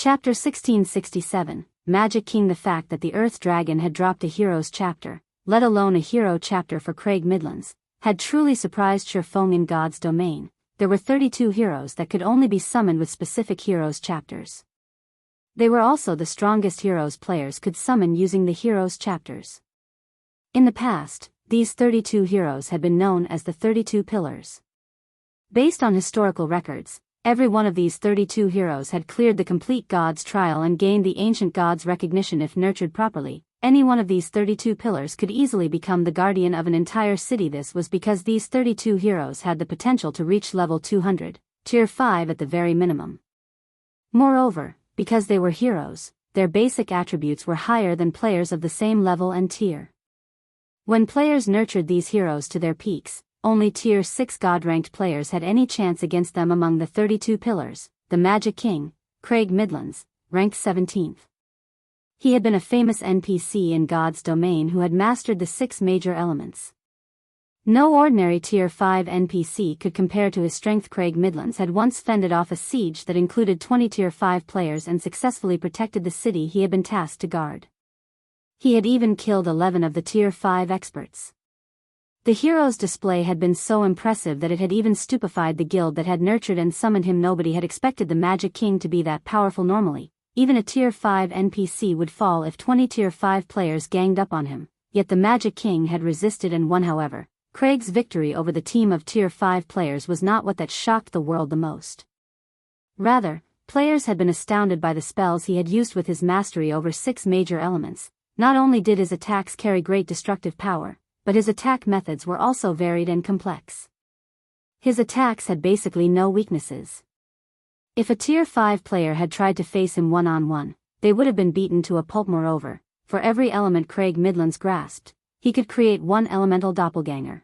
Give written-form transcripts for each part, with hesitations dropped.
Chapter 1667, Magic King. The fact that the Earth Dragon had dropped a Heroes chapter, let alone a Hero chapter for Craig Midlands, had truly surprised Shurfong in God's domain. There were 32 heroes that could only be summoned with specific Heroes chapters. They were also the strongest Heroes players could summon using the Heroes chapters. In the past, these 32 heroes had been known as the 32 Pillars. Based on historical records, every one of these 32 heroes had cleared the complete God's trial and gained the ancient God's recognition. If nurtured properly, any one of these 32 pillars could easily become the guardian of an entire city. This was because these 32 heroes had the potential to reach level 200, tier 5 at the very minimum. Moreover, because they were heroes, their basic attributes were higher than players of the same level and tier. When players nurtured these heroes to their peaks, only tier 6 God-ranked players had any chance against them. Among the 32 pillars, the Magic King, Craig Midlands, ranked 17th. He had been a famous NPC in God's domain who had mastered the 6 major elements. No ordinary tier 5 NPC could compare to his strength. Craig Midlands had once fended off a siege that included 20 tier 5 players and successfully protected the city he had been tasked to guard. He had even killed 11 of the tier 5 experts. The hero's display had been so impressive that it had even stupefied the guild that had nurtured and summoned him. Nobody had expected the Magic King to be that powerful. Normally, even a tier 5 NPC would fall if 20 tier 5 players ganged up on him, yet the Magic King had resisted and won. However, Craig's victory over the team of tier 5 players was not what that shocked the world the most. Rather, players had been astounded by the spells he had used. With his mastery over 6 major elements, not only did his attacks carry great destructive power, but his attack methods were also varied and complex. His attacks had basically no weaknesses. If a tier 5 player had tried to face him one-on-one, they would have been beaten to a pulp. Moreover, for every element Craig Midlands grasped, he could create one elemental doppelganger.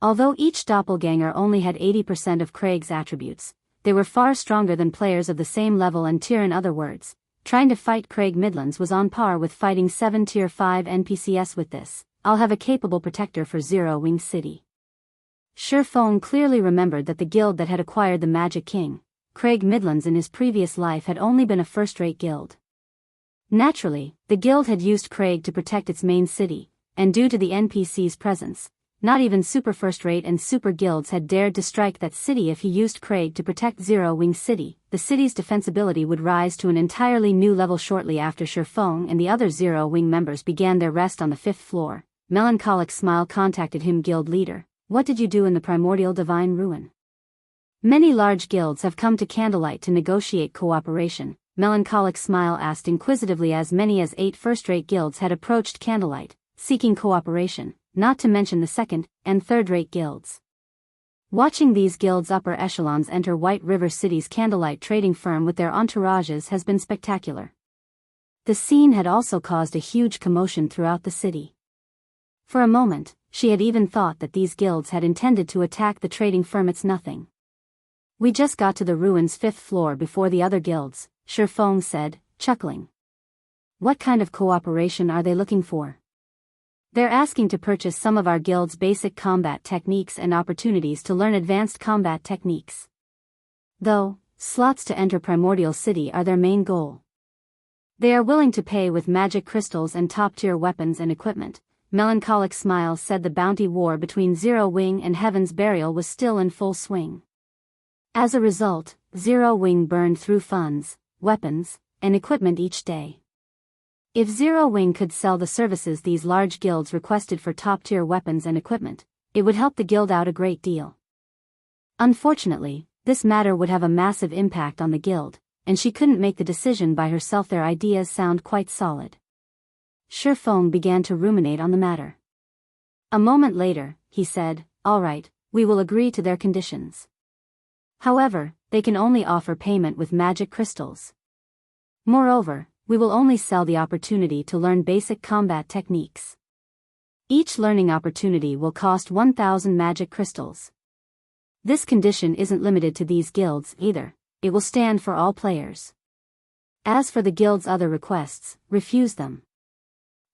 Although each doppelganger only had 80% of Craig's attributes, they were far stronger than players of the same level and tier. In other words, trying to fight Craig Midlands was on par with fighting 7 tier 5 NPCs. With this, I'll have a capable protector for Zero Wing City. Shurfong clearly remembered that the guild that had acquired the Magic King, Craig Midlands, in his previous life had only been a first-rate guild. Naturally, the guild had used Craig to protect its main city, and due to the NPC's presence, not even super first-rate and super guilds had dared to strike that city. If he used Craig to protect Zero Wing City, the city's defensibility would rise to an entirely new level. Shortly after Shurfong and the other Zero Wing members began their rest on the 5th floor, Melancholic Smile contacted him. Guild leader, what did you do in the Primordial Divine Ruin? Many large guilds have come to Candlelight to negotiate cooperation, Melancholic Smile asked inquisitively. As many as 8 first-rate guilds had approached Candlelight, seeking cooperation, not to mention the second- and third-rate guilds. Watching these guilds' upper echelons enter White River City's Candlelight trading firm with their entourages has been spectacular. The scene had also caused a huge commotion throughout the city. For a moment, she had even thought that these guilds had intended to attack the trading firm. It's nothing. We just got to the ruins' 5th floor before the other guilds, Shurfong said, chuckling. What kind of cooperation are they looking for? They're asking to purchase some of our guild's basic combat techniques and opportunities to learn advanced combat techniques. Though, slots to enter Primordial City are their main goal. They are willing to pay with magic crystals and top-tier weapons and equipment, Melancholic Smile said. The bounty war between Zero Wing and Heaven's Burial was still in full swing. As a result, Zero Wing burned through funds, weapons, and equipment each day. If Zero Wing could sell the services these large guilds requested for top-tier weapons and equipment, it would help the guild out a great deal. Unfortunately, this matter would have a massive impact on the guild, and she couldn't make the decision by herself. Their ideas sound quite solid. Shurfong began to ruminate on the matter. A moment later, he said, all right, we will agree to their conditions. However, they can only offer payment with magic crystals. Moreover, we will only sell the opportunity to learn basic combat techniques. Each learning opportunity will cost 1,000 magic crystals. This condition isn't limited to these guilds either, it will stand for all players. As for the guild's other requests, refuse them.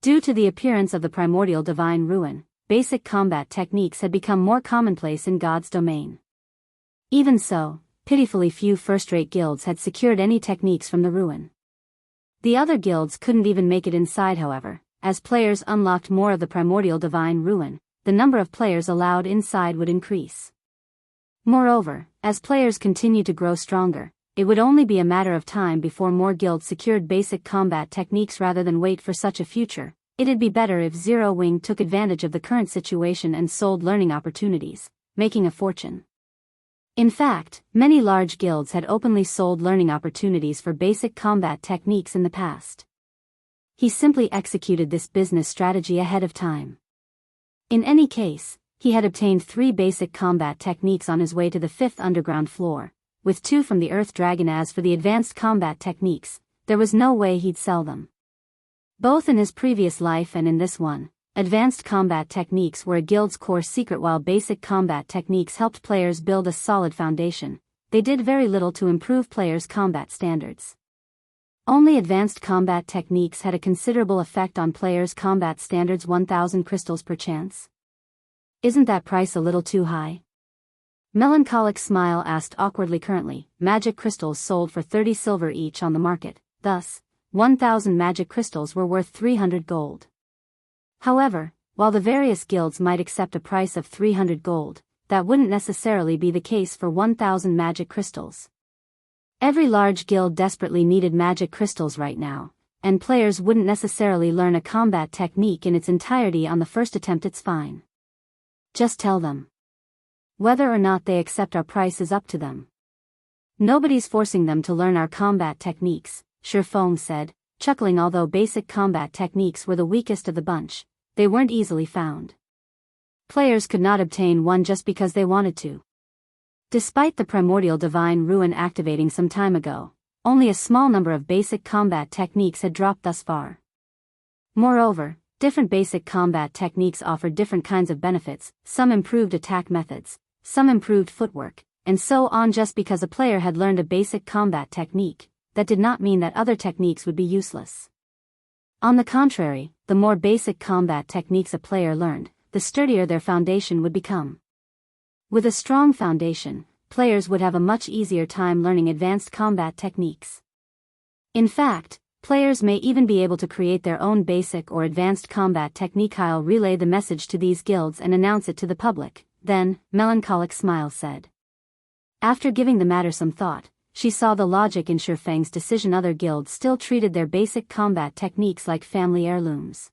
Due to the appearance of the Primordial Divine Ruin, basic combat techniques had become more commonplace in God's domain. Even so, pitifully few first-rate guilds had secured any techniques from the ruin. The other guilds couldn't even make it inside, however. As players unlocked more of the primordial divine ruin, the number of players allowed inside would increase. Moreover, as players continued to grow stronger, it would only be a matter of time before more guilds secured basic combat techniques rather than wait for such a future. It'd be better if Zero Wing took advantage of the current situation and sold learning opportunities, making a fortune. In fact, many large guilds had openly sold learning opportunities for basic combat techniques in the past. He simply executed this business strategy ahead of time. In any case, he had obtained 3 basic combat techniques on his way to the 5th underground floor, with 2 from the Earth Dragon. As for the advanced combat techniques, there was no way he'd sell them. Both in his previous life and in this one, advanced combat techniques were a guild's core secret. While basic combat techniques helped players build a solid foundation, they did very little to improve players' combat standards. Only advanced combat techniques had a considerable effect on players' combat standards. 1,000 crystals per chance? Isn't that price a little too high? Melancholic Smile asked awkwardly. Currently, magic crystals sold for 30 silver each on the market, thus, 1,000 magic crystals were worth 300 gold. However, while the various guilds might accept a price of 300 gold, that wouldn't necessarily be the case for 1,000 magic crystals. Every large guild desperately needed magic crystals right now, and players wouldn't necessarily learn a combat technique in its entirety on the first attempt. It's fine. Just tell them. Whether or not they accept our price is up to them. Nobody's forcing them to learn our combat techniques, Shifeng said, chuckling. Although basic combat techniques were the weakest of the bunch, they weren't easily found. Players could not obtain one just because they wanted to. Despite the primordial divine ruin activating some time ago, only a small number of basic combat techniques had dropped thus far. Moreover, different basic combat techniques offered different kinds of benefits. Some improved attack methods, some improved footwork, and so on. Just because a player had learned a basic combat technique, that did not mean that other techniques would be useless. On the contrary, the more basic combat techniques a player learned, the sturdier their foundation would become. With a strong foundation, players would have a much easier time learning advanced combat techniques. In fact, players may even be able to create their own basic or advanced combat technique. I'll relay the message to these guilds and announce it to the public, then, Melancholic Smile said. After giving the matter some thought, she saw the logic in Shifeng's decision. Other guilds still treated their basic combat techniques like family heirlooms.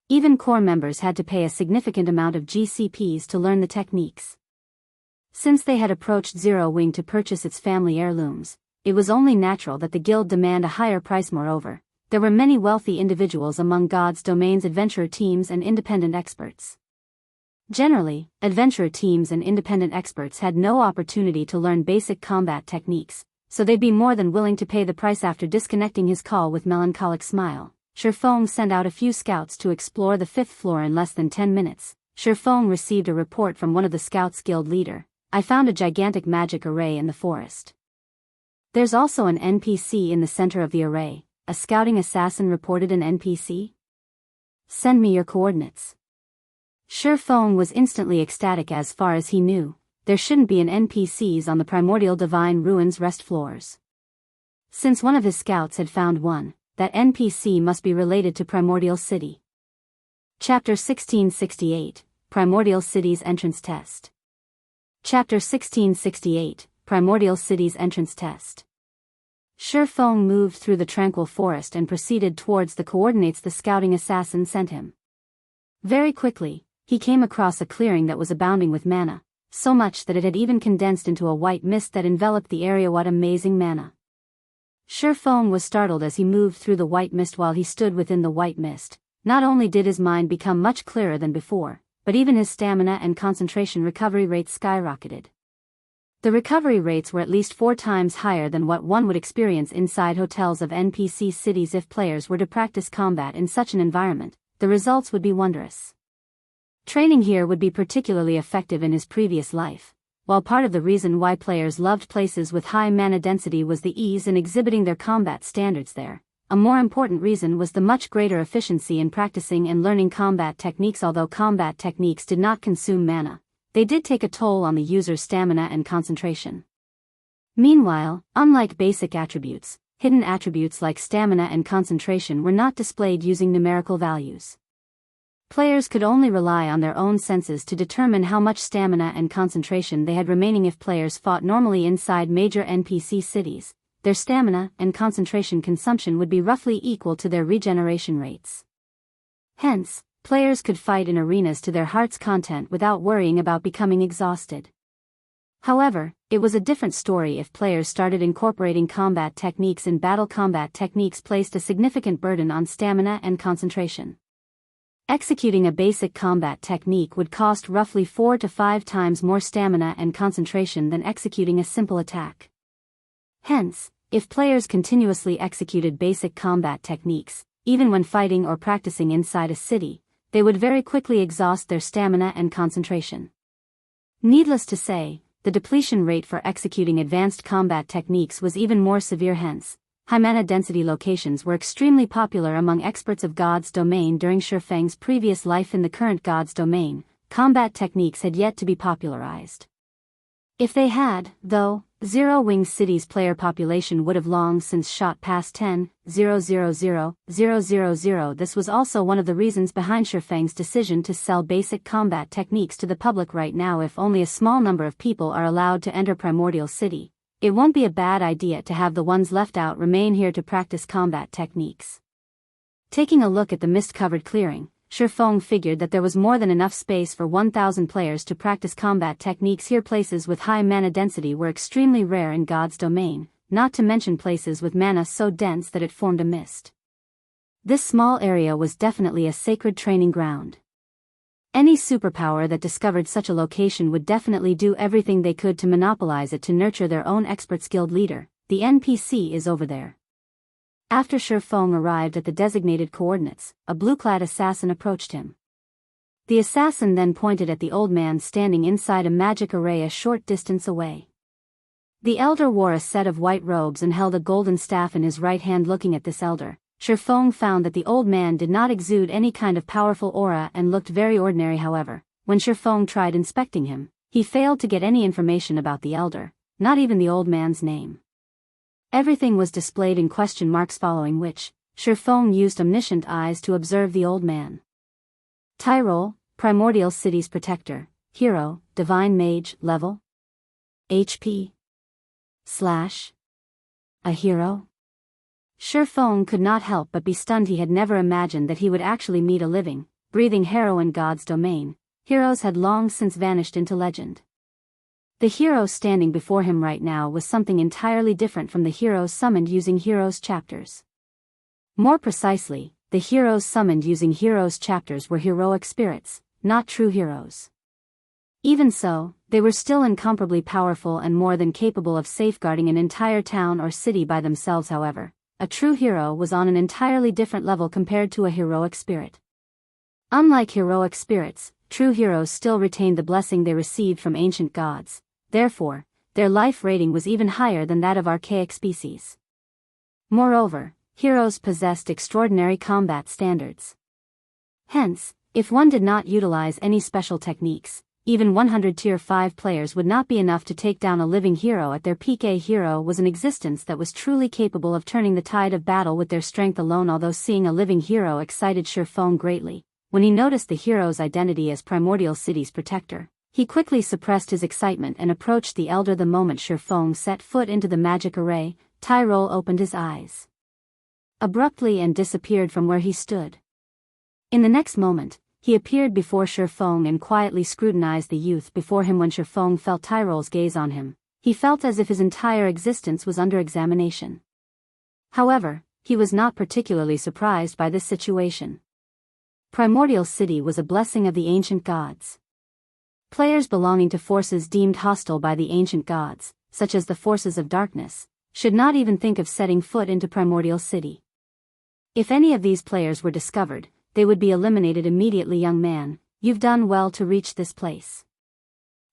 Even core members had to pay a significant amount of GCPs to learn the techniques. Since they had approached Zero Wing to purchase its family heirlooms, it was only natural that the guild demand a higher price. Moreover, there were many wealthy individuals among God's domain's adventurer teams and independent experts. Generally, adventurer teams and independent experts had no opportunity to learn basic combat techniques, so they'd be more than willing to pay the price. After disconnecting his call with Melancholic Smile, Shifeng sent out a few scouts to explore the 5th floor. In less than 10 minutes, Shifeng received a report from one of the scouts' guild leader. I found a gigantic magic array in the forest. There's also an NPC in the center of the array. A scouting assassin reported an NPC? Send me your coordinates. Shifeng was instantly ecstatic. As far as he knew, there shouldn't be an NPCs on the primordial divine ruins rest floors. Since one of his scouts had found one, that NPC must be related to Primordial City. Chapter 1668, Primordial City's Entrance Test. Chapter 1668, Primordial City's Entrance Test. Shifeng moved through the tranquil forest and proceeded towards the coordinates the scouting assassin sent him. Very quickly, he came across a clearing that was abounding with mana, so much that it had even condensed into a white mist that enveloped the area. What amazing mana! Shifeng was startled as he moved through the white mist. While he stood within the white mist, not only did his mind become much clearer than before, but even his stamina and concentration recovery rates skyrocketed. The recovery rates were at least 4 times higher than what one would experience inside hotels of NPC cities. If players were to practice combat in such an environment, the results would be wondrous. Training here would be particularly effective in his previous life. While part of the reason why players loved places with high mana density was the ease in exhibiting their combat standards there, a more important reason was the much greater efficiency in practicing and learning combat techniques. Although combat techniques did not consume mana, they did take a toll on the user's stamina and concentration. Meanwhile, unlike basic attributes, hidden attributes like stamina and concentration were not displayed using numerical values. Players could only rely on their own senses to determine how much stamina and concentration they had remaining. If players fought normally inside major NPC cities, their stamina and concentration consumption would be roughly equal to their regeneration rates. Hence, players could fight in arenas to their heart's content without worrying about becoming exhausted. However, it was a different story if players started incorporating combat techniques in battle. Combat techniques placed a significant burden on stamina and concentration. Executing a basic combat technique would cost roughly 4 to 5 times more stamina and concentration than executing a simple attack. Hence, if players continuously executed basic combat techniques, even when fighting or practicing inside a city, they would very quickly exhaust their stamina and concentration. Needless to say, the depletion rate for executing advanced combat techniques was even more severe. Hence, high mana density locations were extremely popular among experts of God's Domain during Shifeng's previous life. In the current God's Domain, combat techniques had yet to be popularized. If they had, though, Zero Wing City's player population would have long since shot past 10,000,000. This was also one of the reasons behind Shifeng's decision to sell basic combat techniques to the public right now. If only a small number of people are allowed to enter Primordial City, it won't be a bad idea to have the ones left out remain here to practice combat techniques. Taking a look at the mist-covered clearing, Shifeng figured that there was more than enough space for 1,000 players to practice combat techniques here. Places with high mana density were extremely rare in God's Domain, not to mention places with mana so dense that it formed a mist. This small area was definitely a sacred training ground. Any superpower that discovered such a location would definitely do everything they could to monopolize it to nurture their own expert guild leader. The NPC is over there. After Shifeng arrived at the designated coordinates, a blue-clad assassin approached him. The assassin then pointed at the old man standing inside a magic array a short distance away. The elder wore a set of white robes and held a golden staff in his right hand. Looking at this elder, Shifeng found that the old man did not exude any kind of powerful aura and looked very ordinary. However, when Shifeng tried inspecting him, he failed to get any information about the elder, not even the old man's name. Everything was displayed in question marks, following which, Shifeng used omniscient eyes to observe the old man. Tyrol, Primordial City's protector, hero, divine mage, level HP / a hero? Shifeng could not help but be stunned. He had never imagined that he would actually meet a living, breathing hero in God's Domain. Heroes had long since vanished into legend. The hero standing before him right now was something entirely different from the heroes summoned using heroes chapters. More precisely, the heroes summoned using heroes chapters were heroic spirits, not true heroes. Even so, they were still incomparably powerful and more than capable of safeguarding an entire town or city by themselves. However, a true hero was on an entirely different level compared to a heroic spirit. Unlike heroic spirits, true heroes still retained the blessing they received from ancient gods. Therefore, their life rating was even higher than that of archaic species. Moreover, heroes possessed extraordinary combat standards. Hence, if one did not utilize any special techniques, even 100 Tier 5 players would not be enough to take down a living hero at their peak. A hero was an existence that was truly capable of turning the tide of battle with their strength alone. Although seeing a living hero excited Shifeng greatly, when he noticed the hero's identity as Primordial City's protector, he quickly suppressed his excitement and approached the elder. The moment Shifeng set foot into the magic array, Tyrol opened his eyes abruptly and disappeared from where he stood. In the next moment, he appeared before Shifeng and quietly scrutinized the youth before him. When Shifeng felt Tyrol's gaze on him, he felt as if his entire existence was under examination. However, he was not particularly surprised by this situation. Primordial City was a blessing of the ancient gods. Players belonging to forces deemed hostile by the ancient gods, such as the forces of darkness, should not even think of setting foot into Primordial City. If any of these players were discovered, they would be eliminated immediately. Young man, you've done well to reach this place.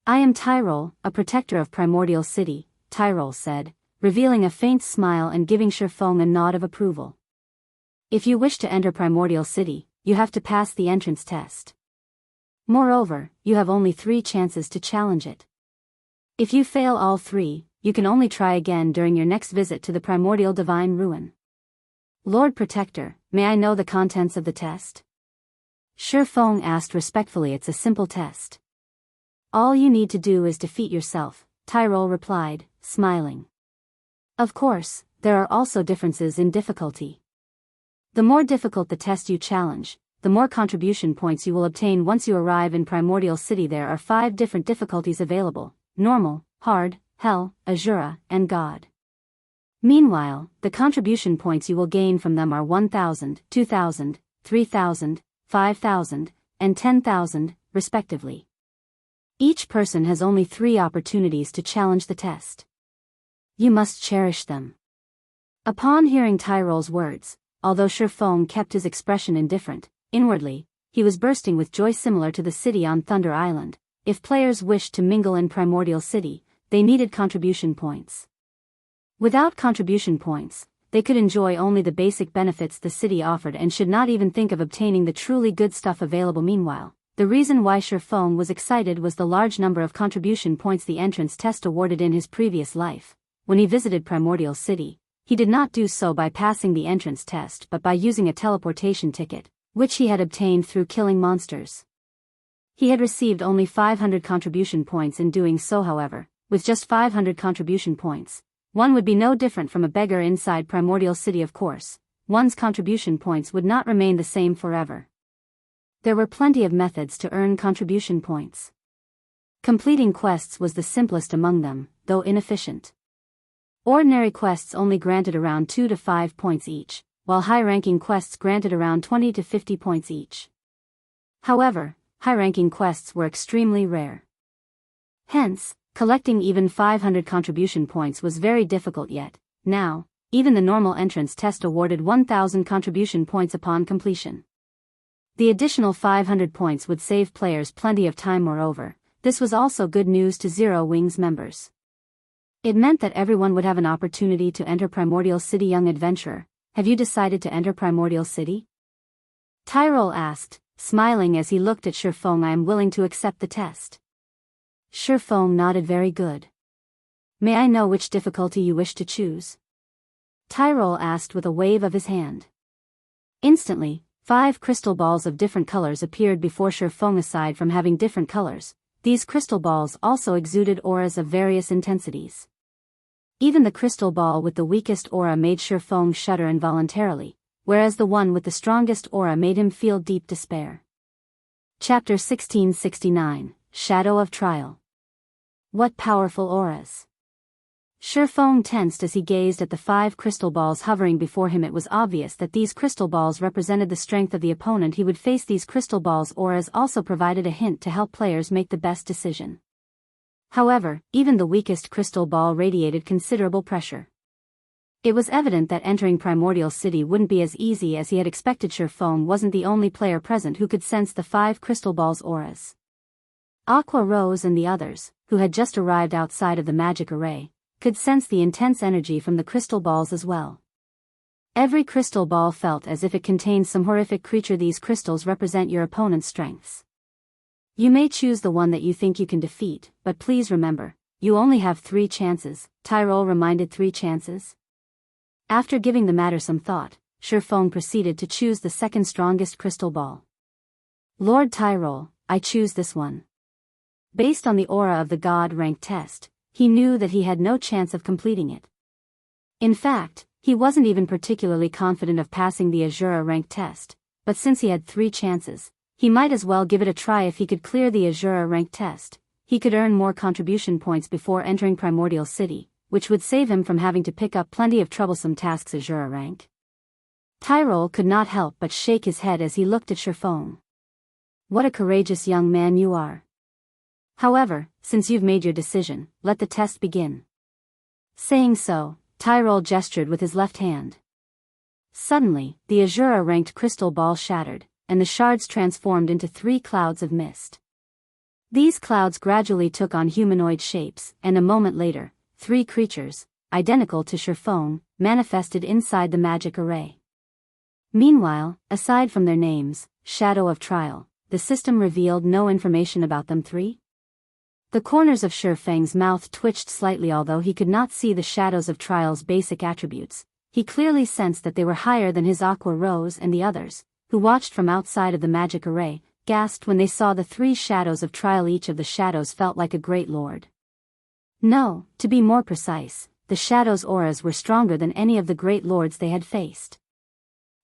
I am Tyrol, a protector of Primordial City, Tyrol said, revealing a faint smile and giving Shifeng a nod of approval. If you wish to enter Primordial City, you have to pass the entrance test. Moreover, you have only 3 chances to challenge it. If you fail all 3, you can only try again during your next visit to the Primordial Divine Ruin. Lord Protector, may I know the contents of the test? Shifeng asked respectfully. It's a simple test. All you need to do is defeat yourself, Tyrol replied, smiling. Of course, there are also differences in difficulty. The more difficult the test you challenge, the more contribution points you will obtain once you arrive in Primordial City. There are 5 different difficulties available: normal, hard, hell, Azura, and God. Meanwhile, the contribution points you will gain from them are 1,000, 2,000, 3,000, 5,000, and 10,000, respectively. Each person has only 3 opportunities to challenge the test. You must cherish them. Upon hearing Tyrol's words, although Shifeng kept his expression indifferent, inwardly, he was bursting with joy. Similar to the city on Thunder Island, if players wished to mingle in Primordial City, they needed contribution points. Without contribution points, they could enjoy only the basic benefits the city offered and should not even think of obtaining the truly good stuff available. Meanwhile, the reason why Shifeng was excited was the large number of contribution points the entrance test awarded in his previous life. When he visited Primordial City, he did not do so by passing the entrance test but by using a teleportation ticket, which he had obtained through killing monsters. He had received only 500 contribution points in doing so. However, with just 500 contribution points, one would be no different from a beggar inside Primordial City. Of course, one's contribution points would not remain the same forever. There were plenty of methods to earn contribution points. Completing quests was the simplest among them, though inefficient. Ordinary quests only granted around 2 to 5 points each, while high-ranking quests granted around 20 to 50 points each. However, high-ranking quests were extremely rare. Hence, collecting even 500 contribution points was very difficult. Yet, now, even the normal entrance test awarded 1,000 contribution points upon completion. The additional 500 points would save players plenty of time. Moreover, this was also good news to Zero Wings members. It meant that everyone would have an opportunity to enter Primordial City. Young adventurer, have you decided to enter Primordial City? Tyrol asked, smiling as he looked at Shifeng. I am willing to accept the test. Shifeng nodded. Very good. May I know which difficulty you wish to choose? Tyrol asked with a wave of his hand. Instantly, 5 crystal balls of different colors appeared before Shifeng. Aside from having different colors, these crystal balls also exuded auras of various intensities. Even the crystal ball with the weakest aura made Shifeng shudder involuntarily, whereas the one with the strongest aura made him feel deep despair. Chapter 1669, Shadow of Trial. What powerful auras! Shifeng tensed as he gazed at the 5 crystal balls hovering before him. It was obvious that these crystal balls represented the strength of the opponent he would face. These crystal balls' auras also provided a hint to help players make the best decision. However, even the weakest crystal ball radiated considerable pressure. It was evident that entering Primordial City wouldn't be as easy as he had expected. Shifeng wasn't the only player present who could sense the 5 crystal balls' auras. Aqua Rose and the others, who had just arrived outside of the magic array, could sense the intense energy from the crystal balls as well. Every crystal ball felt as if it contained some horrific creature. These crystals represent your opponent's strengths. You may choose the one that you think you can defeat, but please remember, you only have 3 chances, Tyrol reminded. 3 chances? After giving the matter some thought, Shifeng proceeded to choose the second strongest crystal ball. Lord Tyrol, I choose this one. Based on the aura of the God rank test, he knew that he had no chance of completing it. In fact, he wasn't even particularly confident of passing the Azura rank test, but since he had 3 chances, he might as well give it a try. If he could clear the Azura rank test, he could earn more contribution points before entering Primordial City, which would save him from having to pick up plenty of troublesome tasks. Azura rank. Tyrol could not help but shake his head as he looked at Shifeng. What a courageous young man you are. However, since you've made your decision, let the test begin. Saying so, Tyrol gestured with his left hand. Suddenly, the Azura-ranked crystal ball shattered, and the shards transformed into 3 clouds of mist. These clouds gradually took on humanoid shapes, and a moment later, 3 creatures, identical to Shifeng, manifested inside the magic array. Meanwhile, aside from their names, Shadow of Trial, the system revealed no information about them. 3 The corners of Shifeng's mouth twitched slightly. Although he could not see the shadows of Trial's basic attributes, he clearly sensed that they were higher than his Aqua Rose, and the others, who watched from outside of the magic array, gasped when they saw the 3 shadows of Trial. Each of the shadows felt like a great lord. No, to be more precise, the shadows' auras were stronger than any of the great lords they had faced.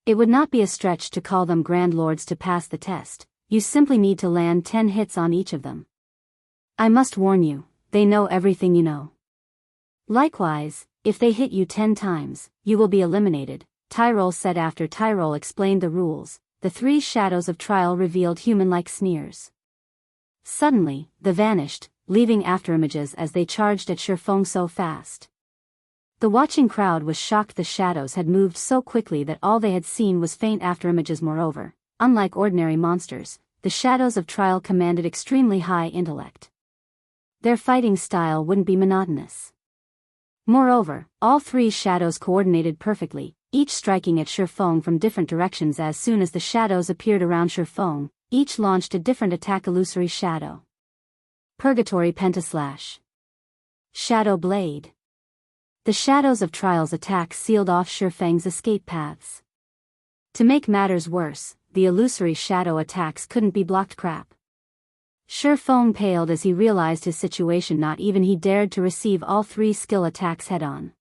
It would not be a stretch to call them grand lords to pass the test. You simply need to land 10 hits on each of them. I must warn you, they know everything you know. Likewise, if they hit you 10 times, you will be eliminated, Tyrol said. After Tyrol explained the rules, the 3 shadows of Trial revealed human-like sneers. Suddenly, they vanished, leaving afterimages as they charged at Shifeng so fast. The watching crowd was shocked. The shadows had moved so quickly that all they had seen was faint afterimages. Moreover, unlike ordinary monsters, the shadows of Trial commanded extremely high intellect. Their fighting style wouldn't be monotonous. Moreover, all 3 shadows coordinated perfectly, each striking at Shifeng from different directions. As soon as the shadows appeared around Shifeng, each launched a different attack. Illusory Shadow, Purgatory Pentaslash, Shadow Blade. The shadows of Trial's attacks sealed off Shifeng's escape paths. To make matters worse, the illusory shadow attacks couldn't be blocked. Crap. Shifeng paled as he realized his situation. Not even he dared to receive all 3 skill attacks head-on.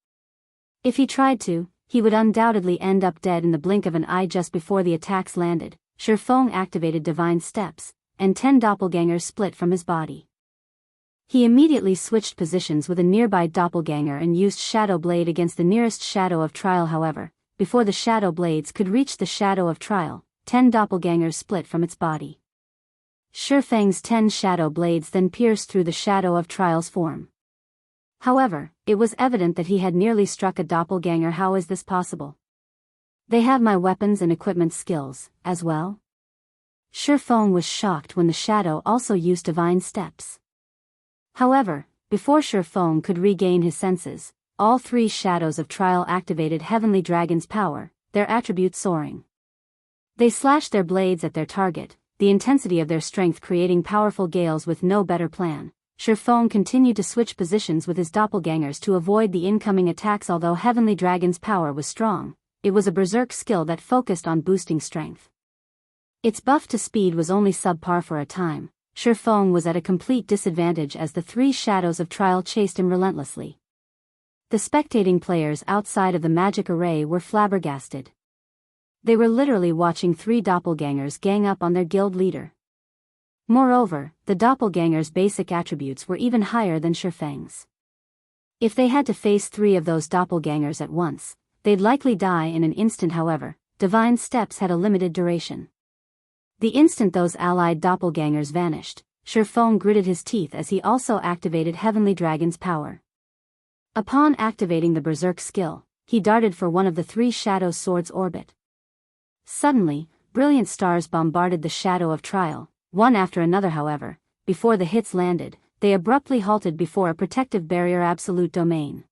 If he tried to, he would undoubtedly end up dead in the blink of an eye. Just before the attacks landed, Shifeng activated Divine Steps, and 10 doppelgangers split from his body. He immediately switched positions with a nearby doppelganger and used Shadow Blade against the nearest shadow of Trial. However, before the Shadow Blades could reach the shadow of Trial, 10 doppelgangers split from its body. Shifeng's 10 Shadow Blades then pierced through the shadow of Trial's form. However, it was evident that he had nearly struck a doppelganger. How is this possible? They have my weapons and equipment skills, as well? Shifeng was shocked when the shadow also used Divine Steps. However, before Shifeng could regain his senses, all 3 shadows of Trial activated Heavenly Dragon's power, their attributes soaring. They slashed their blades at their target, the intensity of their strength creating powerful gales. With no better plan, Shifeng continued to switch positions with his doppelgangers to avoid the incoming attacks. Although Heavenly Dragon's power was strong, it was a berserk skill that focused on boosting strength. Its buff to speed was only subpar for a time. Shifeng was at a complete disadvantage as the 3 shadows of Trial chased him relentlessly. The spectating players outside of the magic array were flabbergasted. They were literally watching 3 doppelgangers gang up on their guild leader. Moreover, the doppelgangers' basic attributes were even higher than Shifeng's. If they had to face 3 of those doppelgangers at once, they'd likely die in an instant. However, Divine Steps had a limited duration. The instant those allied doppelgangers vanished, Shifeng gritted his teeth as he also activated Heavenly Dragon's power. Upon activating the berserk skill, he darted for one of the 3 shadow swords' orbit. Suddenly, brilliant stars bombarded the shadow of Trial, one after another. However, before the hits landed, they abruptly halted before a protective barrier. Absolute Domain.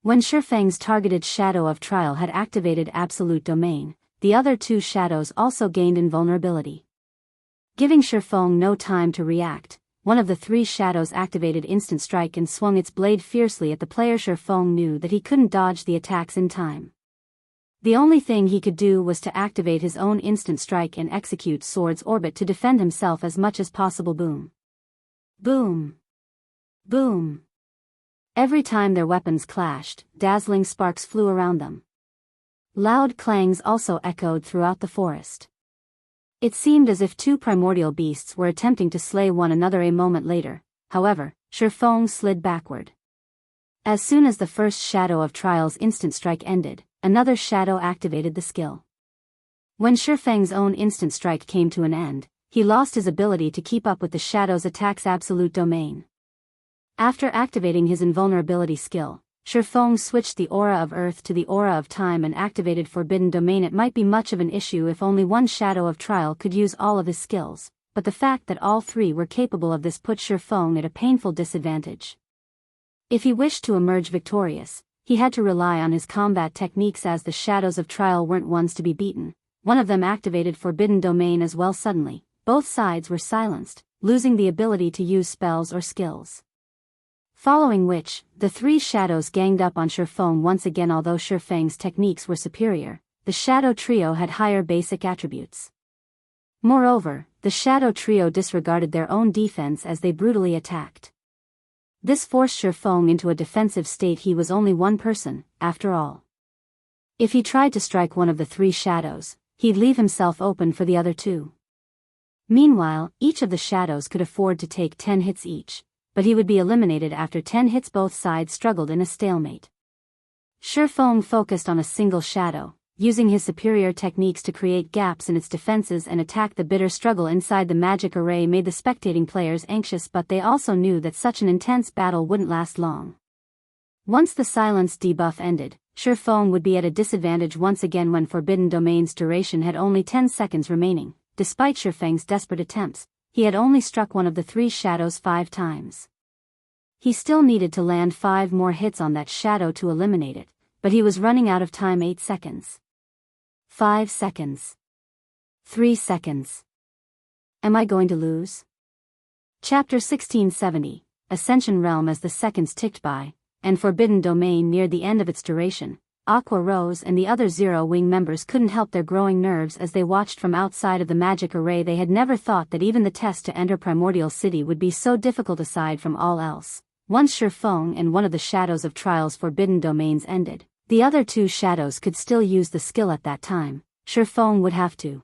When Shifeng's targeted shadow of Trial had activated Absolute Domain, the other 2 shadows also gained invulnerability. Giving Shifeng no time to react, one of the 3 shadows activated Instant Strike and swung its blade fiercely at the player. Shifeng knew that he couldn't dodge the attacks in time. The only thing he could do was to activate his own Instant Strike and execute Sword's Orbit to defend himself as much as possible. Boom. Boom. Boom. Every time their weapons clashed, dazzling sparks flew around them. Loud clangs also echoed throughout the forest. It seemed as if 2 primordial beasts were attempting to slay one another. A moment later, however, Shifeng slid backward. As soon as the first shadow of Trial's Instant Strike ended, another shadow activated the skill. When Shifeng's own Instant Strike came to an end, he lost his ability to keep up with the shadow's attacks. Absolute Domain. After activating his invulnerability skill, Shifeng switched the aura of Earth to the aura of Time and activated Forbidden Domain. It might be much of an issue if only one shadow of Trial could use all of his skills, but the fact that all 3 were capable of this put Shifeng at a painful disadvantage. If he wished to emerge victorious, he had to rely on his combat techniques. As the shadows of Trial weren't ones to be beaten, one of them activated Forbidden Domain as well. Suddenly, both sides were silenced, losing the ability to use spells or skills. Following which, the three shadows ganged up on Shifeng once again. Although Shifeng's techniques were superior, the shadow trio had higher basic attributes. Moreover, the shadow trio disregarded their own defense as they brutally attacked. This forced Shifeng into a defensive state. He was only one person, after all. If he tried to strike one of the three shadows, he'd leave himself open for the other two. Meanwhile, each of the shadows could afford to take 10 hits each, but he would be eliminated after 10 hits. Both sides struggled in a stalemate. Shifeng focused on a single shadow, using his superior techniques to create gaps in its defenses and attack. The bitter struggle inside the magic array made the spectating players anxious, but they also knew that such an intense battle wouldn't last long. Once the silence debuff ended, Shifeng would be at a disadvantage once again when Forbidden Domain's duration had only 10 seconds remaining. Despite Shifeng's desperate attempts, he had only struck one of the three shadows 5 times. He still needed to land 5 more hits on that shadow to eliminate it, but he was running out of time. 8 seconds. 5 seconds. 3 seconds. Am I going to lose? Chapter 1670, Ascension Realm. As the seconds ticked by, and Forbidden Domain neared the end of its duration, Aqua Rose and the other Zero Wing members couldn't help their growing nerves as they watched from outside of the magic array. They had never thought that even the test to enter Primordial City would be so difficult. Aside from all else, once Shifeng and one of the Shadows of Trial's Forbidden Domains ended, the other 2 shadows could still use the skill. At that time, Shifeng would have to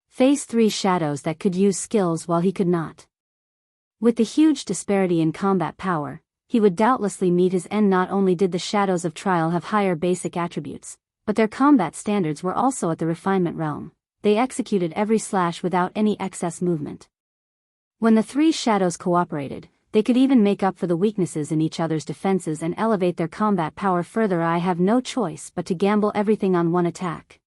face 3 shadows that could use skills while he could not. With the huge disparity in combat power, he would doubtlessly meet his end. Not only did the Shadows of Trial have higher basic attributes, but their combat standards were also at the refinement realm. They executed every slash without any excess movement. When the 3 shadows cooperated, they could even make up for the weaknesses in each other's defenses and elevate their combat power further. I have no choice but to gamble everything on one attack.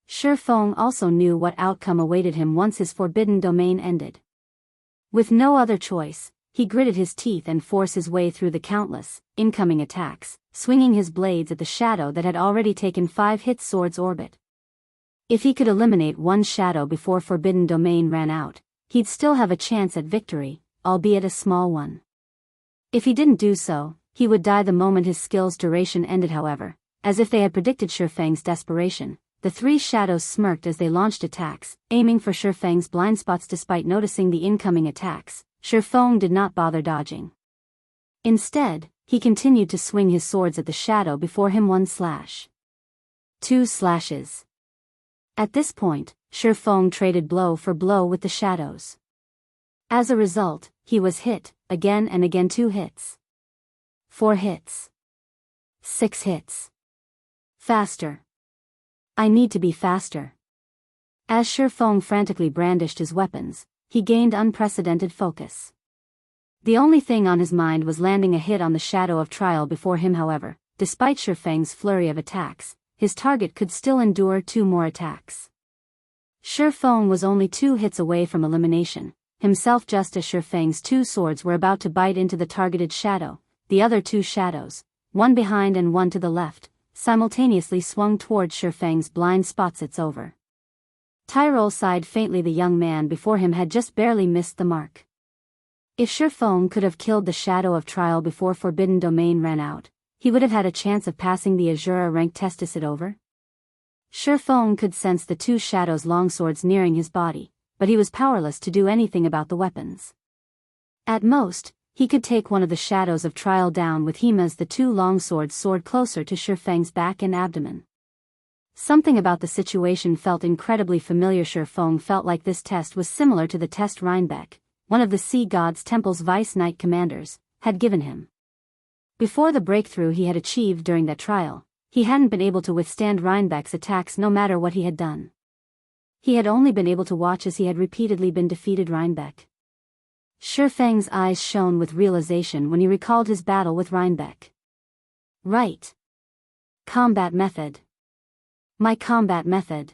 Shifeng also knew what outcome awaited him once his Forbidden Domain ended. With no other choice, he gritted his teeth and forced his way through the countless incoming attacks, swinging his blades at the shadow that had already taken 5 hits. Sword's orbit. If he could eliminate one shadow before Forbidden Domain ran out, he'd still have a chance at victory, albeit a small one. If he didn't do so, he would die the moment his skill's duration ended. However, as if they had predicted Shifeng's desperation, the 3 shadows smirked as they launched attacks, aiming for Shifeng's blind spots. Despite noticing the incoming attacks, Shifeng did not bother dodging. Instead, he continued to swing his swords at the shadow before him. 1 slash. 2 slashes. At this point, Shifeng traded blow for blow with the shadows. As a result, he was hit, again and again. 2 hits. 4 hits. 6 hits. Faster. I need to be faster. As Shifeng frantically brandished his weapons, he gained unprecedented focus. The only thing on his mind was landing a hit on the Shadow of Trial before him. However, despite Shifeng's flurry of attacks, his target could still endure 2 more attacks. Shifeng was only 2 hits away from elimination, himself. Just as Shifeng's 2 swords were about to bite into the targeted shadow, the other 2 shadows, one behind and one to the left, simultaneously swung towards Shifeng's blind spots. It's over. Tyrol sighed faintly. The young man before him had just barely missed the mark. If Shifeng could have killed the Shadow of Trial before Forbidden Domain ran out, he would have had a chance of passing the Azura rank test. Is it over? Shifeng could sense the 2 shadows' longswords nearing his body, but he was powerless to do anything about the weapons. At most, he could take one of the Shadows of Trial down with him as the 2 longswords soared closer to Shifeng's back and abdomen. Something about the situation felt incredibly familiar. Shifeng felt like this test was similar to the test Reinbeck, one of the Sea God's Temple's Vice Knight commanders, had given him. Before the breakthrough he had achieved during that trial, he hadn't been able to withstand Reinbeck's attacks no matter what he had done. He had only been able to watch as he had repeatedly been defeated. Reinbeck. Shifeng's eyes shone with realization when he recalled his battle with Reinbeck. Right. Combat method. My combat method.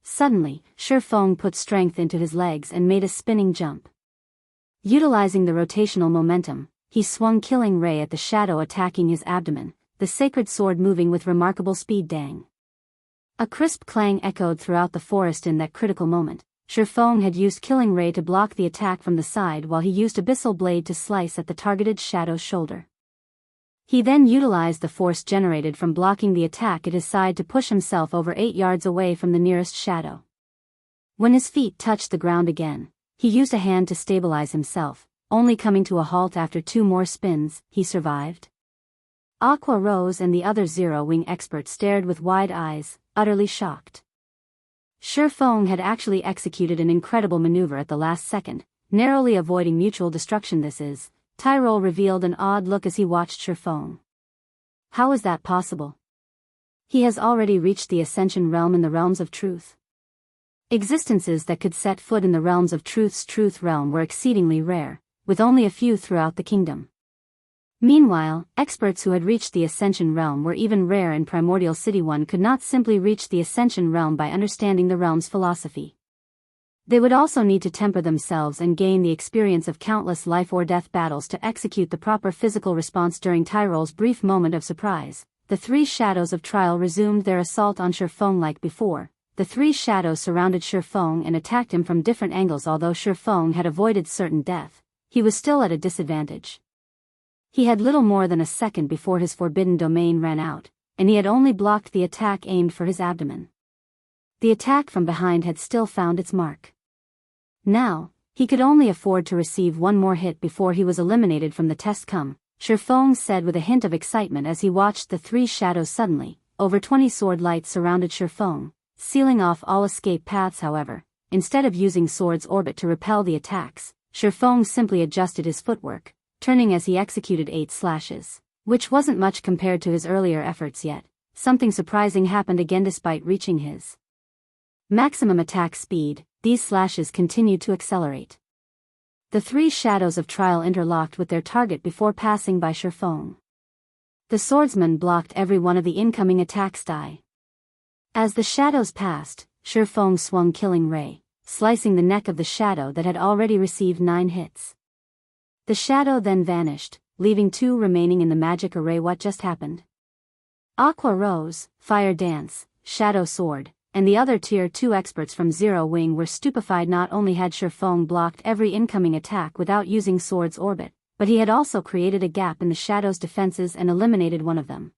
Suddenly, Shifeng put strength into his legs and made a spinning jump. Utilizing the rotational momentum, he swung Killing Ray at the shadow attacking his abdomen, the sacred sword moving with remarkable speed. Dang. A crisp clang echoed throughout the forest in that critical moment. Shifeng had used Killing Ray to block the attack from the side while he used Abyssal Blade to slice at the targeted shadow's shoulder. He then utilized the force generated from blocking the attack at his side to push himself over 8 yards away from the nearest shadow. When his feet touched the ground again, he used a hand to stabilize himself, only coming to a halt after 2 more spins. He survived. Aqua Rose and the other Zero-Wing experts stared with wide eyes, utterly shocked. Shifeng had actually executed an incredible maneuver at the last second, narrowly avoiding mutual destruction. This is, Tyrol revealed an odd look as he watched Shifeng. How is that possible? He has already reached the Ascension realm in the realms of truth. Existences that could set foot in the realms of truth's truth realm were exceedingly rare, with only a few throughout the kingdom. Meanwhile, experts who had reached the Ascension realm were even rare in Primordial City. One could not simply reach the Ascension realm by understanding the realm's philosophy. They would also need to temper themselves and gain the experience of countless life-or-death battles to execute the proper physical response. During Tyrol's brief moment of surprise, the 3 shadows of trial resumed their assault on Shifeng like before. The 3 shadows surrounded Shifeng and attacked him from different angles. Although Shifeng had avoided certain death, he was still at a disadvantage. He had little more than a second before his forbidden domain ran out, and he had only blocked the attack aimed for his abdomen. The attack from behind had still found its mark. Now, he could only afford to receive 1 more hit before he was eliminated from the test. Come, Shifeng said with a hint of excitement as he watched the 3 shadows. Suddenly, over 20 sword lights surrounded Shifeng, sealing off all escape paths. However, instead of using Sword's orbit to repel the attacks, Shifeng simply adjusted his footwork, turning as he executed 8 slashes, which wasn't much compared to his earlier efforts. Yet something surprising happened again. Despite reaching his maximum attack speed, these slashes continued to accelerate. The 3 shadows of trial interlocked with their target before passing by Shifeng. The swordsman blocked every one of the incoming attacks. As the shadows passed, Shifeng swung Killing Ray, slicing the neck of the shadow that had already received 9 hits. The shadow then vanished, leaving 2 remaining in the magic array. What just happened? Aqua Rose, Fire Dance, Shadow Sword, and the other Tier 2 experts from Zero-Wing were stupefied. Not only had Shifeng blocked every incoming attack without using Sword's orbit, but he had also created a gap in the shadow's defenses and eliminated one of them.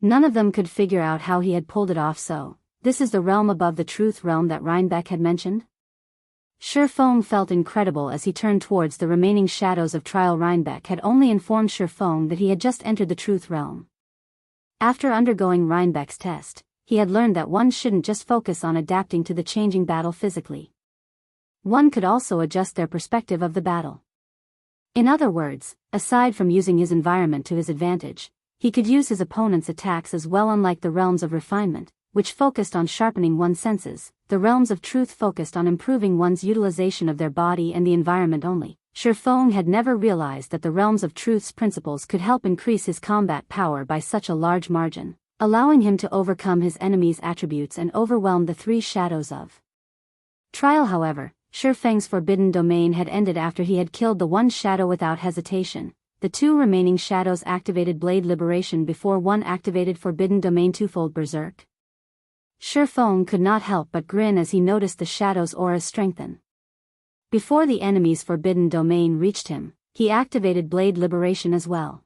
None of them could figure out how he had pulled it off. So, this is the realm above the truth realm that Reinbeck had mentioned? Shifeng felt incredible as he turned towards the remaining shadows of trial. Reinbeck had only informed Shifeng that he had just entered the truth realm. After undergoing Reinbeck's test, he had learned that one shouldn't just focus on adapting to the changing battle physically. One could also adjust their perspective of the battle. In other words, aside from using his environment to his advantage, he could use his opponent's attacks as well. Unlike the realms of refinement, which focused on sharpening one's senses, the realms of truth focused on improving one's utilization of their body and the environment only. Shifeng had never realized that the realms of truth's principles could help increase his combat power by such a large margin, allowing him to overcome his enemy's attributes and overwhelm the 3 shadows of trial. However, Shifeng's forbidden domain had ended after he had killed the 1 shadow without hesitation. The 2 remaining shadows activated Blade Liberation before one activated forbidden domain twofold Berserk. Shifeng could not help but grin as he noticed the shadow's auras strengthen. Before the enemy's forbidden domain reached him, he activated Blade Liberation as well.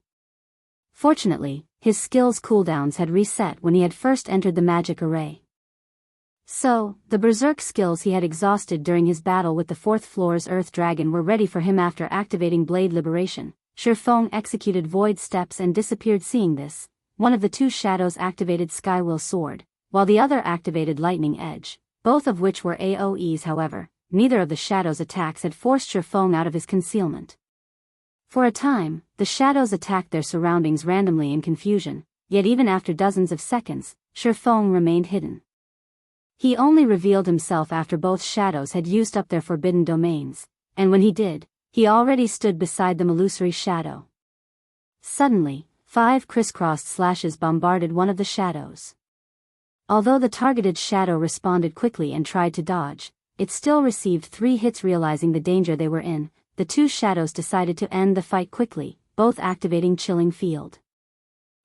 Fortunately, his skill's cooldowns had reset when he had first entered the magic array. So, the Berserk skills he had exhausted during his battle with the 4th floor's Earth Dragon were ready for him. After activating Blade Liberation, Shifeng executed Void Steps and disappeared. Seeing this, one of the 2 shadows activated Skywill Sword, while the other activated Lightning Edge, both of which were AoEs. However, neither of the shadows' attacks had forced Shifeng out of his concealment. For a time, the shadows attacked their surroundings randomly in confusion, yet even after dozens of seconds, Shifeng remained hidden. He only revealed himself after both shadows had used up their forbidden domains, and when he did, he already stood beside the illusory shadow. Suddenly, 5 crisscrossed slashes bombarded one of the shadows. Although the targeted shadow responded quickly and tried to dodge, it still received 3 hits. Realizing the danger they were in, the 2 shadows decided to end the fight quickly, both activating Chilling Field.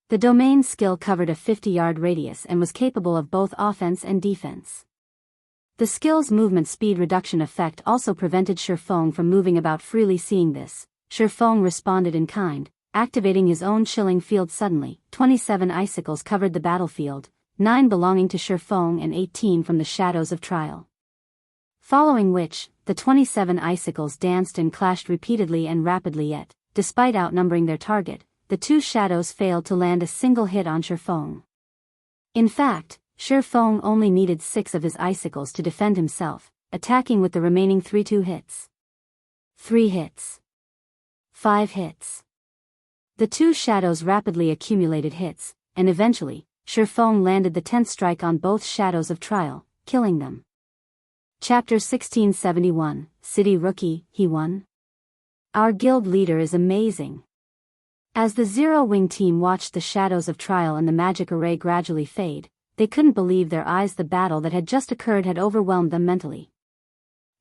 The domain skill covered a 50-yard radius and was capable of both offense and defense. The skill's movement speed reduction effect also prevented Shifeng from moving about freely. Seeing this, Shifeng responded in kind, activating his own chilling field suddenly. 27 icicles covered the battlefield, 9 belonging to Shifeng and 18 from the shadows of trial. Following which, the 27 icicles danced and clashed repeatedly and rapidly, yet, despite outnumbering their target, the 2 shadows failed to land a single hit on Shifeng. In fact, Shifeng only needed 6 of his icicles to defend himself, attacking with the remaining 2 hits. 3 hits. 5 hits. The 2 shadows rapidly accumulated hits, and eventually, Shifeng landed the 10th strike on both shadows of trial, killing them. Chapter 1671, City Rookie, he won? Our guild leader is amazing. As the Zero-Wing team watched the shadows of trial and the magic array gradually fade, they couldn't believe their eyes. The battle that had just occurred had overwhelmed them mentally.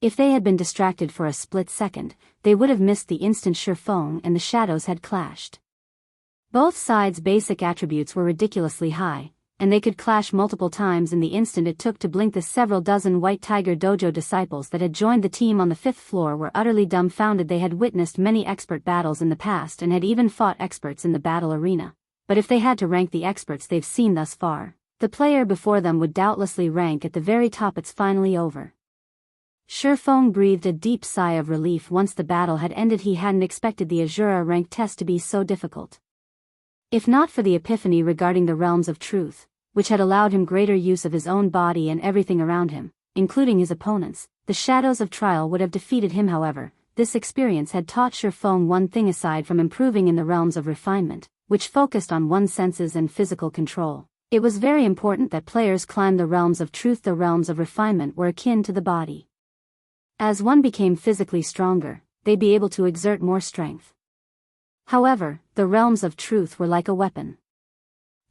If they had been distracted for a split second, they would have missed the instant Shifeng and the shadows had clashed. Both sides' basic attributes were ridiculously high, and they could clash multiple times in the instant it took to blink. The several dozen White Tiger Dojo disciples that had joined the team on the 5th floor were utterly dumbfounded. They had witnessed many expert battles in the past and had even fought experts in the battle arena, but if they had to rank the experts they've seen thus far, the player before them would doubtlessly rank at the very top. It's finally over. Shifeng breathed a deep sigh of relief once the battle had ended. He hadn't expected the Azura rank test to be so difficult. If not for the epiphany regarding the realms of truth, which had allowed him greater use of his own body and everything around him, including his opponents, the shadows of trial would have defeated him. However, this experience had taught Shifeng one thing aside from improving in the realms of refinement, which focused on one's senses and physical control. It was very important that players climb the realms of truth. The realms of refinement were akin to the body. As one became physically stronger, they'd be able to exert more strength. However, the realms of truth were like a weapon.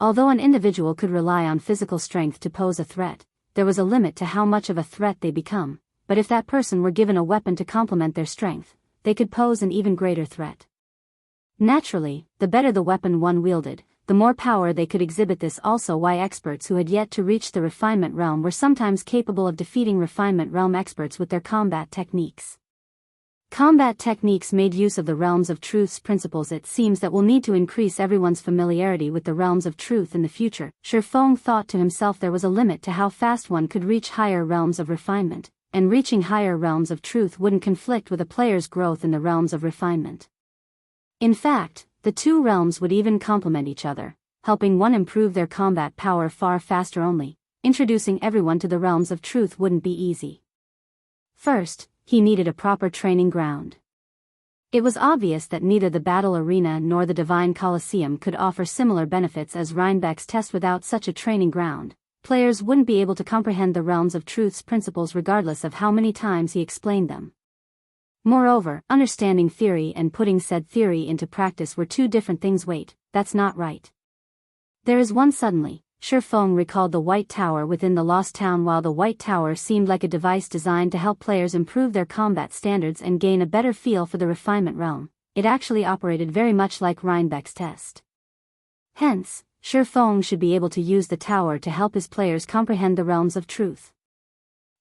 Although an individual could rely on physical strength to pose a threat, there was a limit to how much of a threat they become, but if that person were given a weapon to complement their strength, they could pose an even greater threat. Naturally, the better the weapon one wielded, the more power they could exhibit. This also why experts who had yet to reach the refinement realm were sometimes capable of defeating refinement realm experts with their combat techniques. Combat techniques made use of the realms of truth's principles. It seems that we'll need to increase everyone's familiarity with the realms of truth in the future. Shifeng thought to himself there was a limit to how fast one could reach higher realms of refinement, and reaching higher realms of truth wouldn't conflict with a player's growth in the realms of refinement. In fact, the 2 realms would even complement each other, helping one improve their combat power far faster. Only, introducing everyone to the realms of truth wouldn't be easy. First, he needed a proper training ground. It was obvious that neither the battle arena nor the Divine Colosseum could offer similar benefits as Reinbeck's test. Without such a training ground, players wouldn't be able to comprehend the realms of truth's principles regardless of how many times he explained them. Moreover, understanding theory and putting said theory into practice were 2 different things. Wait, that's not right. There is one. Suddenly, Shifeng recalled the White Tower within the Lost Town. While the White Tower seemed like a device designed to help players improve their combat standards and gain a better feel for the refinement realm, it actually operated very much like Reinbeck's test. Hence, Shifeng should be able to use the tower to help his players comprehend the realms of truth.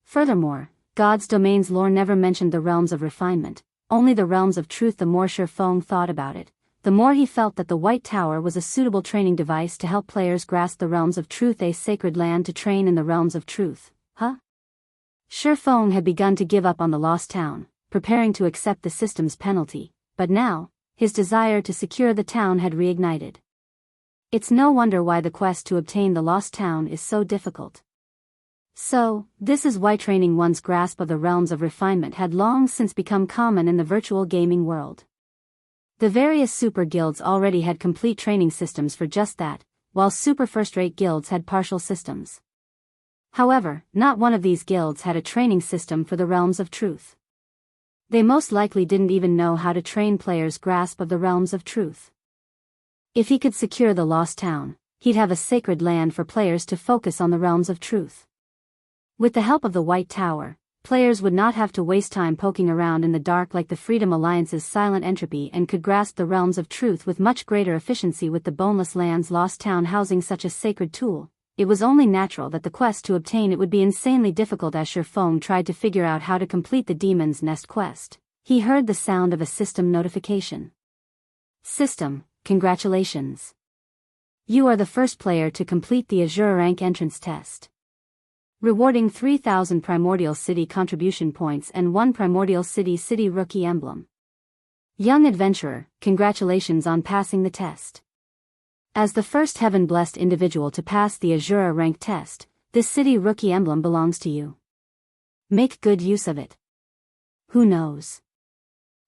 Furthermore, God's domain's lore never mentioned the realms of refinement, only the realms of truth. The more Shifeng thought about it, the more he felt that the White Tower was a suitable training device to help players grasp the realms of truth. A sacred land to train in the realms of truth, huh? Shifeng had begun to give up on the Lost Town, preparing to accept the system's penalty, but now, his desire to secure the town had reignited. It's no wonder why the quest to obtain the Lost Town is so difficult. So, this is why training one's grasp of the realms of refinement had long since become common in the virtual gaming world. The various super guilds already had complete training systems for just that, while super first-rate guilds had partial systems. However, not one of these guilds had a training system for the realms of truth. They most likely didn't even know how to train players' grasp of the realms of truth. If he could secure the Lost Town, he'd have a sacred land for players to focus on the realms of truth. With the help of the White Tower, players would not have to waste time poking around in the dark like the Freedom Alliance's Silent Entropy and could grasp the realms of truth with much greater efficiency. With the Boneless Land's Lost Town housing such a sacred tool, it was only natural that the quest to obtain it would be insanely difficult as Shifeng tried to figure out how to complete the Demon's Nest quest. He heard the sound of a system notification. System, congratulations. You are the first player to complete the Azure rank entrance test. Rewarding 3,000 Primordial City contribution points and 1 Primordial City rookie emblem. Young adventurer, congratulations on passing the test. As the first heaven-blessed individual to pass the Azure rank test, this city rookie emblem belongs to you. Make good use of it. Who knows?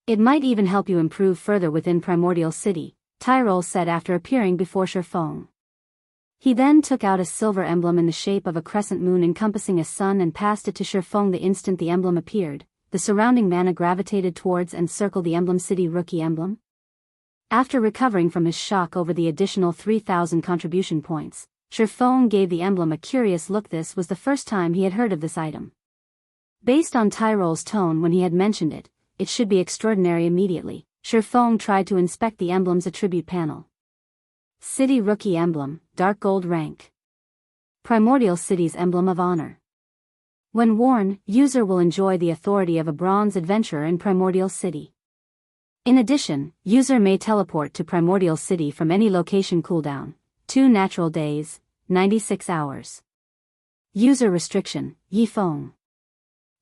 It might even help you improve further within Primordial City, Tyrol said after appearing before Shifeng. He then took out a silver emblem in the shape of a crescent moon encompassing a sun and passed it to Shifeng. The instant the emblem appeared, the surrounding mana gravitated towards and circled the emblem city rookie emblem. After recovering from his shock over the additional 3,000 contribution points, Shifeng gave the emblem a curious look. This was the first time he had heard of this item. Based on Tyrol's tone when he had mentioned it, it should be extraordinary. Immediately, Shifeng tried to inspect the emblem's attribute panel. City Rookie Emblem, Dark Gold Rank. Primordial City's Emblem of Honor. When worn, user will enjoy the authority of a bronze adventurer in Primordial City. In addition, user may teleport to Primordial City from any location. Cooldown, 2 natural days, 96 hours. User restriction, Yifeng.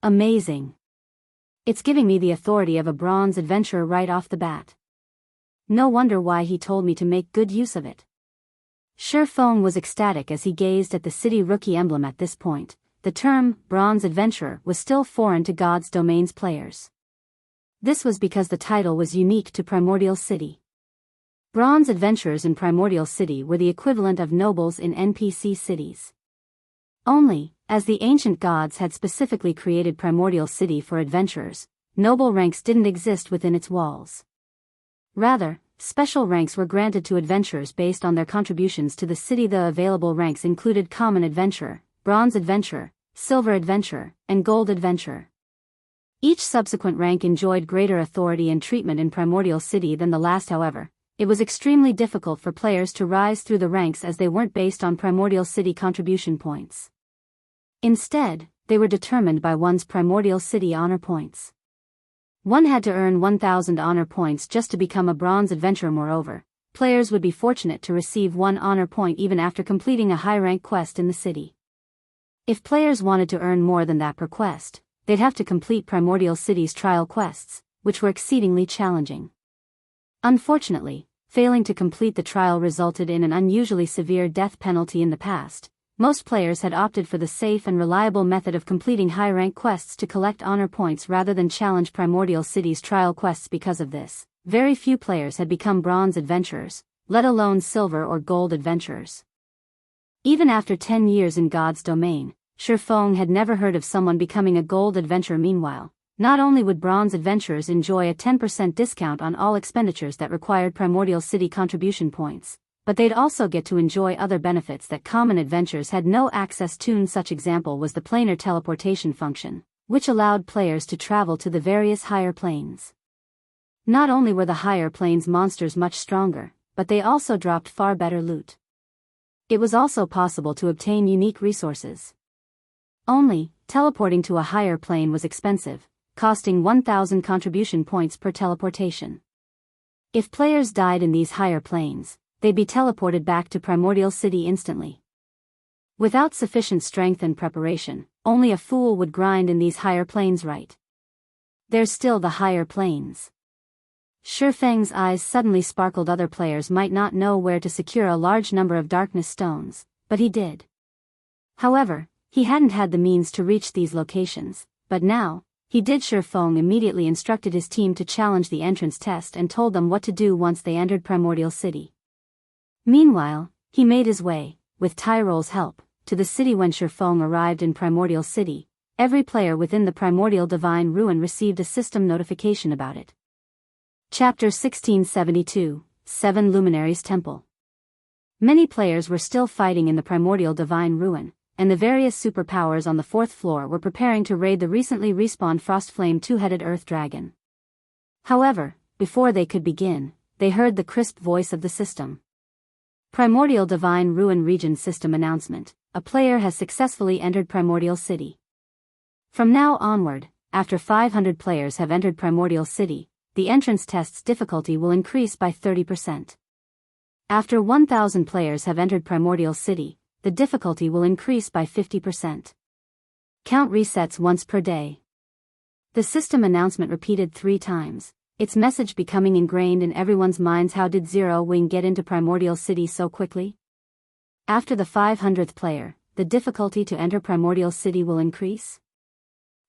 Amazing. It's giving me the authority of a bronze adventurer right off the bat. No wonder why he told me to make good use of it. Shifeng was ecstatic as he gazed at the city rookie emblem. At this point, the term bronze adventurer was still foreign to God's Domain's players. This was because the title was unique to Primordial City. Bronze adventurers in Primordial City were the equivalent of nobles in NPC cities. Only, as the ancient gods had specifically created Primordial City for adventurers, noble ranks didn't exist within its walls. Rather, special ranks were granted to adventurers based on their contributions to the city. The available ranks included Common Adventurer, Bronze Adventurer, Silver Adventurer, and Gold Adventurer. Each subsequent rank enjoyed greater authority and treatment in Primordial City than the last. However, it was extremely difficult for players to rise through the ranks as they weren't based on Primordial City contribution points. Instead, they were determined by one's Primordial City honor points. One had to earn 1,000 honor points just to become a bronze adventurer. Moreover, players would be fortunate to receive 1 honor point even after completing a high-rank quest in the city. If players wanted to earn more than that per quest, they'd have to complete Primordial City's trial quests, which were exceedingly challenging. Unfortunately, failing to complete the trial resulted in an unusually severe death penalty. In the past, most players had opted for the safe and reliable method of completing high-rank quests to collect honor points rather than challenge Primordial City's trial quests. Because of this, very few players had become bronze adventurers, let alone silver or gold adventurers. Even after 10 years in God's Domain, Shifeng had never heard of someone becoming a gold adventurer. Meanwhile, not only would bronze adventurers enjoy a 10% discount on all expenditures that required Primordial City contribution points, but they'd also get to enjoy other benefits that common adventurers had no access to. Such example was the planar teleportation function, which allowed players to travel to the various higher planes. Not only were the higher planes monsters much stronger, but they also dropped far better loot. It was also possible to obtain unique resources. Only, teleporting to a higher plane was expensive, costing 1,000 contribution points per teleportation. If players died in these higher planes, they'd be teleported back to Primordial City instantly. Without sufficient strength and preparation, only a fool would grind in these higher planes. Right? There's still the higher planes. Shifeng's eyes suddenly sparkled. Other players might not know where to secure a large number of darkness stones, but he did. However, he hadn't had the means to reach these locations, but now, he did. Shifeng immediately instructed his team to challenge the entrance test and told them what to do once they entered Primordial City. Meanwhile, he made his way, with Tyrol's help, to the city. When Shifeng arrived in Primordial City, every player within the Primordial Divine Ruin received a system notification about it. Chapter 1672, 7 Luminaries Temple. Many players were still fighting in the Primordial Divine Ruin, and the various superpowers on the 4th floor were preparing to raid the recently respawned Frostflame 2-headed Earth Dragon. However, before they could begin, they heard the crisp voice of the system. Primordial Divine Ruin Region System Announcement. A player has successfully entered Primordial City. From now onward, after 500 players have entered Primordial City, the entrance test's difficulty will increase by 30%. After 1,000 players have entered Primordial City, the difficulty will increase by 50%. Count resets once per day. The system announcement repeated 3 times, its message becoming ingrained in everyone's minds. How did Zero Wing get into Primordial City so quickly? After the 500th player, the difficulty to enter Primordial City will increase.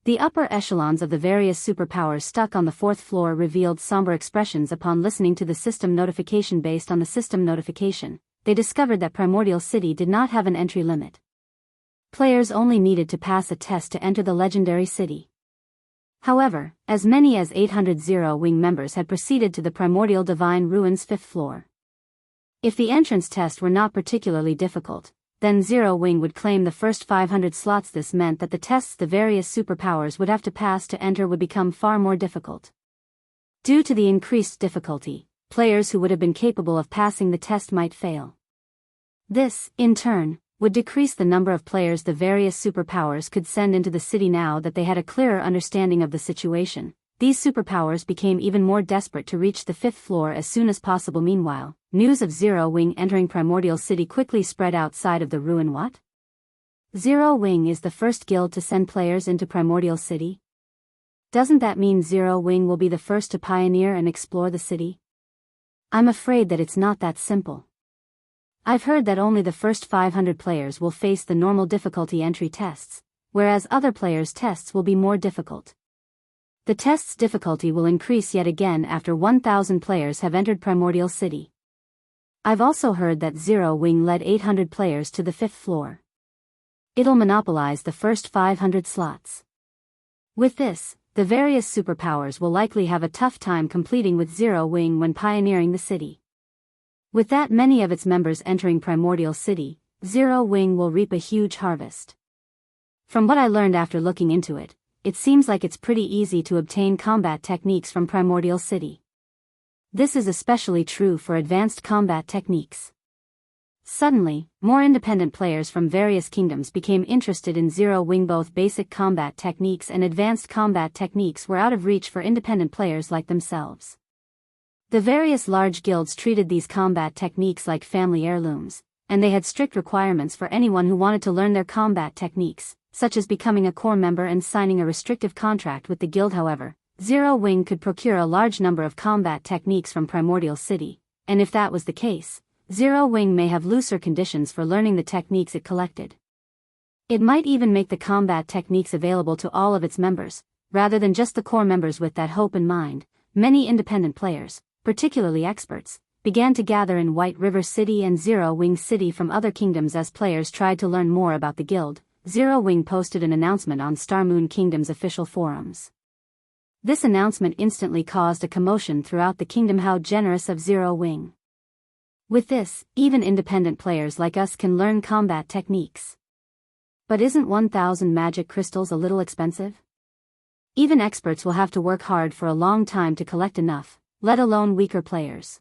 The upper echelons of the various superpowers stuck on the 4th floor revealed somber expressions upon listening to the system notification. Based on the system notification, they discovered that Primordial City did not have an entry limit. Players only needed to pass a test to enter the legendary city. However, as many as 800 Zero Wing members had proceeded to the Primordial Divine Ruins 5th floor. If the entrance test were not particularly difficult, then Zero Wing would claim the first 500 slots. This meant that the tests the various superpowers would have to pass to enter would become far more difficult. Due to the increased difficulty, players who would have been capable of passing the test might fail. This, in turn, would decrease the number of players the various superpowers could send into the city. Now that they had a clearer understanding of the situation, these superpowers became even more desperate to reach the 5th floor as soon as possible. Meanwhile, news of Zero Wing entering Primordial City quickly spread outside of the ruin. What? Zero Wing is the first guild to send players into Primordial City? Doesn't that mean Zero Wing will be the first to pioneer and explore the city? I'm afraid that it's not that simple. I've heard that only the first 500 players will face the normal difficulty entry tests, whereas other players' tests will be more difficult. The test's difficulty will increase yet again after 1,000 players have entered Primordial City. I've also heard that Zero Wing led 800 players to the 5th floor. It'll monopolize the first 500 slots. With this, the various superpowers will likely have a tough time competing with Zero Wing when pioneering the city. With that many of its members entering Primordial City, Zero Wing will reap a huge harvest. From what I learned after looking into it, it seems like it's pretty easy to obtain combat techniques from Primordial City. This is especially true for advanced combat techniques. Suddenly, more independent players from various kingdoms became interested in Zero Wing. Both basic combat techniques and advanced combat techniques were out of reach for independent players like themselves. The various large guilds treated these combat techniques like family heirlooms, and they had strict requirements for anyone who wanted to learn their combat techniques, such as becoming a core member and signing a restrictive contract with the guild. However, Zero Wing could procure a large number of combat techniques from Primordial City, and if that was the case, Zero Wing may have looser conditions for learning the techniques it collected. It might even make the combat techniques available to all of its members, rather than just the core members. With that hope in mind, many independent players, particularly experts, began to gather in White River City and Zero Wing City from other kingdoms. As players tried to learn more about the guild, Zero Wing posted an announcement on Star Moon Kingdom's official forums. This announcement instantly caused a commotion throughout the kingdom. How generous of Zero Wing. With this, even independent players like us can learn combat techniques. But isn't 1,000 magic crystals a little expensive? Even experts will have to work hard for a long time to collect enough, let alone weaker players.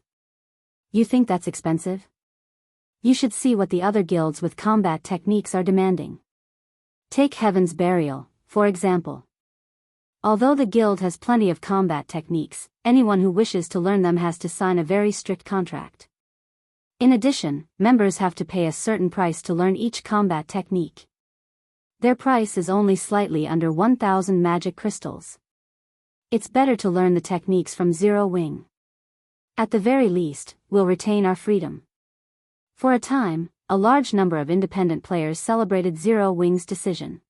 You think that's expensive? You should see what the other guilds with combat techniques are demanding. Take Heaven's Burial, for example. Although the guild has plenty of combat techniques, anyone who wishes to learn them has to sign a very strict contract. In addition, members have to pay a certain price to learn each combat technique. Their price is only slightly under 1,000 magic crystals. It's better to learn the techniques from Zero Wing. At the very least, we'll retain our freedom. For a time, a large number of independent players celebrated Zero Wing's decision.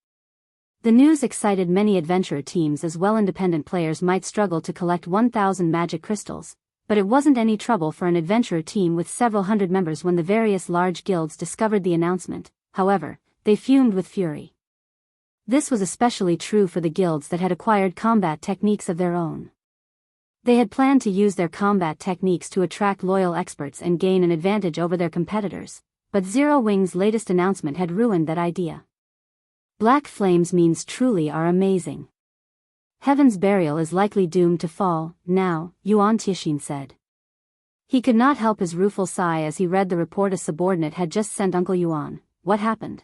The news excited many adventurer teams as well. Independent players might struggle to collect 1,000 magic crystals, but it wasn't any trouble for an adventurer team with several hundred members. When the various large guilds discovered the announcement, however, they fumed with fury. This was especially true for the guilds that had acquired combat techniques of their own. They had planned to use their combat techniques to attract loyal experts and gain an advantage over their competitors, but Zero Wing's latest announcement had ruined that idea. Black flames means truly are amazing. Heaven's Burial is likely doomed to fall, now, Yuan Tixin said. He could not help his rueful sigh as he read the report a subordinate had just sent Uncle Yuan. What happened?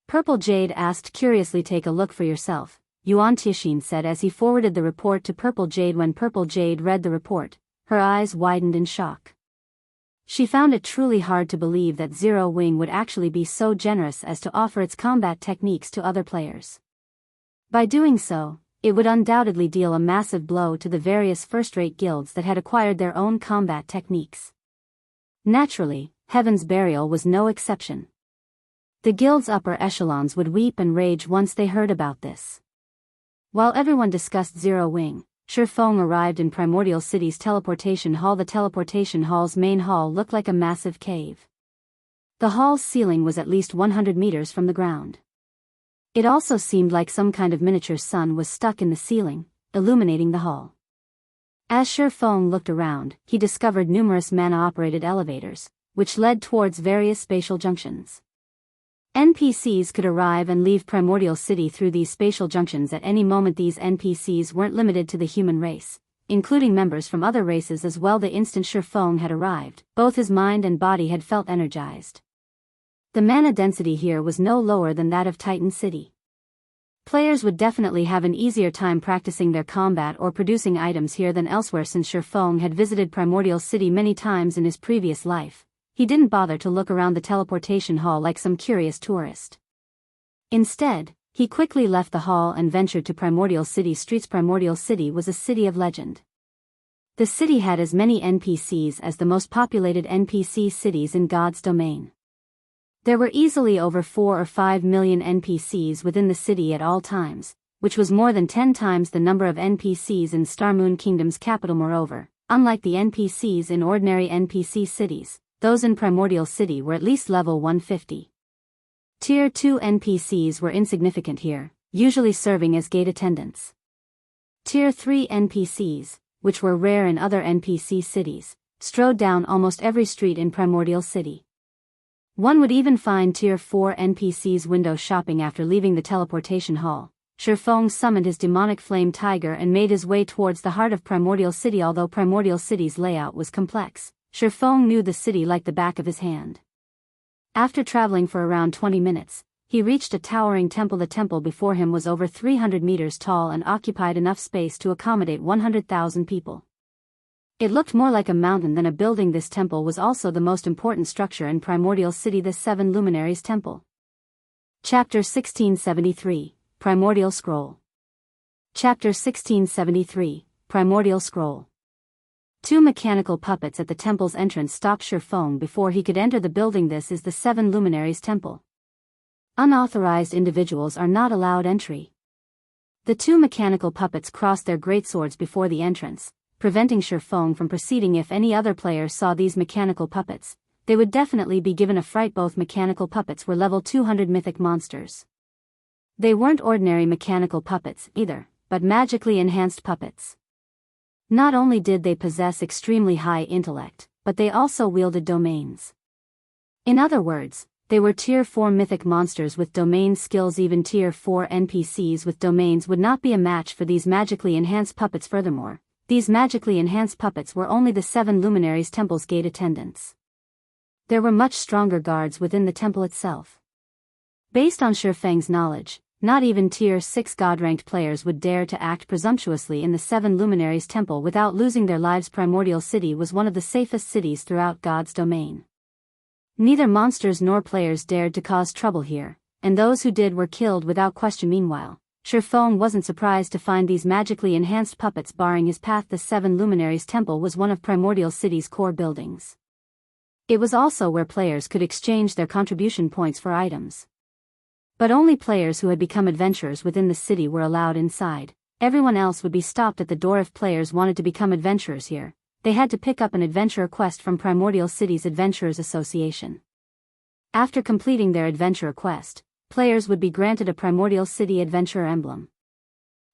Purple Jade asked curiously. Take a look for yourself, Yuan Tixin said as he forwarded the report to Purple Jade. When Purple Jade read the report, her eyes widened in shock. She found it truly hard to believe that Zero Wing would actually be so generous as to offer its combat techniques to other players. By doing so, it would undoubtedly deal a massive blow to the various first-rate guilds that had acquired their own combat techniques. Naturally, Heaven's Burial was no exception. The guild's upper echelons would weep and rage once they heard about this. While everyone discussed Zero Wing, Shifeng arrived in Primordial City's teleportation hall. The teleportation hall's main hall looked like a massive cave. The hall's ceiling was at least 100 meters from the ground. It also seemed like some kind of miniature sun was stuck in the ceiling, illuminating the hall. As Shifeng looked around, he discovered numerous mana-operated elevators, which led towards various spatial junctions. NPCs could arrive and leave Primordial City through these spatial junctions at any moment. These NPCs weren't limited to the human race, including members from other races as well. The instant Shifeng had arrived, both his mind and body had felt energized. The mana density here was no lower than that of Titan City. Players would definitely have an easier time practicing their combat or producing items here than elsewhere. Since Shifeng had visited Primordial City many times in his previous life, he didn't bother to look around the teleportation hall like some curious tourist. Instead, he quickly left the hall and ventured to Primordial City streets. Primordial City was a city of legend. The city had as many NPCs as the most populated NPC cities in God's domain. There were easily over 4 or 5 million NPCs within the city at all times, which was more than 10 times the number of NPCs in Starmoon Kingdom's capital. Moreover, unlike the NPCs in ordinary NPC cities, those in Primordial City were at least level 150. Tier 2 NPCs were insignificant here, usually serving as gate attendants. Tier 3 NPCs, which were rare in other NPC cities, strode down almost every street in Primordial City. One would even find Tier 4 NPCs window shopping. After leaving the teleportation hall, Shifeng summoned his demonic flame tiger and made his way towards the heart of Primordial City. Although Primordial City's layout was complex, Shifeng knew the city like the back of his hand. After traveling for around 20 minutes, he reached a towering temple. The temple before him was over 300 meters tall and occupied enough space to accommodate 100,000 people. It looked more like a mountain than a building. This temple was also the most important structure in Primordial City, the 7 Luminaries Temple. Chapter 1673, Primordial Scroll. Chapter 1673, Primordial Scroll. 2 mechanical puppets at the temple's entrance stopped Shifeng before he could enter the building. This is the 7 Luminaries Temple. Unauthorized individuals are not allowed entry. The 2 mechanical puppets crossed their greatswords before the entrance, preventing Shifeng from proceeding. If any other players saw these mechanical puppets, they would definitely be given a fright. Both mechanical puppets were level 200 mythic monsters. They weren't ordinary mechanical puppets either, but magically enhanced puppets. Not only did they possess extremely high intellect, but they also wielded domains. In other words, they were Tier 4 mythic monsters with domain skills. Even Tier 4 NPCs with domains would not be a match for these magically enhanced puppets. Furthermore, these magically enhanced puppets were only the 7 Luminaries Temple's gate attendants. There were much stronger guards within the temple itself. Based on Shifeng's knowledge, not even Tier 6 God-ranked players would dare to act presumptuously in the 7 Luminaries Temple without losing their lives. Primordial City was one of the safest cities throughout God's domain. Neither monsters nor players dared to cause trouble here, and those who did were killed without question. Meanwhile, Shifeng wasn't surprised to find these magically enhanced puppets barring his path. The 7 Luminaries Temple was one of Primordial City's core buildings. It was also where players could exchange their contribution points for items. But only players who had become adventurers within the city were allowed inside. Everyone else would be stopped at the door. If players wanted to become adventurers here, they had to pick up an adventurer quest from Primordial City's Adventurers Association. After completing their adventurer quest, players would be granted a Primordial City Adventurer emblem.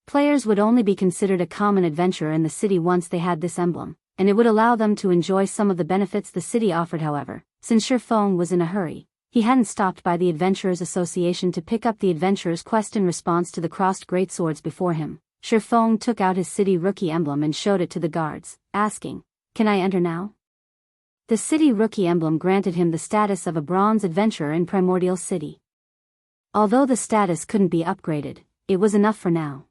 Players would only be considered a common adventurer in the city once they had this emblem, and it would allow them to enjoy some of the benefits the city offered. However, since Shifeng was in a hurry, he hadn't stopped by the Adventurers Association to pick up the adventurer's quest. In response to the crossed greatswords before him, Shifeng took out his city rookie emblem and showed it to the guards, asking, "Can I enter now?" The City Rookie emblem granted him the status of a bronze adventurer in Primordial City. Although the status couldn't be upgraded, it was enough for now.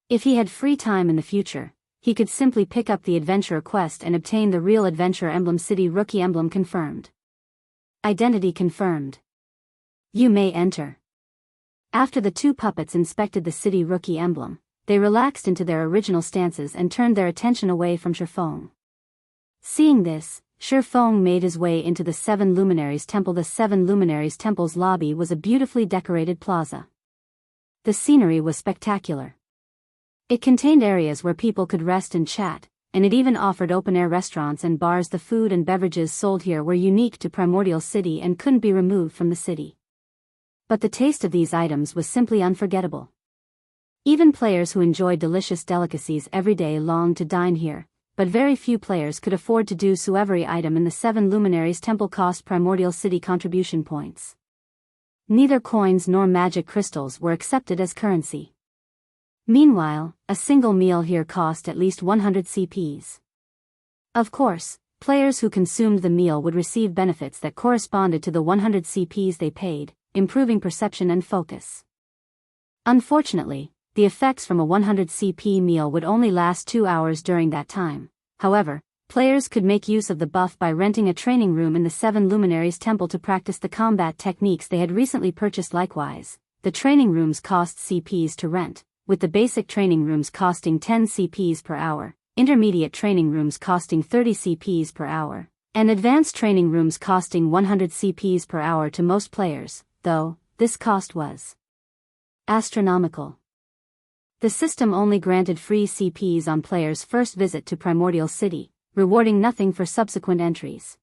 If he had free time in the future, he could simply pick up the adventurer quest and obtain the real adventurer emblem. City Rookie emblem confirmed. Identity confirmed. You may enter. After the two puppets inspected the City Rookie emblem, they relaxed into their original stances and turned their attention away from Shifeng. Seeing this, Shifeng made his way into the Seven Luminaries Temple. The Seven Luminaries Temple's lobby was a beautifully decorated plaza. The scenery was spectacular. It contained areas where people could rest and chat, and it even offered open-air restaurants and bars. The food and beverages sold here were unique to Primordial City and couldn't be removed from the city. But the taste of these items was simply unforgettable. Even players who enjoyed delicious delicacies every day longed to dine here, but very few players could afford to do so. Every item in the Seven Luminaries Temple cost Primordial City contribution points. Neither coins nor magic crystals were accepted as currency. Meanwhile, a single meal here cost at least 100 CPs. Of course, players who consumed the meal would receive benefits that corresponded to the 100 CPs they paid, improving perception and focus. Unfortunately, the effects from a 100 CP meal would only last 2 hours during that time. However, players could make use of the buff by renting a training room in the Seven Luminaries Temple to practice the combat techniques they had recently purchased. Likewise, the training rooms cost CPs to rent, with the basic training rooms costing 10 CPs per hour, intermediate training rooms costing 30 CPs per hour, and advanced training rooms costing 100 CPs per hour. To most players, though, this cost was astronomical. The system only granted free CPs on players' first visit to Primordial City, rewarding nothing for subsequent entries.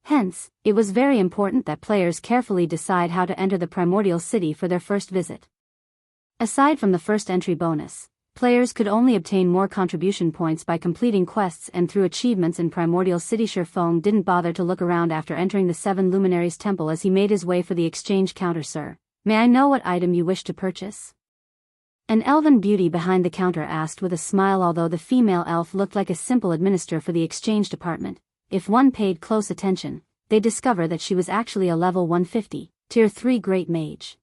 Hence, it was very important that players carefully decide how to enter the Primordial City for their first visit. Aside from the first entry bonus, players could only obtain more contribution points by completing quests and through achievements in Primordial City. Shifeng didn't bother to look around after entering the Seven Luminaries Temple as he made his way for the exchange counter. Sir, may I know what item you wish to purchase? An elven beauty behind the counter asked with a smile. Although the female elf looked like a simple administrator for the exchange department, if one paid close attention, they'd discover that she was actually a level 150, tier 3 great mage.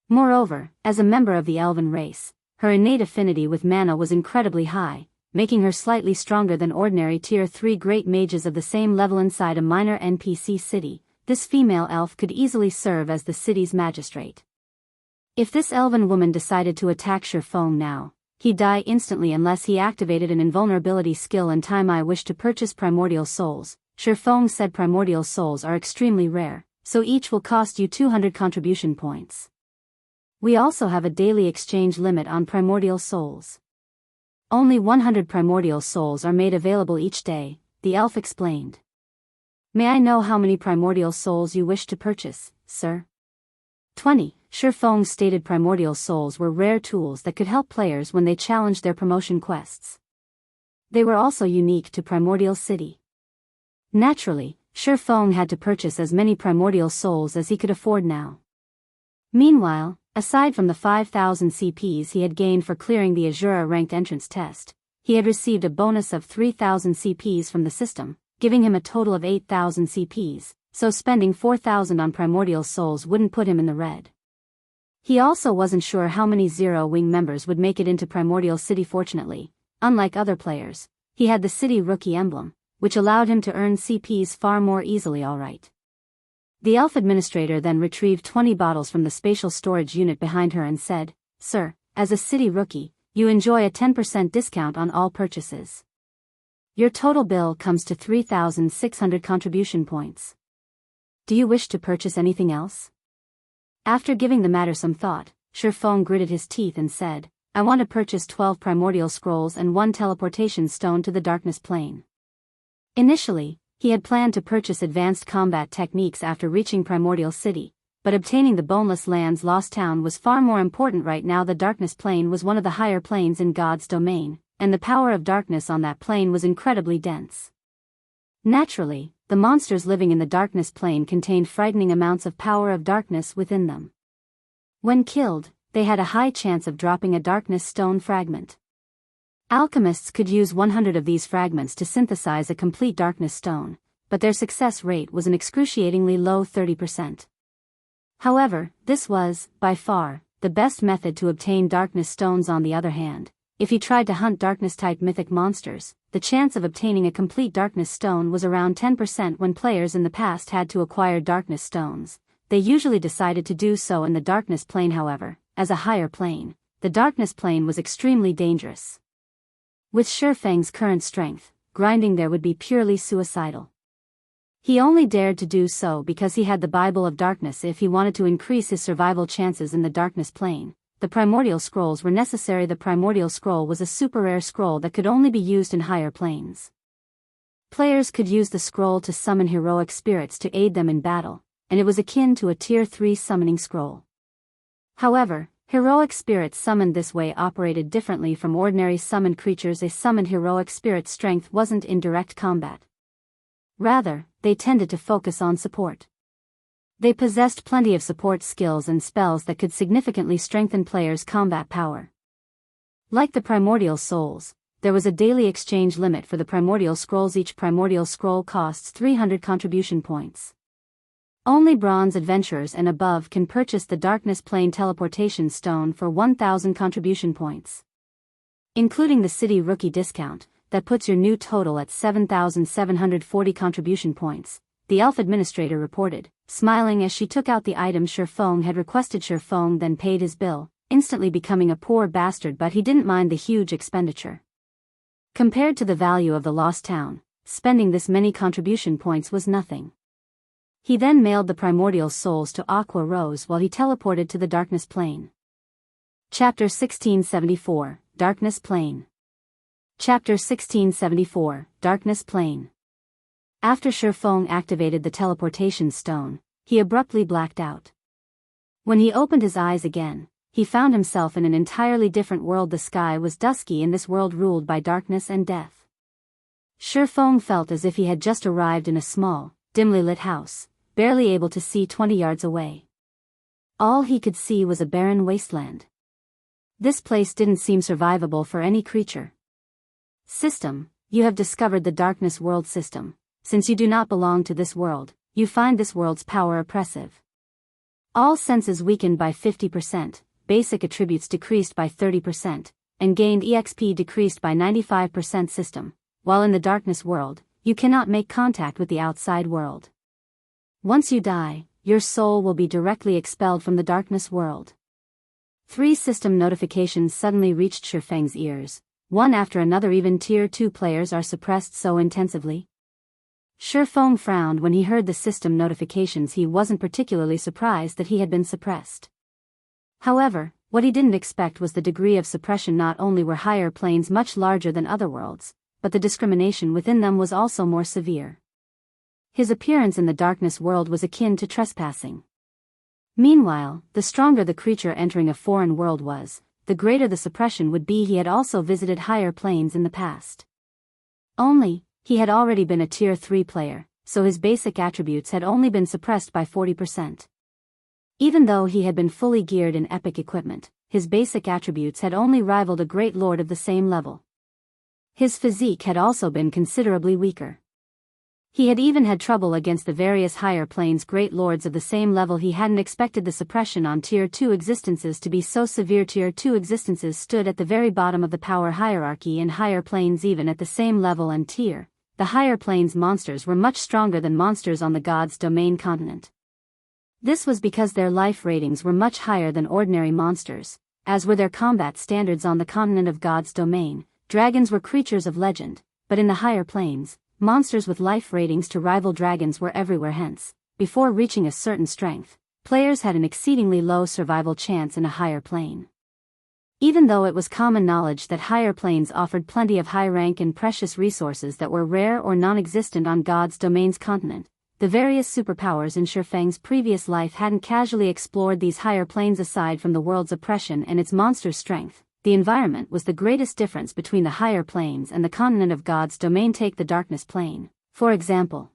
Moreover, as a member of the elven race, her innate affinity with mana was incredibly high, making her slightly stronger than ordinary tier 3 great mages of the same level. Inside a minor NPC city, this female elf could easily serve as the city's magistrate. If this elven woman decided to attack Shifeng now, he'd die instantly unless he activated an invulnerability skill in time. I wish to purchase primordial souls. Shifeng said primordial souls are extremely rare, so each will cost you 200 contribution points. We also have a daily exchange limit on primordial souls. Only 100 primordial souls are made available each day, the elf explained. May I know how many primordial souls you wish to purchase, sir? 20. Shifeng stated primordial souls were rare tools that could help players when they challenged their promotion quests. They were also unique to Primordial City. Naturally, Shifeng had to purchase as many primordial souls as he could afford now. Meanwhile, aside from the 5,000 CPs he had gained for clearing the Azura ranked entrance test, he had received a bonus of 3,000 CPs from the system, giving him a total of 8,000 CPs, so spending 4,000 on primordial souls wouldn't put him in the red. He also wasn't sure how many Zero Wing members would make it into Primordial City. Fortunately, unlike other players, he had the City Rookie emblem, which allowed him to earn CPs far more easily. Alright. The elf administrator then retrieved 20 bottles from the spatial storage unit behind her and said, Sir, as a City Rookie, you enjoy a 10% discount on all purchases. Your total bill comes to 3,600 contribution points. Do you wish to purchase anything else? After giving the matter some thought, Shifeng gritted his teeth and said, I want to purchase 12 primordial scrolls and 1 teleportation stone to the darkness plane. Initially, he had planned to purchase advanced combat techniques after reaching Primordial City, but obtaining the Boneless Land's Lost Town was far more important right now. The darkness plane was one of the higher planes in God's domain, and the power of darkness on that plane was incredibly dense. Naturally, the monsters living in the darkness plane contained frightening amounts of power of darkness within them. When killed, they had a high chance of dropping a darkness stone fragment. Alchemists could use 100 of these fragments to synthesize a complete darkness stone, but their success rate was an excruciatingly low 30%. However, this was, by far, the best method to obtain darkness stones. On the other hand, if he tried to hunt darkness-type mythic monsters, the chance of obtaining a complete darkness stone was around 10%. When players in the past had to acquire darkness stones, they usually decided to do so in the darkness plane. However, as a higher plane, the darkness plane was extremely dangerous. With Shifeng's current strength, grinding there would be purely suicidal. He only dared to do so because he had the Bible of Darkness. If he wanted to increase his survival chances in the darkness plane, the Primordial Scrolls were necessary. The Primordial Scroll was a super rare scroll that could only be used in higher planes. Players could use the scroll to summon heroic spirits to aid them in battle, and it was akin to a Tier 3 summoning scroll. However, heroic spirits summoned this way operated differently from ordinary summoned creatures. A summoned heroic spirit's strength wasn't in direct combat. Rather, they tended to focus on support. They possessed plenty of support skills and spells that could significantly strengthen players' combat power. Like the Primordial Souls, there was a daily exchange limit for the Primordial Scrolls. Each Primordial Scroll costs 300 contribution points. Only bronze adventurers and above can purchase the Darkness Plane Teleportation Stone for 1,000 contribution points. Including the City Rookie discount, that puts your new total at 7,740 contribution points, the elf administrator reported, smiling as she took out the item Shifeng had requested. Shifeng then paid his bill, instantly becoming a poor bastard, but he didn't mind the huge expenditure. Compared to the value of the lost town, spending this many contribution points was nothing. He then mailed the Primordial Souls to Aqua Rose while he teleported to the Darkness Plane. Chapter 1674, Darkness Plane. Chapter 1674, Darkness Plane. After Shifeng activated the teleportation stone, he abruptly blacked out. When he opened his eyes again, he found himself in an entirely different world. The sky was dusky in this world ruled by darkness and death. Shifeng felt as if he had just arrived in a small, dimly lit house, barely able to see 20 yards away. All he could see was a barren wasteland. This place didn't seem survivable for any creature. System, you have discovered the Darkness World system. Since you do not belong to this world, you find this world's power oppressive. All senses weakened by 50%, basic attributes decreased by 30%, and gained EXP decreased by 95%. System, while in the Darkness World, you cannot make contact with the outside world. Once you die, your soul will be directly expelled from the Darkness World. 3 system notifications suddenly reached Shifeng's ears. One after another. Even Tier 2 players are suppressed so intensively. Shifeng frowned when he heard the system notifications. He wasn't particularly surprised that he had been suppressed. However, what he didn't expect was the degree of suppression. Not only were higher planes much larger than other worlds, but the discrimination within them was also more severe. His appearance in the Darkness World was akin to trespassing. Meanwhile, the stronger the creature entering a foreign world was, the greater the suppression would be. He had also visited higher planes in the past. Only, he had already been a Tier 3 player, so his basic attributes had only been suppressed by 40%. Even though he had been fully geared in epic equipment, his basic attributes had only rivaled a great lord of the same level. His physique had also been considerably weaker. He had even had trouble against the various higher planes great lords of the same level. He hadn't expected the suppression on Tier 2 existences to be so severe. Tier 2 existences stood at the very bottom of the power hierarchy in higher planes. Even at the same level and tier, the higher planes monsters were much stronger than monsters on the God's Domain continent. This was because their life ratings were much higher than ordinary monsters, as were their combat standards. On the continent of God's Domain, dragons were creatures of legend, but in the higher planes, monsters with life ratings to rival dragons were everywhere. Hence, before reaching a certain strength, players had an exceedingly low survival chance in a higher plane. Even though it was common knowledge that higher planes offered plenty of high rank and precious resources that were rare or non-existent on God's Domain's continent, the various superpowers in Shifeng's previous life hadn't casually explored these higher planes. Aside from the world's oppression and its monster strength, the environment was the greatest difference between the higher planes and the continent of God's Domain. Take the Darkness Plane, for example.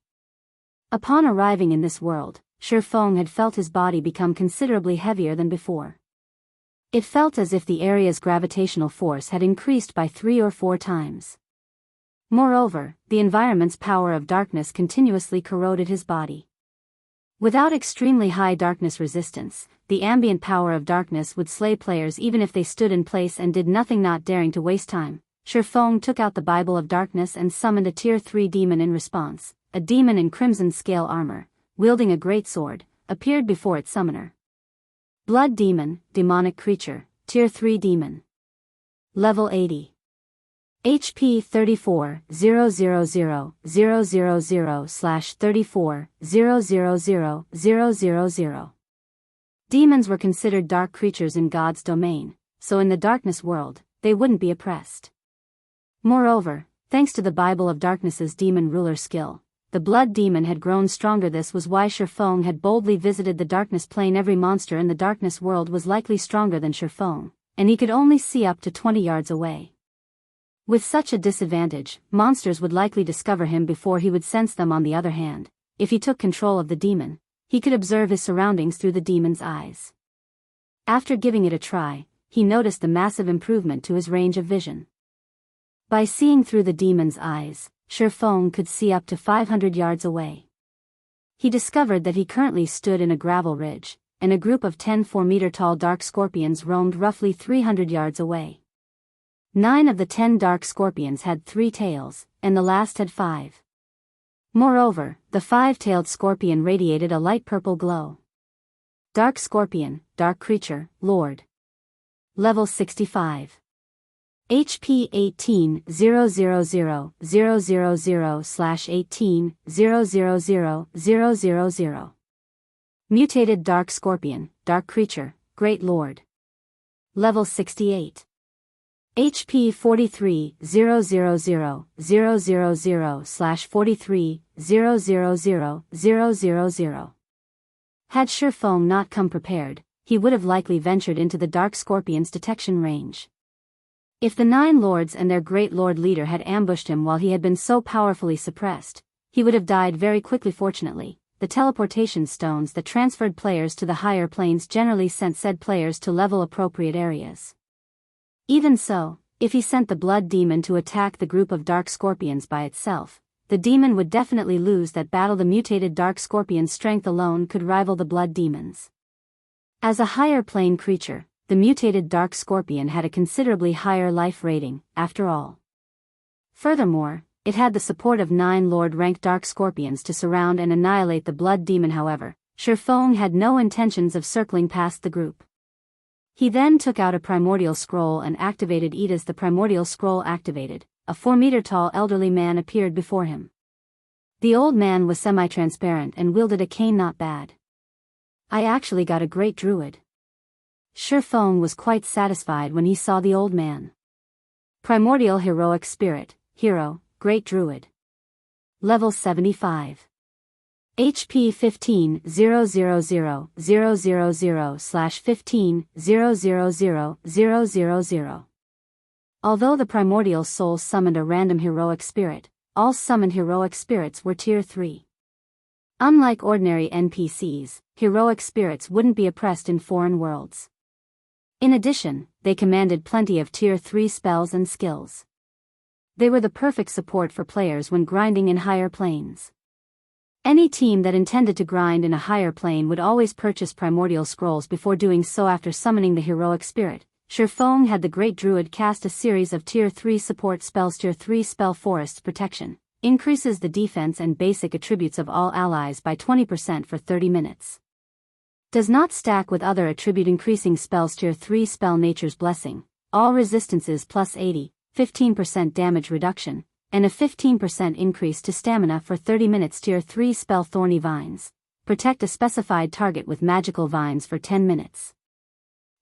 Upon arriving in this world, Shifeng had felt his body become considerably heavier than before. It felt as if the area's gravitational force had increased by 3 or 4 times. Moreover, the environment's power of darkness continuously corroded his body. Without extremely high darkness resistance, the ambient power of darkness would slay players even if they stood in place and did nothing, not daring to waste time. Shifeng took out the Bible of Darkness and summoned a Tier 3 demon in response. A demon in crimson scale armor, wielding a great sword, appeared before its summoner. Blood Demon, demonic creature, Tier 3 demon. Level 80. HP 34,000/34,000,000. Demons were considered dark creatures in God's domain, so in the darkness world, they wouldn't be oppressed. Moreover, thanks to the Bible of Darkness's demon ruler skill, the blood demon had grown stronger. This was why Shifeng had boldly visited the darkness plane. Every monster in the darkness world was likely stronger than Shifeng, and he could only see up to 20 yards away. With such a disadvantage, monsters would likely discover him before he would sense them. On the other hand, if he took control of the demon, he could observe his surroundings through the demon's eyes. After giving it a try, he noticed the massive improvement to his range of vision. By seeing through the demon's eyes, Shifeng could see up to 500 yards away. He discovered that he currently stood in a gravel ridge, and a group of 10 4-meter-tall dark scorpions roamed roughly 300 yards away. 9 of the 10 dark scorpions had 3 tails, and the last had 5. Moreover, the 5-tailed scorpion radiated a light purple glow. Dark Scorpion, Dark Creature, Lord. Level 65. HP 18,000/18,000,000. Mutated Dark Scorpion, Dark Creature, Great Lord. Level 68. HP 43,000/43,000,000. Had Shifeng not come prepared, he would have likely ventured into the Dark Scorpion's detection range. If the 9 lords and their great lord leader had ambushed him while he had been so powerfully suppressed, he would have died very quickly. Fortunately, the teleportation stones that transferred players to the higher planes generally sent said players to level-appropriate areas. Even so, if he sent the blood demon to attack the group of dark scorpions by itself, the demon would definitely lose that battle. The mutated dark scorpion's strength alone could rival the blood demon's. As a higher plane creature, the mutated dark scorpion had a considerably higher life rating, after all. Furthermore, it had the support of 9 Lord-ranked dark scorpions to surround and annihilate the blood demon. However, Shifeng had no intentions of circling past the group. He then took out a primordial scroll and activated it. As the primordial scroll activated, a 4-meter-tall elderly man appeared before him. The old man was semi-transparent and wielded a cane. Not bad. I actually got a great druid. Shifeng was quite satisfied when he saw the old man. Primordial Heroic Spirit, Hero, Great Druid. Level 75. HP 15,000/15,000,000. Although the primordial soul summoned a random heroic spirit, all summoned heroic spirits were Tier 3. Unlike ordinary NPCs, heroic spirits wouldn't be oppressed in foreign worlds. In addition, they commanded plenty of Tier 3 spells and skills. They were the perfect support for players when grinding in higher planes. Any team that intended to grind in a higher plane would always purchase primordial scrolls before doing so. After summoning the heroic spirit, Shifeng had the Great Druid cast a series of Tier 3 support spells. Tier 3 spell Forest's Protection increases the defense and basic attributes of all allies by 20% for 30 minutes. Does not stack with other attribute increasing spells. Tier 3 spell Nature's Blessing, all resistances plus 80, 15% damage reduction, and a 15% increase to stamina for 30 minutes. Tier 3 spell Thorny Vines, protect a specified target with magical vines for 10 minutes.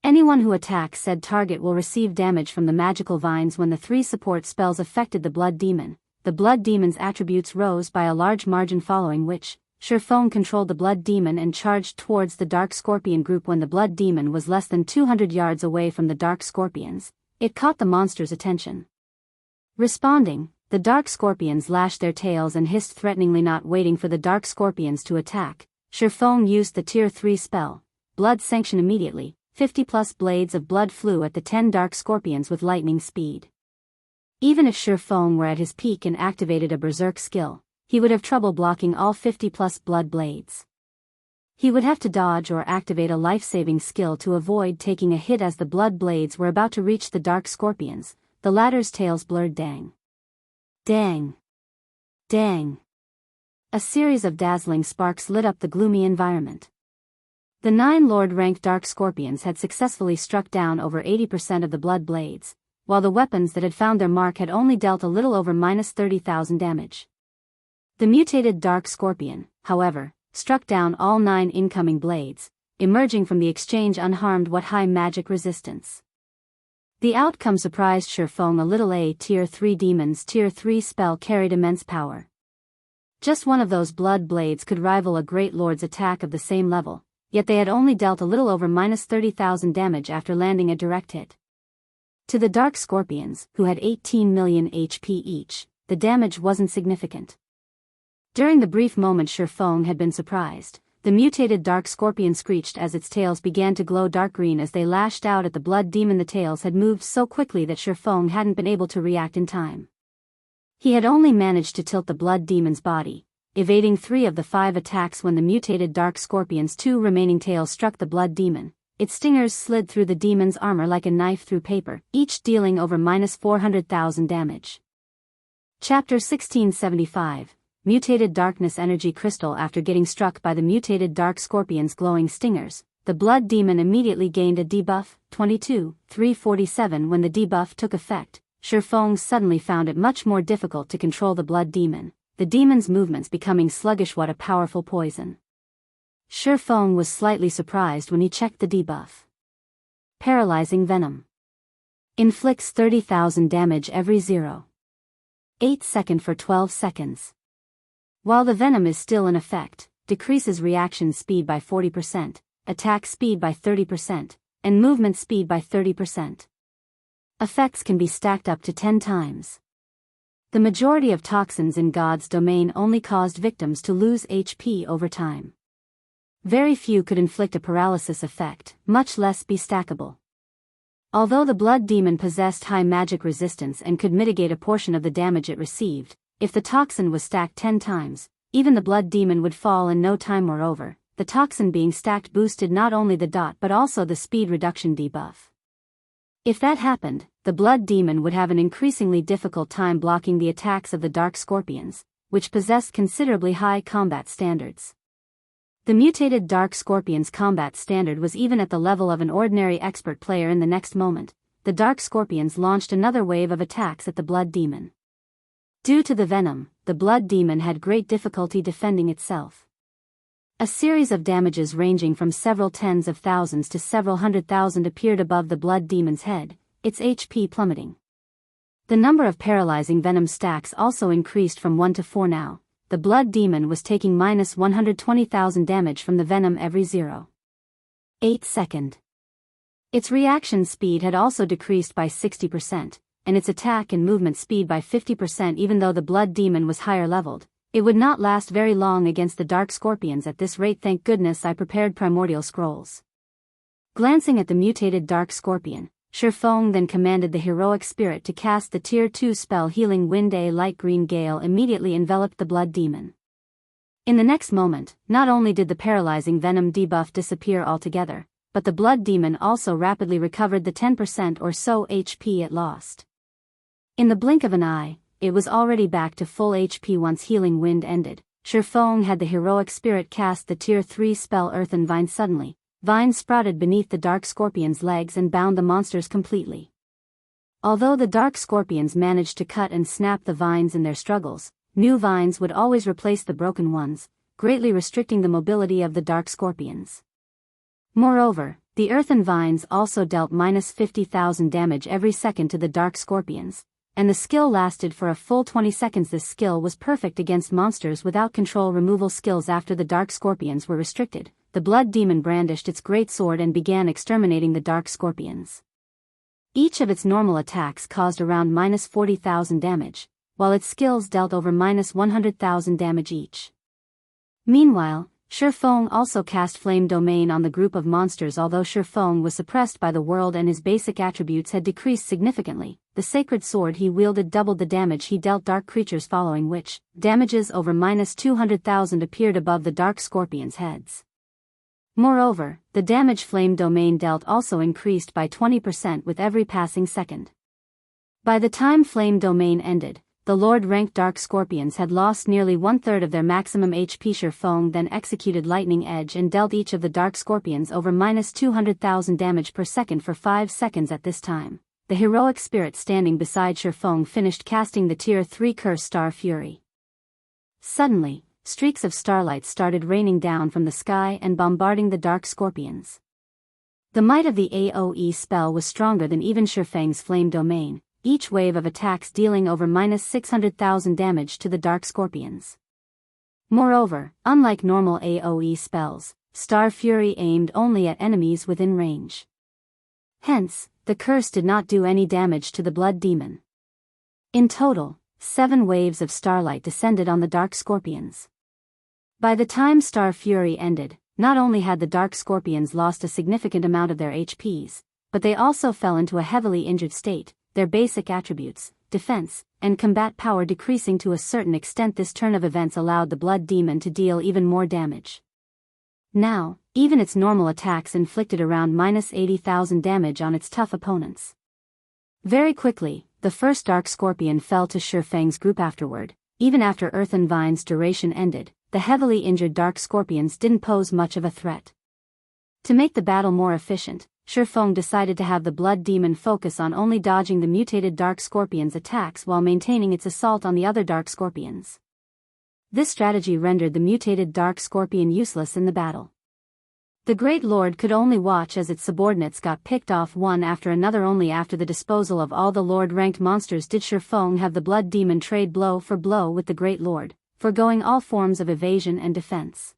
Anyone who attacks said target will receive damage from the magical vines. When the 3 support spells affected the blood demon, the blood demon's attributes rose by a large margin, following which, Shifeng controlled the blood demon and charged towards the dark scorpion group. When the blood demon was less than 200 yards away from the dark scorpions, it caught the monster's attention. Responding, the dark scorpions lashed their tails and hissed threateningly. Not waiting for the dark scorpions to attack, Shifeng used the Tier 3 spell, Blood Sanction. Immediately, 50+ blades of blood flew at the 10 dark scorpions with lightning speed. Even if Shifeng were at his peak and activated a berserk skill, he would have trouble blocking all 50+ blood blades. He would have to dodge or activate a life-saving skill to avoid taking a hit as the blood blades were about to reach the dark scorpions, the latter's tails blurred. Dang. Dang. Dang. A series of dazzling sparks lit up the gloomy environment. The 9 Lord-ranked dark scorpions had successfully struck down over 80% of the blood blades, while the weapons that had found their mark had only dealt a little over -30,000 damage. The mutated dark scorpion, however, struck down all 9 incoming blades, emerging from the exchange unharmed. What high magic resistance! The outcome surprised Shifeng a little. A Tier 3 demon's Tier 3 spell carried immense power. Just one of those blood blades could rival a great lord's attack of the same level, yet they had only dealt a little over -30,000 damage after landing a direct hit. To the dark scorpions, who had 18 million HP each, the damage wasn't significant. During the brief moment Shifeng had been surprised, the mutated dark scorpion screeched as its tails began to glow dark green as they lashed out at the blood demon. The tails had moved so quickly that Shifeng hadn't been able to react in time. He had only managed to tilt the blood demon's body, evading 3 of the 5 attacks when the mutated dark scorpion's 2 remaining tails struck the blood demon. Its stingers slid through the demon's armor like a knife through paper, each dealing over -400,000 damage. Chapter 1675. Mutated Darkness Energy Crystal. After getting struck by the mutated dark scorpion's glowing stingers, the blood demon immediately gained a debuff, 22,347. When the debuff took effect, Shifeng suddenly found it much more difficult to control the blood demon, the demon's movements becoming sluggish. What a powerful poison! Shifeng was slightly surprised when he checked the debuff. Paralyzing Venom. Inflicts 30,000 damage every 0.8 second for 12 seconds. While the venom is still in effect, decreases reaction speed by 40%, attack speed by 30%, and movement speed by 30%. Effects can be stacked up to 10 times. The majority of toxins in God's domain only caused victims to lose HP over time. Very few could inflict a paralysis effect, much less be stackable. Although the blood demon possessed high magic resistance and could mitigate a portion of the damage it received, if the toxin was stacked 10 times, even the blood demon would fall in no time. Moreover, the toxin being stacked boosted not only the dot but also the speed reduction debuff. If that happened, the blood demon would have an increasingly difficult time blocking the attacks of the dark scorpions, which possessed considerably high combat standards. The mutated dark scorpion's combat standard was even at the level of an ordinary expert player. In the next moment, the dark scorpions launched another wave of attacks at the blood demon. Due to the venom, the blood demon had great difficulty defending itself. A series of damages ranging from several tens of thousands to several 100,000 appeared above the blood demon's head, its HP plummeting. The number of paralyzing venom stacks also increased from 1 to 4 now. The blood demon was taking -120,000 damage from the venom every 0.8 second. Its reaction speed had also decreased by 60%. And its attack and movement speed by 50%. Even though the blood demon was higher leveled, it would not last very long against the dark scorpions at this rate. Thank goodness I prepared primordial scrolls. Glancing at the mutated dark scorpion, Shifeng then commanded the heroic spirit to cast the Tier 2 spell Healing Wind. A light green gale immediately enveloped the blood demon. In the next moment, not only did the paralyzing venom debuff disappear altogether, but the blood demon also rapidly recovered the 10% or so HP it lost. In the blink of an eye, it was already back to full HP. Once Healing Wind ended, Shifeng had the heroic spirit cast the Tier 3 spell Earthen Vine. Suddenly, vines sprouted beneath the dark scorpion's legs and bound the monsters completely. Although the dark scorpions managed to cut and snap the vines in their struggles, new vines would always replace the broken ones, greatly restricting the mobility of the dark scorpions. Moreover, the earthen vines also dealt -50,000 damage every second to the dark scorpions, and the skill lasted for a full 20 seconds. This skill was perfect against monsters without control removal skills. After the dark scorpions were restricted, the blood demon brandished its great sword and began exterminating the dark scorpions. Each of its normal attacks caused around -40,000 damage, while its skills dealt over -100,000 damage each. Meanwhile, Shifeng also cast Flame Domain on the group of monsters. Although Shifeng was suppressed by the world and his basic attributes had decreased significantly, the sacred sword he wielded doubled the damage he dealt dark creatures, following which, damages over -200,000 appeared above the dark scorpions' heads. Moreover, the damage Flame Domain dealt also increased by 20% with every passing second. By the time Flame Domain ended, the Lord-ranked Dark Scorpions had lost nearly one-third of their maximum HP. Shifeng then executed Lightning Edge and dealt each of the Dark Scorpions over -200,000 damage per second for 5 seconds. At this time, the heroic spirit standing beside Shifeng finished casting the Tier 3 Curse Star Fury. Suddenly, streaks of starlight started raining down from the sky and bombarding the Dark Scorpions. The might of the AoE spell was stronger than even Shifeng's Flame Domain, each wave of attacks dealing over -600,000 damage to the Dark Scorpions. Moreover, unlike normal AoE spells, Star Fury aimed only at enemies within range. Hence, the curse did not do any damage to the Blood Demon. In total, 7 waves of starlight descended on the Dark Scorpions. By the time Star Fury ended, not only had the Dark Scorpions lost a significant amount of their HPs, but they also fell into a heavily injured state, their basic attributes, defense, and combat power decreasing to a certain extent. This turn of events allowed the Blood Demon to deal even more damage. Now, even its normal attacks inflicted around -80,000 damage on its tough opponents. Very quickly, the first Dark Scorpion fell to Shifeng's group. Afterward, even after Earthen Vine's duration ended, the heavily injured Dark Scorpions didn't pose much of a threat. To make the battle more efficient, Shifeng decided to have the Blood Demon focus on only dodging the mutated Dark Scorpion's attacks while maintaining its assault on the other Dark Scorpions. This strategy rendered the mutated Dark Scorpion useless in the battle. The Great Lord could only watch as its subordinates got picked off one after another. Only after the disposal of all the Lord-ranked monsters did Shifeng have the Blood Demon trade blow for blow with the Great Lord, foregoing all forms of evasion and defense.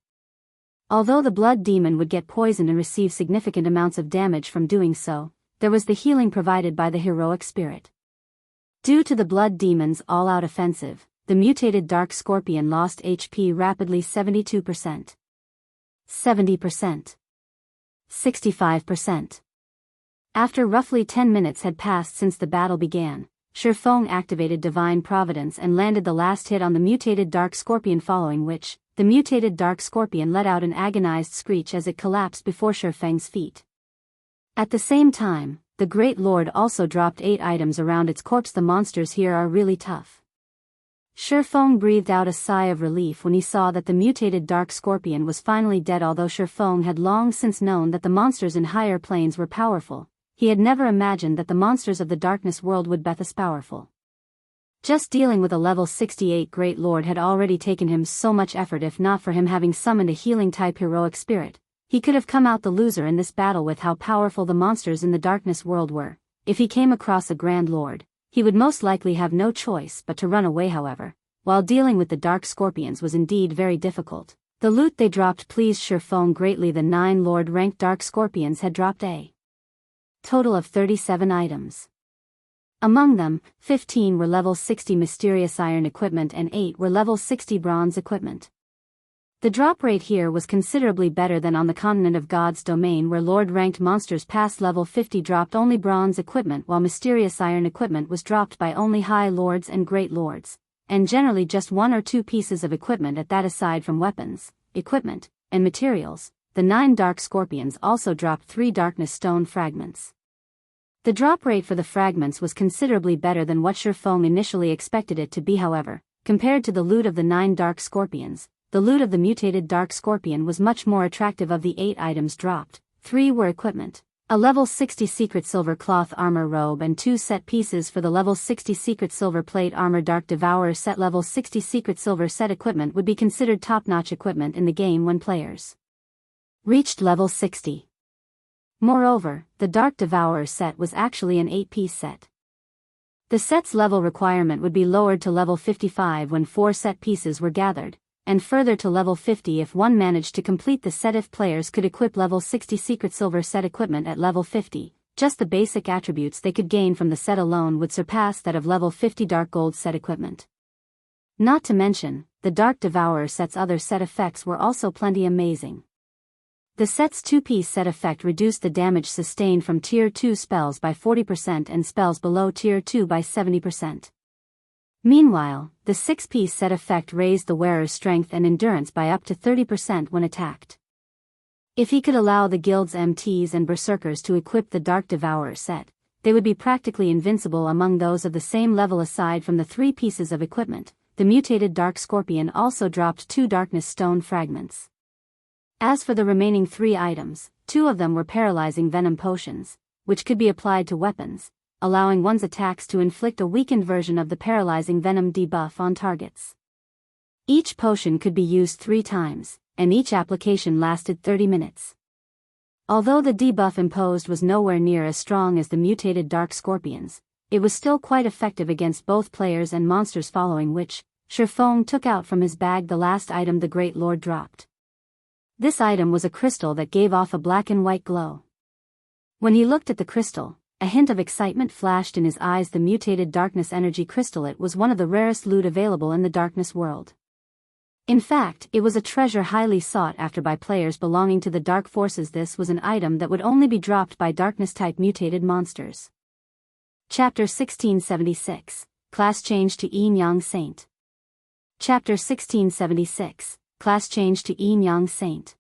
Although the Blood Demon would get poisoned and receive significant amounts of damage from doing so, there was the healing provided by the heroic spirit. Due to the Blood Demon's all-out offensive, the mutated Dark Scorpion lost HP rapidly: 72%, 70%, 65%. After roughly 10 minutes had passed since the battle began, Shifeng activated Divine Providence and landed the last hit on the mutated Dark Scorpion, following which, the mutated Dark Scorpion let out an agonized screech as it collapsed before Shifeng's feet. At the same time, the Great Lord also dropped 8 items around its corpse. The monsters here are really tough. Shifeng breathed out a sigh of relief when he saw that the mutated Dark Scorpion was finally dead. Although Shifeng had long since known that the monsters in higher planes were powerful, he had never imagined that the monsters of the darkness world would be this powerful. Just dealing with a level 68 Great Lord had already taken him so much effort. If not for him having summoned a healing-type heroic spirit, he could have come out the loser in this battle. With how powerful the monsters in the darkness world were, if he came across a Grand Lord, he would most likely have no choice but to run away. However, while dealing with the Dark Scorpions was indeed very difficult, the loot they dropped pleased Shifeng greatly. The 9 Lord-ranked Dark Scorpions had dropped a total of 37 items. Among them, 15 were level 60 mysterious iron equipment and 8 were level 60 bronze equipment. The drop rate here was considerably better than on the continent of God's domain, where Lord-ranked monsters past level 50 dropped only bronze equipment, while mysterious iron equipment was dropped by only High Lords and Great Lords, and generally just 1 or 2 pieces of equipment at that. Aside from weapons, equipment, and materials, the 9 Dark Scorpions also dropped 3 Darkness Stone fragments. The drop rate for the fragments was considerably better than what Shifeng initially expected it to be. However, compared to the loot of the 9 Dark Scorpions, the loot of the mutated Dark Scorpion was much more attractive. Of the 8 items dropped, 3 were equipment: a level 60 secret silver cloth armor robe and 2 set pieces for the level 60 secret silver plate armor. Dark Devourer set. Level 60 secret silver set equipment would be considered top-notch equipment in the game when players reached level 60. Moreover, the Dark Devourer set was actually an 8-piece set. The set's level requirement would be lowered to level 55 when 4 set pieces were gathered, and further to level 50 if one managed to complete the set. If players could equip level 60 secret silver set equipment at level 50, just the basic attributes they could gain from the set alone would surpass that of level 50 dark gold set equipment. Not to mention, the Dark Devourer set's other set effects were also plenty amazing. The set's 2-piece set effect reduced the damage sustained from Tier 2 spells by 40% and spells below Tier 2 by 70%. Meanwhile, the 6-piece set effect raised the wearer's strength and endurance by up to 30% when attacked. If he could allow the guild's MTs and Berserkers to equip the Dark Devourer set, they would be practically invincible among those of the same level. Aside from the 3 pieces of equipment, the mutated Dark Scorpion also dropped 2 Darkness Stone fragments. As for the remaining 3 items, 2 of them were paralyzing venom potions, which could be applied to weapons, allowing one's attacks to inflict a weakened version of the paralyzing venom debuff on targets. Each potion could be used 3 times, and each application lasted 30 minutes. Although the debuff imposed was nowhere near as strong as the mutated Dark Scorpions, it was still quite effective against both players and monsters, following which, Shifeng took out from his bag the last item the Great Lord dropped. This item was a crystal that gave off a black and white glow. When he looked at the crystal, a hint of excitement flashed in his eyes. The mutated darkness energy crystal. It was one of the rarest loot available in the darkness world. In fact, it was a treasure highly sought after by players belonging to the dark forces. This was an item that would only be dropped by darkness-type mutated monsters. Chapter 1676, Class Change to Yin Yang Saint. Chapter 1676, Class Change to Yin Yang Saint.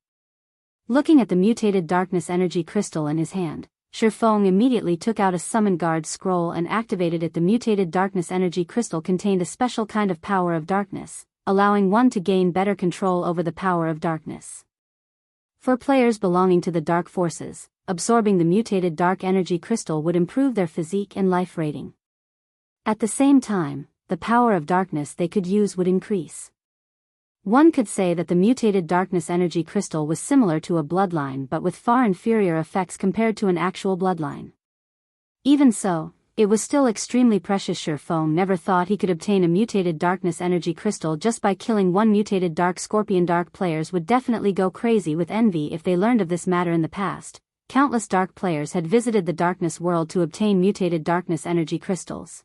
Looking at the mutated darkness energy crystal in his hand, Shifeng immediately took out a Summon Guard scroll and activated it. The mutated darkness energy crystal contained a special kind of power of darkness, allowing one to gain better control over the power of darkness. For players belonging to the dark forces, absorbing the mutated dark energy crystal would improve their physique and life rating. At the same time, the power of darkness they could use would increase. One could say that the mutated darkness energy crystal was similar to a bloodline, but with far inferior effects compared to an actual bloodline. Even so, it was still extremely precious. Shifeng never thought he could obtain a mutated darkness energy crystal just by killing one mutated dark scorpion. Dark players would definitely go crazy with envy if they learned of this matter. In the past, countless dark players had visited the darkness world to obtain mutated darkness energy crystals.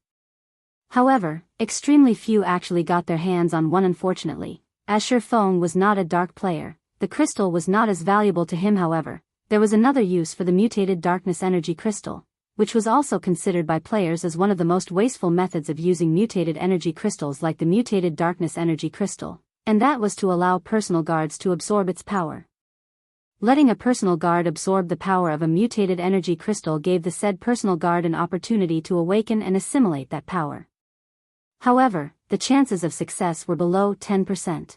However, extremely few actually got their hands on one. Unfortunately, as Shifeng was not a dark player, the crystal was not as valuable to him. However, there was another use for the mutated darkness energy crystal, which was also considered by players as one of the most wasteful methods of using mutated energy crystals like the mutated darkness energy crystal, and that was to allow personal guards to absorb its power. Letting a personal guard absorb the power of a mutated energy crystal gave the said personal guard an opportunity to awaken and assimilate that power. However, the chances of success were below 10%.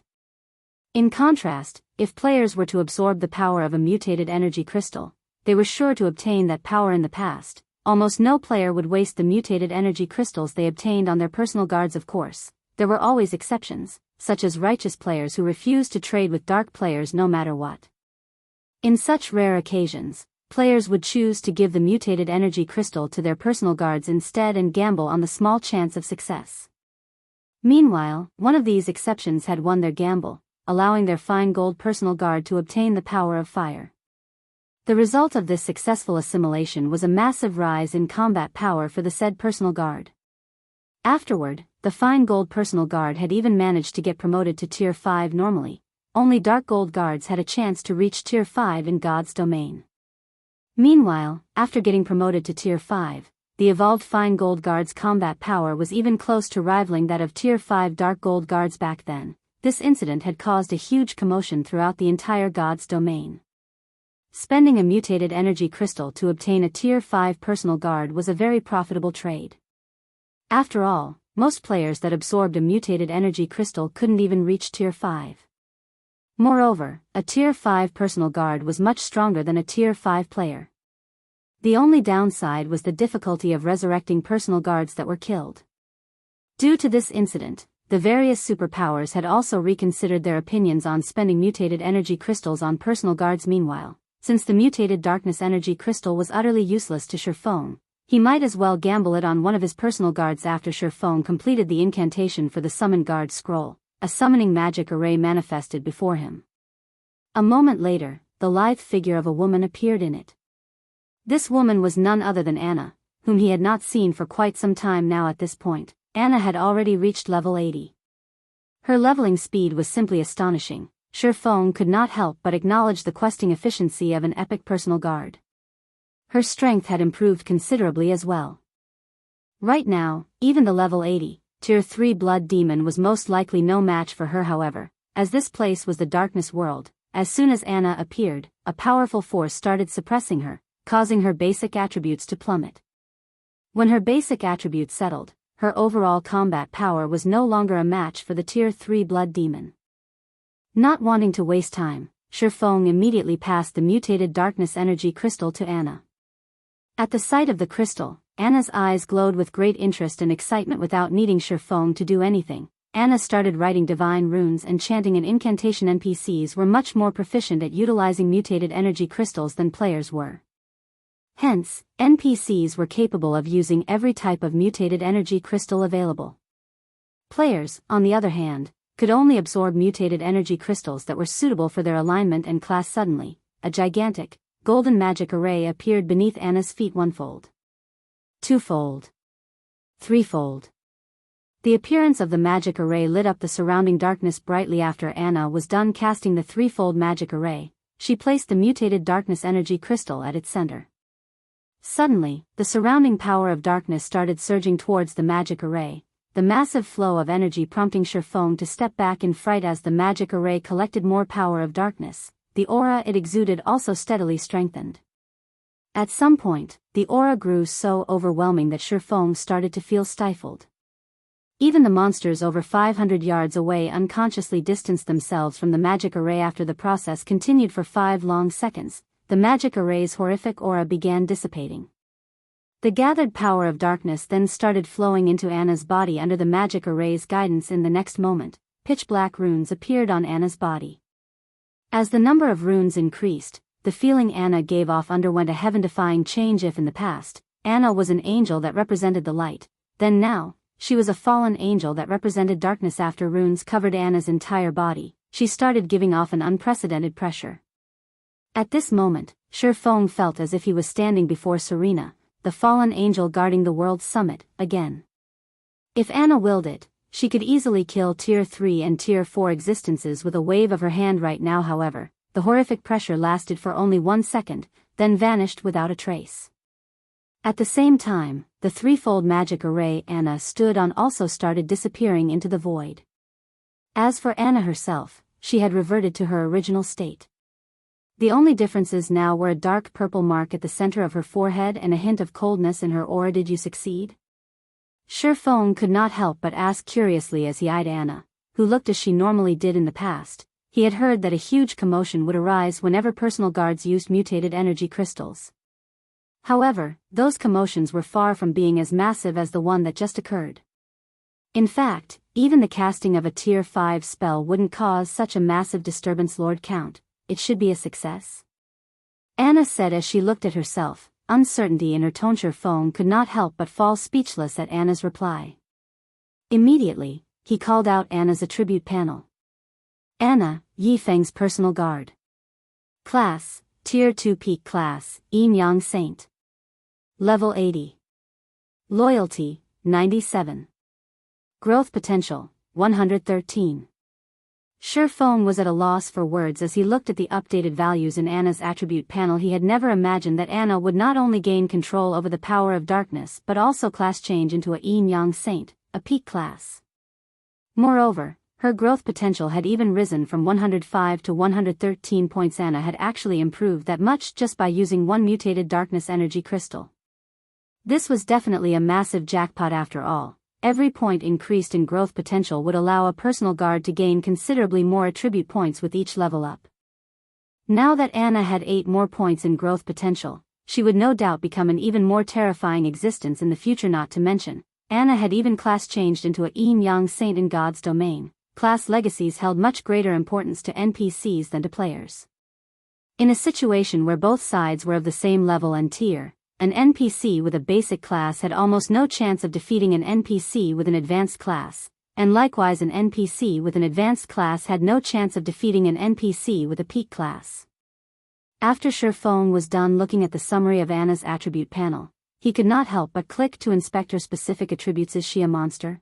In contrast, if players were to absorb the power of a mutated energy crystal, they were sure to obtain that power. In the past, almost no player would waste the mutated energy crystals they obtained on their personal guards. Of course, there were always exceptions, such as righteous players who refused to trade with dark players no matter what. In such rare occasions, players would choose to give the mutated energy crystal to their personal guards instead and gamble on the small chance of success. Meanwhile, one of these exceptions had won their gamble, allowing their fine gold personal guard to obtain the power of fire. The result of this successful assimilation was a massive rise in combat power for the said personal guard. Afterward, the fine gold personal guard had even managed to get promoted to Tier 5. Normally, only dark gold guards had a chance to reach Tier 5 in God's domain. Meanwhile, after getting promoted to Tier 5, the evolved fine gold guard's combat power was even close to rivaling that of Tier 5 dark gold guards back then. This incident had caused a huge commotion throughout the entire God's domain. Spending a mutated energy crystal to obtain a Tier 5 personal guard was a very profitable trade. After all, most players that absorbed a mutated energy crystal couldn't even reach Tier 5. Moreover, a Tier 5 personal guard was much stronger than a Tier 5 player. The only downside was the difficulty of resurrecting personal guards that were killed. Due to this incident, the various superpowers had also reconsidered their opinions on spending mutated energy crystals on personal guards. Meanwhile, since the mutated darkness energy crystal was utterly useless to Shifeng, he might as well gamble it on one of his personal guards. After Shifeng completed the incantation for the Summon Guard scroll, a summoning magic array manifested before him. A moment later, the lithe figure of a woman appeared in it. This woman was none other than Anna, whom he had not seen for quite some time now. At this point, Anna had already reached level 80. Her leveling speed was simply astonishing. Shifeng could not help but acknowledge the questing efficiency of an epic personal guard. Her strength had improved considerably as well. Right now, even the level 80, Tier 3 Blood Demon was most likely no match for her. However, as this place was the darkness world, as soon as Anna appeared, a powerful force started suppressing her, causing her basic attributes to plummet. When her basic attributes settled, her overall combat power was no longer a match for the Tier 3 Blood Demon. Not wanting to waste time, Shifeng immediately passed the mutated darkness energy crystal to Anna. At the sight of the crystal, Anna's eyes glowed with great interest and excitement. Without needing Shifeng to do anything, Anna started writing divine runes and chanting an incantation. NPCs were much more proficient at utilizing mutated energy crystals than players were. Hence, NPCs were capable of using every type of mutated energy crystal available. Players, on the other hand, could only absorb mutated energy crystals that were suitable for their alignment and class. Suddenly, a gigantic, golden magic array appeared beneath Anna's feet. One-fold, two-fold, three-fold. The appearance of the magic array lit up the surrounding darkness brightly. After Anna was done casting the threefold magic array, she placed the mutated darkness energy crystal at its center. Suddenly, the surrounding power of darkness started surging towards the magic array, the massive flow of energy prompting Shifeng to step back in fright. As the magic array collected more power of darkness, the aura it exuded also steadily strengthened. At some point, the aura grew so overwhelming that Shifeng started to feel stifled. Even the monsters over 500 yards away unconsciously distanced themselves from the magic array. After the process continued for 5 long seconds, the magic array's horrific aura began dissipating. The gathered power of darkness then started flowing into Anna's body under the magic array's guidance. In the next moment, pitch-black runes appeared on Anna's body. As the number of runes increased, the feeling Anna gave off underwent a heaven-defying change. If in the past, Anna was an angel that represented the light, then now, she was a fallen angel that represented darkness. After runes covered Anna's entire body, she started giving off an unprecedented pressure. At this moment, Shifeng felt as if he was standing before Serena, the fallen angel guarding the world's summit, again. If Anna willed it, she could easily kill Tier 3 and Tier 4 existences with a wave of her hand. Right now, however, the horrific pressure lasted for only 1 second, then vanished without a trace. At the same time, the threefold magic array Anna stood on also started disappearing into the void. As for Anna herself, she had reverted to her original state. The only differences now were a dark purple mark at the center of her forehead and a hint of coldness in her aura. Did you succeed? Shifeng could not help but ask curiously as he eyed Anna, who looked as she normally did in the past. He had heard that a huge commotion would arise whenever personal guards used mutated energy crystals. However, those commotions were far from being as massive as the one that just occurred. In fact, even the casting of a Tier 5 spell wouldn't cause such a massive disturbance. Lord Count, it should be a success? Anna said as she looked at herself, uncertainty in her tone. Shifeng could not help but fall speechless at Anna's reply. Immediately, he called out Anna's attribute panel. Anna, Yifeng's personal guard. Class, Tier 2 Peak Class, Yin Yang Saint. Level 80. Loyalty, 97. Growth Potential, 113. Shifeng was at a loss for words as he looked at the updated values in Anna's attribute panel. He had never imagined that Anna would not only gain control over the power of darkness but also class change into a Yin Yang Saint, a peak class. Moreover, her growth potential had even risen from 105 to 113 points. Anna had actually improved that much just by using one mutated darkness energy crystal. This was definitely a massive jackpot after all. Every point increased in growth potential would allow a personal guard to gain considerably more attribute points with each level up. Now that Anna had 8 more points in growth potential, she would no doubt become an even more terrifying existence in the future. Not to mention, Anna had even class changed into a Yin Yang Saint in God's domain. Class legacies held much greater importance to NPCs than to players. In a situation where both sides were of the same level and tier, an NPC with a basic class had almost no chance of defeating an NPC with an advanced class, and likewise an NPC with an advanced class had no chance of defeating an NPC with a peak class. After Shifeng was done looking at the summary of Anna's attribute panel, he could not help but click to inspect her specific attributes. Is she a monster?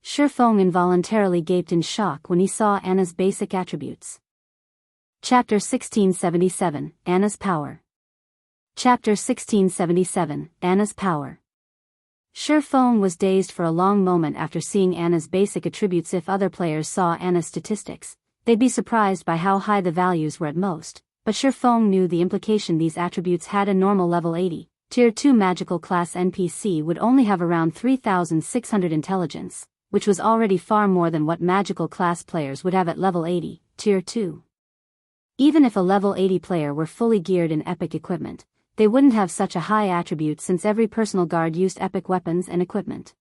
Shifeng involuntarily gaped in shock when he saw Anna's basic attributes. Chapter 1677, Anna's Power. Chapter 1677, Anna's Power. Shifeng was dazed for a long moment after seeing Anna's basic attributes. If other players saw Anna's statistics, they'd be surprised by how high the values were at most, but Shifeng knew the implication these attributes had. A normal level 80, Tier 2 magical class NPC would only have around 3,600 intelligence, which was already far more than what magical class players would have at level 80, Tier 2. Even if a level 80 player were fully geared in epic equipment, they wouldn't have such a high attribute since every personal guard used epic weapons and equipment.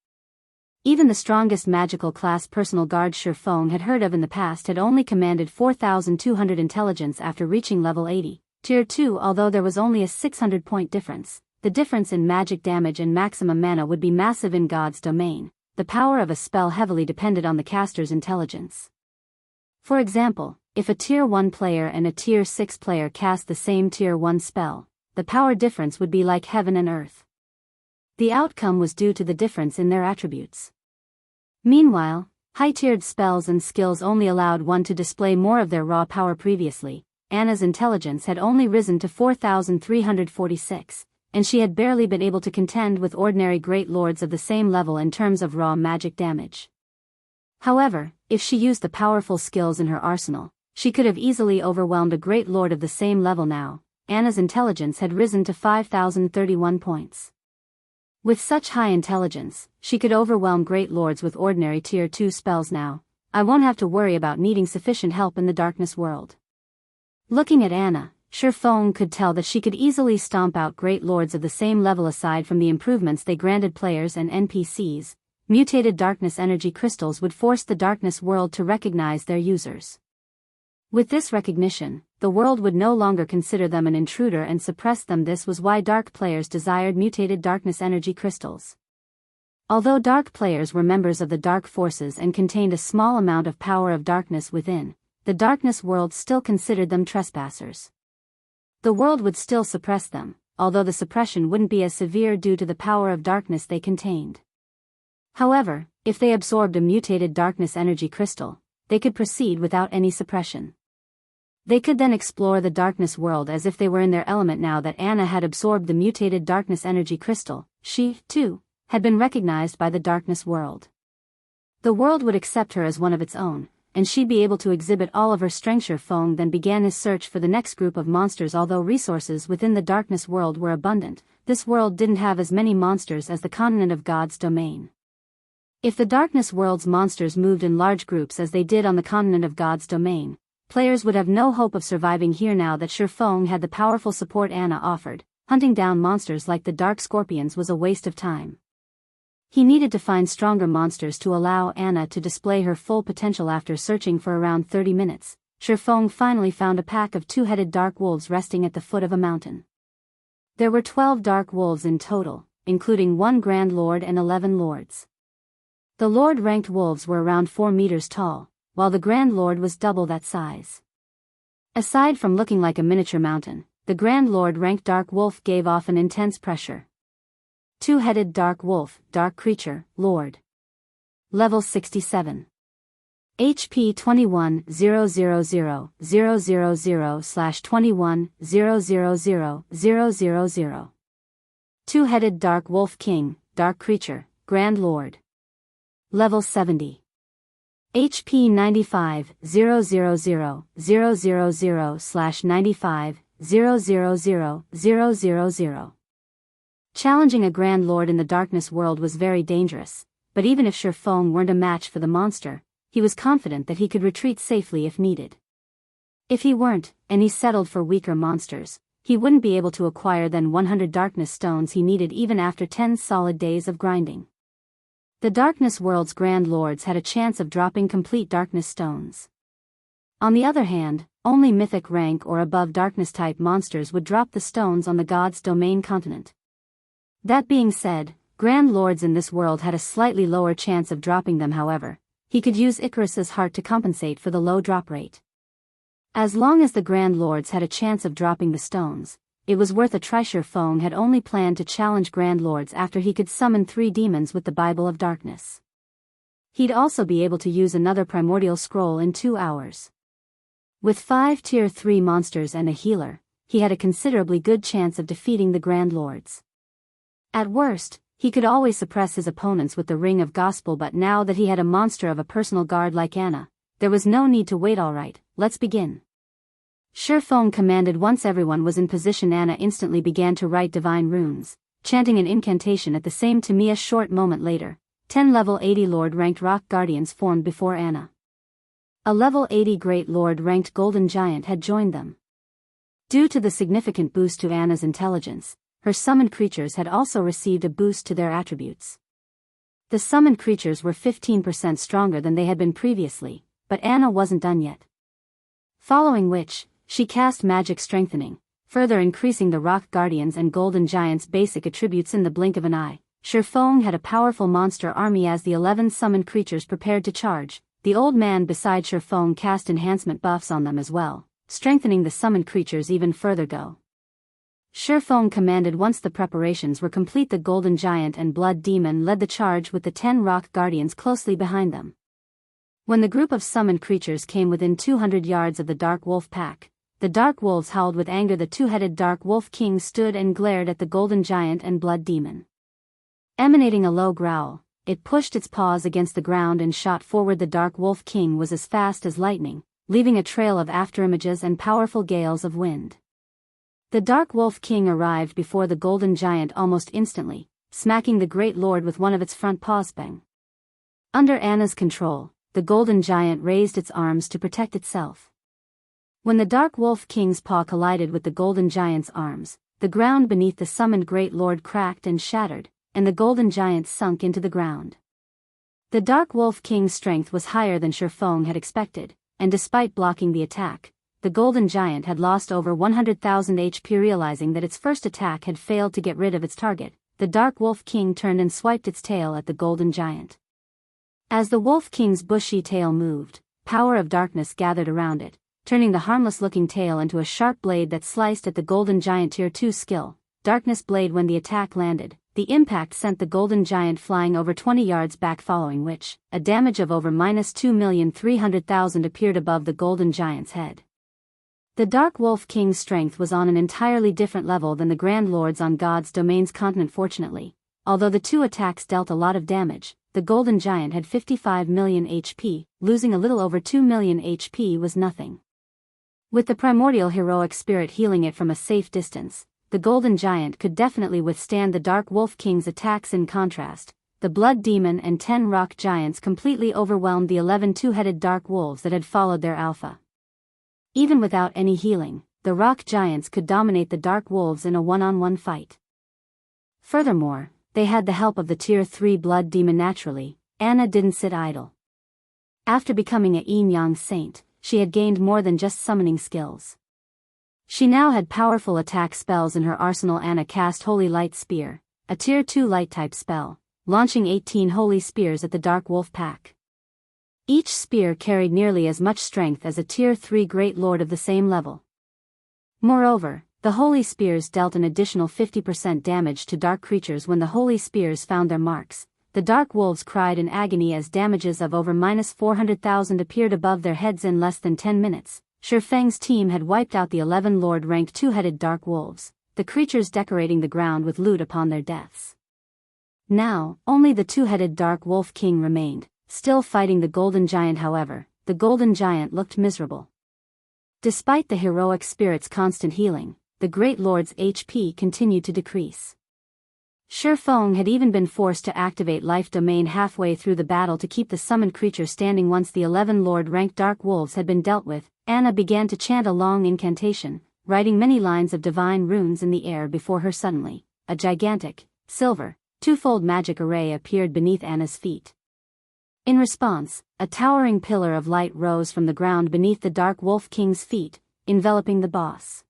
Even the strongest magical class personal guard Shifeng had heard of in the past had only commanded 4,200 intelligence after reaching level 80, Tier 2. Although there was only a 600-point difference, the difference in magic damage and maximum mana would be massive in God's domain. The power of a spell heavily depended on the caster's intelligence. For example, if a Tier 1 player and a Tier 6 player cast the same Tier 1 spell, the power difference would be like heaven and earth. The outcome was due to the difference in their attributes. Meanwhile, high-tiered spells and skills only allowed one to display more of their raw power. Previously, Anna's intelligence had only risen to 4,346, and she had barely been able to contend with ordinary great lords of the same level in terms of raw magic damage. However, if she used the powerful skills in her arsenal, she could have easily overwhelmed a great lord of the same level. Now, Anna's intelligence had risen to 5,031 points. With such high intelligence, she could overwhelm great lords with ordinary Tier 2 spells. Now, I won't have to worry about needing sufficient help in the darkness world. Looking at Anna, Shifeng could tell that she could easily stomp out great lords of the same level. Aside from the improvements they granted players and NPCs, mutated darkness energy crystals would force the darkness world to recognize their users. With this recognition, the world would no longer consider them an intruder and suppress them. This was why dark players desired mutated darkness energy crystals. Although dark players were members of the dark forces and contained a small amount of power of darkness within, the darkness world still considered them trespassers. The world would still suppress them, although the suppression wouldn't be as severe due to the power of darkness they contained. However, if they absorbed a mutated darkness energy crystal, they could proceed without any suppression. They could then explore the darkness world as if they were in their element. Now that Anna had absorbed the mutated darkness energy crystal, she, too, had been recognized by the darkness world. The world would accept her as one of its own, and she'd be able to exhibit all of her strength. Shifeng then began his search for the next group of monsters. Although resources within the darkness world were abundant, this world didn't have as many monsters as the continent of God's domain. If the darkness world's monsters moved in large groups as they did on the continent of God's domain, players would have no hope of surviving here. Now that Shifeng had the powerful support Anna offered, hunting down monsters like the dark scorpions was a waste of time. He needed to find stronger monsters to allow Anna to display her full potential. After searching for around 30 minutes, Shifeng finally found a pack of two-headed dark wolves resting at the foot of a mountain. There were 12 dark wolves in total, including 1 Grand Lord and 11 lords. The Lord-ranked wolves were around 4 meters tall, while the Grand Lord was double that size. Aside from looking like a miniature mountain, the Grand Lord-ranked Dark Wolf gave off an intense pressure. Two-headed Dark Wolf, Dark Creature, Lord. Level 67. HP 21,000,000/21,000,000. Two-headed Dark Wolf King, Dark Creature, Grand Lord. Level 70. HP 95,000,000/95,000,000. Challenging a Grand Lord in the darkness world was very dangerous, but even if Shifeng weren't a match for the monster, he was confident that he could retreat safely if needed. If he weren't, and he settled for weaker monsters, he wouldn't be able to acquire the 100 darkness stones he needed even after 10 solid days of grinding. The darkness world's Grand Lords had a chance of dropping complete darkness stones. On the other hand, only mythic rank or above darkness-type monsters would drop the stones on the God's domain continent. That being said, Grand Lords in this world had a slightly lower chance of dropping them. However, he could use Icarus's heart to compensate for the low drop rate. As long as the Grand Lords had a chance of dropping the stones, it was worth a try. Shifeng had only planned to challenge Grand Lords after he could summon 3 demons with the Bible of Darkness. he'd also be able to use another Primordial scroll in 2 hours. With 5 Tier 3 monsters and a healer, he had a considerably good chance of defeating the Grand Lords. At worst, he could always suppress his opponents with the Ring of Gospel, but now that he had a monster of a personal guard like Anna, there was no need to wait. Alright, let's begin. Shurfong commanded. Once everyone was in position, Anna instantly began to write divine runes, chanting an incantation at the same time. A short moment later, 10 level 80 Lord-ranked Rock Guardians formed before Anna. A level 80 Great Lord-ranked Golden Giant had joined them. Due to the significant boost to Anna's intelligence, her summoned creatures had also received a boost to their attributes. The summoned creatures were 15% stronger than they had been previously, but Anna wasn't done yet. Following which, she cast Magic Strengthening, further increasing the Rock Guardians and Golden Giants' basic attributes in the blink of an eye. Shurfong had a powerful monster army as the 11 summoned creatures prepared to charge. The old man beside Shurfong cast enhancement buffs on them as well, strengthening the summoned creatures even further. Go. Shurfong commanded. Once the preparations were complete, the Golden Giant and Blood Demon led the charge with the 10 Rock Guardians closely behind them. When the group of summoned creatures came within 200 yards of the Dark Wolf pack, the Dark Wolves howled with anger. The two-headed Dark Wolf King stood and glared at the Golden Giant and Blood Demon. Emanating a low growl, it pushed its paws against the ground and shot forward. The Dark Wolf King was as fast as lightning, leaving a trail of afterimages and powerful gales of wind. The Dark Wolf King arrived before the Golden Giant almost instantly, smacking the Great Lord with one of its front paws. Bang. Under Anna's control, the Golden Giant raised its arms to protect itself. When the Dark Wolf King's paw collided with the Golden Giant's arms, the ground beneath the summoned Great Lord cracked and shattered, and the Golden Giant sunk into the ground. The Dark Wolf King's strength was higher than Shurfong had expected, and despite blocking the attack, the Golden Giant had lost over 100,000 HP. Realizing that its first attack had failed to get rid of its target, the Dark Wolf King turned and swiped its tail at the Golden Giant. As the Wolf King's bushy tail moved, power of darkness gathered around it, turning the harmless-looking tail into a sharp blade that sliced at the Golden Giant. Tier 2 skill, Darkness Blade. When the attack landed, the impact sent the Golden Giant flying over 20 yards back, following which, a damage of over -2,300,000 appeared above the Golden Giant's head. The Dark Wolf King's strength was on an entirely different level than the Grand Lords on God's Domain's continent. Fortunately, although the two attacks dealt a lot of damage, the Golden Giant had 55 million HP, losing a little over 2 million HP was nothing. With the Primordial Heroic Spirit healing it from a safe distance, the Golden Giant could definitely withstand the Dark Wolf King's attacks. In contrast, the Blood Demon and 10 Rock Giants completely overwhelmed the 11 two-headed Dark Wolves that had followed their alpha. Even without any healing, the Rock Giants could dominate the Dark Wolves in a one-on-one fight. Furthermore, they had the help of the Tier 3 Blood Demon. Naturally, Anna didn't sit idle. After becoming a Yin-Yang Saint, she had gained more than just summoning skills. She now had powerful attack spells in her arsenal. Anna cast Holy Light Spear, a Tier 2 Light-type spell, launching 18 Holy Spears at the Dark Wolf pack. Each spear carried nearly as much strength as a Tier 3 Great Lord of the same level. Moreover, the Holy Spears dealt an additional 50% damage to dark creatures. When the Holy Spears found their marks, the Dark Wolves cried in agony as damages of over -400,000 appeared above their heads. In less than 10 minutes, Shurfeng's team had wiped out the 11 Lord-ranked two-headed Dark Wolves, the creatures decorating the ground with loot upon their deaths. Now, only the two-headed Dark Wolf King remained, still fighting the Golden Giant. However, the Golden Giant looked miserable. Despite the heroic spirit's constant healing, the Great Lord's HP continued to decrease. Shurfong had even been forced to activate Life Domain halfway through the battle to keep the summoned creature standing. Once the 11 Lord-ranked Dark Wolves had been dealt with, Anna began to chant a long incantation, writing many lines of divine runes in the air before her. Suddenly, a gigantic, silver, twofold magic array appeared beneath Anna's feet. In response, a towering pillar of light rose from the ground beneath the Dark Wolf King's feet, enveloping the boss.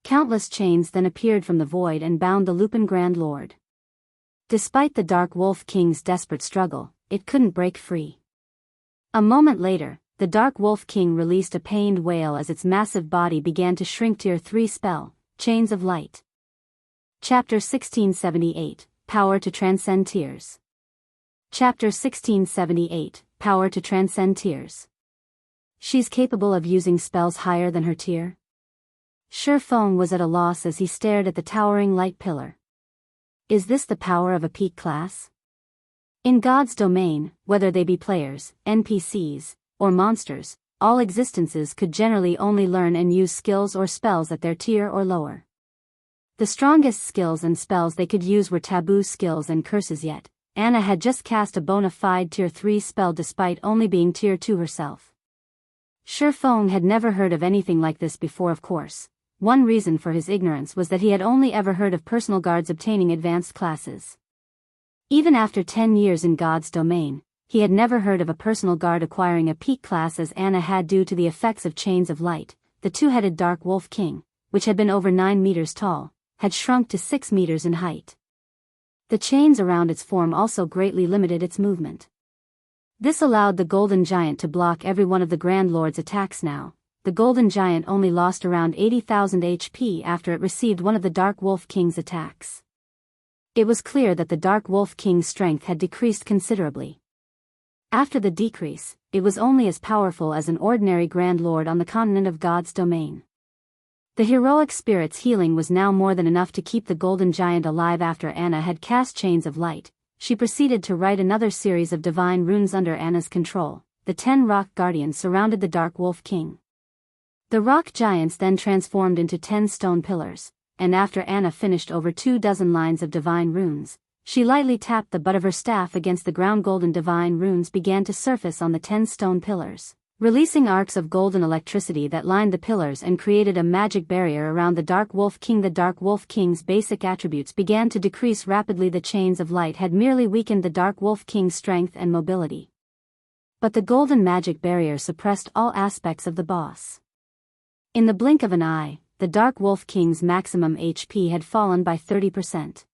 Countless chains then appeared from the void and bound the Lupin Grand Lord. Despite the Dark Wolf King's desperate struggle, it couldn't break free. A moment later, the Dark Wolf King released a pained wail as its massive body began to shrink. Tier 3 spell, Chains of Light. Chapter 1678, Power to Transcend Tears. Chapter 1678, Power to Transcend Tiers. She's capable of using spells higher than her tier? Feng was at a loss as he stared at the towering light pillar. Is this the power of a peak class? In God's domain, whether they be players, NPCs, or monsters, all existences could generally only learn and use skills or spells at their tier or lower. The strongest skills and spells they could use were taboo skills and curses, yet Anna had just cast a bona fide tier 3 spell despite only being tier 2 herself. Feng had never heard of anything like this before, of course. One reason for his ignorance was that he had only ever heard of personal guards obtaining advanced classes. Even after 10 years in God's domain, he had never heard of a personal guard acquiring a peak class as Anna had due to the effects of Chains of Light. The two-headed Dark Wolf King, which had been over 9 meters tall, had shrunk to 6 meters in height. The chains around its form also greatly limited its movement. This allowed the Golden Giant to block every one of the Grand Lord's attacks now. The Golden Giant only lost around 80,000 HP after it received one of the Dark Wolf King's attacks. It was clear that the Dark Wolf King's strength had decreased considerably. After the decrease, it was only as powerful as an ordinary Grand Lord on the continent of God's domain. The heroic spirit's healing was now more than enough to keep the Golden Giant alive. After Anna had cast Chains of Light, she proceeded to write another series of divine runes under Anna's control. The 10 rock guardians surrounded the Dark Wolf King. The rock giants then transformed into 10 stone pillars, and after Anna finished over 24 lines of divine runes, she lightly tapped the butt of her staff against the ground. Golden divine runes began to surface on the 10 stone pillars, releasing arcs of golden electricity that lined the pillars and created a magic barrier around the Dark Wolf King. The Dark Wolf King's basic attributes began to decrease rapidly. The Chains of Light had merely weakened the Dark Wolf King's strength and mobility. But the golden magic barrier suppressed all aspects of the boss. In the blink of an eye, the Dark Wolf King's maximum HP had fallen by 30%.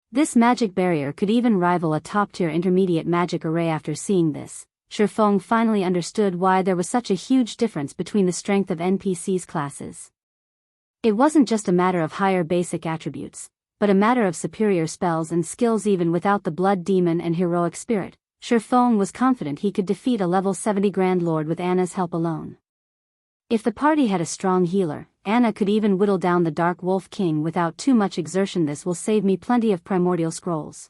This magic barrier could even rival a top-tier intermediate magic array. After seeing this, Feng finally understood why there was such a huge difference between the strength of NPC's classes. It wasn't just a matter of higher basic attributes, but a matter of superior spells and skills. Even without the Blood Demon and Heroic Spirit, Feng was confident he could defeat a level 70 Grand Lord with Anna's help alone. If the party had a strong healer, Anna could even whittle down the Dark Wolf King without too much exertion. This will save me plenty of primordial scrolls.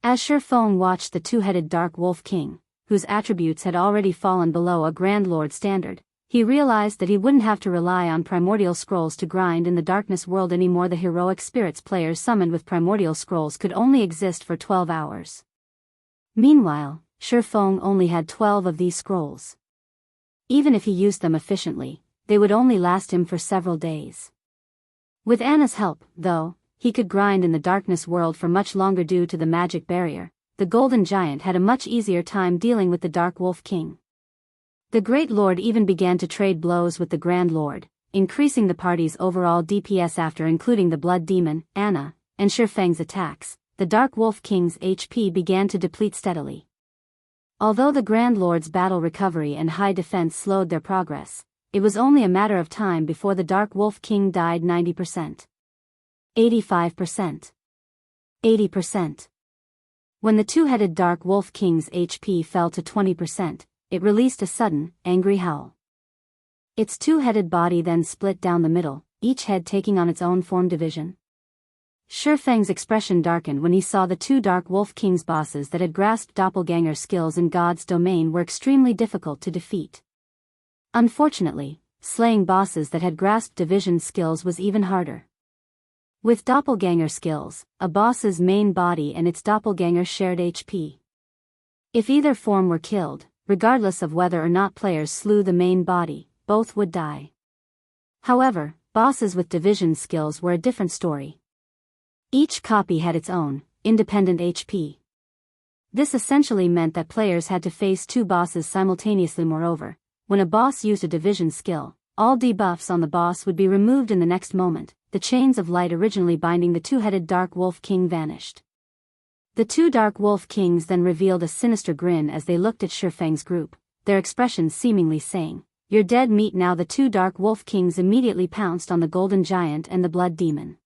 As Feng watched the two-headed Dark Wolf King, whose attributes had already fallen below a Grand Lord standard, he realized that he wouldn't have to rely on primordial scrolls to grind in the darkness world anymore. The heroic spirits players summoned with primordial scrolls could only exist for 12 hours. Meanwhile, Feng only had 12 of these scrolls. Even if he used them efficiently, they would only last him for several days. With Anna's help, though, he could grind in the darkness world for much longer. Due to the magic barrier, the Golden Giant had a much easier time dealing with the Dark Wolf King. The Great Lord even began to trade blows with the Grand Lord, increasing the party's overall DPS. After including the Blood Demon, Anna, and Feng's attacks, the Dark Wolf King's HP began to deplete steadily. Although the Grand Lord's battle recovery and high defense slowed their progress, it was only a matter of time before the Dark Wolf King died. 90%. 85%. 80%. When the two-headed Dark Wolf King's HP fell to 20%, it released a sudden, angry howl. Its two-headed body then split down the middle, each head taking on its own form division. Feng's expression darkened when he saw the two Dark Wolf King's bosses that had grasped doppelganger skills in God's domain were extremely difficult to defeat. Unfortunately, slaying bosses that had grasped division skills was even harder. With doppelganger skills, a boss's main body and its doppelganger shared HP. If either form were killed, regardless of whether or not players slew the main body, both would die. However, bosses with division skills were a different story. Each copy had its own, independent HP. This essentially meant that players had to face two bosses simultaneously. Moreover, when a boss used a division skill, all debuffs on the boss would be removed in the next moment. The chains of light originally binding the two-headed Dark Wolf King vanished. The two Dark Wolf Kings then revealed a sinister grin as they looked at Feng's group, their expressions seemingly saying, "You're dead meat now." The two Dark Wolf Kings immediately pounced on the Golden Giant and the Blood Demon.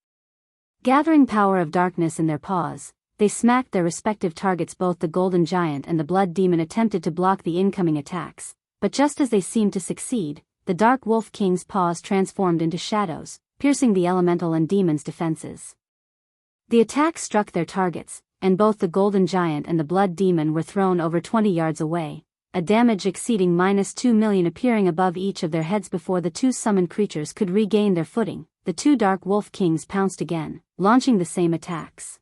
Gathering power of darkness in their paws, they smacked their respective targets. Both the Golden Giant and the Blood Demon attempted to block the incoming attacks, but just as they seemed to succeed, the Dark Wolf King's paws transformed into shadows, piercing the elemental and demon's defenses. The attack struck their targets, and both the Golden Giant and the Blood Demon were thrown over 20 yards away, a damage exceeding -2 million appearing above each of their heads. Before the two summoned creatures could regain their footing, the two Dark Wolf Kings pounced again, launching the same attacks.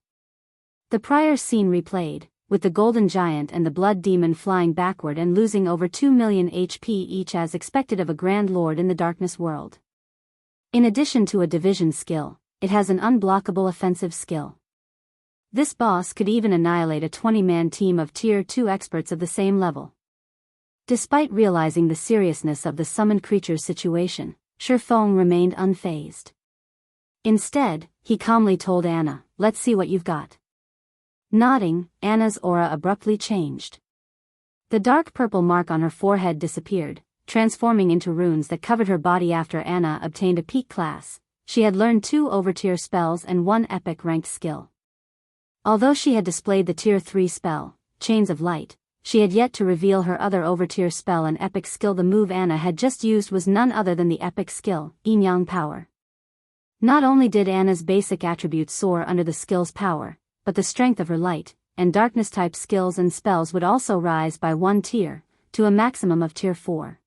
The prior scene replayed, with the Golden Giant and the Blood Demon flying backward and losing over 2 million HP each, as expected of a Grand Lord in the Darkness world. In addition to a division skill, it has an unblockable offensive skill. This boss could even annihilate a 20-man team of Tier 2 experts of the same level. Despite realizing the seriousness of the summoned creature's situation, Shifeng remained unfazed. Instead, he calmly told Anna, "Let's see what you've got." Nodding, Anna's aura abruptly changed. The dark purple mark on her forehead disappeared, transforming into runes that covered her body. After Anna obtained a peak class, she had learned 2 overtier spells and 1 epic ranked skill. Although she had displayed the Tier 3 spell, Chains of Light, she had yet to reveal her other overtier spell and epic skill. The move Anna had just used was none other than the epic skill, Yin Yang Power. Not only did Anna's basic attributes soar under the skill's power, but the strength of her light and darkness type skills and spells would also rise by 1 tier, to a maximum of Tier 4.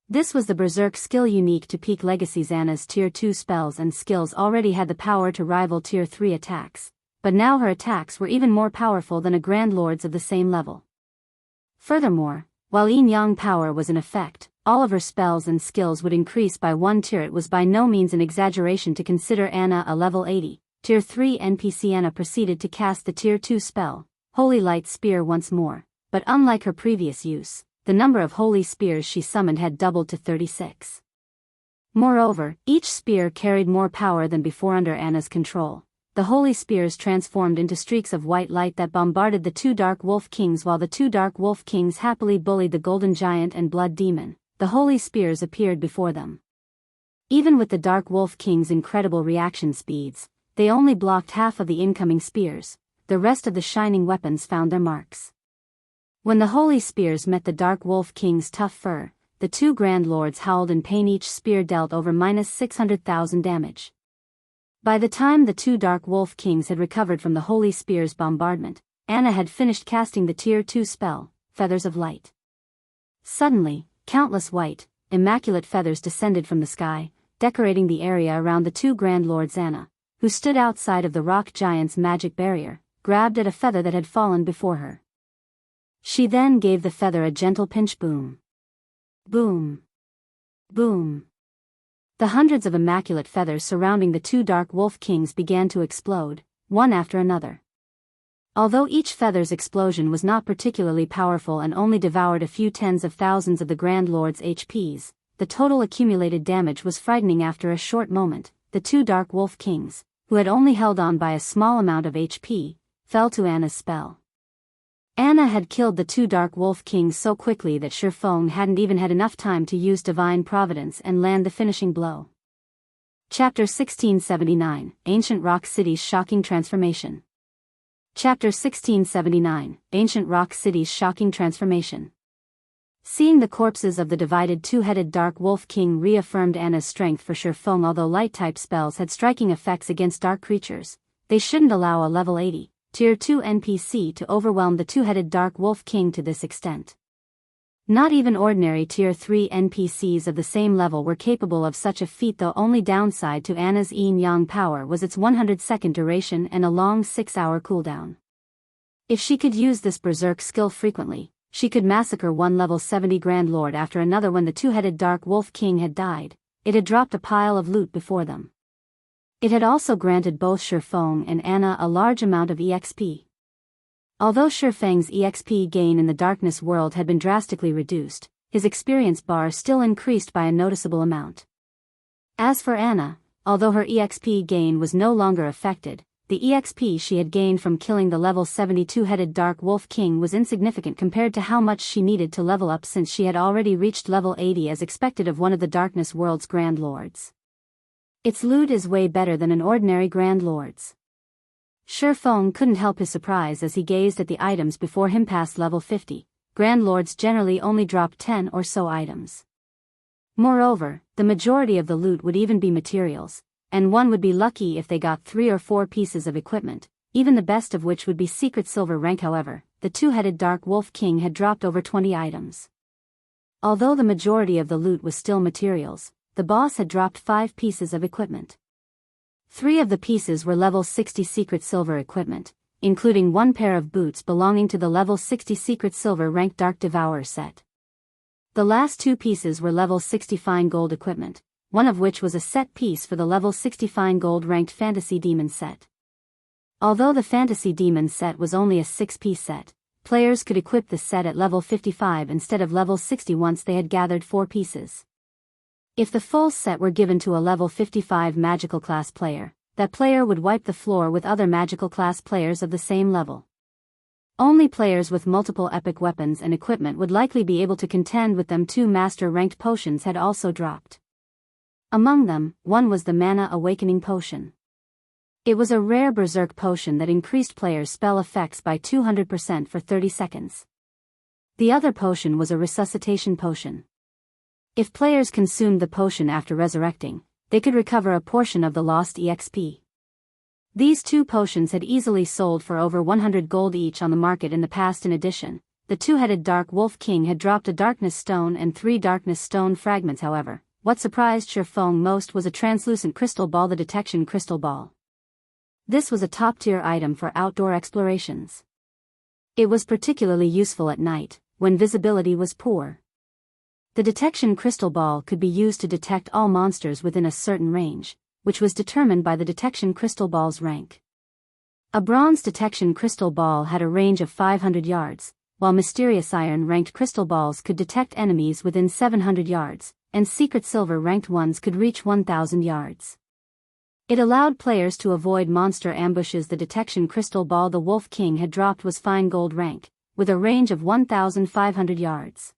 This was the Berserk skill unique to peak legacies. Anna's Tier 2 spells and skills already had the power to rival Tier 3 attacks, but now her attacks were even more powerful than a Grand Lord's of the same level. Furthermore, while Yin Yang Power was in effect, all of her spells and skills would increase by 1 tier. It was by no means an exaggeration to consider Anna a level 80. Tier 3 NPC. Anna proceeded to cast the Tier 2 spell, Holy Light Spear, once more, but unlike her previous use, the number of holy spears she summoned had doubled to 36. Moreover, each spear carried more power than before. Under Anna's control, the holy spears transformed into streaks of white light that bombarded the two Dark Wolf Kings. While the two Dark Wolf Kings happily bullied the Golden Giant and Blood Demon, the holy spears appeared before them. Even with the Dark Wolf Kings' incredible reaction speeds, they only blocked half of the incoming spears. The rest of the shining weapons found their marks. When the holy spears met the Dark Wolf King's tough fur, the two Grand Lords howled in pain. Each spear dealt over -600,000 damage. By the time the two Dark Wolf Kings had recovered from the holy spear's bombardment, Anna had finished casting the Tier 2 spell, Feathers of Light. Suddenly, countless white, immaculate feathers descended from the sky, decorating the area around the two Grand Lords. Anna, who stood outside of the rock giant's magic barrier, grabbed at a feather that had fallen before her. She then gave the feather a gentle pinch. Boom. Boom. Boom. The hundreds of immaculate feathers surrounding the two Dark Wolf Kings began to explode, one after another. Although each feather's explosion was not particularly powerful and only devoured a few tens of thousands of the Grand Lord's HPs, the total accumulated damage was frightening. After a short moment, the two Dark Wolf Kings, who had only held on by a small amount of HP, fell to Anna's spell. Anna had killed the two Dark Wolf Kings so quickly that Shifeng hadn't even had enough time to use Divine Providence and land the finishing blow. Chapter 1679, Ancient Rock City's Shocking Transformation. Chapter 1679, Ancient Rock City's Shocking Transformation. Seeing the corpses of the divided two-headed Dark Wolf King reaffirmed Anna's strength for Shifeng. Although light-type spells had striking effects against dark creatures, they shouldn't allow a level 80, Tier 2 NPC to overwhelm the two-headed Dark Wolf King to this extent. Not even ordinary Tier 3 NPCs of the same level were capable of such a feat. The only downside to Anna's Yin Yang Power was its 100-second duration and a long 6-hour cooldown. If she could use this Berserk skill frequently, she could massacre one level 70 Grand Lord after another. When the two-headed Dark Wolf King had died, it had dropped a pile of loot before them. It had also granted both Shifeng and Anna a large amount of EXP. Although Shifeng's EXP gain in the Darkness world had been drastically reduced, his experience bar still increased by a noticeable amount. As for Anna, although her EXP gain was no longer affected, the EXP she had gained from killing the level 72-headed Dark Wolf King was insignificant compared to how much she needed to level up, since she had already reached level 80 as expected of one of the Darkness world's Grand Lords. Its loot is way better than an ordinary Grand Lord's. Feng couldn't help his surprise as he gazed at the items before him past level 50. Grand Lords generally only dropped 10 or so items. Moreover, the majority of the loot would even be materials, and one would be lucky if they got 3 or 4 pieces of equipment, even the best of which would be secret silver rank. However, the two-headed Dark Wolf King had dropped over 20 items. Although the majority of the loot was still materials, the boss had dropped 5 pieces of equipment. 3 of the pieces were level 60 secret silver equipment, including 1 pair of boots belonging to the level 60 secret silver ranked Dark Devourer set. The last 2 pieces were level 60 fine gold equipment, one of which was a set piece for the level 60 fine gold ranked Fantasy Demon set. Although the Fantasy Demon set was only a 6-piece set, players could equip the set at level 55 instead of level 60 once they had gathered 4 pieces. If the full set were given to a level 55 magical class player, that player would wipe the floor with other magical class players of the same level. Only players with multiple epic weapons and equipment would likely be able to contend with them. 2 master-ranked potions had also dropped. Among them, one was the Mana Awakening Potion. It was a rare berserk potion that increased players' spell effects by 200% for 30 seconds. The other potion was a Resuscitation Potion. If players consumed the potion after resurrecting, they could recover a portion of the lost EXP. These 2 potions had easily sold for over 100 gold each on the market in the past. In addition, the two-headed Dark Wolf King had dropped a Darkness Stone and 3 Darkness Stone fragments. However, what surprised Feng most was a translucent crystal ball, the Detection Crystal Ball. This was a top-tier item for outdoor explorations. It was particularly useful at night, when visibility was poor. The Detection Crystal Ball could be used to detect all monsters within a certain range, which was determined by the Detection Crystal Ball's rank. A Bronze Detection Crystal Ball had a range of 500 yards, while Mysterious Iron-ranked crystal balls could detect enemies within 700 yards, and Secret Silver-ranked ones could reach 1,000 yards. It allowed players to avoid monster ambushes. The Detection Crystal Ball the Wolf King had dropped was Fine Gold rank, with a range of 1,500 yards.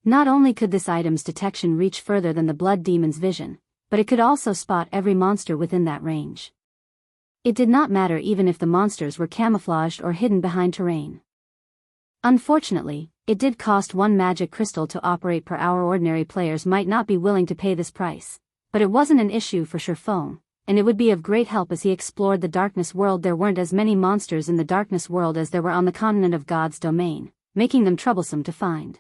Not only could this item's detection reach further than the Blood Demon's vision, but it could also spot every monster within that range. It did not matter even if the monsters were camouflaged or hidden behind terrain. Unfortunately, it did cost 1 magic crystal to operate per hour. Ordinary players might not be willing to pay this price, but it wasn't an issue for Feng, and it would be of great help as he explored the Darkness World. There weren't as many monsters in the Darkness World as there were on the continent of God's domain, making them troublesome to find.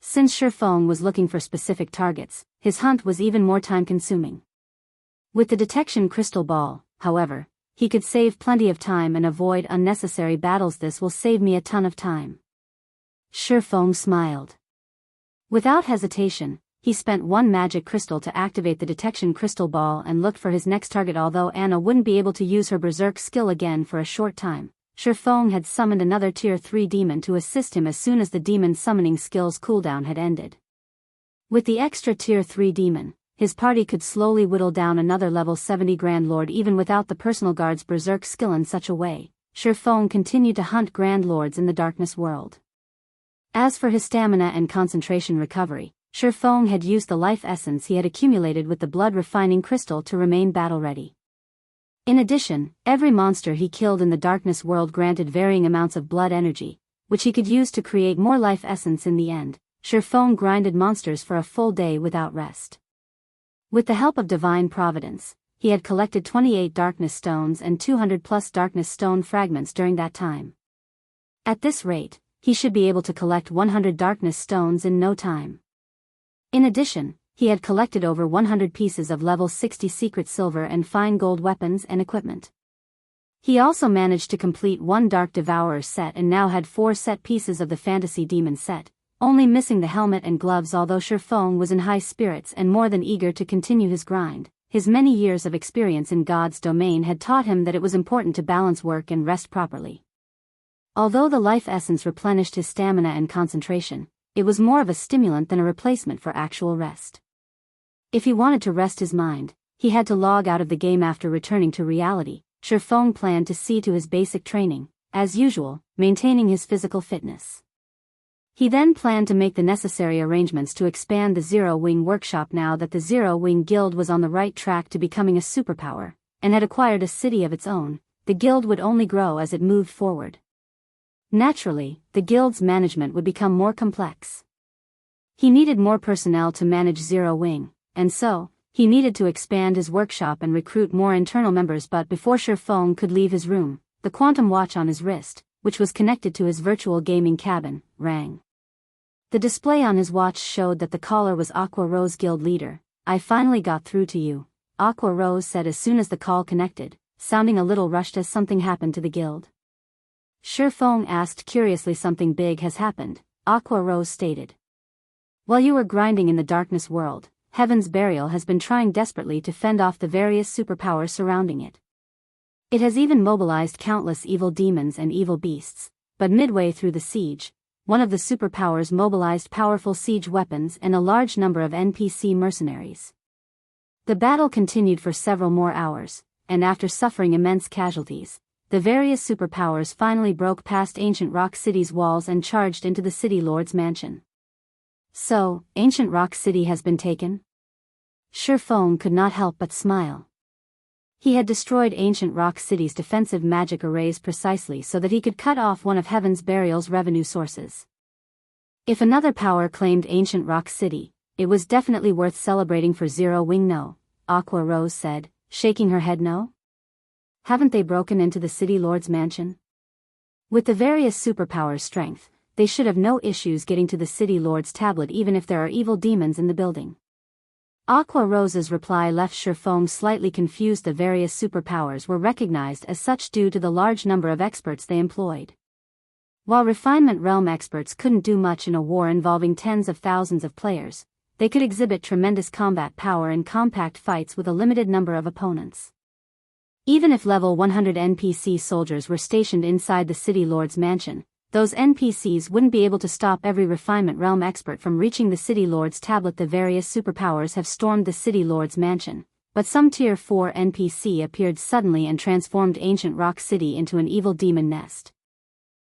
Since Feng was looking for specific targets, his hunt was even more time-consuming. With the Detection Crystal Ball, however, he could save plenty of time and avoid unnecessary battles. This will save me a ton of time. Feng smiled. Without hesitation, he spent 1 magic crystal to activate the Detection Crystal Ball and looked for his next target. Although Anna wouldn't be able to use her berserk skill again for a short time, Feng had summoned another Tier 3 demon to assist him as soon as the demon's summoning skill's cooldown had ended. With the extra Tier 3 demon, his party could slowly whittle down another level 70 Grand Lord even without the personal guard's berserk skill. In such a way, Feng continued to hunt Grand Lords in the Darkness World. As for his stamina and concentration recovery, Feng had used the life essence he had accumulated with the blood refining crystal to remain battle-ready. In addition, every monster he killed in the Darkness World granted varying amounts of blood energy, which he could use to create more life essence. In the end, Feng grinded monsters for a full day without rest. With the help of Divine Providence, he had collected 28 Darkness Stones and 200+ Darkness Stone fragments during that time. At this rate, he should be able to collect 100 Darkness Stones in no time. In addition, he had collected over 100 pieces of level 60 secret silver and fine gold weapons and equipment. He also managed to complete 1 Dark Devourer set and now had 4 set pieces of the Fantasy Demon set, only missing the helmet and gloves. Although Feng was in high spirits and more than eager to continue his grind, his many years of experience in God's domain had taught him that it was important to balance work and rest properly. Although the life essence replenished his stamina and concentration, it was more of a stimulant than a replacement for actual rest. If he wanted to rest his mind, he had to log out of the game after returning to reality. Feng planned to see to his basic training, as usual, maintaining his physical fitness. He then planned to make the necessary arrangements to expand the Zero Wing workshop now that the Zero Wing Guild was on the right track to becoming a superpower, and had acquired a city of its own. the guild would only grow as it moved forward. Naturally, the guild's management would become more complex. He needed more personnel to manage Zero Wing, and so, he needed to expand his workshop and recruit more internal members. But before Shifeng could leave his room, the quantum watch on his wrist, which was connected to his virtual gaming cabin, rang. The display on his watch showed that the caller was Aqua Rose guild leader. "I finally got through to you," Aqua Rose said as soon as the call connected, sounding a little rushed as something happened to the guild. Shifeng asked curiously. "Something big has happened," Aqua Rose stated. "While you were grinding in the darkness world, Heaven's Burial has been trying desperately to fend off the various superpowers surrounding it. It has even mobilized countless evil demons and evil beasts, but midway through the siege, one of the superpowers mobilized powerful siege weapons and a large number of NPC mercenaries. The battle continued for several more hours, and after suffering immense casualties, the various superpowers finally broke past Ancient Rock City's walls and charged into the City Lord's mansion." "So, Ancient Rock City has been taken?" Shifeng could not help but smile. He had destroyed Ancient Rock City's defensive magic arrays precisely so that he could cut off one of Heaven's Burial's revenue sources. If another power claimed Ancient Rock City, it was definitely worth celebrating for Zero Wing. "No," Aqua Rose said, shaking her head. "No? Haven't they broken into the City Lord's mansion? With the various superpowers' strength, they should have no issues getting to the City Lord's tablet even if there are evil demons in the building." Aqua Rose's reply left Shifeng slightly confused. The various superpowers were recognized as such due to the large number of experts they employed. While Refinement Realm experts couldn't do much in a war involving tens of thousands of players, they could exhibit tremendous combat power in compact fights with a limited number of opponents. Even if level 100 NPC soldiers were stationed inside the City Lord's mansion, those NPCs wouldn't be able to stop every Refinement Realm expert from reaching the City Lord's tablet. The various superpowers have stormed the City Lord's mansion, but some Tier 4 NPC appeared suddenly and transformed Ancient Rock City into an evil demon nest.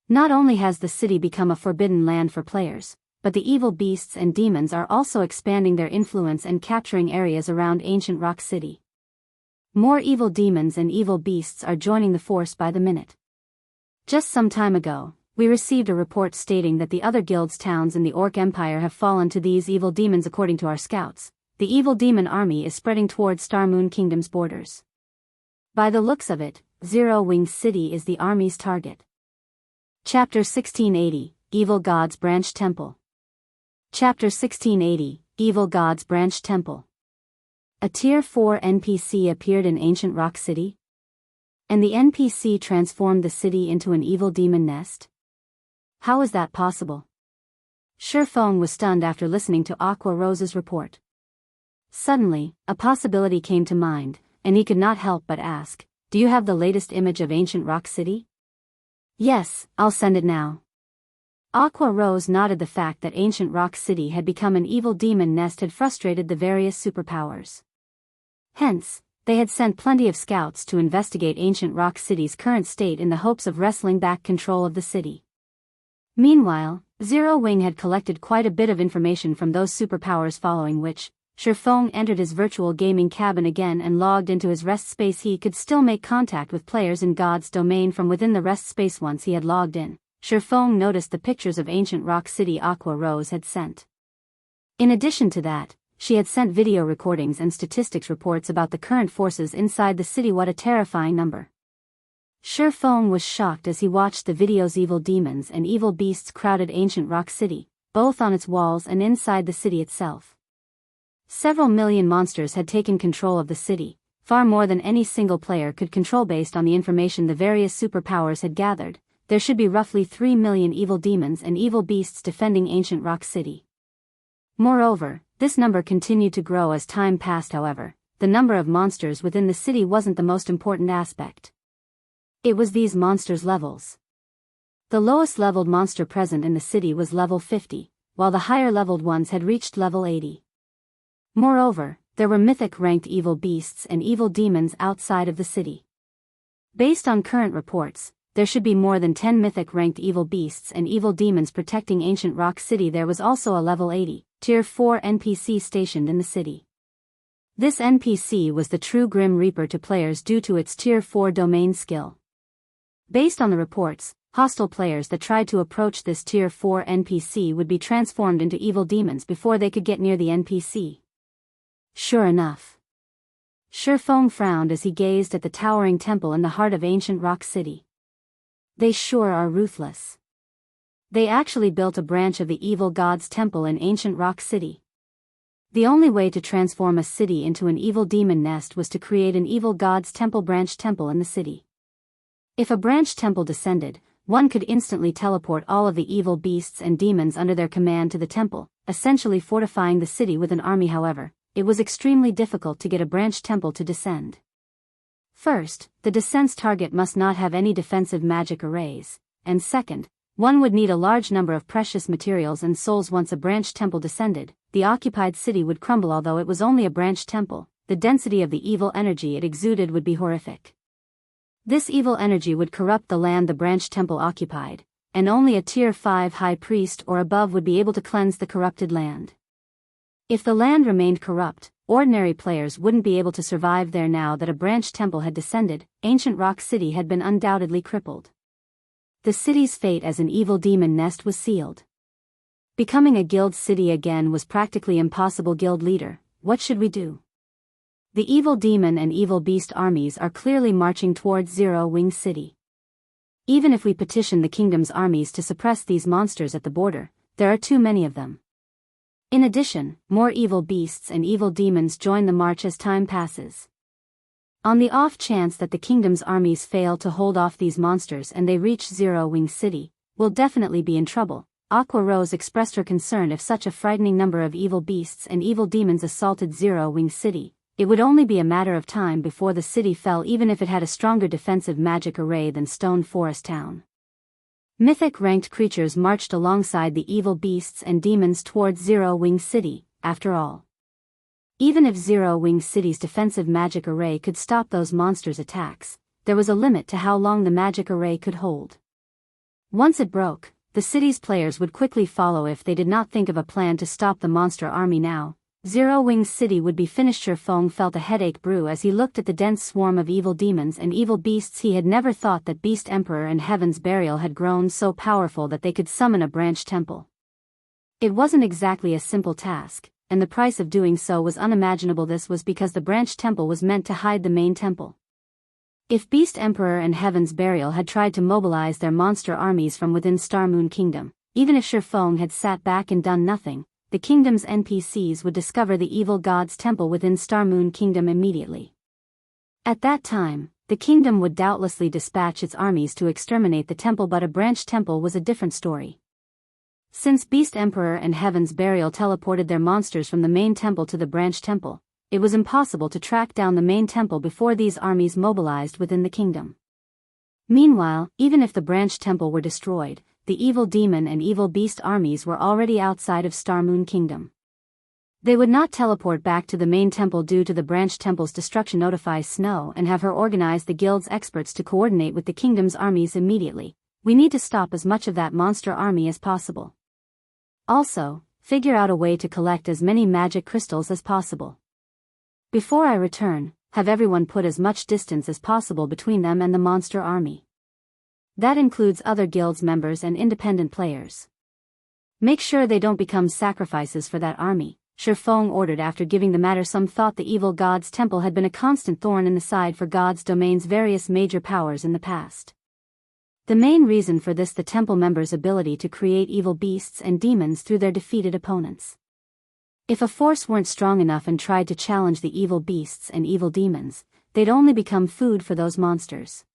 Not only has the city become a forbidden land for players, but the evil beasts and demons are also expanding their influence and capturing areas around Ancient Rock City. More evil demons and evil beasts are joining the force by the minute. Just some time ago, we received a report stating that the other guild's towns in the Orc Empire have fallen to these evil demons. According to our scouts, the evil demon army is spreading towards Starmoon Kingdom's borders. By the looks of it, Zero Wing City is the army's target. Chapter 1680, Evil Gods Branch Temple. Chapter 1680, Evil Gods Branch Temple. A Tier 4 NPC appeared in Ancient Rock City? And the NPC transformed the city into an evil demon nest? How is that possible? Shifeng was stunned after listening to Aqua Rose's report. Suddenly, a possibility came to mind, and he could not help but ask, "Do you have the latest image of Ancient Rock City?" "Yes, I'll send it now." Aqua Rose nodded. The fact that Ancient Rock City had become an evil demon nest had frustrated the various superpowers. Hence, they had sent plenty of scouts to investigate Ancient Rock City's current state in the hopes of wresting back control of the city. Meanwhile, Zero Wing had collected quite a bit of information from those superpowers, following which, Shifeng entered his virtual gaming cabin again and logged into his rest space. He could still make contact with players in God's domain from within the rest space. Once he had logged in, Shifeng noticed the pictures of Ancient Rock City Aqua Rose had sent. In addition to that, she had sent video recordings and statistics reports about the current forces inside the city. What a terrifying number. Shifeng was shocked as he watched the videos. Evil demons and evil beasts crowded Ancient Rock City, both on its walls and inside the city itself. Several million monsters had taken control of the city, far more than any single player could control. Based on the information the various superpowers had gathered, there should be roughly 3 million evil demons and evil beasts defending Ancient Rock City. Moreover, this number continued to grow as time passed. However, the number of monsters within the city wasn't the most important aspect. It was these monsters' levels. The lowest leveled monster present in the city was level 50, while the higher leveled ones had reached level 80. Moreover, there were mythic ranked evil beasts and evil demons outside of the city. Based on current reports, there should be more than 10 mythic ranked evil beasts and evil demons protecting Ancient Rock City. There was also a level 80, Tier 4 NPC stationed in the city. This NPC was the true Grim Reaper to players due to its Tier 4 domain skill. Based on the reports, hostile players that tried to approach this Tier 4 NPC would be transformed into evil demons before they could get near the NPC. Sure enough. Shifeng frowned as he gazed at the towering temple in the heart of ancient Rock City. They sure are ruthless. They actually built a branch of the evil god's temple in ancient Rock City. The only way to transform a city into an evil demon nest was to create an evil god's temple branch temple in the city. If a branch temple descended, one could instantly teleport all of the evil beasts and demons under their command to the temple, essentially fortifying the city with an army. However, it was extremely difficult to get a branch temple to descend. First, the descent's target must not have any defensive magic arrays, and second, one would need a large number of precious materials and souls. Once a branch temple descended, the occupied city would crumble. Although it was only a branch temple, the density of the evil energy it exuded would be horrific. This evil energy would corrupt the land the branch temple occupied, and only a Tier 5 high priest or above would be able to cleanse the corrupted land. If the land remained corrupt, ordinary players wouldn't be able to survive there. Now that a branch temple had descended, ancient Rock City had been undoubtedly crippled. The city's fate as an evil demon nest was sealed. Becoming a guild city again was practically impossible. Guild leader, what should we do? The evil demon and evil beast armies are clearly marching towards Zero Wing City. Even if we petition the kingdom's armies to suppress these monsters at the border, there are too many of them. In addition, more evil beasts and evil demons join the march as time passes. On the off chance that the kingdom's armies fail to hold off these monsters and they reach Zero Wing City, we'll definitely be in trouble. Aqua Rose expressed her concern. If such a frightening number of evil beasts and evil demons assaulted Zero Wing City, it would only be a matter of time before the city fell, even if it had a stronger defensive magic array than Stone Forest Town. Mythic ranked creatures marched alongside the evil beasts and demons towards Zero Wing City. After all, even if Zero Wing City's defensive magic array could stop those monsters' attacks, there was a limit to how long the magic array could hold. Once it broke, the city's players would quickly follow if they did not think of a plan to stop the monster army. Now, Zero Wing City would be finished. Shifeng felt a headache brew as he looked at the dense swarm of evil demons and evil beasts. He had never thought that Beast Emperor and Heaven's Burial had grown so powerful that they could summon a branch temple. It wasn't exactly a simple task, and the price of doing so was unimaginable. This was because the branch temple was meant to hide the main temple. If Beast Emperor and Heaven's Burial had tried to mobilize their monster armies from within Star Moon Kingdom, even if Shifeng had sat back and done nothing, the kingdom's NPCs would discover the evil god's temple within Star Moon Kingdom immediately. At that time, the kingdom would doubtlessly dispatch its armies to exterminate the temple, but a branch temple was a different story. Since Beast Emperor and Heaven's Burial teleported their monsters from the main temple to the branch temple, it was impossible to track down the main temple before these armies mobilized within the kingdom. Meanwhile, even if the branch temple were destroyed, the evil demon and evil beast armies were already outside of Star Moon Kingdom. They would not teleport back to the main temple due to the branch temple's destruction. Notify Snow and have her organize the guild's experts to coordinate with the kingdom's armies immediately. We need to stop as much of that monster army as possible. Also, figure out a way to collect as many magic crystals as possible. Before I return, have everyone put as much distance as possible between them and the monster army. That includes other guild's members and independent players. Make sure they don't become sacrifices for that army, Shifeng ordered after giving the matter some thought. The evil god's temple had been a constant thorn in the side for God's domain's various major powers in the past. The main reason for this, the temple members' ability to create evil beasts and demons through their defeated opponents. If a force weren't strong enough and tried to challenge the evil beasts and evil demons, they'd only become food for those monsters.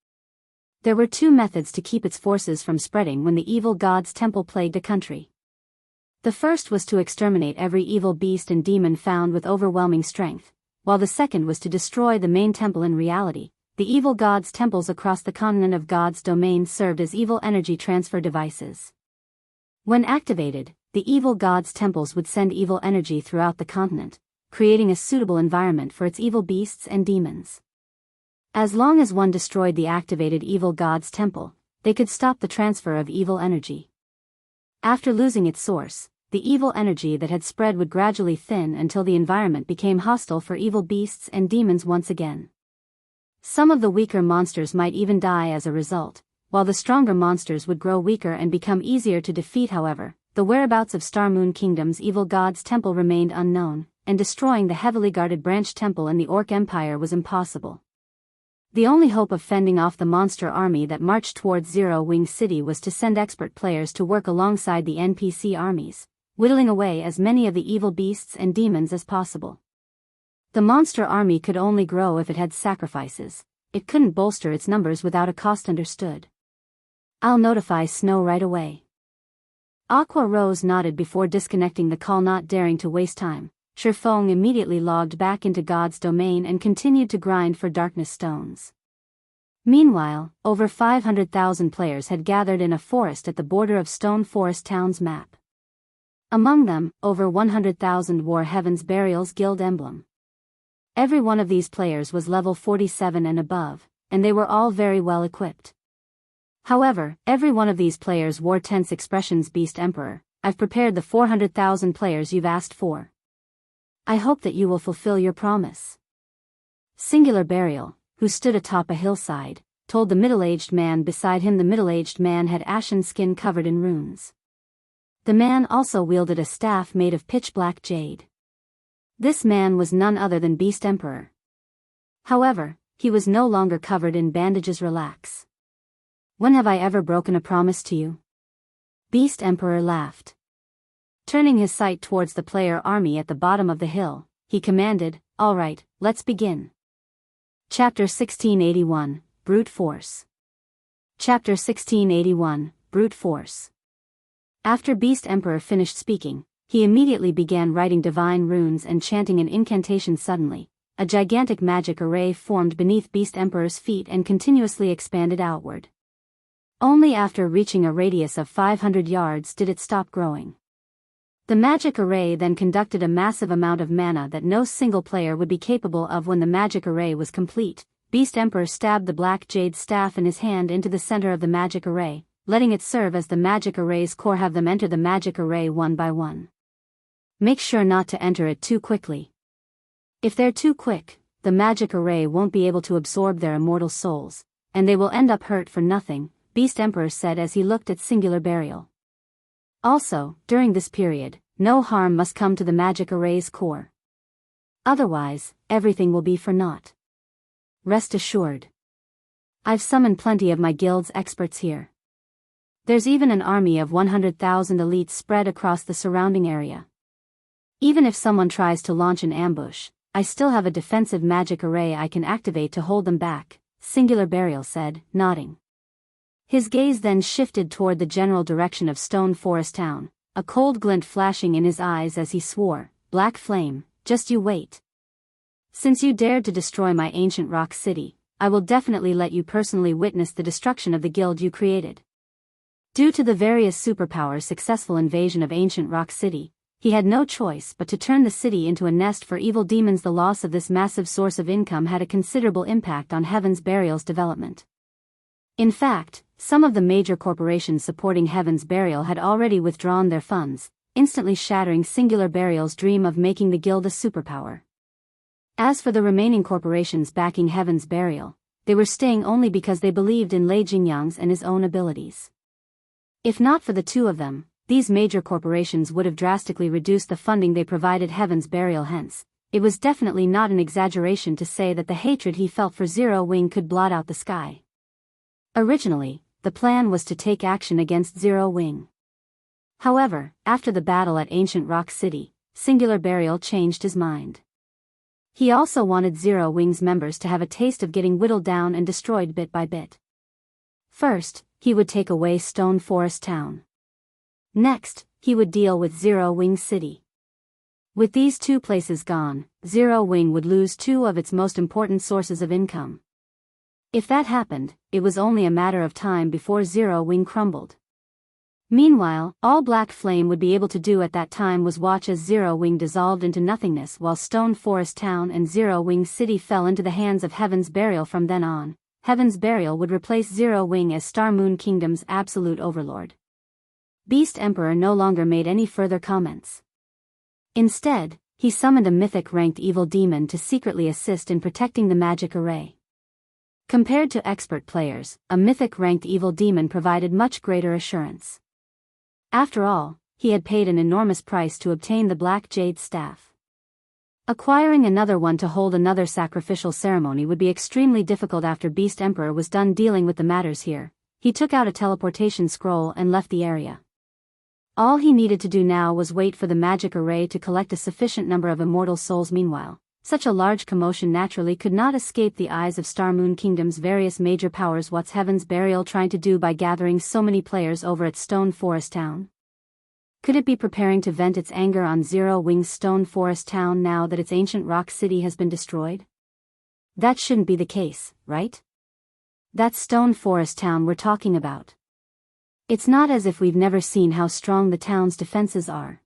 There were two methods to keep its forces from spreading when the evil god's temple plagued a country. The first was to exterminate every evil beast and demon found with overwhelming strength, while the second was to destroy the main temple. In reality, the evil god's temples across the continent of God's domain served as evil energy transfer devices. When activated, the evil god's temples would send evil energy throughout the continent, creating a suitable environment for its evil beasts and demons. As long as one destroyed the activated evil god's temple, they could stop the transfer of evil energy. After losing its source, the evil energy that had spread would gradually thin until the environment became hostile for evil beasts and demons once again. Some of the weaker monsters might even die as a result, while the stronger monsters would grow weaker and become easier to defeat. However, the whereabouts of Star Moon Kingdom's evil god's temple remained unknown, and destroying the heavily guarded branch temple in the Orc Empire was impossible. The only hope of fending off the monster army that marched towards Zero Wing City was to send expert players to work alongside the NPC armies, whittling away as many of the evil beasts and demons as possible. The monster army could only grow if it had sacrifices. It couldn't bolster its numbers without a cost. Understood. I'll notify Snow right away. Aqua Rose nodded before disconnecting the call, not daring to waste time. Shifeng immediately logged back into God's domain and continued to grind for darkness stones. Meanwhile, over 500,000 players had gathered in a forest at the border of Stone Forest Town's map. Among them, over 100,000 wore Heaven's Burial's guild emblem. Every one of these players was level 47 and above, and they were all very well equipped. However, every one of these players wore tense expressions. Beast Emperor, I've prepared the 400,000 players you've asked for. I hope that you will fulfill your promise. Singular Burial, who stood atop a hillside, told the middle-aged man beside him. The middle-aged man had ashen skin covered in runes. The man also wielded a staff made of pitch-black jade. This man was none other than Beast Emperor. However, he was no longer covered in bandages. Relax. When have I ever broken a promise to you? Beast Emperor laughed. Turning his sight towards the player army at the bottom of the hill, he commanded, "All right, let's begin." Chapter 1681, Brute Force. Chapter 1681, Brute Force. After Beast Emperor finished speaking, he immediately began writing divine runes and chanting an incantation. Suddenly, a gigantic magic array formed beneath Beast Emperor's feet and continuously expanded outward. Only after reaching a radius of 500 yards did it stop growing. The magic array then conducted a massive amount of mana that no single player would be capable of. When the magic array was complete, Beast Emperor stabbed the black jade staff in his hand into the center of the magic array, letting it serve as the magic array's core. Have them enter the magic array one by one. Make sure not to enter it too quickly. If they're too quick, the magic array won't be able to absorb their immortal souls, and they will end up hurt for nothing, Beast Emperor said as he looked at Singular Burial. Also, during this period, no harm must come to the magic array's core. Otherwise, everything will be for naught. Rest assured. I've summoned plenty of my guild's experts here. There's even an army of 100,000 elites spread across the surrounding area. Even if someone tries to launch an ambush, I still have a defensive magic array I can activate to hold them back, Singular Burial said, nodding. His gaze then shifted toward the general direction of Stone Forest Town, a cold glint flashing in his eyes as he swore, "Black Flame, just you wait. Since you dared to destroy my ancient rock city, I will definitely let you personally witness the destruction of the guild you created." Due to the various superpowers' successful invasion of ancient rock city, he had no choice but to turn the city into a nest for evil demons. The loss of this massive source of income had a considerable impact on Heaven's Burial's development. In fact, some of the major corporations supporting Heaven's Burial had already withdrawn their funds, instantly shattering Singular Burial's dream of making the guild a superpower. As for the remaining corporations backing Heaven's Burial, they were staying only because they believed in Lei Jingyang's and his own abilities. If not for the two of them, these major corporations would have drastically reduced the funding they provided Heaven's Burial. Hence, it was definitely not an exaggeration to say that the hatred he felt for Zero Wing could blot out the sky. Originally, the plan was to take action against Zero Wing. However, after the battle at Ancient Rock City, Singular Burial changed his mind. He also wanted Zero Wing's members to have a taste of getting whittled down and destroyed bit by bit. First, he would take away Stone Forest Town. Next, he would deal with Zero Wing City. With these two places gone, Zero Wing would lose two of its most important sources of income. If that happened, it was only a matter of time before Zero Wing crumbled. Meanwhile, all Black Flame would be able to do at that time was watch as Zero Wing dissolved into nothingness while Stone Forest Town and Zero Wing City fell into the hands of Heaven's Burial. From then on, Heaven's Burial would replace Zero Wing as Star Moon Kingdom's absolute overlord. Beast Emperor no longer made any further comments. Instead, he summoned a mythic-ranked evil demon to secretly assist in protecting the magic array. Compared to expert players, a mythic-ranked evil demon provided much greater assurance. After all, he had paid an enormous price to obtain the Black Jade Staff. Acquiring another one to hold another sacrificial ceremony would be extremely difficult. After Beast Emperor was done dealing with the matters here, he took out a teleportation scroll and left the area. All he needed to do now was wait for the magic array to collect a sufficient number of immortal souls. Meanwhile, such a large commotion naturally could not escape the eyes of Star Moon Kingdom's various major powers. What's Heaven's Burial trying to do by gathering so many players over at Stone Forest Town? Could it be preparing to vent its anger on Zero Wing's Stone Forest Town now that its ancient rock city has been destroyed? That shouldn't be the case, right? That's Stone Forest Town we're talking about. It's not as if we've never seen how strong the town's defenses are.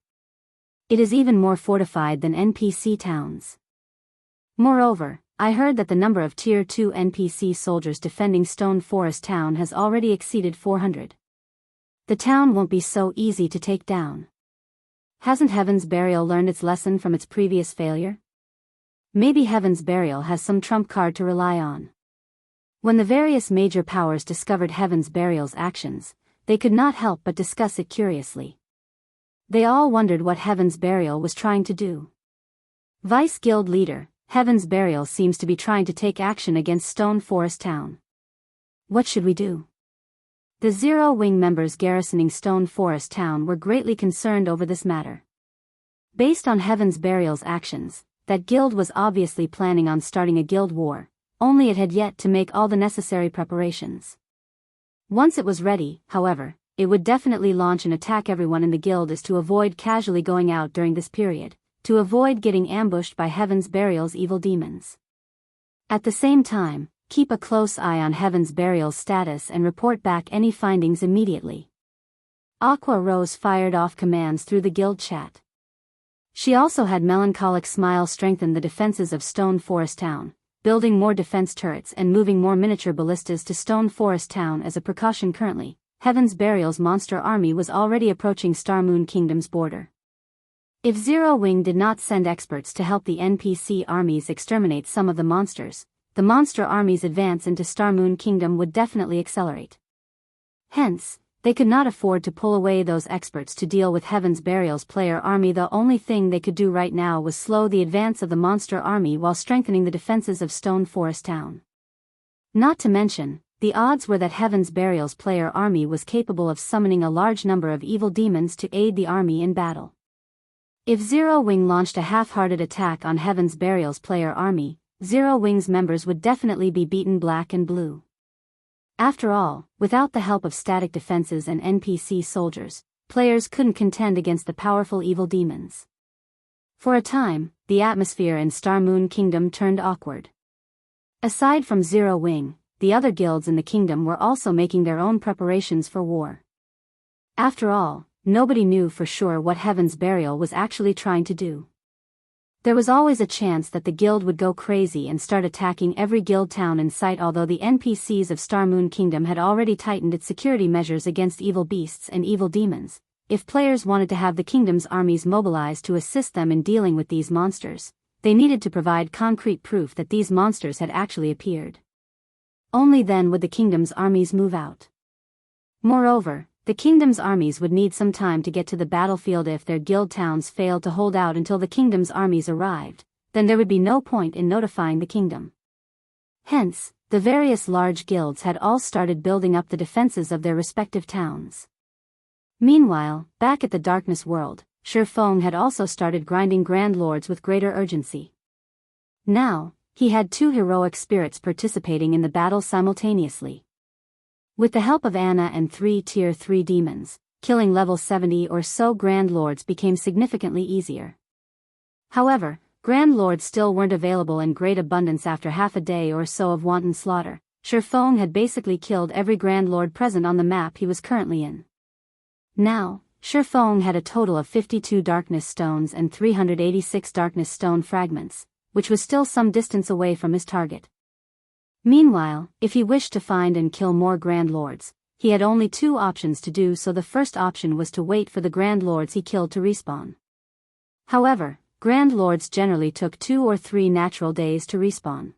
It is even more fortified than NPC towns. Moreover, I heard that the number of Tier 2 NPC soldiers defending Stone Forest Town has already exceeded 400. The town won't be so easy to take down. Hasn't Heaven's Burial learned its lesson from its previous failure? Maybe Heaven's Burial has some trump card to rely on. When the various major powers discovered Heaven's Burial's actions, they could not help but discuss it curiously. They all wondered what Heaven's Burial was trying to do. Vice Guild Leader, Heaven's Burial seems to be trying to take action against Stone Forest Town. What should we do? The Zero Wing members garrisoning Stone Forest Town were greatly concerned over this matter. Based on Heaven's Burial's actions, that guild was obviously planning on starting a guild war, only it had yet to make all the necessary preparations. Once it was ready, however, it would definitely launch an attack. Everyone in the guild is to avoid casually going out during this period, to avoid getting ambushed by Heaven's Burial's evil demons. At the same time, keep a close eye on Heaven's Burial's status and report back any findings immediately. Aqua Rose fired off commands through the guild chat. She also had Melancholic Smile strengthen the defenses of Stone Forest Town, building more defense turrets and moving more miniature ballistas to Stone Forest Town as a precaution. Currently, Heaven's Burial's monster army was already approaching Star Moon Kingdom's border. If Zero Wing did not send experts to help the NPC armies exterminate some of the monsters, the monster army's advance into Star Moon Kingdom would definitely accelerate. Hence, they could not afford to pull away those experts to deal with Heaven's Burial's player army. The only thing they could do right now was slow the advance of the monster army while strengthening the defenses of Stone Forest Town. Not to mention, the odds were that Heaven's Burial's player army was capable of summoning a large number of evil demons to aid the army in battle. If Zero Wing launched a half-hearted attack on Heaven's Burial's player army, Zero Wing's members would definitely be beaten black and blue. After all, without the help of static defenses and NPC soldiers, players couldn't contend against the powerful evil demons. For a time, the atmosphere in Star Moon Kingdom turned awkward. Aside from Zero Wing, the other guilds in the kingdom were also making their own preparations for war. After all, nobody knew for sure what Heaven's Burial was actually trying to do. There was always a chance that the guild would go crazy and start attacking every guild town in sight. Although the NPCs of Star Moon Kingdom had already tightened its security measures against evil beasts and evil demons, if players wanted to have the kingdom's armies mobilized to assist them in dealing with these monsters, they needed to provide concrete proof that these monsters had actually appeared. Only then would the kingdom's armies move out. Moreover, the kingdom's armies would need some time to get to the battlefield. If their guild towns failed to hold out until the kingdom's armies arrived, then there would be no point in notifying the kingdom. Hence, the various large guilds had all started building up the defenses of their respective towns. Meanwhile, back at the Darkness World, Shifeng had also started grinding Grand Lords with greater urgency. Now, he had 2 heroic spirits participating in the battle simultaneously. With the help of Anna and 3 Tier 3 demons, killing level 70 or so Grand Lords became significantly easier. However, Grand Lords still weren't available in great abundance. After half a day or so of wanton slaughter, Shifeng had basically killed every Grand Lord present on the map he was currently in. Now, Shifeng had a total of 52 Darkness Stones and 386 Darkness Stone fragments, which was still some distance away from his target. Meanwhile, if he wished to find and kill more Grand Lords, he had only 2 options to do so. The first option was to wait for the Grand Lords he killed to respawn. However, Grand Lords generally took 2 or 3 natural days to respawn.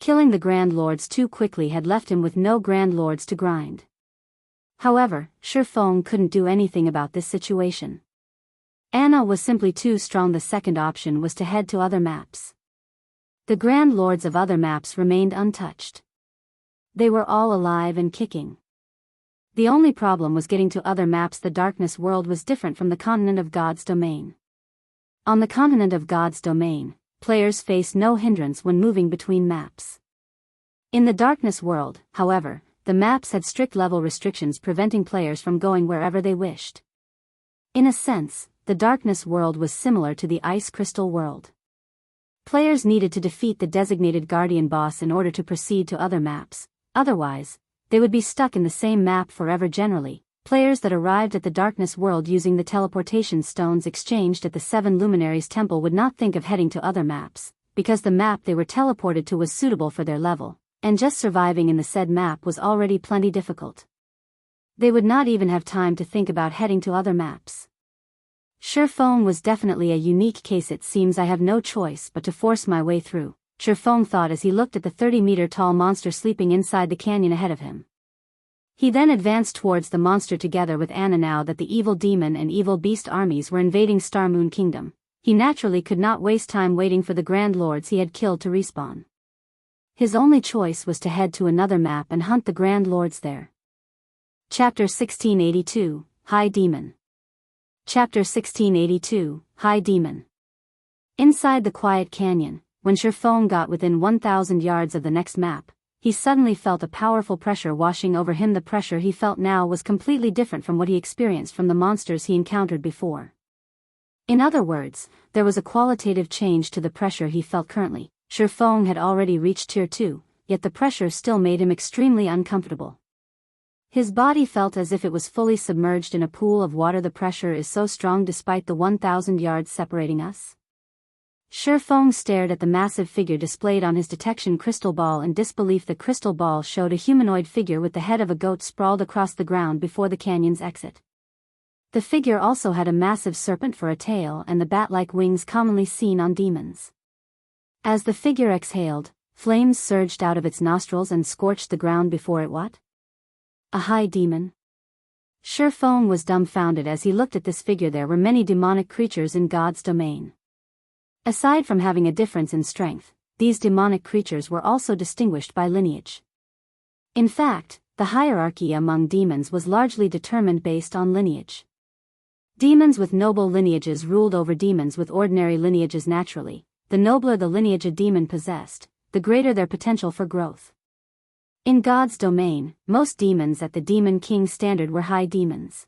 Killing the Grand Lords too quickly had left him with no Grand Lords to grind. However, Shifeng couldn't do anything about this situation. Anna was simply too strong. The second option was to head to other maps. The Grand Lords of other maps remained untouched. They were all alive and kicking. The only problem was getting to other maps. The Darkness world was different from the continent of God's domain. On the continent of God's domain, players faced no hindrance when moving between maps. In the Darkness world, however, the maps had strict level restrictions preventing players from going wherever they wished. In a sense, the Darkness world was similar to the Ice Crystal world. Players needed to defeat the designated Guardian boss in order to proceed to other maps, otherwise, they would be stuck in the same map forever. Generally, players that arrived at the Darkness world using the teleportation stones exchanged at the 7 Luminaries temple would not think of heading to other maps, because the map they were teleported to was suitable for their level, and just surviving in the said map was already plenty difficult. They would not even have time to think about heading to other maps. Shifeng was definitely a unique case. It seems I have no choice but to force my way through, Shifeng thought as he looked at the 30-meter tall monster sleeping inside the canyon ahead of him. He then advanced towards the monster together with Anna. Now that the evil demon and evil beast armies were invading Star Moon Kingdom, he naturally could not waste time waiting for the Grand Lords he had killed to respawn. His only choice was to head to another map and hunt the Grand Lords there. Chapter 1682, High Demon. Chapter 1682, High Demon. Inside the quiet canyon, when Shifeng got within 1,000 yards of the next map, he suddenly felt a powerful pressure washing over him. The pressure he felt now was completely different from what he experienced from the monsters he encountered before. In other words, there was a qualitative change to the pressure he felt currently. Shifeng had already reached Tier 2, yet the pressure still made him extremely uncomfortable. His body felt as if it was fully submerged in a pool of water. The pressure is so strong despite the 1,000 yards separating us. Shifeng stared at the massive figure displayed on his detection crystal ball in disbelief. The crystal ball showed a humanoid figure with the head of a goat sprawled across the ground before the canyon's exit. The figure also had a massive serpent for a tail and the bat-like wings commonly seen on demons. As the figure exhaled, flames surged out of its nostrils and scorched the ground before it. What? A high demon? Shifeng was dumbfounded as he looked at this figure. There were many demonic creatures in God's domain. Aside from having a difference in strength, these demonic creatures were also distinguished by lineage. In fact, the hierarchy among demons was largely determined based on lineage. Demons with noble lineages ruled over demons with ordinary lineages. Naturally, the nobler the lineage a demon possessed, the greater their potential for growth. In God's domain, most demons at the Demon King standard were high demons.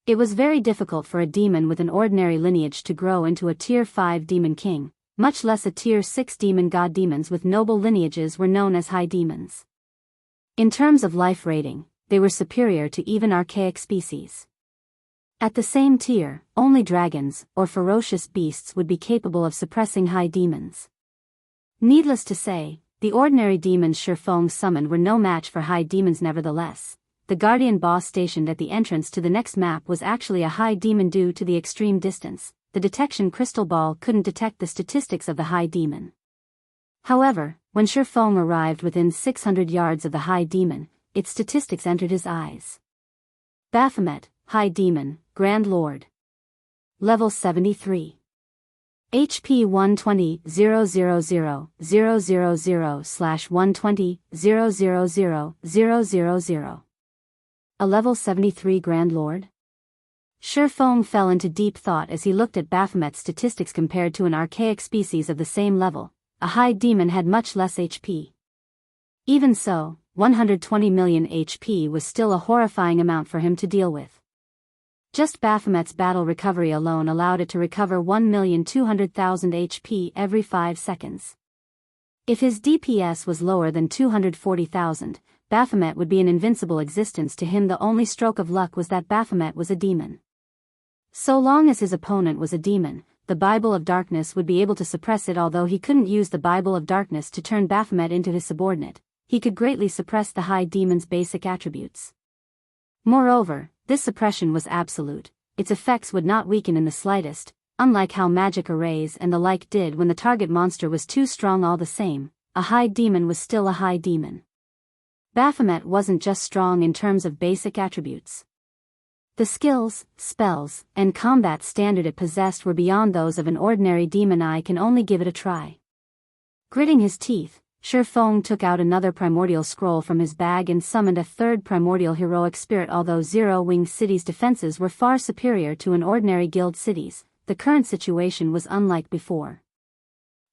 It was very difficult for a demon with an ordinary lineage to grow into a Tier 5 Demon King, much less a Tier 6 Demon God. Demons with noble lineages were known as high demons. In terms of life rating, they were superior to even archaic species. At the same tier, only dragons or ferocious beasts would be capable of suppressing high demons. Needless to say, the ordinary demons Shifeng summoned were no match for high demons. Nevertheless, the guardian boss stationed at the entrance to the next map was actually a high demon. Due to the extreme distance, the detection crystal ball couldn't detect the statistics of the high demon. However, when Shifeng arrived within 600 yards of the high demon, its statistics entered his eyes. Baphomet, High Demon, Grand Lord. Level 73. HP 120,000,000/120,000,000. A level 73 Grand Lord? Shifeng fell into deep thought as he looked at Baphomet's statistics. Compared to an archaic species of the same level, a high demon had much less HP. Even so, 120 million HP was still a horrifying amount for him to deal with. Just Baphomet's battle recovery alone allowed it to recover 1,200,000 HP every 5 seconds. If his DPS was lower than 240,000, Baphomet would be an invincible existence to him. The only stroke of luck was that Baphomet was a demon. So long as his opponent was a demon, the Bible of Darkness would be able to suppress it. Although he couldn't use the Bible of Darkness to turn Baphomet into his subordinate, he could greatly suppress the high demon's basic attributes. Moreover, this suppression was absolute. Its effects would not weaken in the slightest, unlike how magic arrays and the like did when the target monster was too strong. All the same, a high demon was still a high demon. Baphomet wasn't just strong in terms of basic attributes. The skills, spells, and combat standard it possessed were beyond those of an ordinary demon. I can only give it a try. Gritting his teeth, Shifeng took out another primordial scroll from his bag and summoned a third primordial heroic spirit. Although Zero-Wing City's defenses were far superior to an ordinary guild city's, the current situation was unlike before.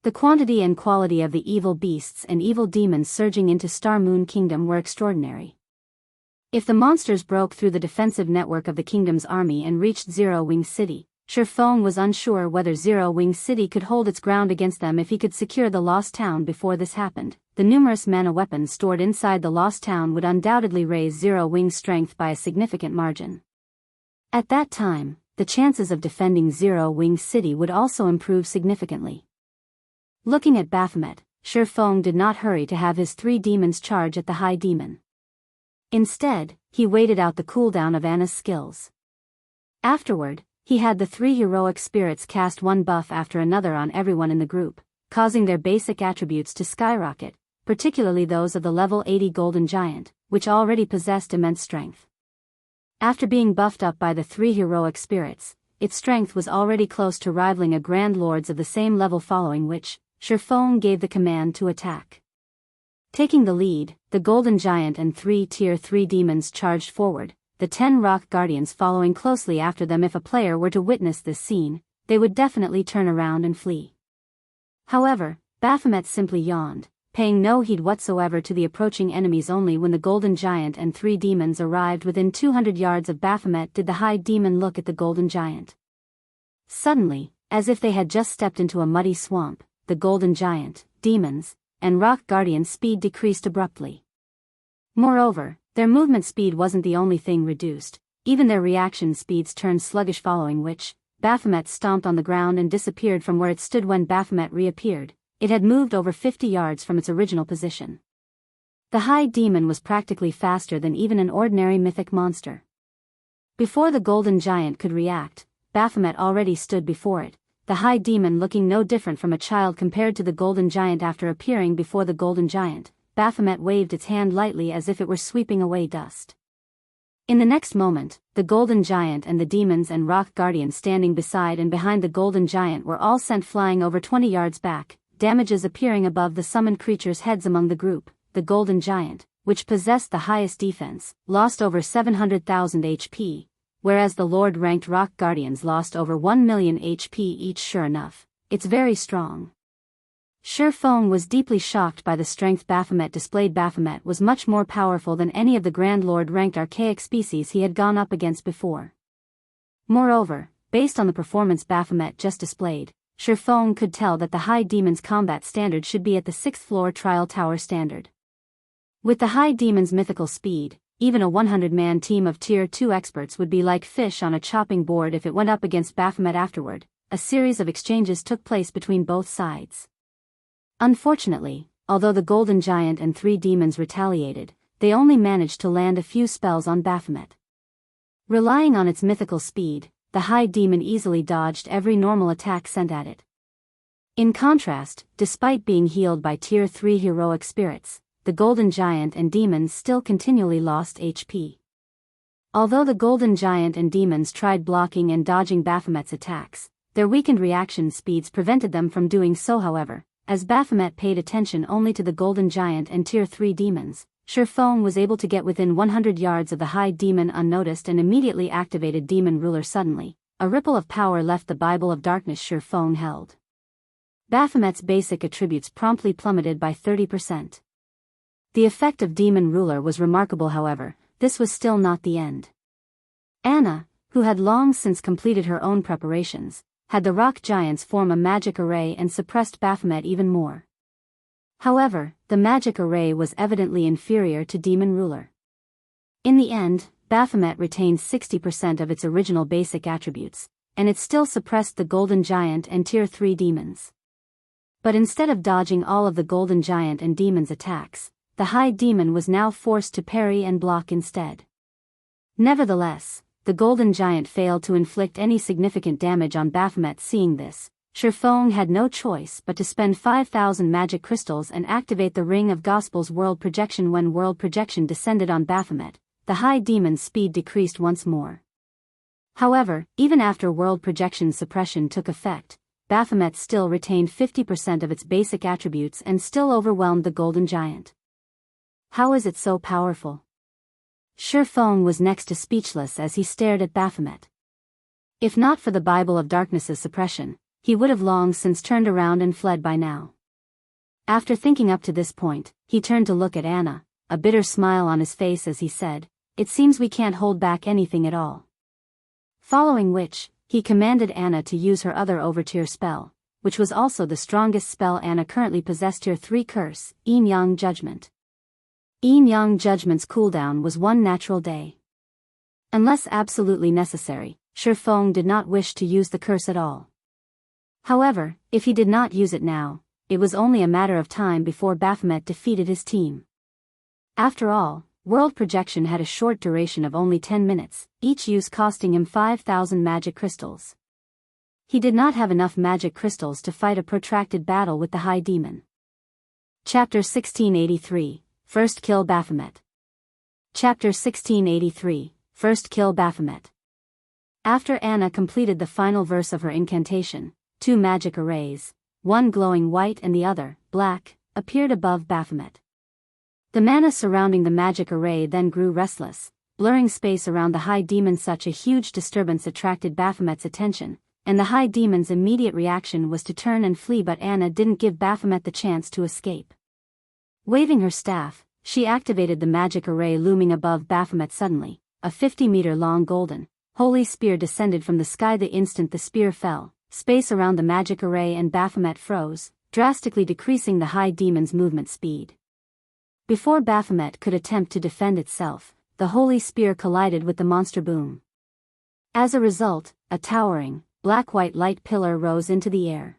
The quantity and quality of the evil beasts and evil demons surging into Star Moon Kingdom were extraordinary. If the monsters broke through the defensive network of the kingdom's army and reached Zero-Wing City, Shifeng was unsure whether Zero-Wing City could hold its ground against them if he could secure the Lost Town before this happened. The numerous mana weapons stored inside the Lost Town would undoubtedly raise Zero-Wing's strength by a significant margin. At that time, the chances of defending Zero-Wing City would also improve significantly. Looking at Baphomet, Shifeng did not hurry to have his 3 demons charge at the high demon. Instead, he waited out the cooldown of Anna's skills. Afterward, he had the 3 heroic spirits cast one buff after another on everyone in the group, causing their basic attributes to skyrocket, particularly those of the level 80 Golden Giant, which already possessed immense strength. After being buffed up by the 3 heroic spirits, its strength was already close to rivaling a Grand Lord's of the same level, following which, Shifeng gave the command to attack. Taking the lead, the Golden Giant and 3 Tier 3 demons charged forward, the 10 Rock Guardians following closely after them. If a player were to witness this scene, they would definitely turn around and flee. However, Baphomet simply yawned, paying no heed whatsoever to the approaching enemies. Only when the Golden Giant and 3 demons arrived within 200 yards of Baphomet did the high demon look at the Golden Giant. Suddenly, as if they had just stepped into a muddy swamp, the Golden Giant, demons, and Rock Guardian's speed decreased abruptly. Moreover, their movement speed wasn't the only thing reduced, even their reaction speeds turned sluggish, following which, Baphomet stomped on the ground and disappeared from where it stood. When Baphomet reappeared, it had moved over 50 yards from its original position. The high demon was practically faster than even an ordinary mythic monster. Before the Golden Giant could react, Baphomet already stood before it, the high demon looking no different from a child compared to the Golden Giant. After appearing before the Golden Giant, Baphomet waved its hand lightly as if it were sweeping away dust. In the next moment, the Golden Giant and the demons and Rock Guardians standing beside and behind the Golden Giant were all sent flying over 20 yards back, damages appearing above the summoned creatures' heads. Among the group, the Golden Giant, which possessed the highest defense, lost over 700,000 HP, whereas the Lord-ranked Rock Guardians lost over 1 million HP each. Sure enough, it's very strong. Shifeng was deeply shocked by the strength Baphomet displayed. Baphomet was much more powerful than any of the Grand Lord-ranked archaic species he had gone up against before. Moreover, based on the performance Baphomet just displayed, Shifeng could tell that the High Demon's combat standard should be at the 6th floor Trial Tower standard. With the High Demon's mythical speed, even a 100-man team of Tier 2 experts would be like fish on a chopping board if it went up against Baphomet. Afterward, a series of exchanges took place between both sides. Unfortunately, although the Golden Giant and 3 demons retaliated, they only managed to land a few spells on Baphomet. Relying on its mythical speed, the High Demon easily dodged every normal attack sent at it. In contrast, despite being healed by Tier 3 heroic spirits, the Golden Giant and demons still continually lost HP. Although the Golden Giant and demons tried blocking and dodging Baphomet's attacks, their weakened reaction speeds prevented them from doing so. However, as Baphomet paid attention only to the Golden Giant and Tier 3 demons, Shifeng was able to get within 100 yards of the High Demon unnoticed and immediately activated Demon Ruler. Suddenly, a ripple of power left the Bible of Darkness Shifeng held. Baphomet's basic attributes promptly plummeted by 30%. The effect of Demon Ruler was remarkable. However, this was still not the end. Anna, who had long since completed her own preparations, had the rock giants form a magic array and suppressed Baphomet even more. However, the magic array was evidently inferior to Demon Ruler. In the end, Baphomet retained 60% of its original basic attributes, and it still suppressed the Golden Giant and Tier 3 demons. But instead of dodging all of the Golden Giant and demons' attacks, the High Demon was now forced to parry and block instead. Nevertheless, the Golden Giant failed to inflict any significant damage on Baphomet. Seeing this, Shurfeng had no choice but to spend 5,000 magic crystals and activate the Ring of Gospel's world projection. When world projection descended on Baphomet, the high demon's speed decreased once more. However, even after world projection suppression took effect, Baphomet still retained 50% of its basic attributes and still overwhelmed the Golden Giant. How is it so powerful? Shurfeng was next to speechless as he stared at Baphomet. If not for the Bible of Darkness's suppression, he would have long since turned around and fled by now. After thinking up to this point, he turned to look at Anna, a bitter smile on his face as he said, "It seems we can't hold back anything at all." Following which, he commanded Anna to use her other overtier spell, which was also the strongest spell Anna currently possessed, Tier 3 Curse, Yin Yang Judgment. Yin Yang Judgment's cooldown was 1 natural day. Unless absolutely necessary, Shurfeng did not wish to use the curse at all. However, if he did not use it now, it was only a matter of time before Baphomet defeated his team. After all, world projection had a short duration of only 10 minutes, each use costing him 5,000 magic crystals. He did not have enough magic crystals to fight a protracted battle with the High Demon. Chapter 1683, First Kill Baphomet. Chapter 1683, First Kill Baphomet. After Anna completed the final verse of her incantation, 2 magic arrays, one glowing white and the other, black, appeared above Baphomet. The mana surrounding the magic array then grew restless, blurring space around the High Demon. Such a huge disturbance attracted Baphomet's attention, and the High Demon's immediate reaction was to turn and flee, but Anna didn't give Baphomet the chance to escape. Waving her staff, she activated the magic array looming above Baphomet. Suddenly, a 50-meter-long golden, holy spear descended from the sky. The instant the spear fell, space around the magic array and Baphomet froze, drastically decreasing the High Demon's movement speed. Before Baphomet could attempt to defend itself, the holy spear collided with the monster boom. As a result, a towering, black-white light pillar rose into the air.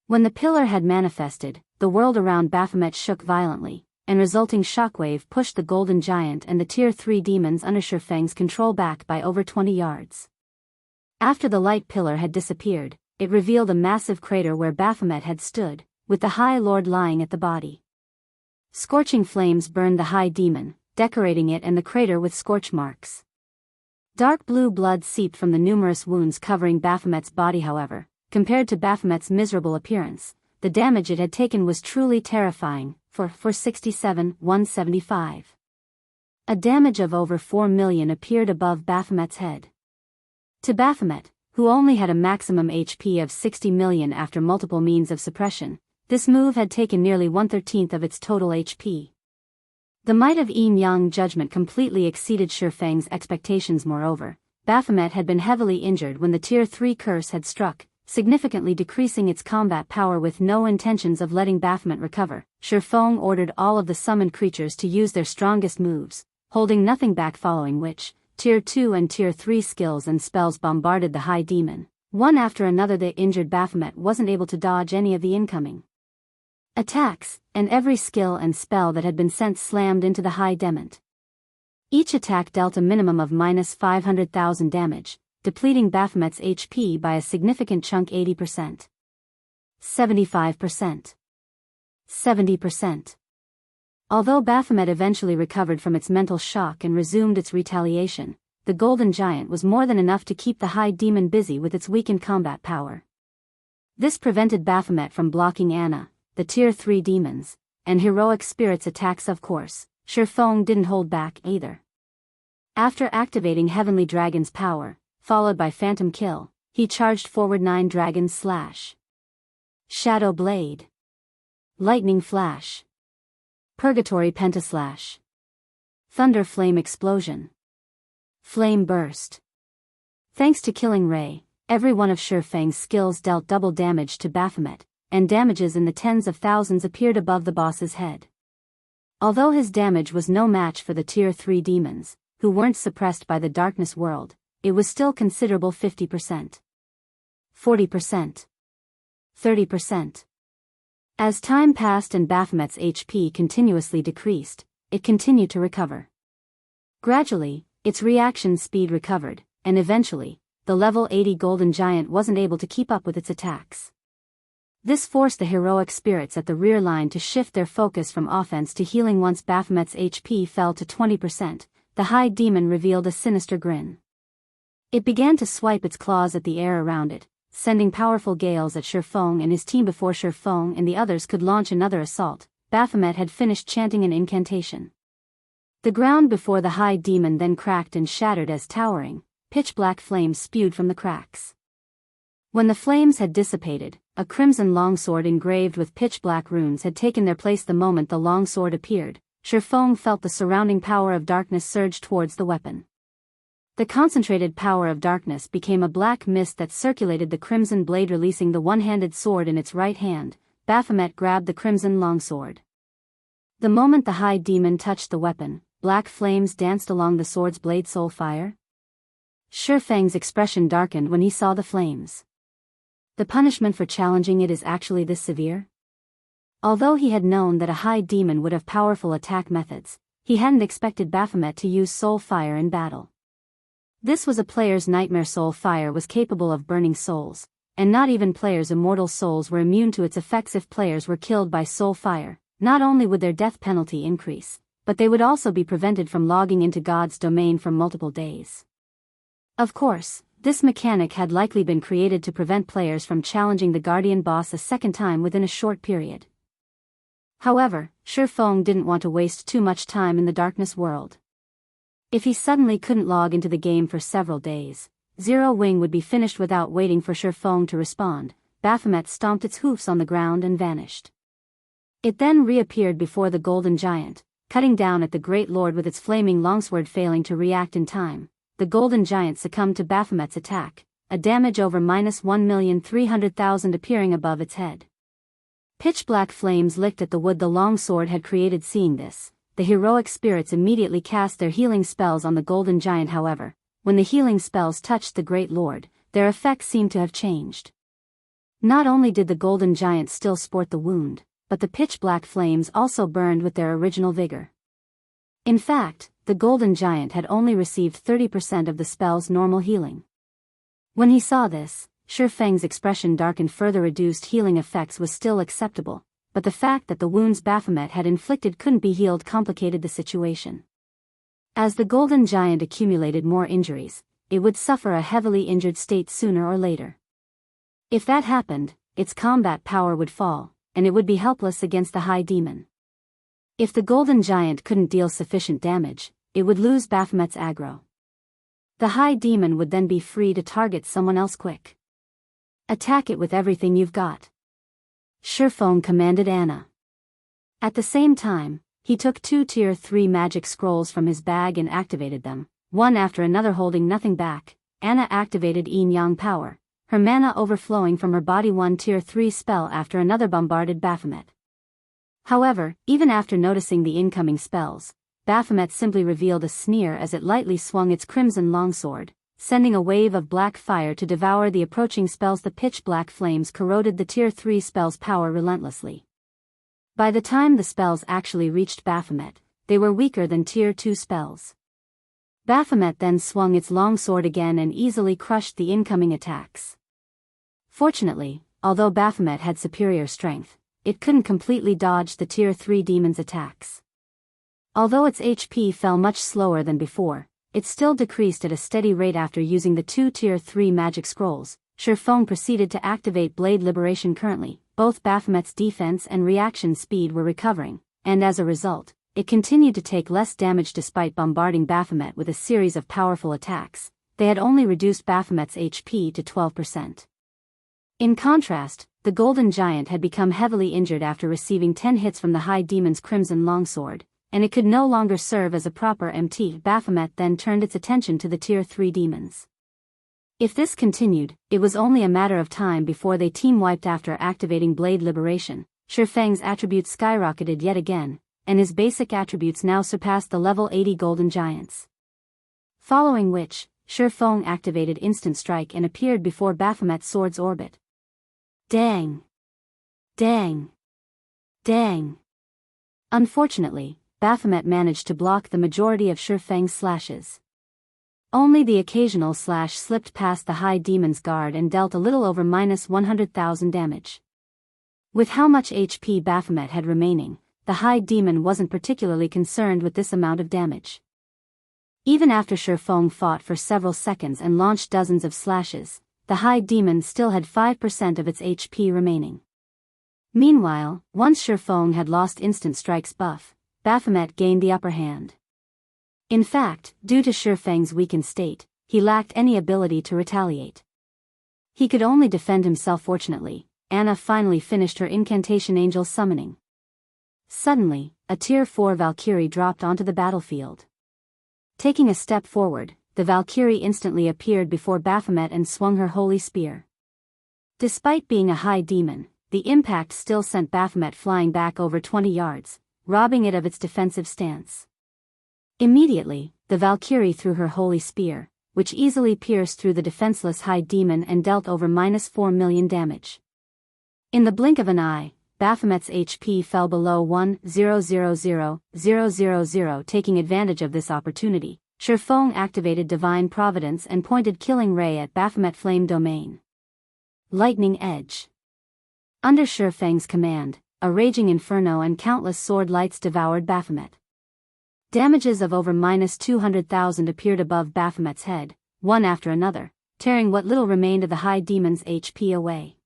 When the pillar had manifested, the world around Baphomet shook violently, and resulting shockwave pushed the Golden Giant and the Tier 3 demons under Shurfeng's control back by over 20 yards. After the light pillar had disappeared, it revealed a massive crater where Baphomet had stood, with the High Lord lying at the body. Scorching flames burned the High Demon, decorating it and the crater with scorch marks. Dark blue blood seeped from the numerous wounds covering Baphomet's body. However, compared to Baphomet's miserable appearance, the damage it had taken was truly terrifying. For 67,175. A damage of over 4 million appeared above Baphomet's head. To Baphomet, who only had a maximum HP of 60 million after multiple means of suppression, this move had taken nearly 1/13 of its total HP. The might of Yin Yang Judgment completely exceeded Shurfeng's expectations. Moreover, Baphomet had been heavily injured when the Tier 3 curse had struck, significantly decreasing its combat power. With no intentions of letting Baphomet recover, Shurfeng ordered all of the summoned creatures to use their strongest moves, holding nothing back, following which, Tier 2 and Tier 3 skills and spells bombarded the High Demon. One after another, the injured Baphomet wasn't able to dodge any of the incoming attacks, and every skill and spell that had been sent slammed into the High Demon. Each attack dealt a minimum of -500,000 damage, depleting Baphomet's HP by a significant chunk. 80%. 75%. 70%. Although Baphomet eventually recovered from its mental shock and resumed its retaliation, the Golden Giant was more than enough to keep the High Demon busy with its weakened combat power. This prevented Baphomet from blocking Anna, the Tier 3 demons, and heroic spirits' attacks. Of course, Shurfeng didn't hold back either. After activating Heavenly Dragon's power, followed by Phantom Kill, he charged forward 9 Dragon Slash, Shadow Blade, Lightning Flash, Purgatory Pentaslash, Thunder Flame Explosion, Flame Burst. Thanks to Killing Ray, every one of Shurfeng's skills dealt double damage to Baphomet, and damages in the tens of thousands appeared above the boss's head. Although his damage was no match for the Tier 3 demons, who weren't suppressed by the darkness world, it was still considerable. 50%. 40%. 30%. As time passed and Baphomet's HP continuously decreased, it continued to recover. Gradually, its reaction speed recovered, and eventually, the level 80 golden giant wasn't able to keep up with its attacks. This forced the heroic spirits at the rear line to shift their focus from offense to healing. Once Baphomet's HP fell to 20%, the high demon revealed a sinister grin. It began to swipe its claws at the air around it, sending powerful gales at Shifeng and his team. Before Shifeng and the others could launch another assault, Baphomet had finished chanting an incantation. The ground before the high demon then cracked and shattered as towering, pitch-black flames spewed from the cracks. When the flames had dissipated, a crimson longsword engraved with pitch-black runes had taken their place. The moment the longsword appeared, Shifeng felt the surrounding power of darkness surge towards the weapon. The concentrated power of darkness became a black mist that circulated the crimson blade. Releasing the one-handed sword in its right hand, Baphomet grabbed the crimson longsword. The moment the high demon touched the weapon, black flames danced along the sword's blade. Soul fire? Shifeng's expression darkened when he saw the flames. The punishment for challenging it is actually this severe? Although he had known that a high demon would have powerful attack methods, he hadn't expected Baphomet to use soul fire in battle. This was a player's nightmare. Soul fire was capable of burning souls, and not even players' immortal souls were immune to its effects. If players were killed by soul fire, not only would their death penalty increase, but they would also be prevented from logging into God's domain for multiple days. Of course, this mechanic had likely been created to prevent players from challenging the Guardian boss a second time within a short period. However, Shifeng didn't want to waste too much time in the darkness world. If he suddenly couldn't log into the game for several days, Zero Wing would be finished. Without waiting for Shifeng to respond, Baphomet stomped its hoofs on the ground and vanished. It then reappeared before the golden giant, cutting down at the Great Lord with its flaming longsword. Failing to react in time, the golden giant succumbed to Baphomet's attack, a damage over -1,300,000 appearing above its head. Pitch-black flames licked at the wood the longsword had created. Seeing this, the heroic spirits immediately cast their healing spells on the golden giant. However, when the healing spells touched the Great Lord, their effects seemed to have changed. Not only did the golden giant still sport the wound, but the pitch-black flames also burned with their original vigor. In fact, the golden giant had only received 30% of the spell's normal healing. When he saw this, Shifeng's expression darkened. Further reduced healing effects was still acceptable, but the fact that the wounds Baphomet had inflicted couldn't be healed complicated the situation. As the golden giant accumulated more injuries, it would suffer a heavily injured state sooner or later. If that happened, its combat power would fall, and it would be helpless against the high demon. If the golden giant couldn't deal sufficient damage, it would lose Baphomet's aggro. The high demon would then be free to target someone else. Quick! Attack it with everything you've got! Shifeng commanded Anna. At the same time, he took 2 Tier 3 magic scrolls from his bag and activated them, one after another. Holding nothing back, Anna activated Yin-Yang power, her mana overflowing from her body. 1 Tier 3 spell after another bombarded Baphomet. However, even after noticing the incoming spells, Baphomet simply revealed a sneer as it lightly swung its crimson longsword, sending a wave of black fire to devour the approaching spells. The pitch-black flames corroded the Tier 3 spell's power relentlessly. By the time the spells actually reached Baphomet, they were weaker than Tier 2 spells. Baphomet then swung its longsword again and easily crushed the incoming attacks. Fortunately, although Baphomet had superior strength, it couldn't completely dodge the Tier 3 demon's attacks. Although its HP fell much slower than before, it still decreased at a steady rate. After using the 2 Tier 3 magic scrolls, Shifeng proceeded to activate Blade Liberation. Currently, both Baphomet's defense and reaction speed were recovering, and as a result, it continued to take less damage despite bombarding Baphomet with a series of powerful attacks. They had only reduced Baphomet's HP to 12%. In contrast, the golden giant had become heavily injured after receiving 10 hits from the high demon's crimson longsword, and it could no longer serve as a proper MT. Baphomet then turned its attention to the Tier 3 demons. If this continued, it was only a matter of time before they team-wiped. After activating Blade Liberation, Shifeng's attributes skyrocketed yet again, and his basic attributes now surpassed the level 80 golden giants. Following which, Shifeng activated Instant Strike and appeared before Baphomet's sword's orbit. Dang! Dang! Dang! Unfortunately, Baphomet managed to block the majority of Shifeng's slashes. Only the occasional slash slipped past the High Demon's guard and dealt a little over minus 100,000 damage. With how much HP Baphomet had remaining, the High Demon wasn't particularly concerned with this amount of damage. Even after Shurfeng fought for several seconds and launched dozens of slashes, the High Demon still had 5% of its HP remaining. Meanwhile, once Shurfeng had lost Instant Strike's buff, Baphomet gained the upper hand. In fact, due to Shurfeng's weakened state, he lacked any ability to retaliate. He could only defend himself. Fortunately, Anna finally finished her incantation angel summoning. Suddenly, a Tier 4 Valkyrie dropped onto the battlefield. Taking a step forward, the Valkyrie instantly appeared before Baphomet and swung her holy spear. Despite being a high demon, the impact still sent Baphomet flying back over 20 yards, robbing it of its defensive stance. Immediately, the Valkyrie threw her holy spear, which easily pierced through the defenseless high demon and dealt over minus 4 million damage. In the blink of an eye, Baphomet's HP fell below 1,000,000. Taking advantage of this opportunity, Shurfeng activated Divine Providence and pointed Killing Ray at Baphomet Flame Domain. Lightning Edge. Under Shurfeng's command, a raging inferno and countless sword lights devoured Baphomet. Damages of over minus 200,000 appeared above Baphomet's head, one after another, tearing what little remained of the high demon's HP away.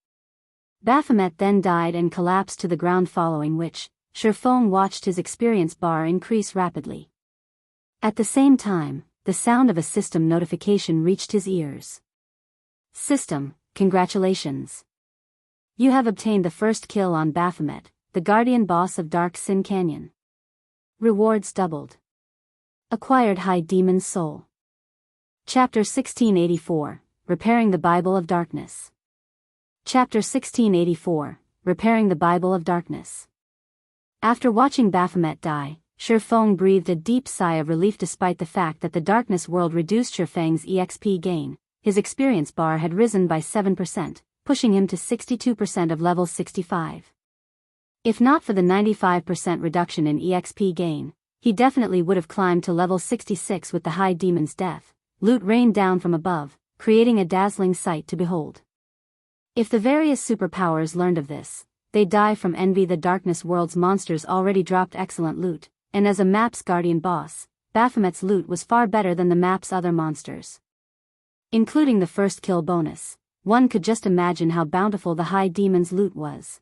Baphomet then died and collapsed to the ground, following which, Shurfeng watched his experience bar increase rapidly. At the same time, the sound of a system notification reached his ears. System, congratulations. You have obtained the first kill on Baphomet, the guardian boss of Dark Sin Canyon. Rewards doubled. Acquired High Demon's Soul. Chapter 1684, Repairing the Bible of Darkness. Chapter 1684, Repairing the Bible of Darkness. After watching Baphomet die, Shurfeng breathed a deep sigh of relief. Despite the fact that the Darkness world reduced Shurfeng's EXP gain, his experience bar had risen by 7%, pushing him to 62% of level 65. If not for the 95% reduction in EXP gain, he definitely would have climbed to level 66 with the High Demon's death. Loot rained down from above, creating a dazzling sight to behold. If the various superpowers learned of this, they'd die from envy. The Darkness world's monsters already dropped excellent loot, and as a map's guardian boss, Baphomet's loot was far better than the map's other monsters. Including the first kill bonus, one could just imagine how bountiful the High Demon's loot was.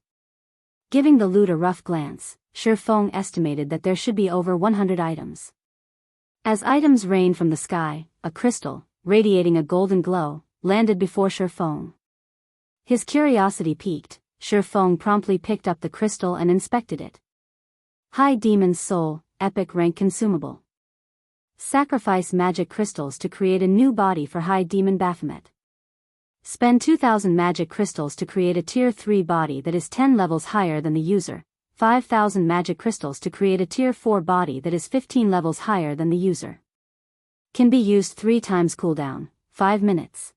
Giving the loot a rough glance, Shurfeng estimated that there should be over 100 items. As items rained from the sky, a crystal, radiating a golden glow, landed before Shurfeng. His curiosity piqued, Shurfeng promptly picked up the crystal and inspected it. High Demon's Soul, Epic Rank Consumable. Sacrifice magic crystals to create a new body for High Demon Baphomet. Spend 2,000 magic crystals to create a Tier 3 body that is 10 levels higher than the user, 5,000 magic crystals to create a Tier 4 body that is 15 levels higher than the user. Can be used 3 times cooldown, 5 minutes.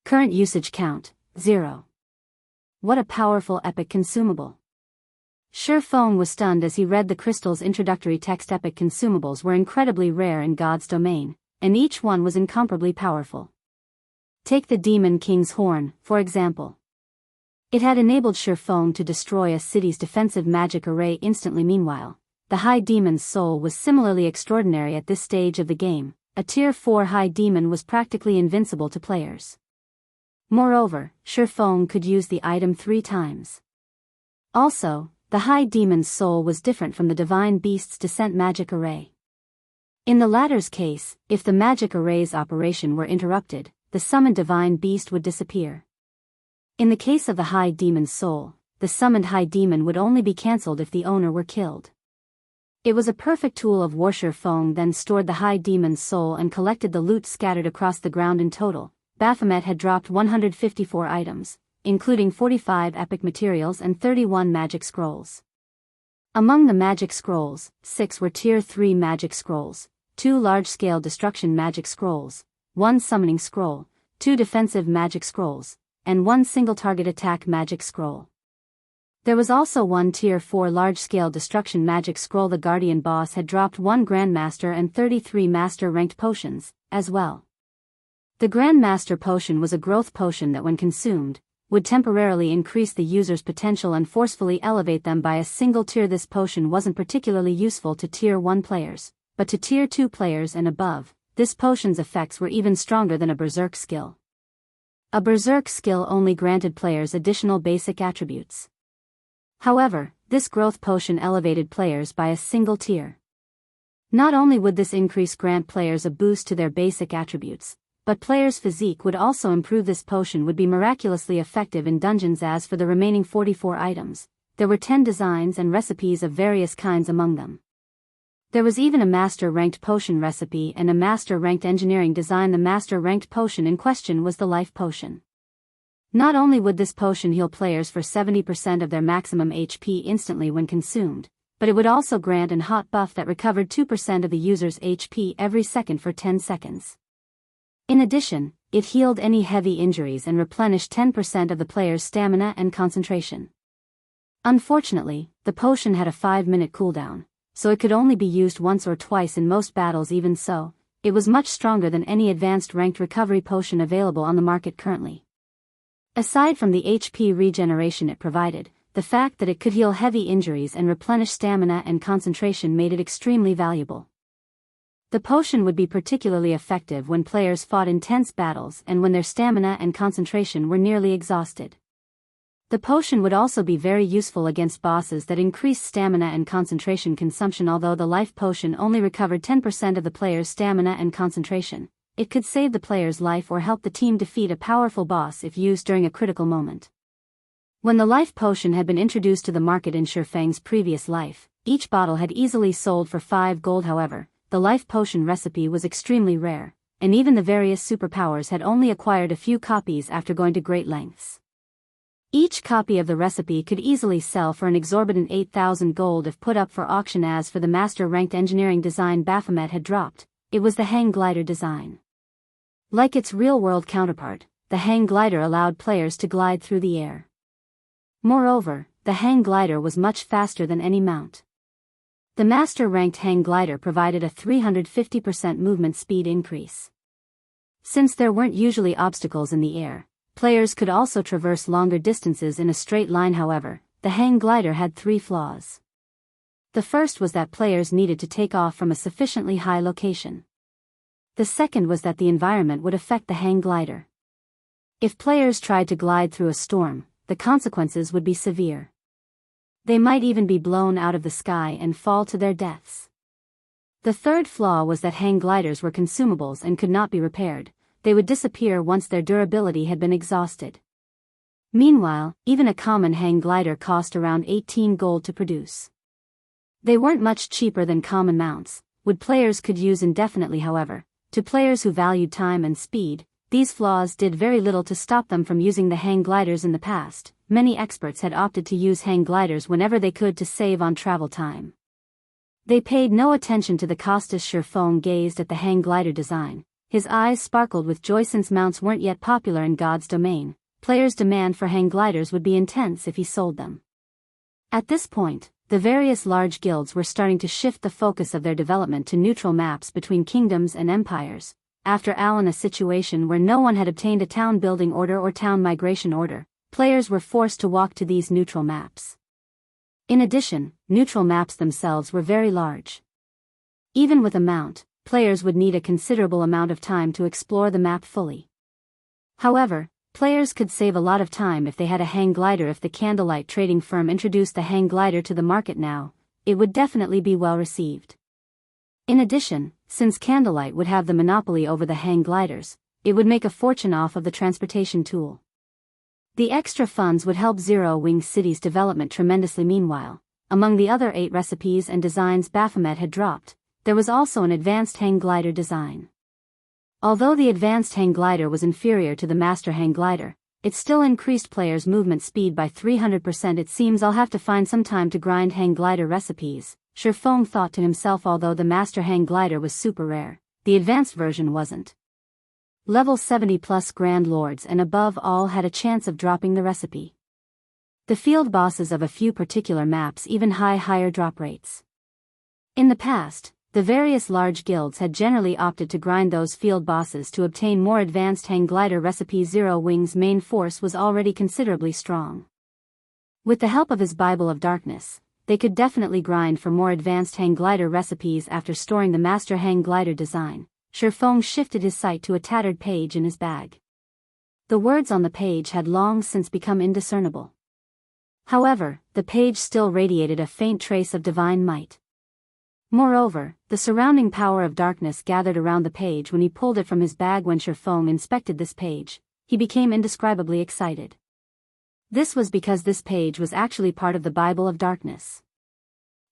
Current usage count, 0. What a powerful epic consumable. Shurfeng was stunned as he read the crystal's introductory text. Epic consumables were incredibly rare in God's domain, and each one was incomparably powerful. Take the Demon King's Horn, for example. It had enabled Shurfeng to destroy a city's defensive magic array instantly. Meanwhile, the High Demon's Soul was similarly extraordinary at this stage of the game. A Tier 4 High Demon was practically invincible to players. Moreover, Shurfeng could use the item 3 times. Also, the High Demon's Soul was different from the Divine Beast's Descent magic array. In the latter's case, if the magic array's operation were interrupted, the summoned Divine Beast would disappear. In the case of the High Demon's Soul, the summoned High Demon would only be cancelled if the owner were killed. It was a perfect tool of war. Shurfeng then stored the High Demon's Soul and collected the loot scattered across the ground. In total, Baphomet had dropped 154 items, including 45 epic materials and 31 magic scrolls. Among the magic scrolls, 6 were Tier 3 magic scrolls, 2 large-scale destruction magic scrolls, 1 summoning scroll, 2 defensive magic scrolls, and 1 single-target attack magic scroll. There was also 1 Tier 4 large-scale destruction magic scroll. The Guardian boss had dropped 1 Grandmaster and 33 Master-ranked potions, as well. The Grand Master Potion was a growth potion that when consumed, would temporarily increase the user's potential and forcefully elevate them by a single tier. This potion wasn't particularly useful to Tier 1 players, but to Tier 2 players and above, this potion's effects were even stronger than a Berserk skill. A Berserk skill only granted players additional basic attributes. However, this growth potion elevated players by a single tier. Not only would this increase grant players a boost to their basic attributes, but players' physique would also improve. This potion would be miraculously effective in dungeons. As for the remaining 44 items, there were 10 designs and recipes of various kinds among them. There was even a master-ranked potion recipe and a master-ranked engineering design. The master-ranked potion in question was the life potion. Not only would this potion heal players for 70% of their maximum HP instantly when consumed, but it would also grant an hot buff that recovered 2% of the user's HP every second for 10 seconds. In addition, it healed any heavy injuries and replenished 10% of the player's stamina and concentration. Unfortunately, the potion had a 5-minute cooldown, so it could only be used once or twice in most battles. Even so, it was much stronger than any advanced ranked recovery potion available on the market currently. Aside from the HP regeneration it provided, the fact that it could heal heavy injuries and replenish stamina and concentration made it extremely valuable. The potion would be particularly effective when players fought intense battles and when their stamina and concentration were nearly exhausted. The potion would also be very useful against bosses that increased stamina and concentration consumption. Although the life potion only recovered 10% of the player's stamina and concentration, it could save the player's life or help the team defeat a powerful boss if used during a critical moment. When the life potion had been introduced to the market in Shifang's previous life, each bottle had easily sold for 5 gold. However, the life potion recipe was extremely rare, and even the various superpowers had only acquired a few copies after going to great lengths. Each copy of the recipe could easily sell for an exorbitant 8,000 gold if put up for auction. As for the master-ranked engineering design Baphomet had dropped, it was the hang glider design. Like its real-world counterpart, the hang glider allowed players to glide through the air. Moreover, the hang glider was much faster than any mount. The master-ranked hang glider provided a 350% movement speed increase. Since there weren't usually obstacles in the air, players could also traverse longer distances in a straight line. However, the hang glider had 3 flaws. The first was that players needed to take off from a sufficiently high location. The second was that the environment would affect the hang glider. If players tried to glide through a storm, the consequences would be severe. They might even be blown out of the sky and fall to their deaths. The third flaw was that hang gliders were consumables and could not be repaired. They would disappear once their durability had been exhausted. Meanwhile, even a common hang glider cost around 18 gold to produce. They weren't much cheaper than common mounts, which players could use indefinitely. However, to players who valued time and speed, these flaws did very little to stop them from using the hang gliders in the past. Many experts had opted to use hang gliders whenever they could to save on travel time. They paid no attention to the cost as Shifang gazed at the hang glider design. His eyes sparkled with joy. Since mounts weren't yet popular in God's domain, players' demand for hang gliders would be intense if he sold them. At this point, the various large guilds were starting to shift the focus of their development to neutral maps between kingdoms and empires. After a situation where no one had obtained a town building order or town migration order, players were forced to walk to these neutral maps. In addition, neutral maps themselves were very large. Even with a mount, players would need a considerable amount of time to explore the map fully. However, players could save a lot of time if they had a hang glider. If the Candlelight trading firm introduced the hang glider to the market now, it would definitely be well received. In addition, since Candlelight would have the monopoly over the hang gliders, it would make a fortune off of the transportation tool. The extra funds would help Zero Wing City's development tremendously. Meanwhile, among the other 8 recipes and designs Baphomet had dropped, there was also an advanced hang glider design. Although the advanced hang glider was inferior to the master hang glider, it still increased players' movement speed by 300%. It seems I'll have to find some time to grind hang glider recipes, Shifang thought to himself. Although the master hang glider was super rare, the advanced version wasn't. Level 70 plus Grand Lords and above all had a chance of dropping the recipe. The field bosses of a few particular maps even higher drop rates. In the past, The various large guilds had generally opted to grind those field bosses to obtain more advanced hang glider recipes. Zero Wing's main force was already considerably strong. With the help of his Bible of Darkness, they could definitely grind for more advanced hang glider recipes. After storing the master hang glider design, Shifeng shifted his sight to a tattered page in his bag. The words on the page had long since become indiscernible. However, the page still radiated a faint trace of divine might. Moreover, the surrounding power of darkness gathered around the page when he pulled it from his bag. When Shifeng inspected this page, he became indescribably excited. This was because this page was actually part of the Bible of Darkness.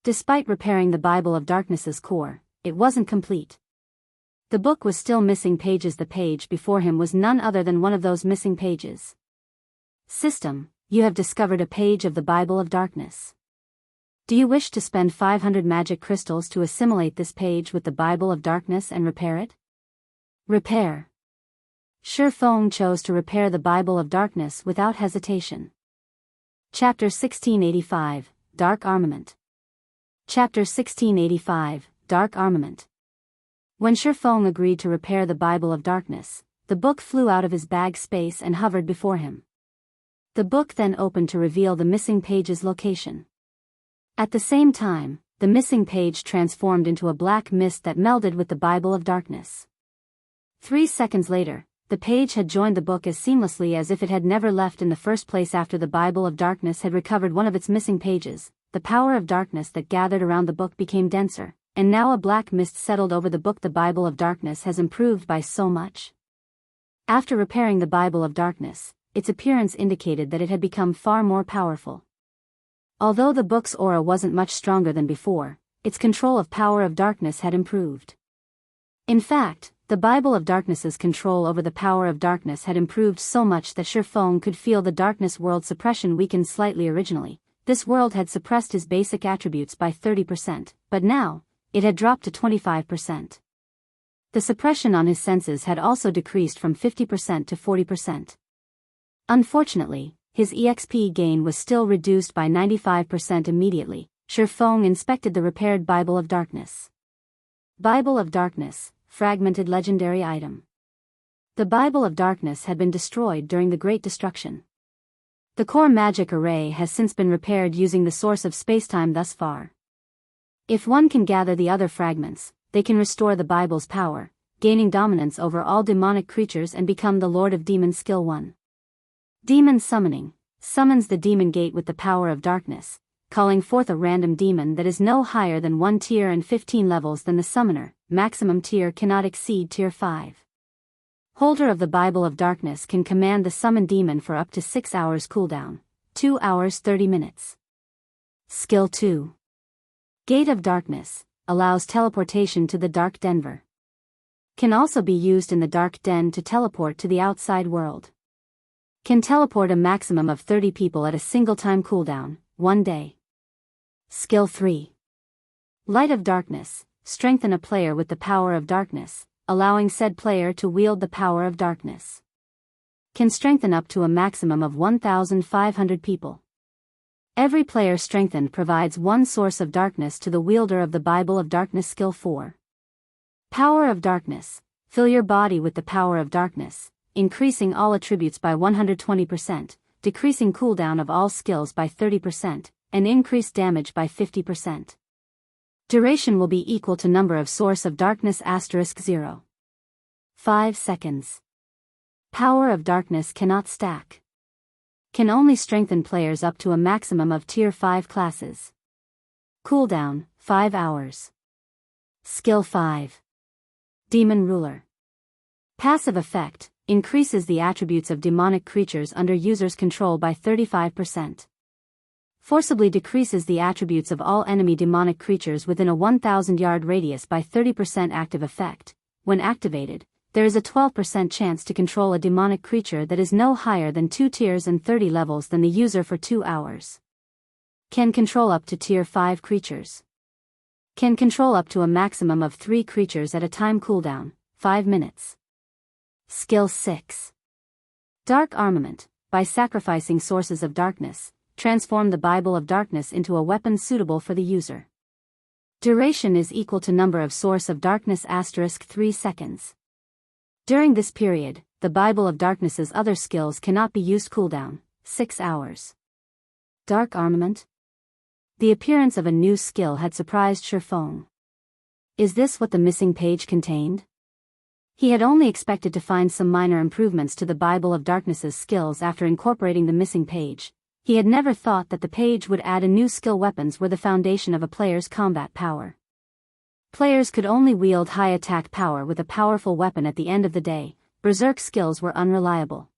Despite repairing the Bible of Darkness's core, it wasn't complete. The book was still missing pages. The page before him was none other than one of those missing pages. System, you have discovered a page of the Bible of Darkness. Do you wish to spend 500 magic crystals to assimilate this page with the Bible of Darkness and repair it? Repair. Shifeng chose to repair the Bible of Darkness without hesitation. Chapter 1685, Dark Armament. Chapter 1685, Dark Armament. When Shifeng agreed to repair the Bible of Darkness, the book flew out of his bag space and hovered before him. The book then opened to reveal the missing page's location. At the same time, the missing page transformed into a black mist that melded with the Bible of Darkness. 3 seconds later, the page had joined the book as seamlessly as if it had never left in the first place. After the Bible of Darkness had recovered one of its missing pages, the power of darkness that gathered around the book became denser, and now a black mist settled over the book. The Bible of Darkness has improved by so much. After repairing the Bible of Darkness, its appearance indicated that it had become far more powerful. Although the book's aura wasn't much stronger than before, its control of power of darkness had improved. In fact, the Bible of Darkness's control over the power of darkness had improved so much that Shifeng could feel the darkness world suppression weakened slightly. Originally, this world had suppressed his basic attributes by 30%, but now, it had dropped to 25%. The suppression on his senses had also decreased from 50% to 40%. Unfortunately, his EXP gain was still reduced by 95%. Immediately, Shifeng inspected the repaired Bible of Darkness. Bible of Darkness, fragmented legendary item. The Bible of Darkness had been destroyed during the Great Destruction. The core magic array has since been repaired using the source of spacetime thus far. If one can gather the other fragments, they can restore the Bible's power, gaining dominance over all demonic creatures and become the Lord of Demons. Skill 1. Demon Summoning. Summons the demon gate with the power of darkness, calling forth a random demon that is no higher than 1 tier and 15 levels than the summoner. Maximum tier cannot exceed tier 5. Holder of the Bible of Darkness can command the summoned demon for up to 6 hours cooldown, 2 hours 30 minutes. Skill 2. Gate of Darkness, allows teleportation to the Dark Denver. Can also be used in the Dark Den to teleport to the outside world. Can teleport a maximum of 30 people at a single time cooldown, 1 day. Skill 3. Light of Darkness, strengthen a player with the power of darkness, allowing said player to wield the power of darkness. Can strengthen up to a maximum of 1,500 people. Every player strengthened provides one source of darkness to the wielder of the Bible of Darkness. Skill 4. Power of Darkness, fill your body with the power of darkness, increasing all attributes by 120%, decreasing cooldown of all skills by 30%, and increase damage by 50%. Duration will be equal to number of source of darkness *0. 5 seconds. Power of Darkness cannot stack. Can only strengthen players up to a maximum of tier 5 classes. Cooldown, 5 hours. Skill 5. Demon Ruler. Passive effect, increases the attributes of demonic creatures under user's control by 35%. Forcibly decreases the attributes of all enemy demonic creatures within a 1,000-yard radius by 30%. Active effect. When activated, there is a 12% chance to control a demonic creature that is no higher than 2 tiers and 30 levels than the user for 2 hours. Can control up to tier 5 creatures. Can control up to a maximum of 3 creatures at a time. Cooldown, 5 minutes. Skill 6. Dark Armament. By sacrificing sources of darkness, transform the Bible of Darkness into a weapon suitable for the user. Duration is equal to number of source of darkness * 3 seconds. During this period, the Bible of Darkness's other skills cannot be used. Cooldown, 6 hours. Dark Armament? The appearance of a new skill had surprised Shifeng. Is this what the missing page contained? He had only expected to find some minor improvements to the Bible of Darkness's skills after incorporating the missing page. He had never thought that the page would add a new skill. Weapons were the foundation of a player's combat power. Players could only wield high attack power with a powerful weapon. At the end of the day, berserk skills were unreliable.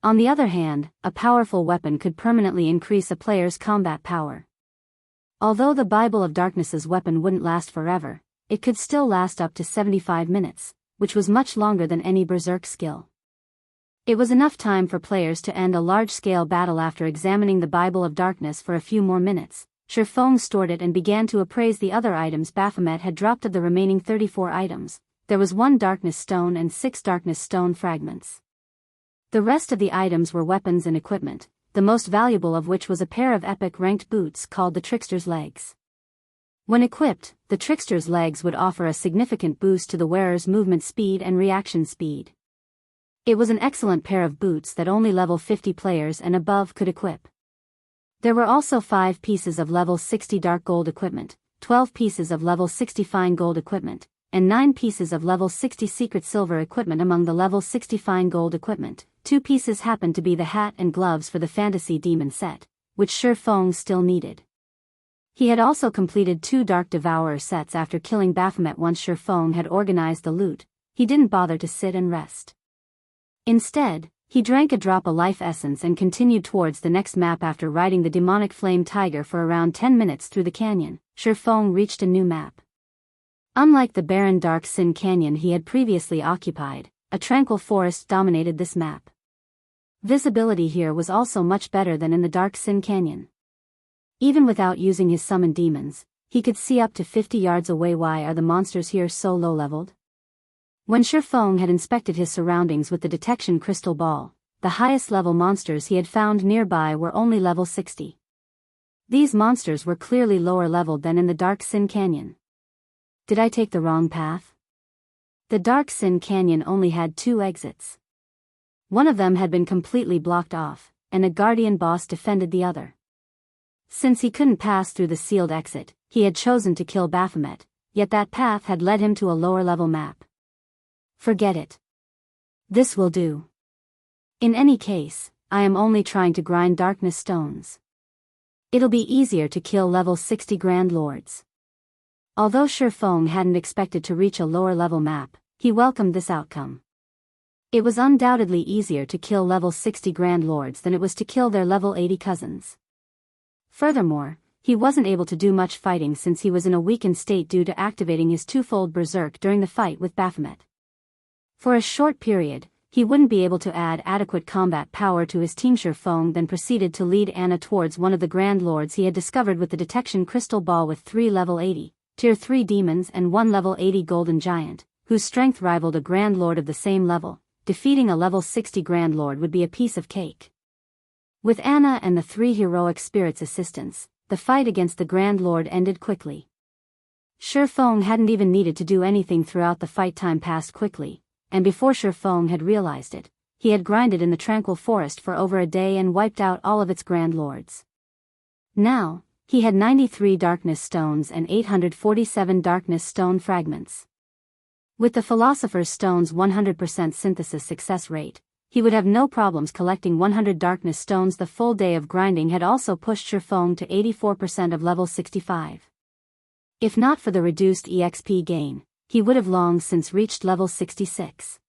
On the other hand, a powerful weapon could permanently increase a player's combat power. Although the Bible of Darkness's weapon wouldn't last forever, it could still last up to 75 minutes, which was much longer than any berserk skill. It was enough time for players to end a large-scale battle. After examining the Bible of Darkness for a few more minutes, Shifeng stored it and began to appraise the other items Baphomet had dropped. Of the remaining 34 items, there was 1 darkness stone and 6 darkness stone fragments. The rest of the items were weapons and equipment, the most valuable of which was a pair of epic ranked boots called the Trickster's Legs. When equipped, the Trickster's Legs would offer a significant boost to the wearer's movement speed and reaction speed. It was an excellent pair of boots that only level 50 players and above could equip. There were also 5 pieces of level 60 dark gold equipment, 12 pieces of level 60 fine gold equipment, and 9 pieces of level 60 secret silver equipment. Among the level 60 fine gold equipment, 2 pieces happened to be the hat and gloves for the fantasy demon set, which Shifeng still needed. He had also completed 2 Dark Devourer sets after killing Baphomet. Once Shifeng had organized the loot, he didn't bother to sit and rest. Instead, he drank a drop of life essence and continued towards the next map. After riding the demonic flame tiger for around 10 minutes through the canyon, Shifeng reached a new map. Unlike the barren Dark Sin Canyon he had previously occupied, a tranquil forest dominated this map. Visibility here was also much better than in the Dark Sin Canyon. Even without using his summoned demons, he could see up to 50 yards away. Why are the monsters here so low-leveled? When Shifeng had inspected his surroundings with the detection crystal ball, the highest level monsters he had found nearby were only level 60. These monsters were clearly lower leveled than in the Dark Sin Canyon. Did I take the wrong path? The Dark Sin Canyon only had 2 exits. One of them had been completely blocked off, and a guardian boss defended the other. Since he couldn't pass through the sealed exit, he had chosen to kill Baphomet, yet that path had led him to a lower level map. Forget it. This will do. In any case, I am only trying to grind darkness stones. It'll be easier to kill level 60 Grand Lords. Although Shifeng hadn't expected to reach a lower level map, he welcomed this outcome. It was undoubtedly easier to kill level 60 Grand Lords than it was to kill their level 80 cousins. Furthermore, he wasn't able to do much fighting since he was in a weakened state due to activating his twofold berserk during the fight with Baphomet. For a short period, he wouldn't be able to add adequate combat power to his team. Shifeng then proceeded to lead Anna towards one of the Grand Lords he had discovered with the detection crystal ball. With 3 level 80, tier 3 demons and 1 level 80 golden giant, whose strength rivaled a Grand Lord of the same level, defeating a level 60 Grand Lord would be a piece of cake. With Anna and the 3 heroic spirits' assistance, the fight against the Grand Lord ended quickly. Shifeng hadn't even needed to do anything throughout the fight. Time passed quickly, and before Shifeng had realized it, he had grinded in the tranquil forest for over a day and wiped out all of its Grand Lords. Now, he had 93 darkness stones and 847 darkness stone fragments. With the Philosopher's Stone's 100% synthesis success rate, he would have no problems collecting 100 darkness stones. The full day of grinding had also pushed Shifeng to 84% of level 65. If not for the reduced EXP gain, he would have long since reached level 66.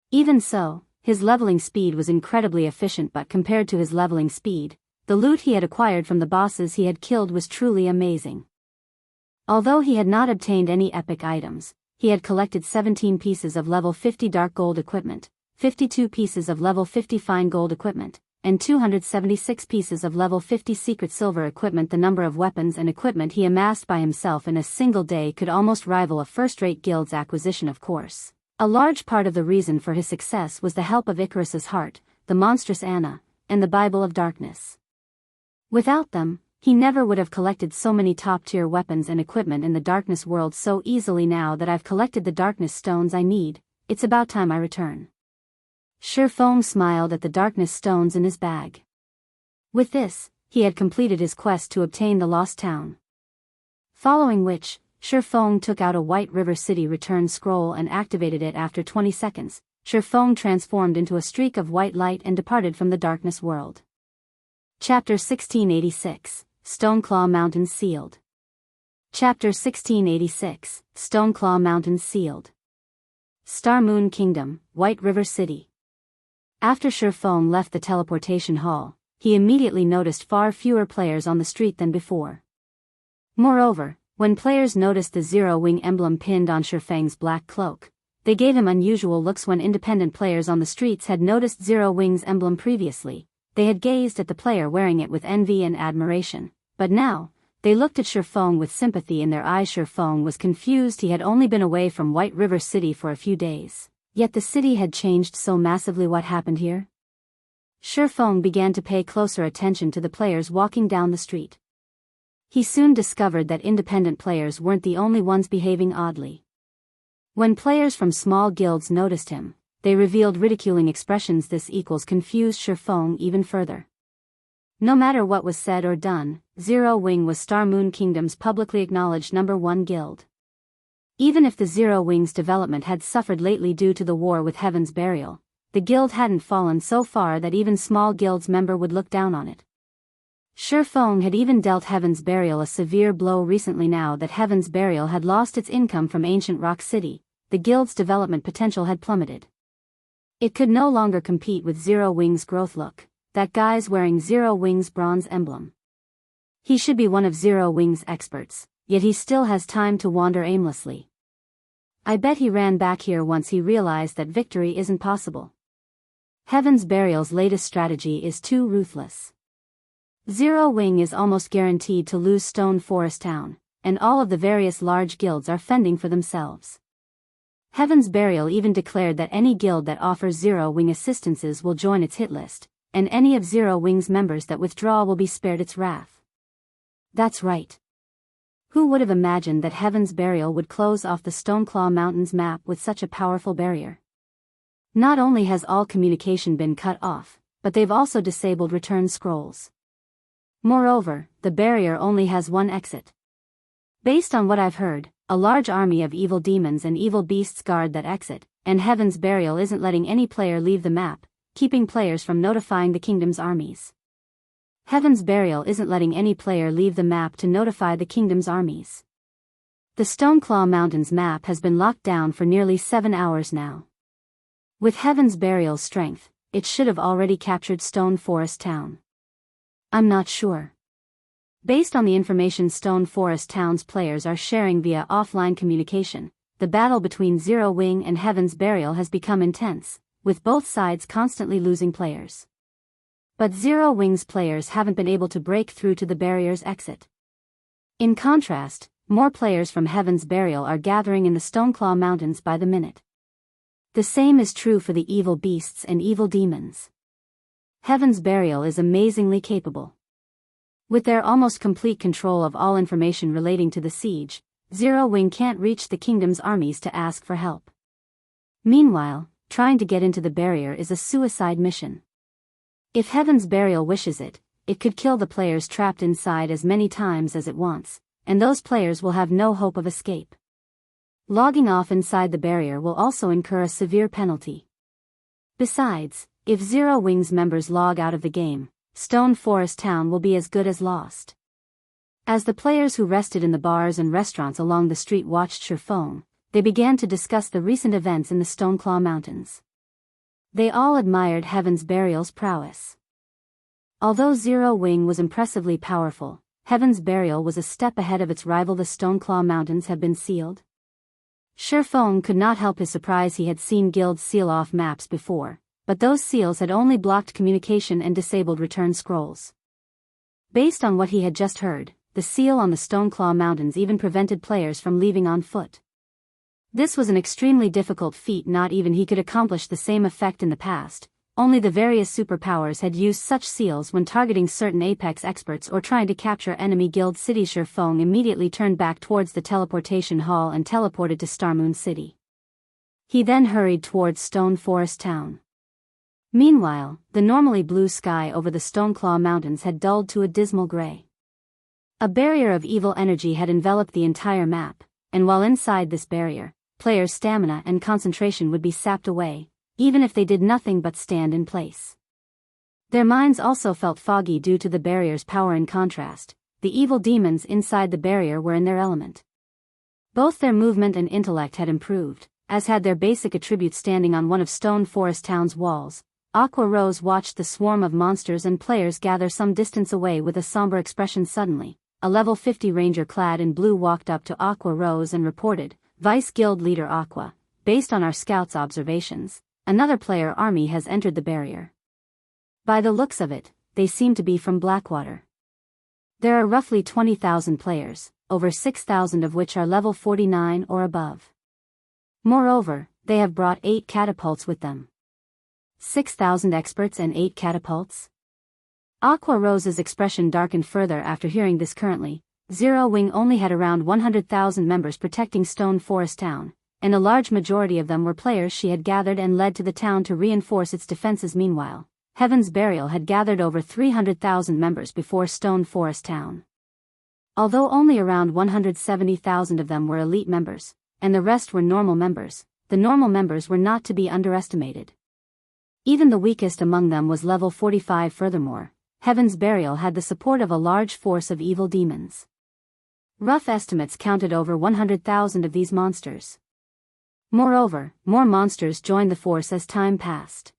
Even so, his leveling speed was incredibly efficient, but compared to his leveling speed, the loot he had acquired from the bosses he had killed was truly amazing. Although he had not obtained any epic items, he had collected 17 pieces of level 50 dark gold equipment, 52 pieces of level 50 fine gold equipment, and 276 pieces of level 50 secret silver equipment. The number of weapons and equipment he amassed by himself in a single day could almost rival a first-rate guild's acquisition. Of course, a large part of the reason for his success was the help of Icarus's heart, the monstrous Anna, and the Bible of Darkness. Without them, He never would have collected so many top-tier weapons and equipment in the darkness world so easily. Now that I've collected the darkness stones I need, it's about time I return. Shurfong smiled at the darkness stones in his bag. With this, he had completed his quest to obtain the lost town. Following which, Shurfong took out a White River City return scroll and activated it. After 20 seconds, Shurfong transformed into a streak of white light and departed from the darkness world. Chapter 1686, Stoneclaw Mountains Sealed. Chapter 1686, Stoneclaw Mountains Sealed. Star Moon Kingdom, White River City. After Shurfong left the teleportation hall, he immediately noticed far fewer players on the street than before. Moreover, when players noticed the zero-wing emblem pinned on Shurfang's black cloak, they gave him unusual looks. When independent players on the streets had noticed Zero-Wing's emblem previously, they had gazed at the player wearing it with envy and admiration, but now, they looked at Shurfong with sympathy in their eyes. Shurfong was confused. He had only been away from White River City for a few days, yet the city had changed so massively. What happened here? Shurfong began to pay closer attention to the players walking down the street. He soon discovered that independent players weren't the only ones behaving oddly. When players from small guilds noticed him, they revealed ridiculing expressions. This confused Shurfong even further. No matter what was said or done, Zero Wing was Star Moon Kingdom's publicly acknowledged #1 guild. Even if the Zero Wing's development had suffered lately due to the war with Heaven's Burial, the guild hadn't fallen so far that even small guild's member would look down on it. Shurfong had even dealt Heaven's Burial a severe blow recently. Now that Heaven's Burial had lost its income from ancient Rock City, the guild's development potential had plummeted. It could no longer compete with Zero Wing's growth. Look, that guy's wearing Zero Wing's bronze emblem. He should be one of Zero Wing's experts, yet he still has time to wander aimlessly. I bet he ran back here once he realized that victory isn't possible. Heaven's Burial's latest strategy is too ruthless. Zero Wing is almost guaranteed to lose Stone Forest Town, and all of the various large guilds are fending for themselves. Heaven's Burial even declared that any guild that offers Zero Wing assistances will join its hit list, and any of Zero Wing's members that withdraw will be spared its wrath. That's right. Who would have imagined that Heaven's Burial would close off the Stoneclaw Mountains map with such a powerful barrier? Not only has all communication been cut off, but they've also disabled return scrolls. Moreover, the barrier only has one exit. Based on what I've heard, a large army of evil demons and evil beasts guard that exit, and Heaven's Burial isn't letting any player leave the map, keeping players from notifying the kingdom's armies. Heaven's Burial isn't letting any player leave the map to notify the kingdom's armies. The Stoneclaw Mountains map has been locked down for nearly 7 hours now. With Heaven's Burial's strength, it should have already captured Stone Forest Town. I'm not sure. Based on the information Stone Forest Town's players are sharing via offline communication, the battle between Zero Wing and Heaven's Burial has become intense, with both sides constantly losing players. But Zero Wing's players haven't been able to break through to the barrier's exit. In contrast, more players from Heaven's Burial are gathering in the Stoneclaw Mountains by the minute. The same is true for the evil beasts and evil demons. Heaven's Burial is amazingly capable. With their almost complete control of all information relating to the siege, Zero Wing can't reach the kingdom's armies to ask for help. Meanwhile, trying to get into the barrier is a suicide mission. If Heaven's Burial wishes it, it could kill the players trapped inside as many times as it wants, and those players will have no hope of escape. Logging off inside the barrier will also incur a severe penalty. Besides, if Zero Wing's members log out of the game, Stone Forest Town will be as good as lost. As the players who rested in the bars and restaurants along the street watched Shurfong, they began to discuss the recent events in the Stoneclaw Mountains. They all admired Heaven's Burial's prowess. Although Zero Wing was impressively powerful, Heaven's Burial was a step ahead of its rival. The Stoneclaw Mountains have been sealed. Shurfong could not help his surprise. He had seen guilds seal off maps before, but those seals had only blocked communication and disabled return scrolls. Based on what he had just heard, the seal on the Stoneclaw Mountains even prevented players from leaving on foot. This was an extremely difficult feat. Not even he could accomplish the same effect in the past, only the various superpowers had used such seals when targeting certain Apex experts or trying to capture enemy guild cities. Shifeng immediately turned back towards the teleportation hall and teleported to Starmoon City. He then hurried towards Stone Forest Town. Meanwhile, the normally blue sky over the Stoneclaw Mountains had dulled to a dismal gray. A barrier of evil energy had enveloped the entire map, and while inside this barrier, players' stamina and concentration would be sapped away, even if they did nothing but stand in place. Their minds also felt foggy due to the barrier's power. In contrast, the evil demons inside the barrier were in their element. Both their movement and intellect had improved, as had their basic attributes. Standing on one of Stone Forest Town's walls, Aqua Rose watched the swarm of monsters and players gather some distance away with a somber expression. Suddenly, a level 50 ranger clad in blue walked up to Aqua Rose and reported, "Vice Guild Leader Aqua, based on our scouts' observations, another player army has entered the barrier. By the looks of it, they seem to be from Blackwater. There are roughly 20,000 players, over 6,000 of which are level 49 or above. Moreover, they have brought 8 catapults with them. 6,000 experts and 8 catapults?" Aqua Rose's expression darkened further after hearing this. Currently, Zero Wing only had around 100,000 members protecting Stone Forest Town, and a large majority of them were players she had gathered and led to the town to reinforce its defenses. Meanwhile, Heaven's Burial had gathered over 300,000 members before Stone Forest Town. Although only around 170,000 of them were elite members, and the rest were normal members, the normal members were not to be underestimated. Even the weakest among them was level 45. Furthermore, Heaven's Burial had the support of a large force of evil demons. Rough estimates counted over 100,000 of these monsters. Moreover, more monsters joined the force as time passed.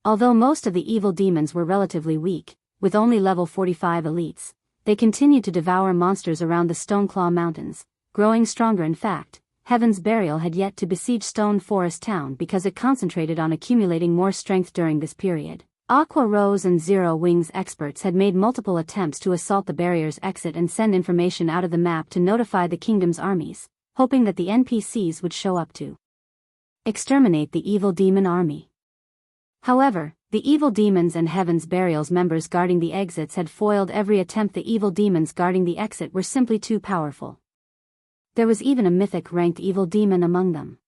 Although most of the evil demons were relatively weak, with only level 45 elites, they continued to devour monsters around the Stoneclaw Mountains, growing stronger. In fact, Heaven's Burial had yet to besiege Stone Forest Town because it concentrated on accumulating more strength during this period. Aqua Rose and Zero Wing's experts had made multiple attempts to assault the barrier's exit and send information out of the map to notify the kingdom's armies, hoping that the NPCs would show up to exterminate the evil demon army. However, the evil demons and Heaven's Burial's members guarding the exits had foiled every attempt. The evil demons guarding the exit were simply too powerful. There was even a mythic-ranked evil demon among them.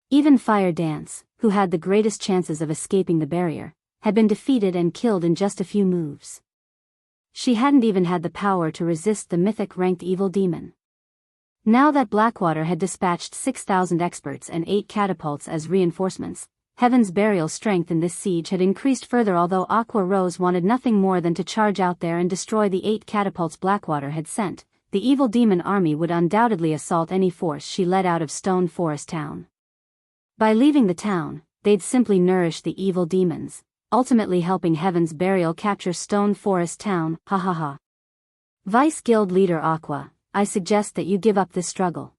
Even Fire Dance, who had the greatest chances of escaping the barrier, had been defeated and killed in just a few moves. She hadn't even had the power to resist the mythic-ranked evil demon. Now that Blackwater had dispatched 6,000 experts and 8 catapults as reinforcements, Heaven's Burial's strength in this siege had increased further. Although Aqua Rose wanted nothing more than to charge out there and destroy the 8 catapults Blackwater had sent, the evil demon army would undoubtedly assault any force she led out of Stone Forest Town. By leaving the town, they'd simply nourish the evil demons, ultimately helping Heaven's Burial capture Stone Forest Town. Ha ha ha. Vice Guild Leader Aqua, I suggest that you give up this struggle.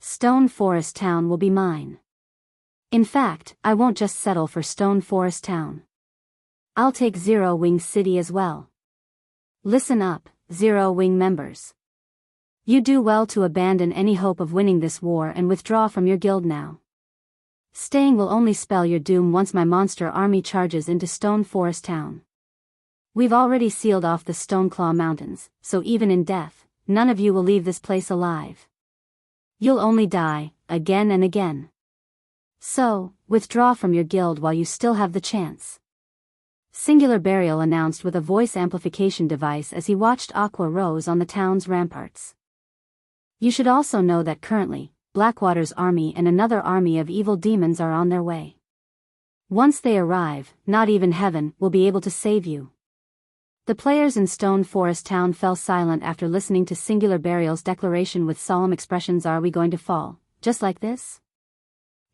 Stone Forest Town will be mine. In fact, I won't just settle for Stone Forest Town. I'll take Zero Wing City as well. Listen up, Zero Wing members. You do well to abandon any hope of winning this war and withdraw from your guild now. Staying will only spell your doom once my monster army charges into Stone Forest Town. We've already sealed off the Stoneclaw Mountains, so even in death, none of you will leave this place alive. You'll only die, again and again. So, withdraw from your guild while you still have the chance. Singular Burial announced with a voice amplification device as he watched Aqua Rose on the town's ramparts. You should also know that currently, Blackwater's army and another army of evil demons are on their way. Once they arrive, not even heaven will be able to save you. The players in Stone Forest Town fell silent after listening to Singular Burial's declaration with solemn expressions. Are we going to fall, just like this?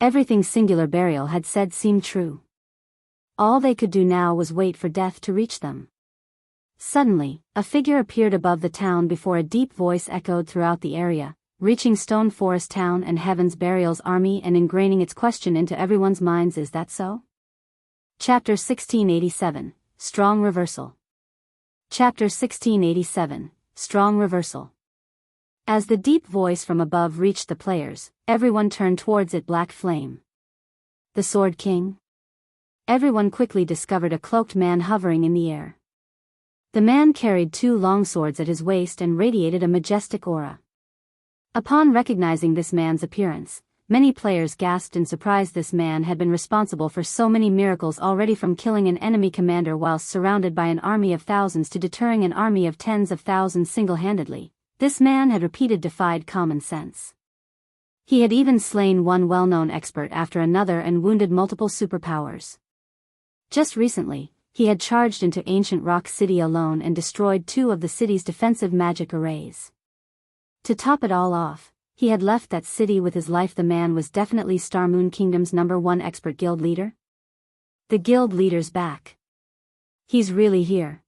Everything Singular Burial had said seemed true. All they could do now was wait for death to reach them. Suddenly, a figure appeared above the town before a deep voice echoed throughout the area, reaching Stone Forest Town and Heaven's Burial's army and ingraining its question into everyone's minds. Is that so? Chapter 1687, Strong Reversal. Chapter 1687, Strong Reversal. As the deep voice from above reached the players, everyone turned towards it. Black Flame. The Sword King? everyone quickly discovered a cloaked man hovering in the air. The man carried 2 longswords at his waist and radiated a majestic aura. Upon recognizing this man's appearance, many players gasped in surprise. This man had been responsible for so many miracles already, from killing an enemy commander whilst surrounded by an army of thousands to deterring an army of tens of thousands single-handedly. This man had defied common sense. He had even slain one well-known expert after another and wounded multiple superpowers. Just recently, he had charged into Ancient Rock City alone and destroyed 2 of the city's defensive magic arrays. To top it all off, he had left that city with his life. The man was definitely Starmoon Kingdom's #1 expert guild leader. The guild leader's back. He's really here.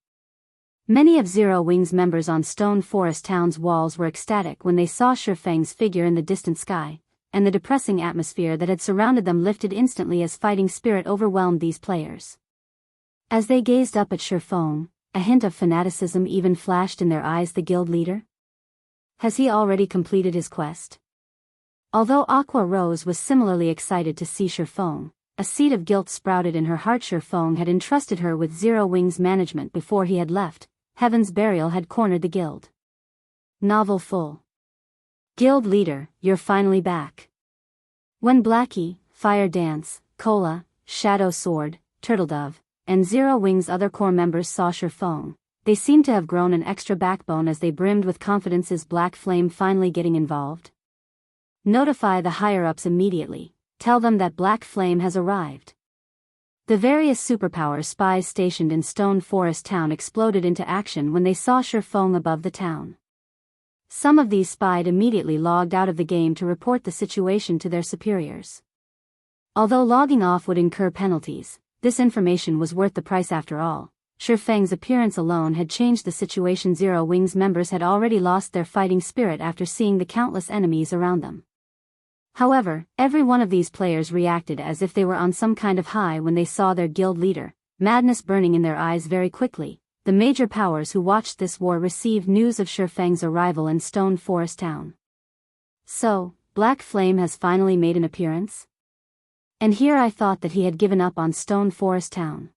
Many of Zero Wing's members on Stone Forest Town's walls were ecstatic when they saw Shifeng's figure in the distant sky, and the depressing atmosphere that had surrounded them lifted instantly as fighting spirit overwhelmed these players. As they gazed up at Shifeng, a hint of fanaticism even flashed in their eyes. The guild leader? Has he already completed his quest? Although Aqua Rose was similarly excited to see Shifeng, a seed of guilt sprouted in her heart. Shifeng had entrusted her with Zero Wing's management before he had left. Heaven's Burial had cornered the guild. Novel full. Guild leader, you're finally back. When Blackie, Fire Dance, Cola, Shadow Sword, Turtledove, and Zero Wing's other core members saw Shifeng, they seemed to have grown an extra backbone as they brimmed with confidence. Is Black Flame finally getting involved? Notify the higher-ups immediately. Tell them that Black Flame has arrived. The various superpower spies stationed in Stone Forest Town exploded into action when they saw Shifeng above the town. Some of these spies immediately logged out of the game to report the situation to their superiors. Although logging off would incur penalties, this information was worth the price. After all, Shifeng's appearance alone had changed the situation. Zero Wing's members had already lost their fighting spirit after seeing the countless enemies around them. However, every one of these players reacted as if they were on some kind of high when they saw their guild leader, madness burning in their eyes. Very quickly, the major powers who watched this war received news of Shifeng's arrival in Stone Forest Town. So, Black Flame has finally made an appearance? And here I thought that he had given up on Stone Forest Town.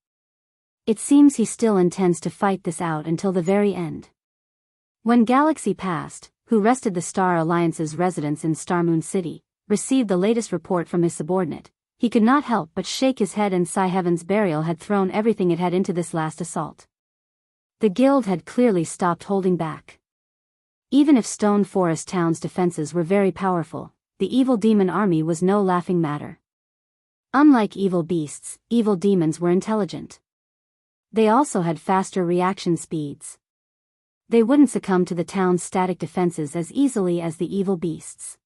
It seems he still intends to fight this out until the very end. When Galaxy Past, who rested the Star Alliance's residence in Starmoon City, received the latest report from his subordinate, he could not help but shake his head and sigh. Heaven's Burial had thrown everything it had into this last assault. The guild had clearly stopped holding back. Even if Stone Forest Town's defenses were very powerful, the evil demon army was no laughing matter. Unlike evil beasts, evil demons were intelligent. They also had faster reaction speeds. They wouldn't succumb to the town's static defenses as easily as the evil beasts.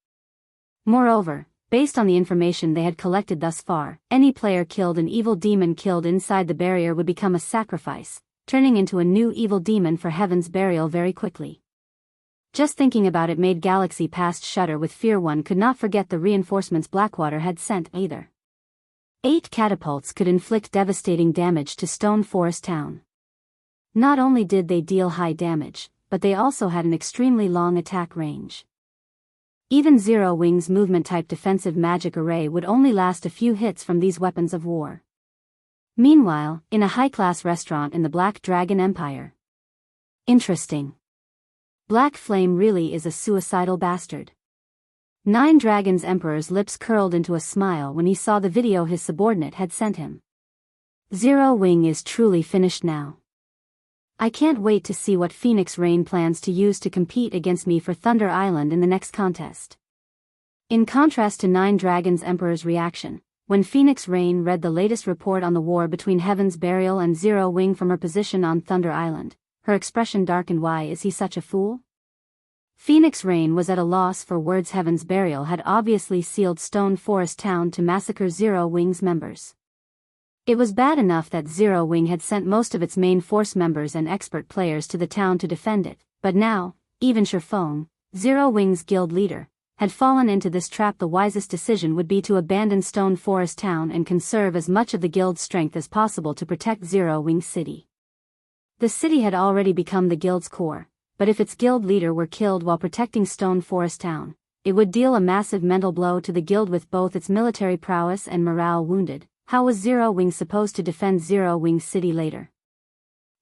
Moreover, based on the information they had collected thus far, any player killed an evil demon killed inside the barrier would become a sacrifice, turning into a new evil demon for Heaven's Burial very quickly. Just thinking about it made Galaxy Past shudder with fear. One could not forget the reinforcements Blackwater had sent either. 8 catapults could inflict devastating damage to Stone Forest Town. Not only did they deal high damage, but they also had an extremely long attack range. Even Zero Wing's movement-type defensive magic array would only last a few hits from these weapons of war. Meanwhile, in a high-class restaurant in the Black Dragon Empire. Interesting. Black Flame really is a suicidal bastard. Nine Dragons Emperor's lips curled into a smile when he saw the video his subordinate had sent him. Zero Wing is truly finished now. I can't wait to see what Phoenix Rain plans to use to compete against me for Thunder Island in the next contest. In contrast to Nine Dragons Emperor's reaction, when Phoenix Rain read the latest report on the war between Heaven's Burial and Zero Wing from her position on Thunder Island, her expression darkened. Why is he such a fool? Phoenix Rain was at a loss for words. Heaven's Burial had obviously sealed Stone Forest Town to massacre Zero Wing's members. It was bad enough that Zero Wing had sent most of its main force members and expert players to the town to defend it, but now, even Shifeng, Zero Wing's guild leader, had fallen into this trap. The wisest decision would be to abandon Stone Forest Town and conserve as much of the guild's strength as possible to protect Zero Wing City. The city had already become the guild's core, but if its guild leader were killed while protecting Stone Forest Town, it would deal a massive mental blow to the guild. With both its military prowess and morale wounded, how was Zero Wing supposed to defend Zero Wing's city later?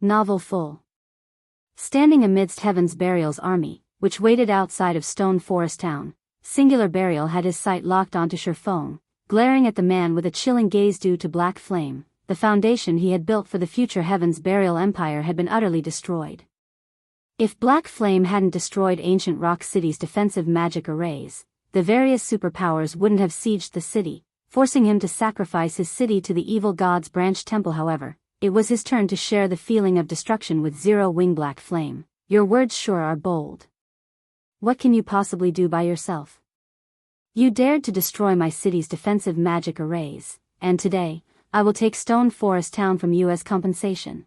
Novel full. Standing amidst Heaven's Burial's army, which waited outside of Stone Forest Town, Singular Burial had his sight locked onto Shurfeng, glaring at the man with a chilling gaze due to black flame. The foundation he had built for the future Heaven's Burial Empire had been utterly destroyed. If Black Flame hadn't destroyed Ancient Rock City's defensive magic arrays, the various superpowers wouldn't have sieged the city, forcing him to sacrifice his city to the evil god's branch temple. However, it was his turn to share the feeling of destruction with Zero Wing Black Flame. Your words sure are bold. What can you possibly do by yourself? You dared to destroy my city's defensive magic arrays, and today, I will take Stone Forest Town from you as compensation.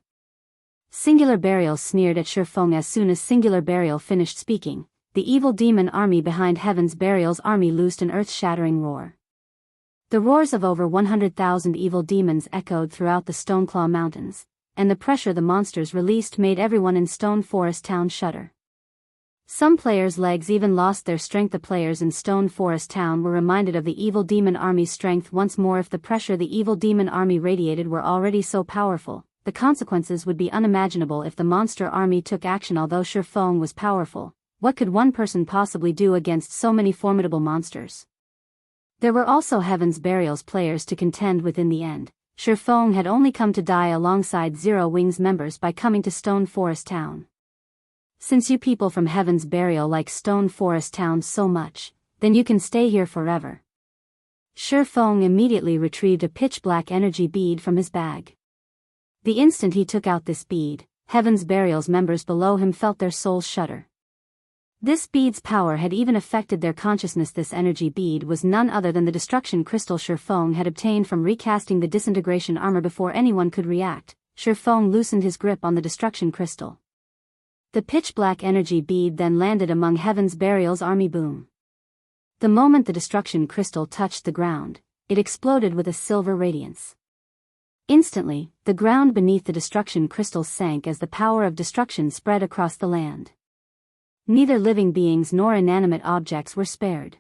Singular Burial sneered at Shurfeng. As soon as Singular Burial finished speaking, the evil demon army behind Heaven's Burial's army loosed an earth-shattering roar. The roars of over 100,000 evil demons echoed throughout the Stoneclaw Mountains, and the pressure the monsters released made everyone in Stone Forest Town shudder. Some players' legs even lost their strength. The players in Stone Forest Town were reminded of the evil demon army's strength once more. If the pressure the evil demon army radiated were already so powerful, the consequences would be unimaginable if the monster army took action. Although Shurfeng was powerful, what could one person possibly do against so many formidable monsters? There were also Heaven's Burial's players to contend with. In the end, Shurfeng had only come to die alongside Zero Wing's members by coming to Stone Forest Town. Since you people from Heaven's Burial like Stone Forest Town so much, then you can stay here forever. Shurfeng immediately retrieved a pitch-black energy bead from his bag. The instant he took out this bead, Heaven's Burial's members below him felt their souls shudder. This bead's power had even affected their consciousness. This energy bead was none other than the destruction crystal Shurfeng had obtained from recasting the disintegration armor. Before anyone could react, Shurfeng loosened his grip on the destruction crystal. The pitch-black energy bead then landed among Heaven's Burial's army. Boom. The moment the destruction crystal touched the ground, it exploded with a silver radiance. Instantly, the ground beneath the destruction crystal sank as the power of destruction spread across the land. Neither living beings nor inanimate objects were spared.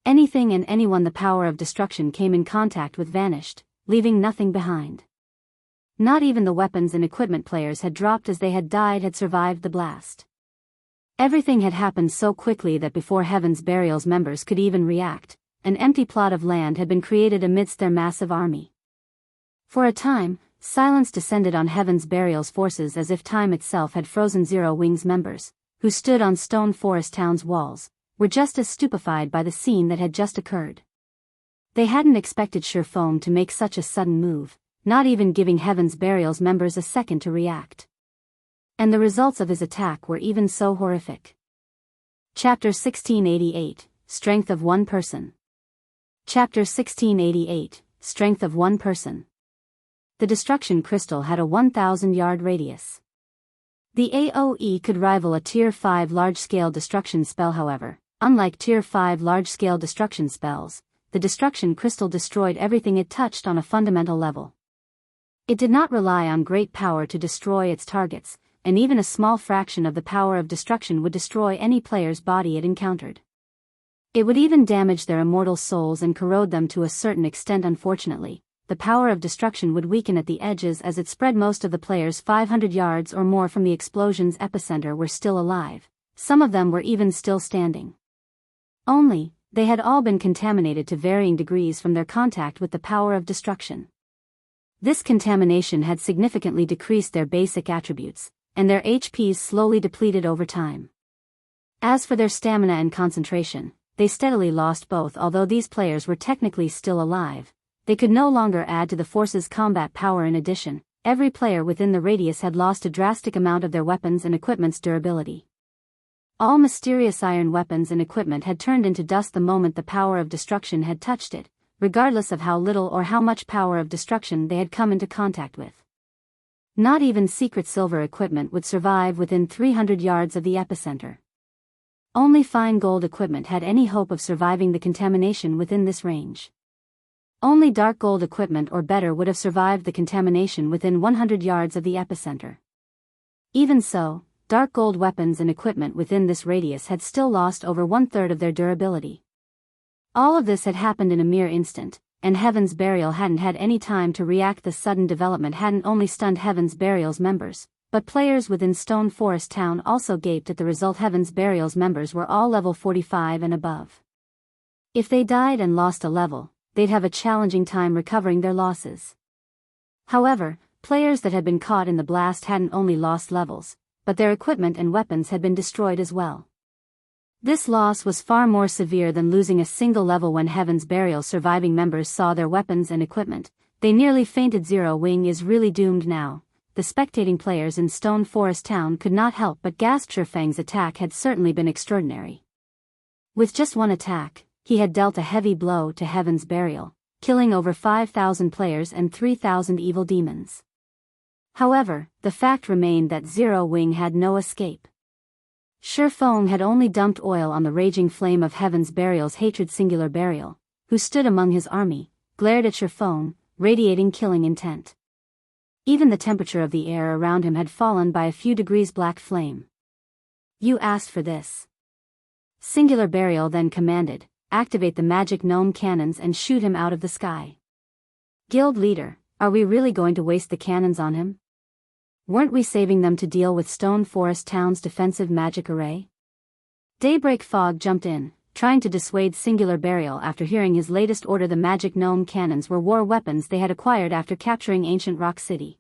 Anything and anyone the power of destruction came in contact with vanished, leaving nothing behind. Not even the weapons and equipment players had dropped as they had died had survived the blast. Everything had happened so quickly that before Heaven's Burial's members could even react, an empty plot of land had been created amidst their massive army. For a time, silence descended on Heaven's Burial's forces as if time itself had frozen. Zero Wing's members, who stood on Stone Forest Town's walls, were just as stupefied by the scene that had just occurred. They hadn't expected Shurfeng to make such a sudden move, not even giving Heaven's Burial's members a second to react. And the results of his attack were even so horrific. Chapter 1688, Strength of One Person. Chapter 1688, Strength of One Person. The destruction crystal had a 1,000-yard radius. The AoE could rival a Tier 5 large-scale destruction spell. However, unlike Tier 5 large-scale destruction spells, the destruction crystal destroyed everything it touched on a fundamental level. It did not rely on great power to destroy its targets, and even a small fraction of the power of destruction would destroy any player's body it encountered. It would even damage their immortal souls and corrode them to a certain extent. Unfortunately, the power of destruction would weaken at the edges as it spread. Most of the players 500 yards or more from the explosion's epicenter were still alive, some of them were even still standing. Only, they had all been contaminated to varying degrees from their contact with the power of destruction. This contamination had significantly decreased their basic attributes, and their HPs slowly depleted over time. As for their stamina and concentration, they steadily lost both. Although these players were technically still alive, they could no longer add to the force's combat power. In addition, every player within the radius had lost a drastic amount of their weapons and equipment's durability. All mysterious iron weapons and equipment had turned into dust the moment the power of destruction had touched it, regardless of how little or how much power of destruction they had come into contact with. Not even secret silver equipment would survive within 300 yards of the epicenter. Only fine gold equipment had any hope of surviving the contamination within this range. Only dark gold equipment or better would have survived the contamination within 100 yards of the epicenter. Even so, dark gold weapons and equipment within this radius had still lost over 1/3 of their durability. All of this had happened in a mere instant, and Heaven's Burial hadn't had any time to react. The sudden development hadn't only stunned Heaven's Burial's members, but players within Stone Forest Town also gaped at the result. Heaven's Burial's members were all level 45 and above. If they died and lost a level, they'd have a challenging time recovering their losses. However, players that had been caught in the blast hadn't only lost levels, but their equipment and weapons had been destroyed as well. This loss was far more severe than losing a single level. When Heaven's Burial surviving members saw their weapons and equipment, they nearly fainted. Zero Wing is really doomed now. The spectating players in Stone Forest Town could not help but gasp. Shifeng's attack had certainly been extraordinary. With just one attack, he had dealt a heavy blow to Heaven's Burial, killing over 5,000 players and 3,000 evil demons. However, the fact remained that Zero Wing had no escape. Shifeng had only dumped oil on the raging flame of Heaven's Burial's hatred. Singular Burial, who stood among his army, glared at Shifeng, radiating killing intent. Even the temperature of the air around him had fallen by a few degrees. Black Flame. You asked for this. Singular Burial then commanded, activate the magic gnome cannons and shoot him out of the sky. Guild leader, are we really going to waste the cannons on him? Weren't we saving them to deal with Stone Forest Town's defensive magic array? Daybreak Fog jumped in, trying to dissuade Singular Burial after hearing his latest order. The magic gnome cannons were war weapons they had acquired after capturing Ancient Rock City.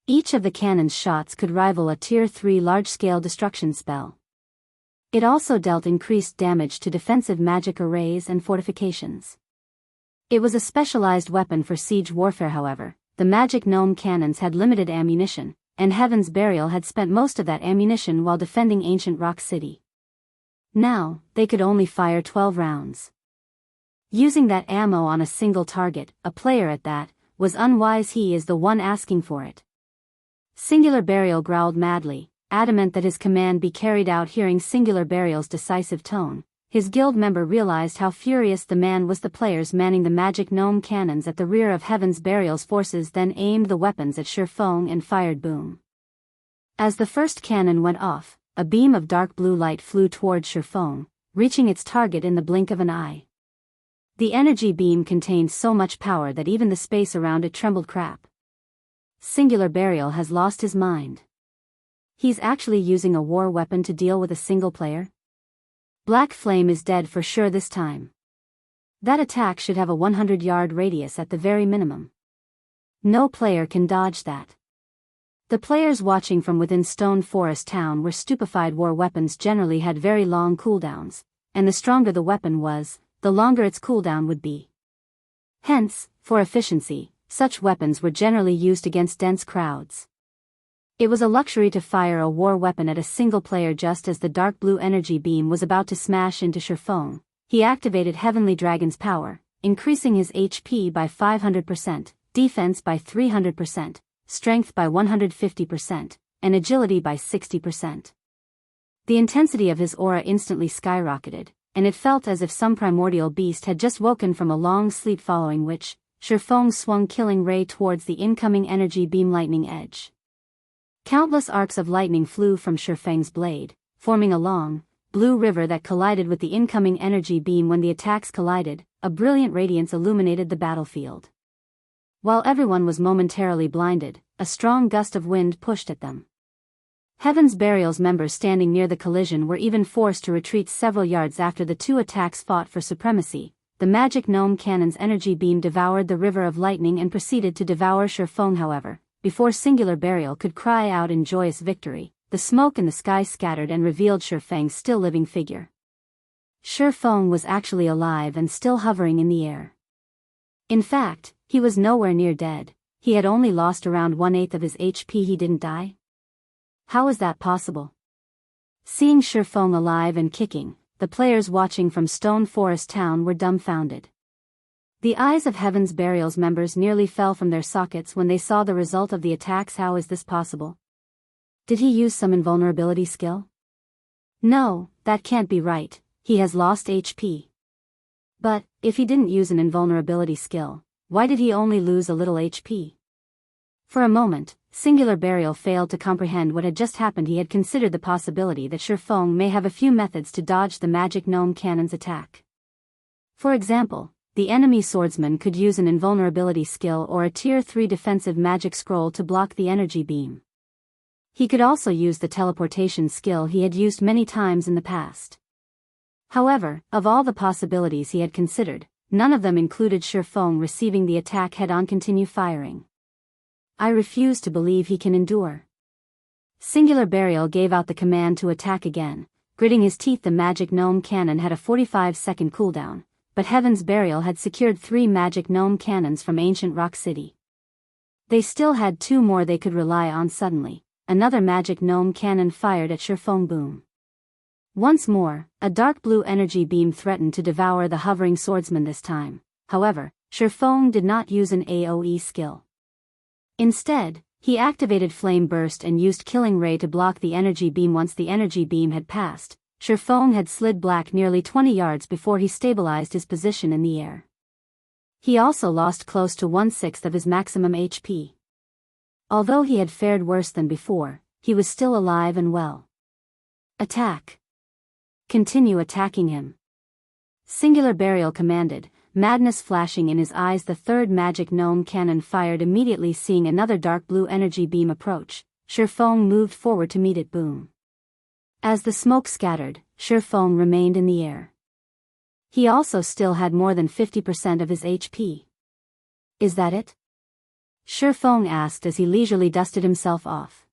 Each of the cannon's shots could rival a Tier 3 large-scale destruction spell. It also dealt increased damage to defensive magic arrays and fortifications. It was a specialized weapon for siege warfare. However, the magic gnome cannons had limited ammunition, and Heaven's Burial had spent most of that ammunition while defending Ancient Rock City. Now, they could only fire 12 rounds. Using that ammo on a single target, a player at that, was unwise. He is the one asking for it. Singular Burial growled madly, adamant that his command be carried out. Hearing Singular Burial's decisive tone, his guild member realized how furious the man was. The players manning the magic gnome cannons at the rear of Heaven's Burial's forces then aimed the weapons at Shifeng and fired. Boom. As the first cannon went off, a beam of dark blue light flew towards Shifeng, reaching its target in the blink of an eye. The energy beam contained so much power that even the space around it trembled. Crap. Singular Burial has lost his mind. He's actually using a war weapon to deal with a single player? Black Flame is dead for sure this time. That attack should have a 100-yard radius at the very minimum. No player can dodge that. The players watching from within Stone Forest Town were stupefied. War weapons generally had very long cooldowns, and the stronger the weapon was, the longer its cooldown would be. Hence, for efficiency, such weapons were generally used against dense crowds. It was a luxury to fire a war weapon at a single player. Just as the dark blue energy beam was about to smash into Shifeng, he activated Heavenly Dragon's power, increasing his HP by 500%, defense by 300%, strength by 150%, and agility by 60%. The intensity of his aura instantly skyrocketed, and it felt as if some primordial beast had just woken from a long sleep, following which, Shifeng swung killing ray towards the incoming energy beam. Lightning edge. Countless arcs of lightning flew from Shifeng's blade, forming a long, blue river that collided with the incoming energy beam. When the attacks collided, a brilliant radiance illuminated the battlefield. While everyone was momentarily blinded, a strong gust of wind pushed at them. Heaven's Burial's members standing near the collision were even forced to retreat several yards. After the two attacks fought for supremacy, the magic gnome cannon's energy beam devoured the river of lightning and proceeded to devour Shifeng. However, before Singular Burial could cry out in joyous victory, the smoke in the sky scattered and revealed Shifeng's still living figure. Shifeng was actually alive and still hovering in the air. In fact, he was nowhere near dead. He had only lost around 1/8 of his HP. He didn't die? How is that possible? Seeing Shifeng alive and kicking, the players watching from Stone Forest Town were dumbfounded. The eyes of Heaven's Burial's members nearly fell from their sockets when they saw the result of the attacks. How is this possible? Did he use some invulnerability skill? No, that can't be right. He has lost HP. But, if he didn't use an invulnerability skill, why did he only lose a little HP? For a moment, Singular Burial failed to comprehend what had just happened. He had considered the possibility that Shifeng may have a few methods to dodge the magic gnome cannon's attack. For example, the enemy swordsman could use an invulnerability skill or a Tier 3 defensive magic scroll to block the energy beam. He could also use the teleportation skill he had used many times in the past. However, of all the possibilities he had considered, none of them included Shifeng receiving the attack head-on. Continue firing. I refuse to believe he can endure. Singular Burial gave out the command to attack again. Gritting his teeth, the magic gnome cannon had a 45-second cooldown, but Heaven's Burial had secured 3 magic gnome cannons from Ancient Rock City. They still had 2 more they could rely on. Suddenly, another magic gnome cannon fired at Shifeng. Boom. Once more, a dark blue energy beam threatened to devour the hovering swordsman this time. However, Shifeng did not use an AoE skill. Instead, he activated Flame Burst and used Killing Ray to block the energy beam. Once the energy beam had passed, Shifeng had slid back nearly 20 yards before he stabilized his position in the air. He also lost close to 1/6 of his maximum HP. Although he had fared worse than before, he was still alive and well. Attack! Continue attacking him. Singular Burial commanded, madness flashing in his eyes. The third magic gnome cannon fired immediately. Seeing another dark blue energy beam approach, Shifeng moved forward to meet it. Boom. As the smoke scattered, Shifeng remained in the air. He also still had more than 50% of his HP. Is that it? Shifeng asked as he leisurely dusted himself off.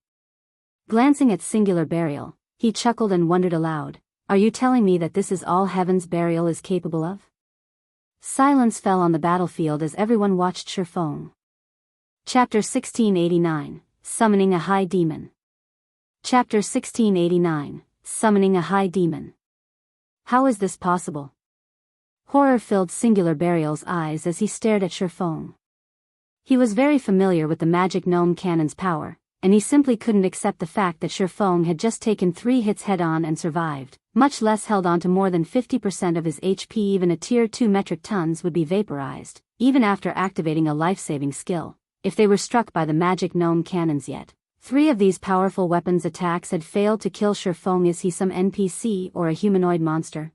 Glancing at Singular Burial, he chuckled and wondered aloud, "Are you telling me that this is all Heaven's Burial is capable of?" Silence fell on the battlefield as everyone watched Shifeng. Chapter 1689, Summoning a High Demon. Chapter 1689, Summoning a High Demon. How is this possible? Horror filled Singular Burial's eyes as he stared at Shifeng. He was very familiar with the magic gnome cannon's power, and he simply couldn't accept the fact that Shifeng had just taken 3 hits head-on and survived, much less held on to more than 50% of his HP. Even a Tier 2 metric tons would be vaporized, even after activating a life-saving skill, if they were struck by the magic gnome cannons. Yet 3 of these powerful weapons attacks had failed to kill Shifeng. Is he some NPC or a humanoid monster?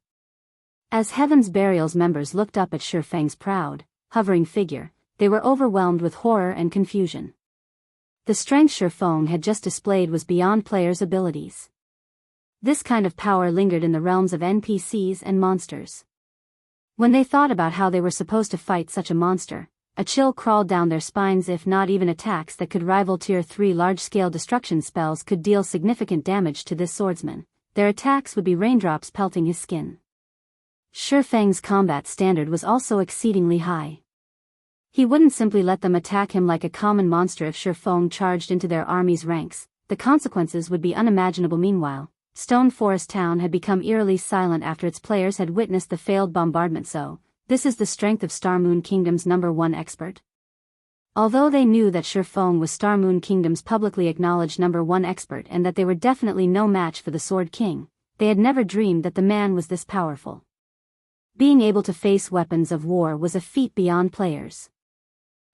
As Heaven's Burial's members looked up at Shifeng's proud, hovering figure, they were overwhelmed with horror and confusion. The strength Shifeng had just displayed was beyond players' abilities. This kind of power lingered in the realms of NPCs and monsters. When they thought about how they were supposed to fight such a monster, a chill crawled down their spines. If not even attacks that could rival Tier 3 large-scale destruction spells could deal significant damage to this swordsman, their attacks would be raindrops pelting his skin. Shifeng's combat standard was also exceedingly high. He wouldn't simply let them attack him like a common monster. If Shifeng charged into their army's ranks, the consequences would be unimaginable. Meanwhile, Stone Forest Town had become eerily silent after its players had witnessed the failed bombardment. So, this is the strength of Starmoon Kingdom's #1 expert? Although they knew that Shifeng was Starmoon Kingdom's publicly acknowledged #1 expert and that they were definitely no match for the Sword King, they had never dreamed that the man was this powerful. Being able to face weapons of war was a feat beyond players.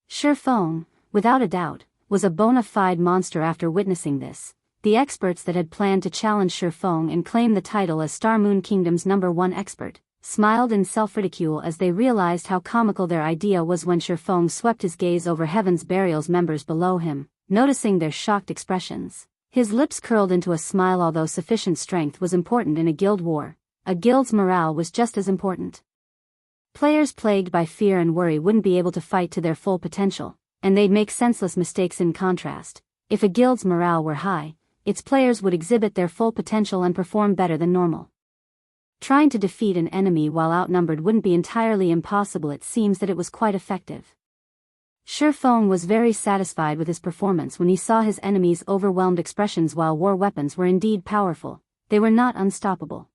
Shifeng, without a doubt, was a bona fide monster. After witnessing this, the experts that had planned to challenge Shifeng and claim the title as Starmoon Kingdom's #1 expert, smiled in self-ridicule as they realized how comical their idea was. When Shifeng swept his gaze over Heaven's Burial's members below him, noticing their shocked expressions, his lips curled into a smile. Although sufficient strength was important in a guild war, a guild's morale was just as important. Players plagued by fear and worry wouldn't be able to fight to their full potential, and they'd make senseless mistakes. In contrast, if a guild's morale were high, its players would exhibit their full potential and perform better than normal. Trying to defeat an enemy while outnumbered wouldn't be entirely impossible. It seems that it was quite effective. Shifeng was very satisfied with his performance when he saw his enemies' overwhelmed expressions. While war weapons were indeed powerful, they were not unstoppable.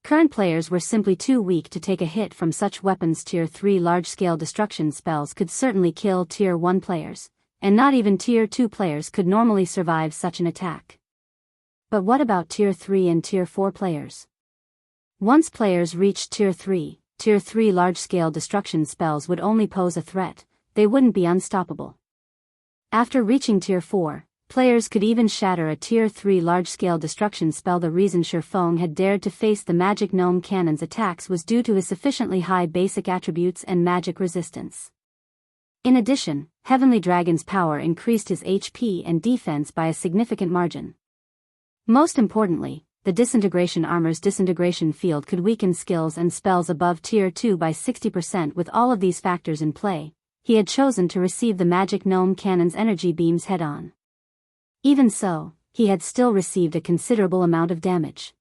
Current players were simply too weak to take a hit from such weapons. Tier 3 large-scale destruction spells could certainly kill Tier 1 players, and not even Tier 2 players could normally survive such an attack. But what about Tier 3 and Tier 4 players? Once players reached Tier 3 large-scale destruction spells would only pose a threat, they wouldn't be unstoppable. After reaching Tier 4, players could even shatter a Tier 3 large-scale destruction spell. The reason Shurfeng had dared to face the magic gnome cannon's attacks was due to his sufficiently high basic attributes and magic resistance. In addition, Heavenly Dragon's power increased his HP and defense by a significant margin. Most importantly, the Disintegration Armor's Disintegration Field could weaken skills and spells above Tier 2 by 60%. With all of these factors in play, he had chosen to receive the magic gnome cannon's energy beams head-on. Even so, he had still received a considerable amount of damage.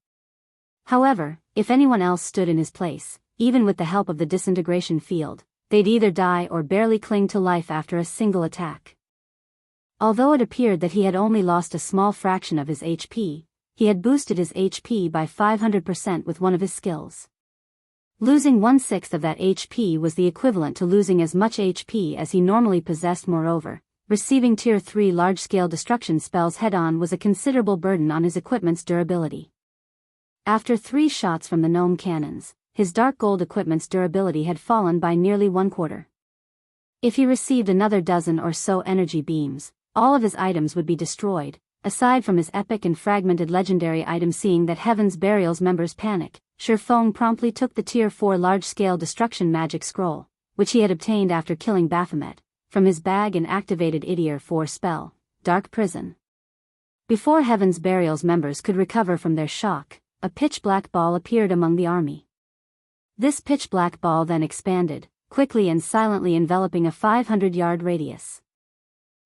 However, if anyone else stood in his place, even with the help of the Disintegration Field, they'd either die or barely cling to life after a single attack. Although it appeared that he had only lost a small fraction of his HP, he had boosted his HP by 500% with one of his skills. Losing 1/6 of that HP was the equivalent to losing as much HP as he normally possessed. Moreover, receiving Tier 3 large-scale destruction spells head-on was a considerable burden on his equipment's durability. After 3 shots from the gnome cannons, his dark gold equipment's durability had fallen by nearly 1/4. If he received another dozen or so energy beams, all of his items would be destroyed, aside from his epic and fragmented legendary items. Seeing that Heaven's Burial's members panic, Shurfeng promptly took the Tier 4 large-scale destruction magic scroll, which he had obtained after killing Baphomet, from his bag and activated Tier 4 spell, Dark Prison. Before Heaven's Burial's members could recover from their shock, a pitch-black ball appeared among the army. This pitch-black ball then expanded, quickly and silently enveloping a 500-yard radius.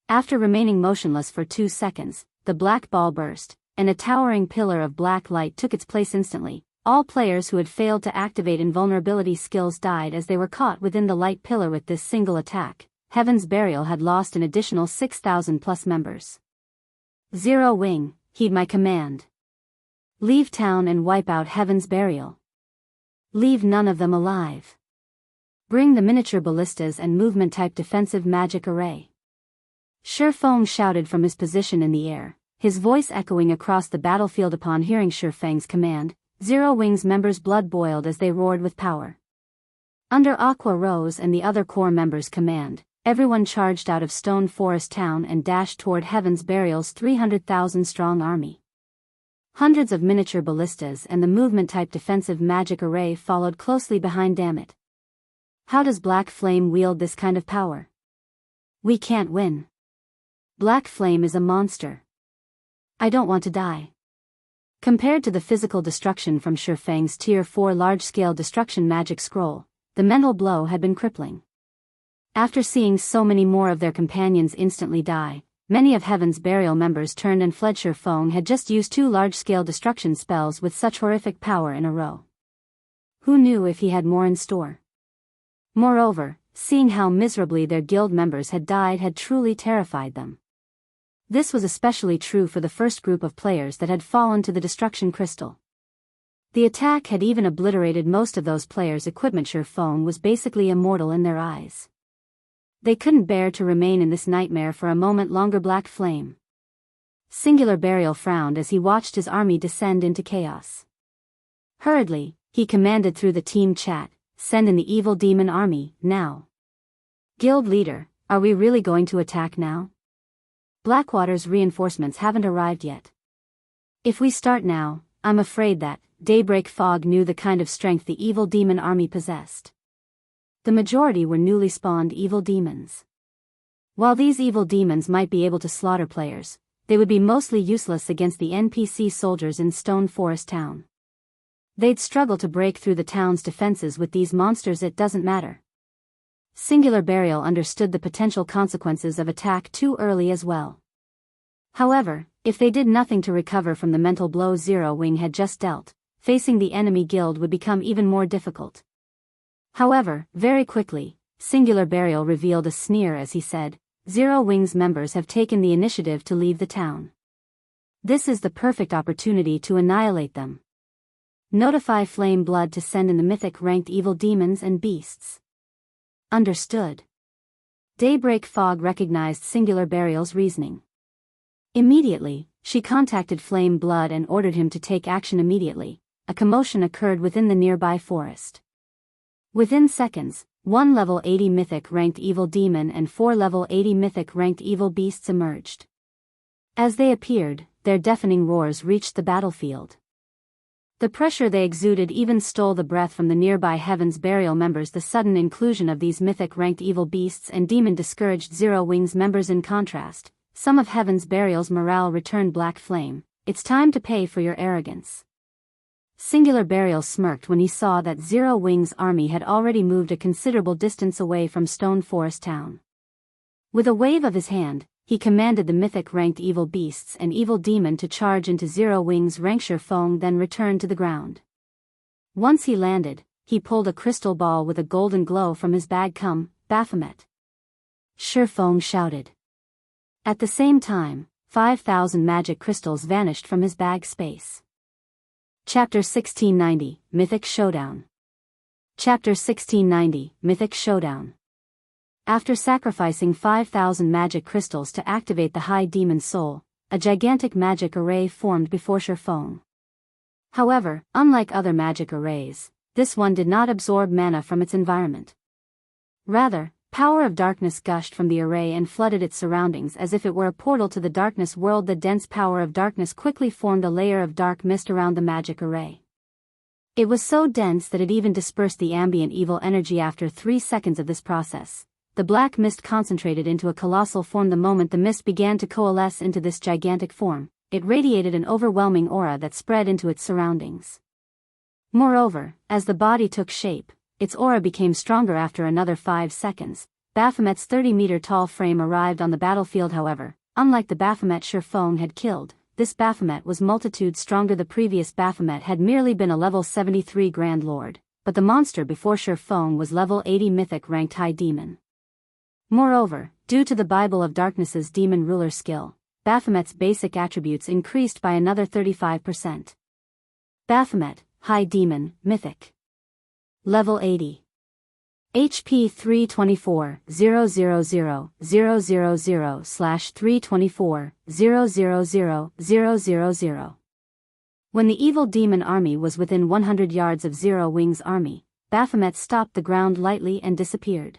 After remaining motionless for 2 seconds, the black ball burst, and a towering pillar of black light took its place instantly. All players who had failed to activate invulnerability skills died as they were caught within the light pillar. With this single attack, Heaven's Burial had lost an additional 6,000+ members. Zero Wing, heed my command. Leave town and wipe out Heaven's Burial. Leave none of them alive. Bring the miniature ballistas and movement-type defensive magic array. Shurfeng shouted from his position in the air, his voice echoing across the battlefield. Upon hearing Shurfeng's command, Zero Wing's members' blood boiled as they roared with power. Under Aqua Rose and the other core members' command, everyone charged out of Stone Forest Town and dashed toward Heaven's Burial's 300,000-strong army. Hundreds of miniature ballistas and the movement-type defensive magic array followed closely behind. Damn it. How does Black Flame wield this kind of power? We can't win. Black Flame is a monster. I don't want to die. Compared to the physical destruction from Shurfeng's Tier 4 large-scale destruction magic scroll, the mental blow had been crippling. After seeing so many more of their companions instantly die, many of Heaven's Burial members turned and fled. Shurfeng had just used 2 large-scale destruction spells with such horrific power in a row. Who knew if he had more in store? Moreover, seeing how miserably their guild members had died had truly terrified them. This was especially true for the first group of players that had fallen to the destruction crystal. The attack had even obliterated most of those players' equipment. Shurfeng was basically immortal in their eyes. They couldn't bear to remain in this nightmare for a moment longer. Black Flame. Singular Burial frowned as he watched his army descend into chaos. Hurriedly, he commanded through the team chat, "Send in the evil demon army, now." Guild leader, are we really going to attack now? Blackwater's reinforcements haven't arrived yet. If we start now, I'm afraid that Daybreak Fog knew the kind of strength the evil demon army possessed. The majority were newly spawned evil demons. While these evil demons might be able to slaughter players, they would be mostly useless against the NPC soldiers in Stone Forest Town. They'd struggle to break through the town's defenses with these monsters. It doesn't matter. Singular Burial understood the potential consequences of attack too early as well. However, if they did nothing to recover from the mental blow Zero Wing had just dealt, facing the enemy guild would become even more difficult. However, very quickly, Singular Burial revealed a sneer as he said, "Zero Wing's members have taken the initiative to leave the town. This is the perfect opportunity to annihilate them. Notify Flame Blood to send in the Mythic ranked evil demons and beasts." Understood. Daybreak Fog recognized Singular Burial's reasoning. Immediately, she contacted Flame Blood and ordered him to take action immediately. A commotion occurred within the nearby forest. Within seconds, 1 level 80 Mythic ranked evil demon and 4 level 80 Mythic ranked evil beasts emerged. As they appeared, their deafening roars reached the battlefield. The pressure they exuded even stole the breath from the nearby Heaven's Burial members. The sudden inclusion of these mythic-ranked evil beasts and demon discouraged Zero Wings members. In contrast, some of Heaven's Burial's morale returned. Black Flame, it's time to pay for your arrogance. Singular Burial smirked when he saw that Zero Wings' army had already moved a considerable distance away from Stone Forest Town. With a wave of his hand, he commanded the mythic-ranked evil beasts and evil demon to charge into Zero Wings' rank. Shurfeng then returned to the ground. Once he landed, he pulled a crystal ball with a golden glow from his bag. Come, Baphomet! Shurfeng shouted. At the same time, 5,000 magic crystals vanished from his bag space. Chapter 1690, Mythic Showdown. Chapter 1690, Mythic Showdown. After sacrificing 5,000 magic crystals to activate the High Demon Soul, a gigantic magic array formed before Shurfeng. However, unlike other magic arrays, this one did not absorb mana from its environment. Rather, power of darkness gushed from the array and flooded its surroundings as if it were a portal to the darkness world. The dense power of darkness quickly formed a layer of dark mist around the magic array. It was so dense that it even dispersed the ambient evil energy. After 3 seconds of this process, the black mist concentrated into a colossal form. The moment the mist began to coalesce into this gigantic form, it radiated an overwhelming aura that spread into its surroundings. Moreover, as the body took shape, its aura became stronger. After another 5 seconds, Baphomet's 30-meter-tall frame arrived on the battlefield. However, unlike the Baphomet Shurfeng had killed, this Baphomet was multitudes stronger. The previous Baphomet had merely been a level 73 Grand Lord, but the monster before Shurfeng was level 80 mythic-ranked High Demon. Moreover, due to the Bible of Darkness's demon ruler skill, Baphomet's basic attributes increased by another 35%. Baphomet, High Demon, Mythic. Level 80. HP 324,000/324,000,000. When the evil demon army was within 100 yards of Zero Wings' army, Baphomet stopped the ground lightly and disappeared.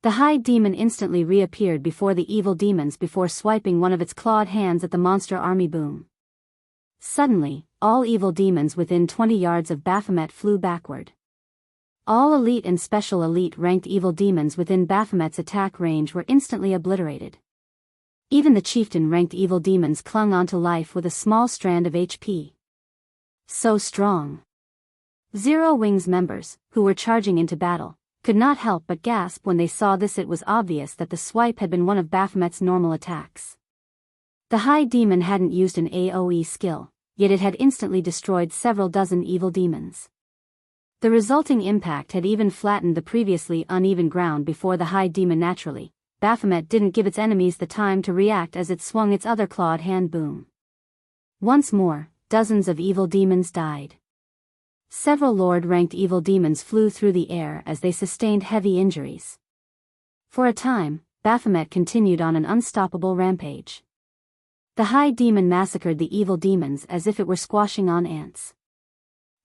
The High Demon instantly reappeared before the evil demons before swiping one of its clawed hands at the monster army. Boom. Suddenly, all evil demons within 20 yards of Baphomet flew backward. All elite and special elite ranked evil demons within Baphomet's attack range were instantly obliterated. Even the chieftain ranked evil demons clung onto life with a small strand of HP. So strong. Zero Wings members, who were charging into battle, could not help but gasp when they saw this. It was obvious that the swipe had been one of Baphomet's normal attacks. The High Demon hadn't used an AoE skill, yet it had instantly destroyed several dozen evil demons. The resulting impact had even flattened the previously uneven ground before the High Demon. Naturally, Baphomet didn't give its enemies the time to react as it swung its other clawed hand. Boom. Once more, dozens of evil demons died. Several Lord-ranked evil demons flew through the air as they sustained heavy injuries. For a time, Baphomet continued on an unstoppable rampage. The High Demon massacred the evil demons as if it were squashing on ants.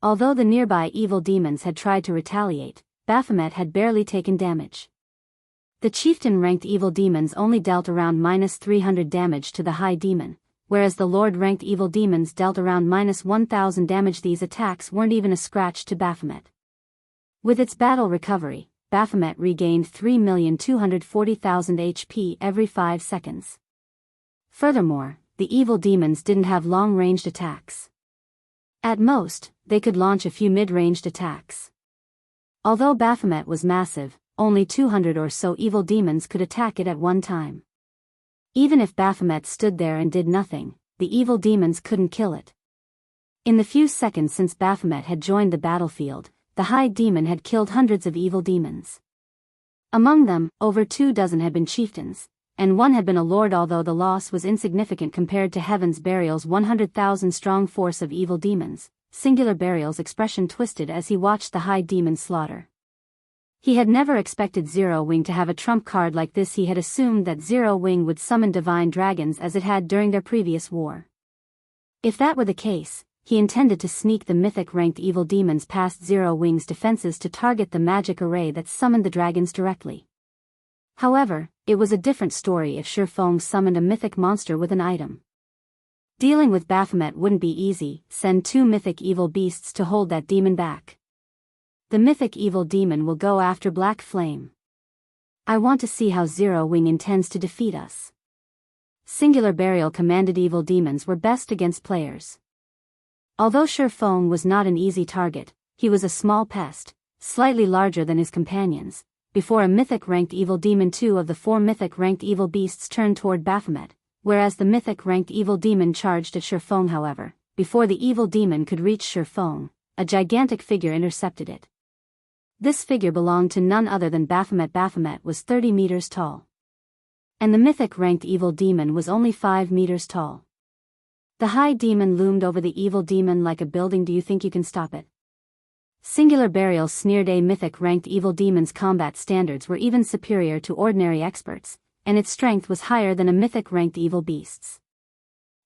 Although the nearby evil demons had tried to retaliate, Baphomet had barely taken damage. The chieftain-ranked evil demons only dealt around -300 damage to the High Demon, whereas the Lord-ranked evil demons dealt around -1000 damage. These attacks weren't even a scratch to Baphomet. With its battle recovery, Baphomet regained 3,240,000 HP every 5 seconds. Furthermore, the evil demons didn't have long-ranged attacks. At most, they could launch a few mid-ranged attacks. Although Baphomet was massive, only 200 or so evil demons could attack it at one time. Even if Baphomet stood there and did nothing, the evil demons couldn't kill it. In the few seconds since Baphomet had joined the battlefield, the High Demon had killed hundreds of evil demons. Among them, over 24 had been chieftains, and one had been a lord. Although the loss was insignificant compared to Heaven's Burial's 100,000-strong force of evil demons, Singular Burial's expression twisted as he watched the High Demon slaughter. He had never expected Zero Wing to have a trump card like this. He had assumed that Zero Wing would summon divine dragons as it had during their previous war. If that were the case, he intended to sneak the mythic-ranked evil demons past Zero Wing's defenses to target the magic array that summoned the dragons directly. However, it was a different story if Shifeng summoned a mythic monster with an item. Dealing with Baphomet wouldn't be easy. Send 2 mythic evil beasts to hold that demon back. The mythic evil demon will go after Black Flame. I want to see how Zero Wing intends to defeat us. Singular Burial commanded evil demons were best against players. Although Shifeng was not an easy target, he was a small pest, slightly larger than his companions. Before a mythic-ranked evil demon, 2 of the 4 mythic-ranked evil beasts turned toward Baphomet, whereas the mythic-ranked evil demon charged at Shifeng. However, before the evil demon could reach Shifeng, a gigantic figure intercepted it. This figure belonged to none other than Baphomet. Baphomet was 30 meters tall. And the mythic-ranked evil demon was only 5 meters tall. The high demon loomed over the evil demon like a building. Do you think you can stop it? Singular Burial sneered. A mythic-ranked evil demon's combat standards were even superior to ordinary experts, and its strength was higher than a mythic-ranked evil beast's.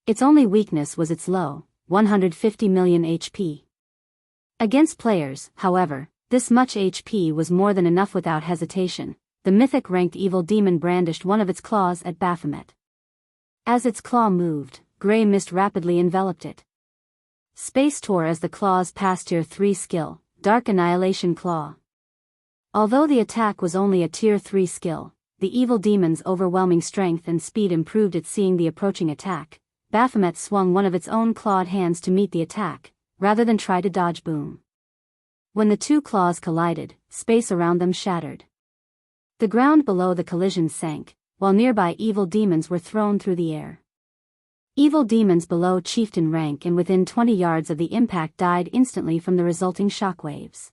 Its only weakness was its low, 150 million HP. Against players, however, this much HP was more than enough. Without hesitation, the mythic-ranked evil demon brandished one of its claws at Baphomet. As its claw moved, gray mist rapidly enveloped it. Space tore as the claws passed Tier 3 skill, Dark Annihilation Claw. Although the attack was only a Tier 3 skill, the evil demon's overwhelming strength and speed improved it. Seeing the approaching attack, Baphomet swung one of its own clawed hands to meet the attack, rather than try to dodge. Boom. When the 2 claws collided, space around them shattered. The ground below the collision sank, while nearby evil demons were thrown through the air. Evil demons below chieftain rank and within 20 yards of the impact died instantly from the resulting shockwaves.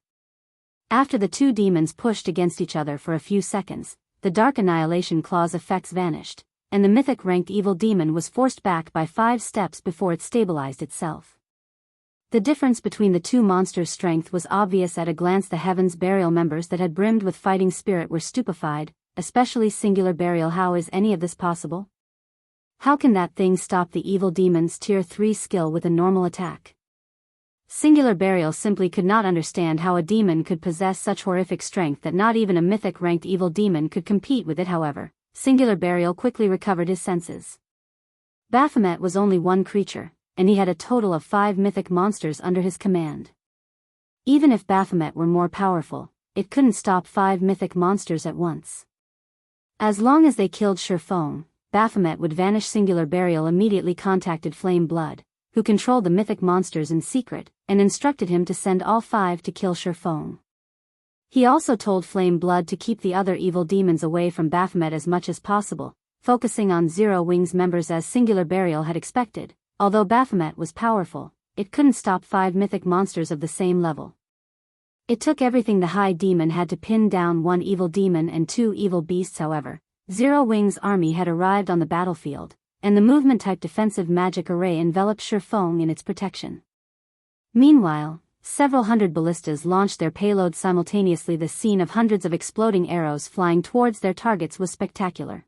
After the 2 demons pushed against each other for a few seconds, the Dark Annihilation Claw's effects vanished, and the mythic-ranked evil demon was forced back by 5 steps before it stabilized itself. The difference between the 2 monsters' strength was obvious at a glance. The Heaven's Burial members that had brimmed with fighting spirit were stupefied, especially Singular Burial. How is any of this possible? How can that thing stop the evil demon's Tier 3 skill with a normal attack? Singular Burial simply could not understand how a demon could possess such horrific strength that not even a mythic-ranked evil demon could compete with it. However, Singular Burial quickly recovered his senses. Baphomet was only one creature, and he had a total of 5 mythic monsters under his command. Even if Baphomet were more powerful, it couldn't stop 5 mythic monsters at once. As long as they killed Shifeng, Baphomet would vanish. Singular Burial immediately contacted Flame Blood, who controlled the mythic monsters in secret, and instructed him to send all 5 to kill Shifeng. He also told Flame Blood to keep the other evil demons away from Baphomet as much as possible, focusing on Zero Wing's members. As Singular Burial had expected, although Baphomet was powerful, it couldn't stop 5 mythic monsters of the same level. It took everything the high demon had to pin down 1 evil demon and 2 evil beasts. However, Zero Wing's army had arrived on the battlefield, and the movement-type defensive magic array enveloped Shifeng in its protection. Meanwhile, several hundred ballistas launched their payload simultaneously. The scene of hundreds of exploding arrows flying towards their targets was spectacular.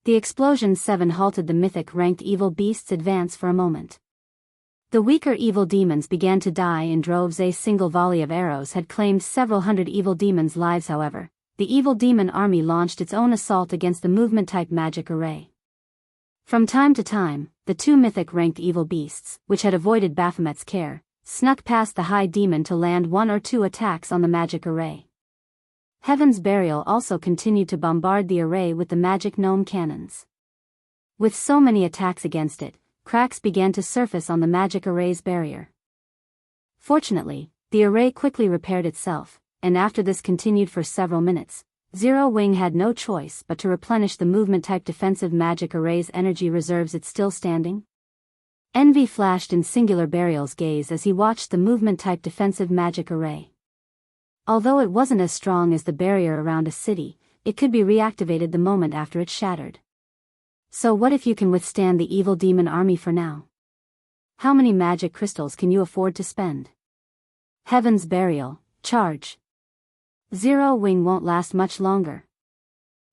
The explosion 7 halted the mythic-ranked evil beasts' advance for a moment. The weaker evil demons began to die in droves. A single volley of arrows had claimed several hundred evil demons' lives. However, the evil demon army launched its own assault against the movement-type magic array. From time to time, the 2 mythic-ranked evil beasts, which had avoided Baphomet's care, snuck past the high demon to land 1 or 2 attacks on the magic array. Heaven's Burial also continued to bombard the array with the magic gnome cannons. With so many attacks against it, cracks began to surface on the magic array's barrier. Fortunately, the array quickly repaired itself, and after this continued for several minutes, Zero Wing had no choice but to replenish the movement-type defensive magic array's energy reserves. It's still standing? Envy flashed in Singular Burial's gaze as he watched the movement-type defensive magic array. Although it wasn't as strong as the barrier around a city, it could be reactivated the moment after it shattered. So what if you can withstand the evil demon army for now? How many magic crystals can you afford to spend? Heaven's Burial, charge! Zero Wing won't last much longer.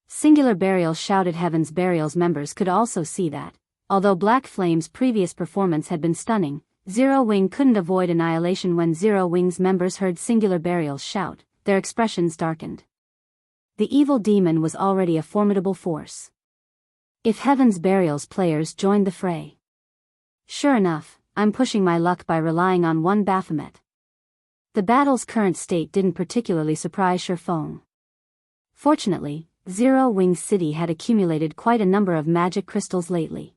Singular Burial shouted. Heaven's Burial's members could also see that, although Black Flame's previous performance had been stunning, Zero Wing couldn't avoid annihilation. When Zero Wing's members heard Singular Burial's shout, their expressions darkened. the evil demon was already a formidable force. If Heaven's Burial's players joined the fray. Sure enough, I'm pushing my luck by relying on one Baphomet. The battle's current state didn't particularly surprise Shurfong. Fortunately, Zero Wings City had accumulated quite a number of magic crystals lately.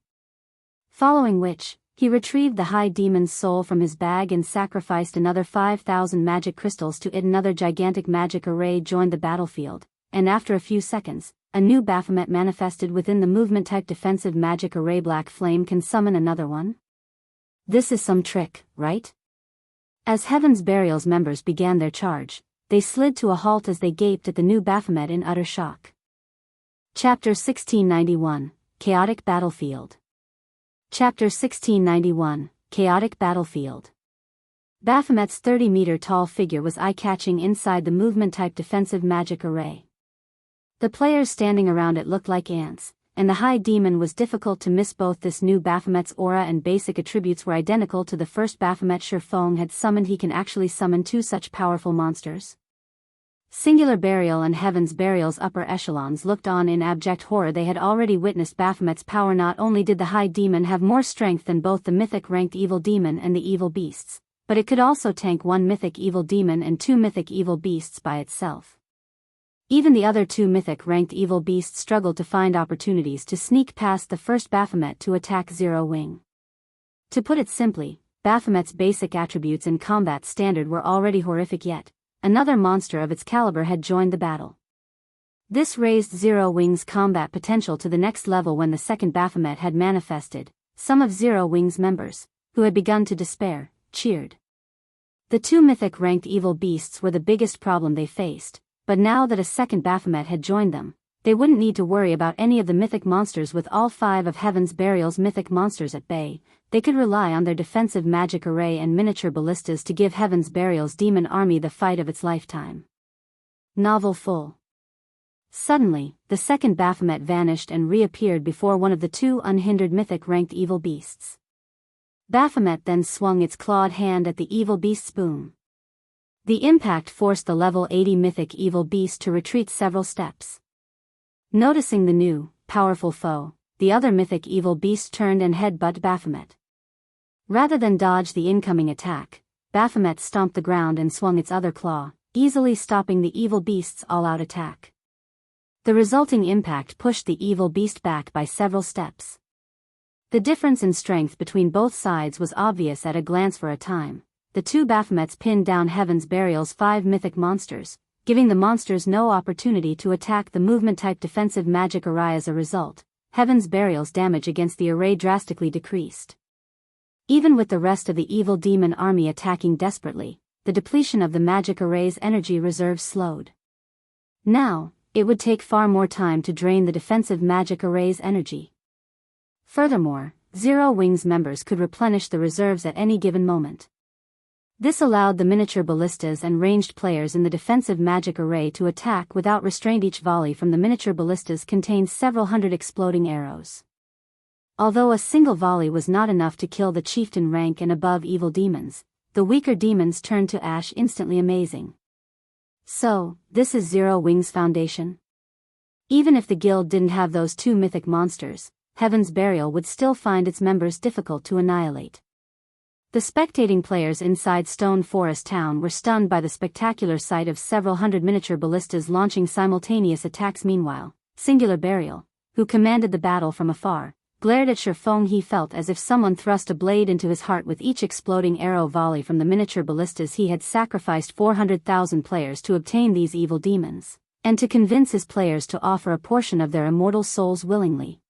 Following which, he retrieved the High Demon's soul from his bag and sacrificed another 5,000 magic crystals to it. Another gigantic magic array joined the battlefield, and after a few seconds, a new Baphomet manifested within the movement-type defensive magic array. Black Flame can summon another one? This is some trick, right? As Heaven's Burial's members began their charge, they slid to a halt as they gaped at the new Baphomet in utter shock. Chapter 1691, Chaotic Battlefield. Chapter 1691, Chaotic Battlefield. Baphomet's 30-meter-tall figure was eye-catching inside the movement-type defensive magic array. The players standing around it looked like ants, and the High Demon was difficult to miss. Both this new Baphomet's aura and basic attributes were identical to the first Baphomet Shurfong had summoned. He can actually summon two such powerful monsters. Singular Burial and Heaven's Burial's upper echelons looked on in abject horror. They had already witnessed Baphomet's power. Not only did the High Demon have more strength than both the Mythic-ranked Evil Demon and the Evil Beasts, but it could also tank one Mythic Evil Demon and two Mythic Evil Beasts by itself. Even the other two Mythic-ranked Evil Beasts struggled to find opportunities to sneak past the first Baphomet to attack Zero Wing. To put it simply, Baphomet's basic attributes in combat standard were already horrific, yet another monster of its caliber had joined the battle. This raised Zero Wing's combat potential to the next level. When the second Baphomet had manifested, some of Zero Wing's members, who had begun to despair, cheered. The two Mythic-ranked Evil Beasts were the biggest problem they faced, but now that a second Baphomet had joined them, they wouldn't need to worry about any of the Mythic monsters. With all five of Heaven's Burial's Mythic monsters at bay, they could rely on their defensive magic array and miniature ballistas to give Heaven's Burial's demon army the fight of its lifetime. Novel full. Suddenly, the second Baphomet vanished and reappeared before one of the two unhindered Mythic-ranked Evil Beasts. Baphomet then swung its clawed hand at the Evil Beast's boom. The impact forced the level 80 Mythic Evil Beast to retreat several steps. Noticing the new, powerful foe, the other Mythic Evil Beast turned and headbutted Baphomet. Rather than dodge the incoming attack, Baphomet stomped the ground and swung its other claw, easily stopping the Evil Beast's all-out attack. The resulting impact pushed the Evil Beast back by several steps. The difference in strength between both sides was obvious at a glance. For a time, the two Baphomets pinned down Heaven's Burial's 5 Mythic monsters, giving the monsters no opportunity to attack the movement-type defensive magic array. As a result, Heaven's Burial's damage against the array drastically decreased. Even with the rest of the Evil Demon army attacking desperately, the depletion of the magic array's energy reserves slowed. Now, it would take far more time to drain the defensive magic array's energy. Furthermore, Zero Wing's members could replenish the reserves at any given moment. This allowed the miniature ballistas and ranged players in the defensive magic array to attack without restraint. Each volley from the miniature ballistas contained several hundred exploding arrows. Although a single volley was not enough to kill the chieftain rank and above evil demons, the weaker demons turned to ash instantly. Amazing. So, this is Zero Wing's foundation? Even if the guild didn't have those two mythic monsters, Heaven's Burial would still find its members difficult to annihilate. The spectating players inside Stone Forest Town were stunned by the spectacular sight of several hundred miniature ballistas launching simultaneous attacks. Meanwhile, Singular Burial, who commanded the battle from afar, glared at Shurfong. He felt as if someone thrust a blade into his heart with each exploding arrow volley from the miniature ballistas. He had sacrificed 400,000 players to obtain these evil demons, and to convince his players to offer a portion of their immortal souls willingly.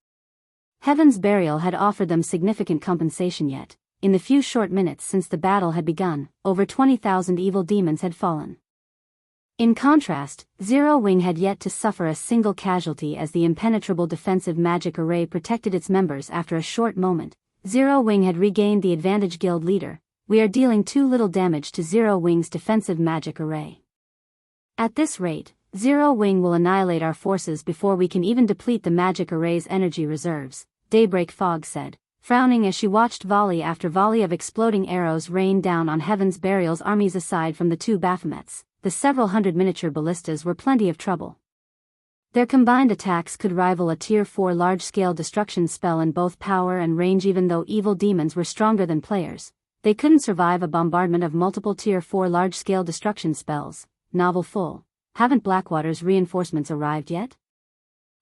Heaven's Burial had offered them significant compensation, yet, in the few short minutes since the battle had begun, over 20,000 evil demons had fallen. In contrast, Zero Wing had yet to suffer a single casualty as the impenetrable defensive magic array protected its members. After a short moment, Zero Wing had regained the advantage. Guild leader, we are dealing too little damage to Zero Wing's defensive magic array. At this rate, Zero Wing will annihilate our forces before we can even deplete the magic array's energy reserves, Daybreak Fog said, frowning as she watched volley after volley of exploding arrows rain down on Heaven's Burial's armies. Aside from the two Baphomets, the several hundred miniature ballistas were plenty of trouble. Their combined attacks could rival a Tier 4 large-scale destruction spell in both power and range. Even though evil demons were stronger than players, they couldn't survive a bombardment of multiple Tier 4 large-scale destruction spells. Novel full. Haven't Blackwater's reinforcements arrived yet?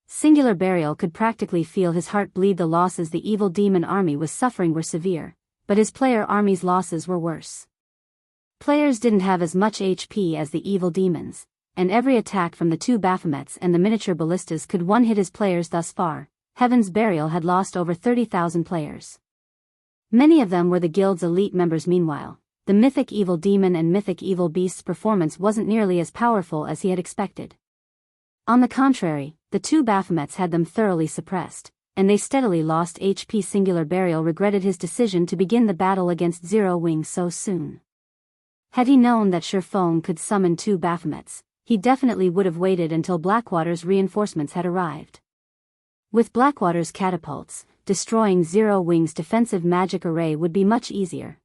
Singular Burial could practically feel his heart bleed. The losses the evil demon army was suffering were severe, but his player army's losses were worse. Players didn't have as much HP as the evil demons, and every attack from the two Baphomets and the miniature ballistas could one-hit his players. Thus far, Heaven's Burial had lost over 30,000 players. Many of them were the guild's elite members. Meanwhile, the Mythic Evil Demon and Mythic Evil Beast's performance wasn't nearly as powerful as he had expected. On the contrary, the two Baphomets had them thoroughly suppressed, and they steadily lost HP. Singular Burial regretted his decision to begin the battle against Zero Wing so soon. Had he known that Shurfong could summon two Baphomets, he definitely would have waited until Blackwater's reinforcements had arrived. With Blackwater's catapults, destroying Zero Wing's defensive magic array would be much easier.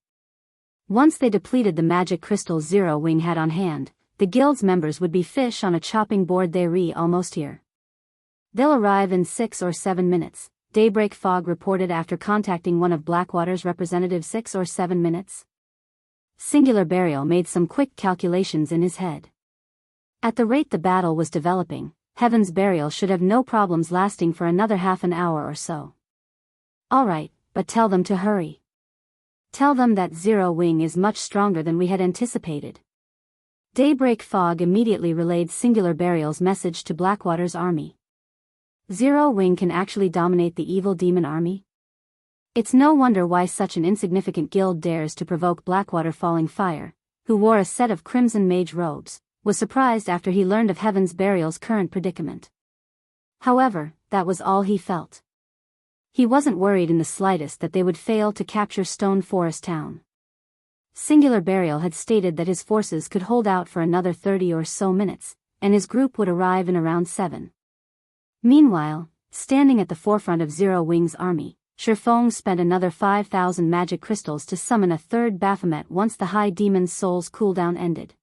Once they depleted the magic crystals Zero Wing had on hand, the guild's members would be fish on a chopping board. They're almost here. They'll arrive in 6 or 7 minutes, Daybreak Fog reported after contacting one of Blackwater's representatives. 6 or 7 minutes? Singular Burial made some quick calculations in his head. At the rate the battle was developing, Heaven's Burial should have no problems lasting for another half an hour or so. Alright, but tell them to hurry. Tell them that Zero Wing is much stronger than we had anticipated. Daybreak Fog immediately relayed Singular Burial's message to Blackwater's army. Zero Wing can actually dominate the evil demon army? It's no wonder why such an insignificant guild dares to provoke Blackwater. Falling Fire, who wore a set of crimson mage robes, was surprised after he learned of Heaven's Burial's current predicament. However, that was all he felt. He wasn't worried in the slightest that they would fail to capture Stone Forest Town. Singular Burial had stated that his forces could hold out for another 30 or so minutes, and his group would arrive in around 7. Meanwhile, standing at the forefront of Zero Wing's army, Shurfong spent another 5,000 magic crystals to summon a third Baphomet once the High Demon's Soul's cooldown ended.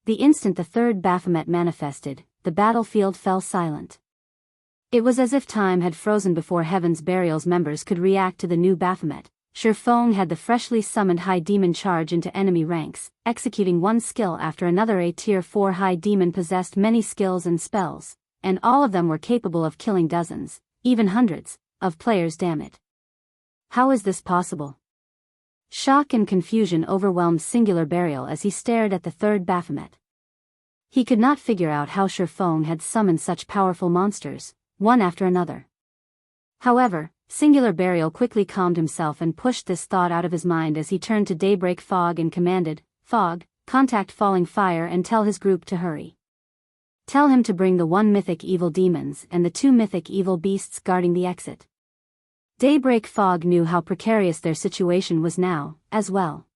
The instant the third Baphomet manifested, the battlefield fell silent. It was as if time had frozen before Heaven's Burial's members could react to the new Baphomet. Shurfong had the freshly summoned High Demon charge into enemy ranks, executing one skill after another. A Tier 4 High Demon possessed many skills and spells, and all of them were capable of killing dozens, even hundreds, of players. Damn it. How is this possible? Shock and confusion overwhelmed Singular Burial as he stared at the third Baphomet. He could not figure out how Shurfong had summoned such powerful monsters, one after another. However, Singular Burial quickly calmed himself and pushed this thought out of his mind as he turned to Daybreak Fog and commanded, "Fog, contact Falling Fire and tell his group to hurry. Tell him to bring the 1 Mythic Evil Demons and the 2 Mythic Evil Beasts guarding the exit." Daybreak Fog knew how precarious their situation was now, as well.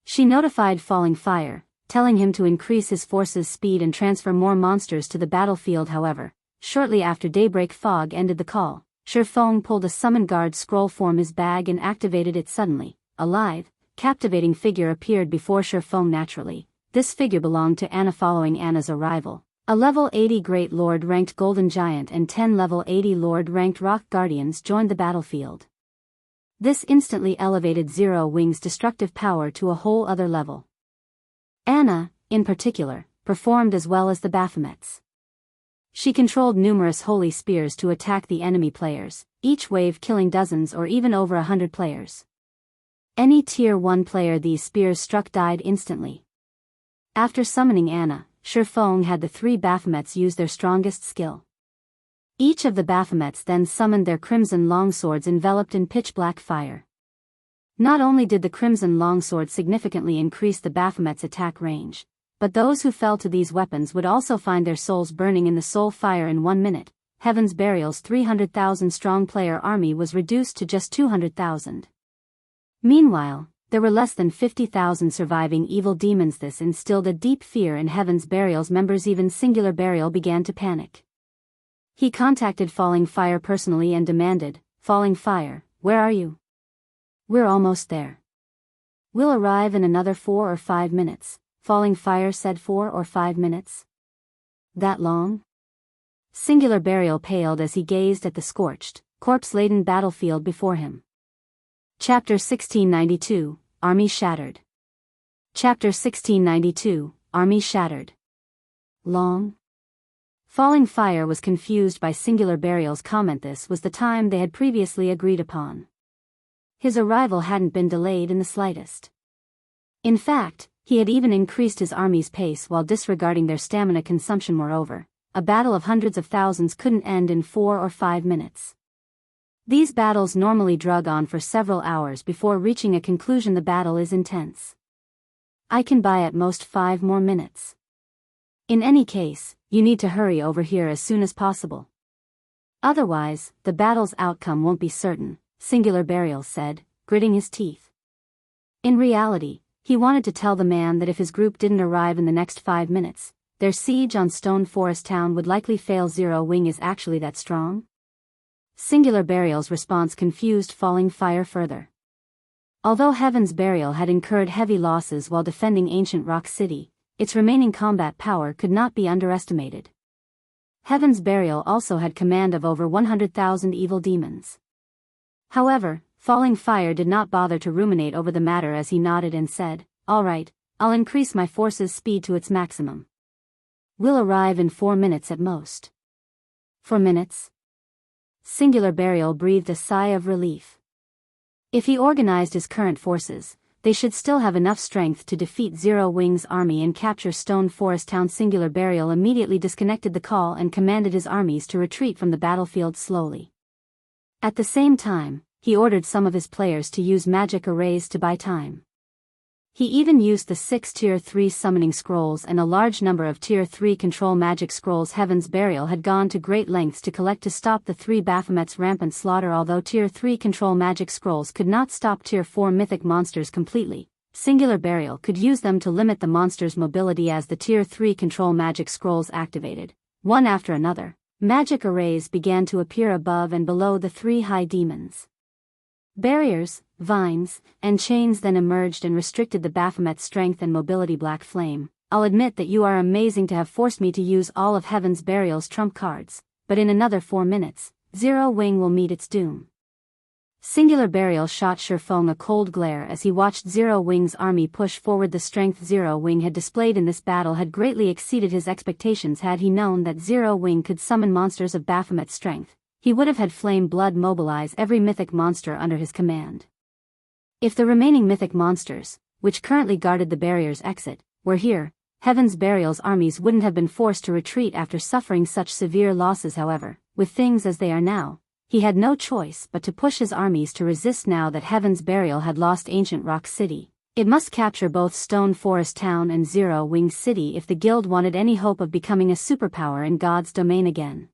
She notified Falling Fire, telling him to increase his force's speed and transfer more monsters to the battlefield. However, shortly after Daybreak Fog ended the call, Shurfong pulled a summon guard scroll from his bag and activated it suddenly. A lithe, captivating figure appeared before Shurfong naturally. This figure belonged to Anna. Following Anna's arrival, a level 80 Great Lord ranked Golden Giant and 10 level 80 Lord ranked Rock Guardians joined the battlefield. This instantly elevated Zero Wing's destructive power to a whole other level. Anna, in particular, performed as well as the Baphomets. She controlled numerous holy spears to attack the enemy players, each wave killing dozens or even over 100 players. Any Tier 1 player these spears struck died instantly. After summoning Anna, Shurfong had the 3 Baphomets use their strongest skill. Each of the Baphomets then summoned their crimson longswords enveloped in pitch-black fire. Not only did the crimson longsword significantly increase the Baphomet's attack range, but those who fell to these weapons would also find their souls burning in the soul fire in 1 minute. Heaven's Burial's 300,000 strong player army was reduced to just 200,000. Meanwhile, there were less than 50,000 surviving evil demons. This instilled a deep fear in Heaven's Burial's members. Even Singular Burial began to panic. He contacted Falling Fire personally and demanded, "Falling Fire, where are you? We're almost there. We'll arrive in another 4 or 5 minutes. Falling Fire said 4 or 5 minutes. That long? Singular Burial paled as he gazed at the scorched, corpse-laden battlefield before him. Chapter 1692, Army Shattered. Chapter 1692, Army Shattered. Long? Falling Fire was confused by Singular Burial's comment. This was the time they had previously agreed upon. His arrival hadn't been delayed in the slightest. In fact, he had even increased his army's pace while disregarding their stamina consumption. Moreover, a battle of hundreds of thousands couldn't end in 4 or 5 minutes. These battles normally drug on for several hours before reaching a conclusion. The battle is intense. I can buy at most 5 more minutes. In any case, you need to hurry over here as soon as possible. Otherwise, the battle's outcome won't be certain, Singular Burial said, gritting his teeth. In reality, he wanted to tell the man that if his group didn't arrive in the next 5 minutes, their siege on Stone Forest Town would likely fail. Zero Wing is actually that strong? Singular Burial's response confused Falling Fire further. Although Heaven's Burial had incurred heavy losses while defending ancient Rock City, its remaining combat power could not be underestimated. Heaven's Burial also had command of over 100,000 evil demons. However, Falling Fire did not bother to ruminate over the matter as he nodded and said, "All right, I'll increase my force's speed to its maximum. We'll arrive in 4 minutes at most." 4 minutes? Singular Burial breathed a sigh of relief. If he organized his current forces, they should still have enough strength to defeat Zero Wing's army and capture Stone Forest Town. Singular Burial immediately disconnected the call and commanded his armies to retreat from the battlefield slowly. At the same time, he ordered some of his players to use magic arrays to buy time. He even used the 6 Tier 3 summoning scrolls and a large number of Tier 3 control magic scrolls Heaven's Burial had gone to great lengths to collect to stop the 3 Baphomet's rampant slaughter. Although Tier 3 control magic scrolls could not stop Tier 4 mythic monsters completely, Singular Burial could use them to limit the monster's mobility. As the Tier 3 control magic scrolls activated, one after another, magic arrays began to appear above and below the 3 high demons. Barriers, vines, and chains then emerged and restricted the Baphomet's strength and mobility. Black Flame, I'll admit that you are amazing to have forced me to use all of Heaven's Burial's trump cards, but in another 4 minutes, Zero Wing will meet its doom. Singular Burial shot Shurfeng a cold glare as he watched Zero Wing's army push forward. The strength Zero Wing had displayed in this battle had greatly exceeded his expectations. Had he known that Zero Wing could summon monsters of Baphomet's strength, he would have had Flame Blood mobilize every mythic monster under his command. If the remaining mythic monsters, which currently guarded the barrier's exit, were here, Heaven's Burial's armies wouldn't have been forced to retreat after suffering such severe losses. However, with things as they are now, he had no choice but to push his armies to resist. Now that Heaven's Burial had lost ancient Rock City, it must capture both Stone Forest Town and Zero Wing City if the guild wanted any hope of becoming a superpower in God's domain again.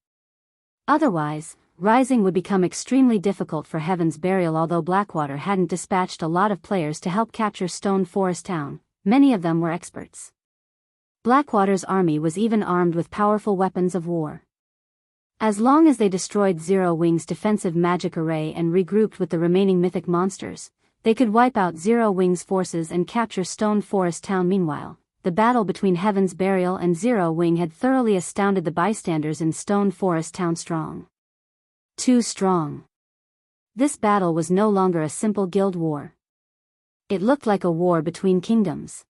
Otherwise, rising would become extremely difficult for Heaven's Burial. Although Blackwater hadn't dispatched a lot of players to help capture Stone Forest Town, many of them were experts. Blackwater's army was even armed with powerful weapons of war. As long as they destroyed Zero Wing's defensive magic array and regrouped with the remaining mythic monsters, they could wipe out Zero Wing's forces and capture Stone Forest Town. Meanwhile, the battle between Heaven's Burial and Zero Wing had thoroughly astounded the bystanders in Stone Forest Town. Strong. Too strong. This battle was no longer a simple guild war. It looked like a war between kingdoms.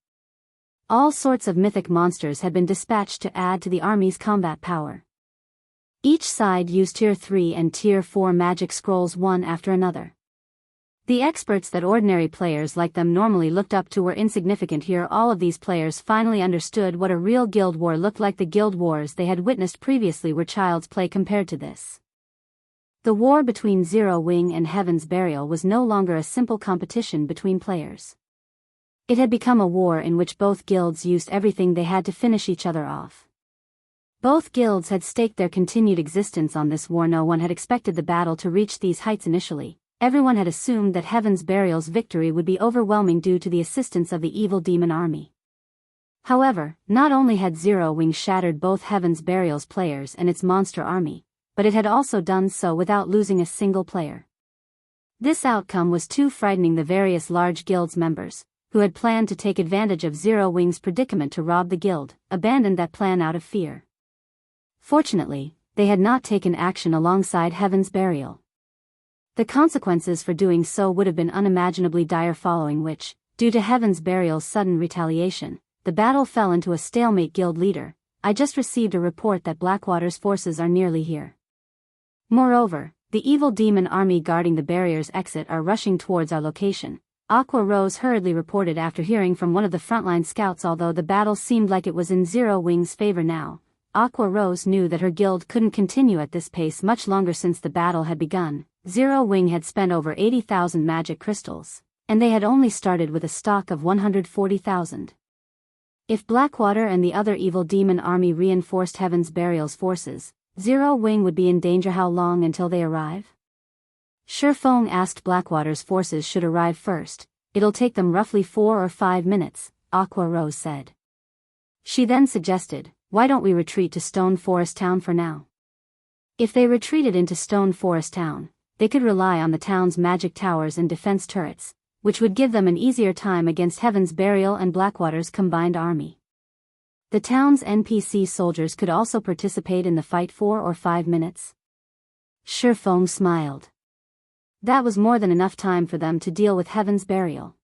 All sorts of mythic monsters had been dispatched to add to the army's combat power. Each side used Tier 3 and Tier 4 magic scrolls one after another. The experts that ordinary players like them normally looked up to were insignificant here. All of these players finally understood what a real guild war looked like. The guild wars they had witnessed previously were child's play compared to this. The war between Zero Wing and Heaven's Burial was no longer a simple competition between players. It had become a war in which both guilds used everything they had to finish each other off. Both guilds had staked their continued existence on this war. No one had expected the battle to reach these heights initially. Everyone had assumed that Heaven's Burial's victory would be overwhelming due to the assistance of the evil demon army. However, not only had Zero Wing shattered both Heaven's Burial's players and its monster army, but it had also done so without losing a single player. This outcome was too frightening. The various large guild's members, who had planned to take advantage of Zero Wing's predicament to rob the guild, abandoned that plan out of fear. Fortunately, they had not taken action alongside Heaven's Burial. The consequences for doing so would have been unimaginably dire, following which, due to Heaven's Burial's sudden retaliation, the battle fell into a stalemate. Guild leader, I just received a report that Blackwater's forces are nearly here. Moreover, the evil demon army guarding the barrier's exit are rushing towards our location, Aqua Rose hurriedly reported after hearing from one of the frontline scouts. Although the battle seemed like it was in Zero Wing's favor now, Aqua Rose knew that her guild couldn't continue at this pace much longer. Since the battle had begun, Zero Wing had spent over 80,000 magic crystals, and they had only started with a stock of 140,000. If Blackwater and the other evil demon army reinforced Heaven's Burial's forces, Zero Wing would be in danger. How long until they arrive? Shifeng asked. Blackwater's forces should arrive first. It'll take them roughly 4 or 5 minutes, Aqua Rose said. She then suggested, why don't we retreat to Stone Forest Town for now? If they retreated into Stone Forest Town, they could rely on the town's magic towers and defense turrets, which would give them an easier time against Heaven's Burial and Blackwater's combined army. The town's NPC soldiers could also participate in the fight 4 or 5 minutes. Shifeng smiled. That was more than enough time for them to deal with Heaven's Burial.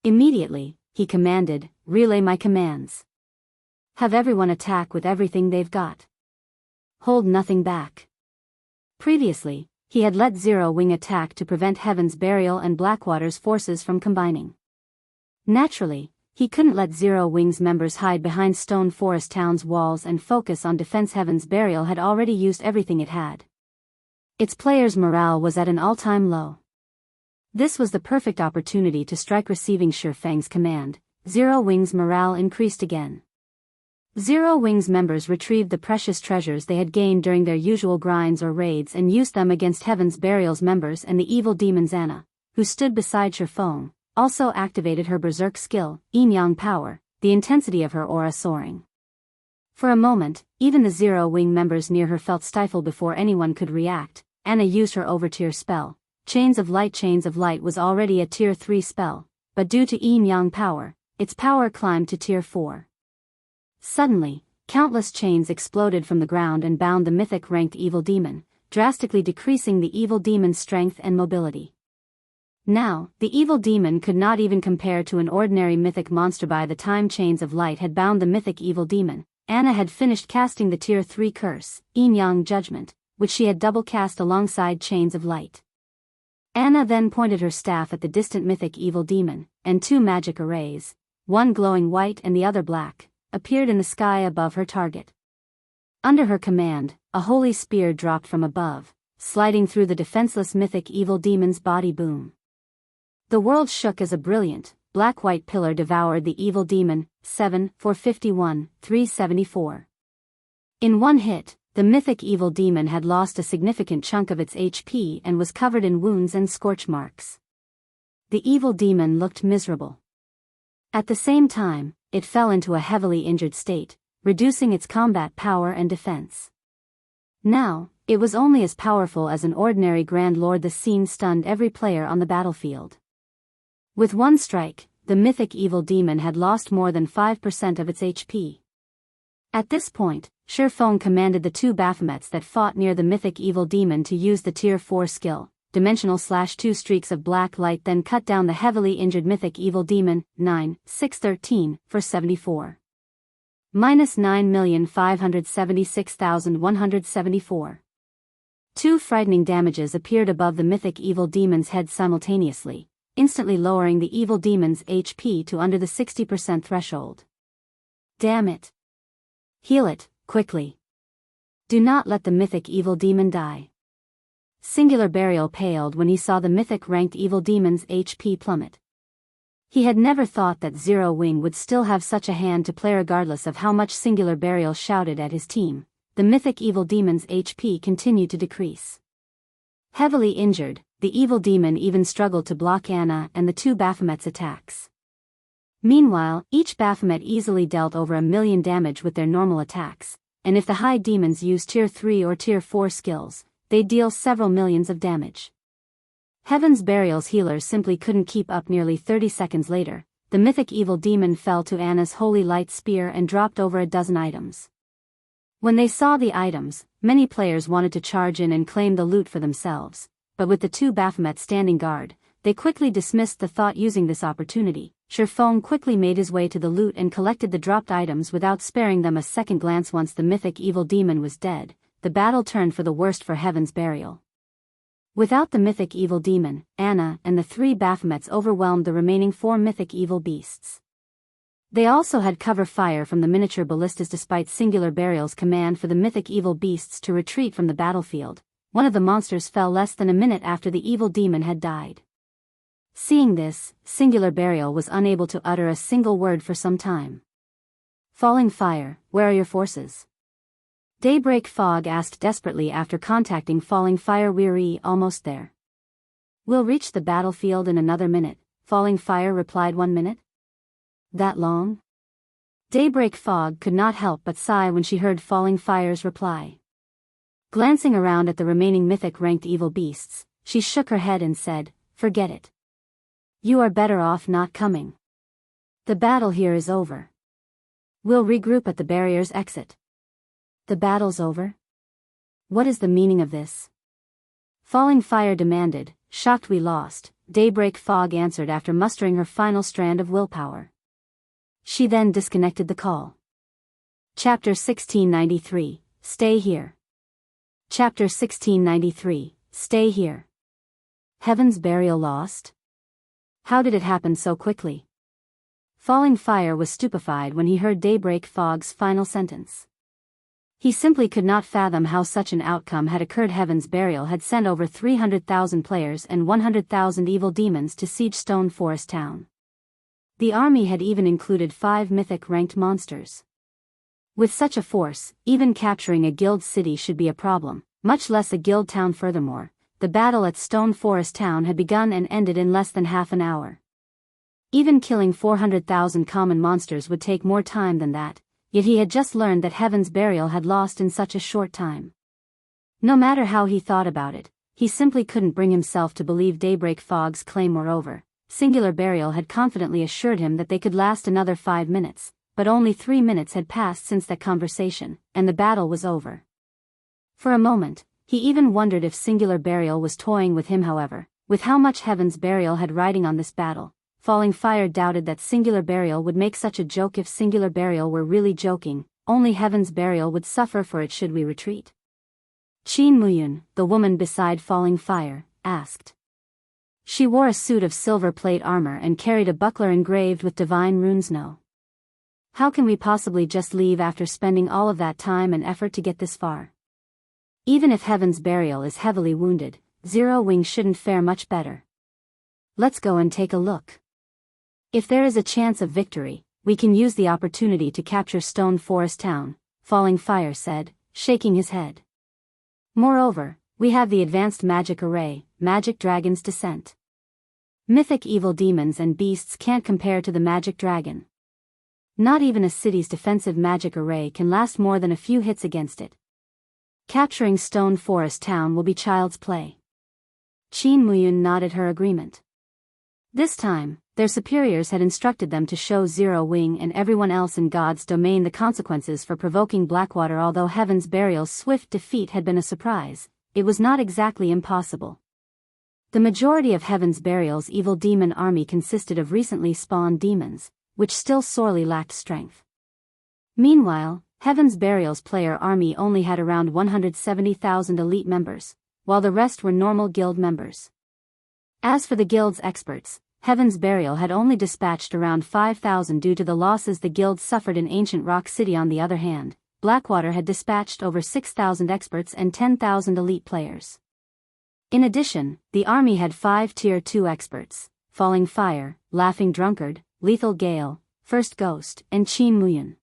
Immediately, he commanded, relay my commands. Have everyone attack with everything they've got. Hold nothing back. Previously, he had let Zero Wing attack to prevent Heaven's Burial and Blackwater's forces from combining. Naturally, he couldn't let Zero Wing's members hide behind Stone Forest Town's walls and focus on defense. Heaven's Burial had already used everything it had. Its players' morale was at an all-time low. This was the perfect opportunity to strike. Receiving Shifeng's command, Zero Wing's morale increased again. Zero Wing's members retrieved the precious treasures they had gained during their usual grinds or raids and used them against Heaven's Burial's members, and the evil demon Xana, who stood beside Shifeng, also activated her berserk skill, Yin Yang power, the intensity of her aura soaring. For a moment, even the Zero Wing members near her felt stifled. Before anyone could react, Anna used her overtier spell. Chains of Light. Chains of Light was already a tier 3 spell, but due to Yin Yang power, its power climbed to tier 4. Suddenly, countless chains exploded from the ground and bound the mythic-ranked evil demon, drastically decreasing the evil demon's strength and mobility. Now, the evil demon could not even compare to an ordinary mythic monster. By the time Chains of Light had bound the mythic evil demon, Anna had finished casting the tier 3 curse, Yin Yang Judgment, which she had double cast alongside Chains of Light. Anna then pointed her staff at the distant mythic evil demon, and 2 magic arrays, one glowing white and the other black, appeared in the sky above her target. Under her command, a holy spear dropped from above, sliding through the defenseless mythic evil demon's body. Boom. The world shook as a brilliant, black-white pillar devoured the evil demon. 7, 451, 374. In one hit, the mythic evil demon had lost a significant chunk of its HP and was covered in wounds and scorch marks. The evil demon looked miserable. At the same time, it fell into a heavily injured state, reducing its combat power and defense. Now, it was only as powerful as an ordinary Grand Lord. The scene stunned every player on the battlefield. With one strike, the mythic evil demon had lost more than 5% of its HP. At this point, Shifeng commanded the 2 Baphomets that fought near the mythic evil demon to use the tier 4 skill, Dimensional/2 streaks of black light, then cut down the heavily injured mythic evil demon. 9, 613, for 74. -9,576,174. 2 frightening damages appeared above the mythic evil demon's head simultaneously, instantly lowering the evil demon's HP to under the 60% threshold. Damn it. Heal it, quickly. Do not let the mythic evil demon die. Singular Burial paled when he saw the mythic-ranked evil demon's HP plummet. He had never thought that Zero Wing would still have such a hand to play. Regardless of how much Singular Burial shouted at his team, the mythic evil demon's HP continued to decrease. Heavily injured, the evil demon even struggled to block Anna and the 2 Baphomet's attacks. Meanwhile, each Baphomet easily dealt over 1,000,000 damage with their normal attacks, and if the high demons used tier 3 or tier 4 skills, they'd deal several millions of damage. Heaven's Burial's healers simply couldn't keep up. Nearly 30 seconds later, the mythic evil demon fell to Anna's holy light spear and dropped over a dozen items. When they saw the items, many players wanted to charge in and claim the loot for themselves, but with the two Baphomet standing guard, they quickly dismissed the thought. Using this opportunity, Shurfong quickly made his way to the loot and collected the dropped items without sparing them a second glance. Once the mythic evil demon was dead, the battle turned for the worst for Heaven's Burial. Without the mythic evil demon, Anna and the three Baphomets overwhelmed the remaining four mythic evil beasts. They also had cover fire from the miniature ballistas. Despite Singular Burial's command for the mythic evil beasts to retreat from the battlefield, one of the monsters fell less than a minute after the evil demon had died. Seeing this, Singular Burial was unable to utter a single word for some time. Falling Fire, where are your forces? Daybreak Fog asked desperately after contacting Falling Fire. We're almost there. We'll reach the battlefield in another minute, Falling Fire replied. 1 minute? That long? Daybreak Fog could not help but sigh when she heard Falling Fire's reply. Glancing around at the remaining mythic-ranked evil beasts, she shook her head and said, "Forget it. You are better off not coming. The battle here is over. We'll regroup at the barrier's exit." The battle's over? What is the meaning of this? Falling Fire demanded, shocked. We lost, Daybreak Fog answered after mustering her final strand of willpower. She then disconnected the call. Chapter 1693, Stay Here. Chapter 1693, Stay Here. Heaven's Burial lost? How did it happen so quickly? Falling Fire was stupefied when he heard Daybreak Fog's final sentence. He simply could not fathom how such an outcome had occurred. Heaven's Burial had sent over 300,000 players and 100,000 evil demons to siege Stone Forest Town. The army had even included 5 mythic-ranked monsters. With such a force, even capturing a guild city should be a problem, much less a guild town. Furthermore, the battle at Stone Forest Town had begun and ended in less than half an hour. Even killing 400,000 common monsters would take more time than that, yet he had just learned that Heaven's Burial had lost in such a short time. No matter how he thought about it, he simply couldn't bring himself to believe Daybreak Fog's claim. Moreover, Singular Burial had confidently assured him that they could last another 5 minutes, but only 3 minutes had passed since that conversation, and the battle was over. For a moment, he even wondered if Singular Burial was toying with him. However, with how much Heaven's Burial had riding on this battle, Falling Fire doubted that Singular Burial would make such a joke. If Singular Burial were really joking, only Heaven's Burial would suffer for it should we retreat. Qin Muyun, the woman beside Falling Fire, asked. She wore a suit of silver plate armor and carried a buckler engraved with divine runes. No. How can we possibly just leave after spending all of that time and effort to get this far? Even if Heaven's Burial is heavily wounded, Zero Wing shouldn't fare much better. Let's go and take a look. If there is a chance of victory, we can use the opportunity to capture Stone Forest Town, Falling Fire said, shaking his head. Moreover, we have the advanced magic array, Magic Dragon's Descent. Mythic evil demons and beasts can't compare to the Magic Dragon. Not even a city's defensive magic array can last more than a few hits against it. Capturing Stone Forest Town will be child's play. Qin Muyun nodded her agreement. This time, their superiors had instructed them to show Zero Wing and everyone else in God's domain the consequences for provoking Blackwater. Although Heaven's Burial's swift defeat had been a surprise, it was not exactly impossible. The majority of Heaven's Burial's evil demon army consisted of recently spawned demons, which still sorely lacked strength. Meanwhile, Heaven's Burial's player army only had around 170,000 elite members, while the rest were normal guild members. As for the guild's experts, Heaven's Burial had only dispatched around 5,000 due to the losses the guild suffered in Ancient Rock City. On the other hand, Blackwater had dispatched over 6,000 experts and 10,000 elite players. In addition, the army had 5 Tier 2 experts, Falling Fire, Laughing Drunkard, Lethal Gale, First Ghost, and Qin Muyun.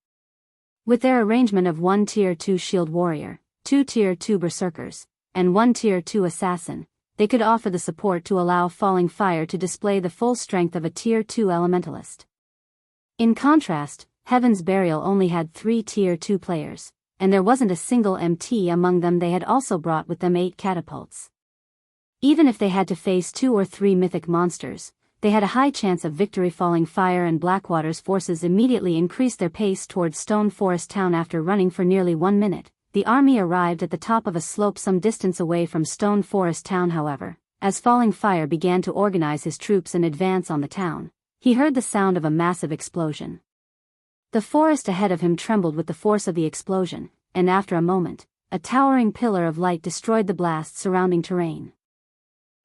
With their arrangement of 1 Tier 2 Shield Warrior, 2 Tier 2 Berserkers, and 1 Tier 2 Assassin, they could offer the support to allow Falling Fire to display the full strength of a Tier 2 Elementalist. In contrast, Heaven's Burial only had 3 Tier 2 players, and there wasn't a single MT among them. They had also brought with them 8 catapults. Even if they had to face 2 or 3 mythic monsters, they had a high chance of victory. Falling Fire and Blackwater's forces immediately increased their pace towards Stone Forest Town. After running for nearly 1 minute, the army arrived at the top of a slope some distance away from Stone Forest Town. However, as Falling Fire began to organize his troops and advance on the town, he heard the sound of a massive explosion. The forest ahead of him trembled with the force of the explosion, and after a moment, a towering pillar of light destroyed the blast surrounding terrain.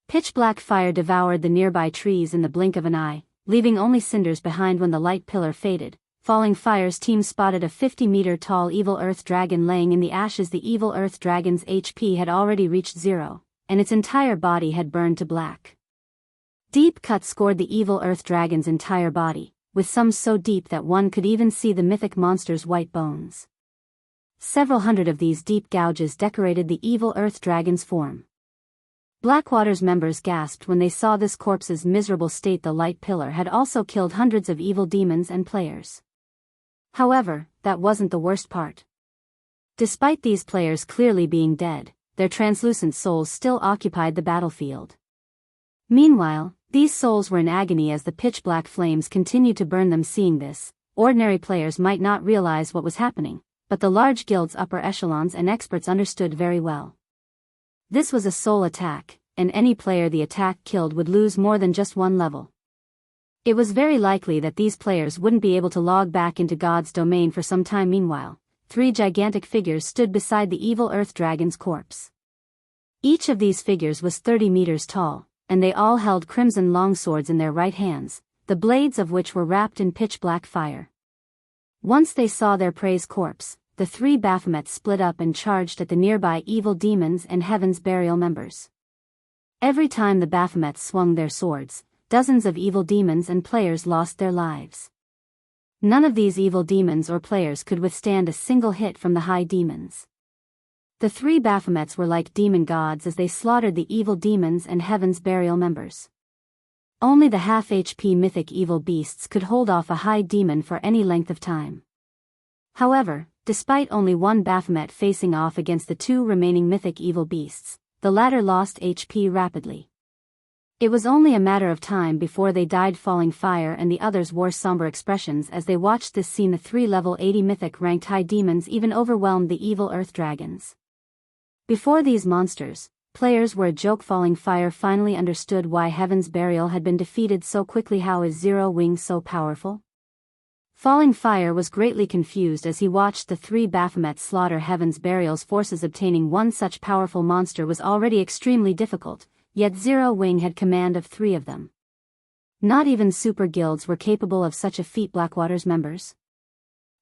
Pitch-black fire devoured the nearby trees in the blink of an eye, leaving only cinders behind. When the light pillar faded, Falling Fire's team spotted a 50-meter-tall evil earth dragon laying in the ashes. The evil earth dragon's HP had already reached 0, and its entire body had burned to black. Deep cuts scored the evil earth dragon's entire body, with some so deep that one could even see the mythic monster's white bones. Several hundred of these deep gouges decorated the evil earth dragon's form. Blackwater's members gasped when they saw this corpse's miserable state. The light pillar had also killed hundreds of evil demons and players. However, that wasn't the worst part. Despite these players clearly being dead, their translucent souls still occupied the battlefield. Meanwhile, these souls were in agony as the pitch-black flames continued to burn them. Seeing this, ordinary players might not realize what was happening, but the large guild's upper echelons and experts understood very well. This was a soul attack, and any player the attack killed would lose more than just one level. It was very likely that these players wouldn't be able to log back into God's domain for some time. Meanwhile, 3 gigantic figures stood beside the evil earth dragon's corpse. Each of these figures was 30 meters tall, and they all held crimson longswords in their right hands, the blades of which were wrapped in pitch-black fire. Once they saw their prey's corpse, the 3 Baphomets split up and charged at the nearby evil demons and Heaven's Burial members. Every time the Baphomets swung their swords, dozens of evil demons and players lost their lives. None of these evil demons or players could withstand a single hit from the high demons. The 3 Baphomets were like demon gods as they slaughtered the evil demons and Heaven's Burial members. Only the half HP mythic evil beasts could hold off a high demon for any length of time. However, despite only 1 Baphomet facing off against the 2 remaining mythic evil beasts, the latter lost HP rapidly. It was only a matter of time before they died. Falling Fire and the others wore somber expressions as they watched this scene. The 3 level 80 mythic ranked high demons even overwhelmed the evil earth dragons. Before these monsters, players were a joke. Falling Fire finally understood why Heaven's Burial had been defeated so quickly. How is Zero Wing so powerful? Falling Fire was greatly confused as he watched the 3 Baphomets slaughter Heaven's Burial's forces. Obtaining one such powerful monster was already extremely difficult, yet Zero Wing had command of 3 of them. Not even super guilds were capable of such a feat. Blackwater's members.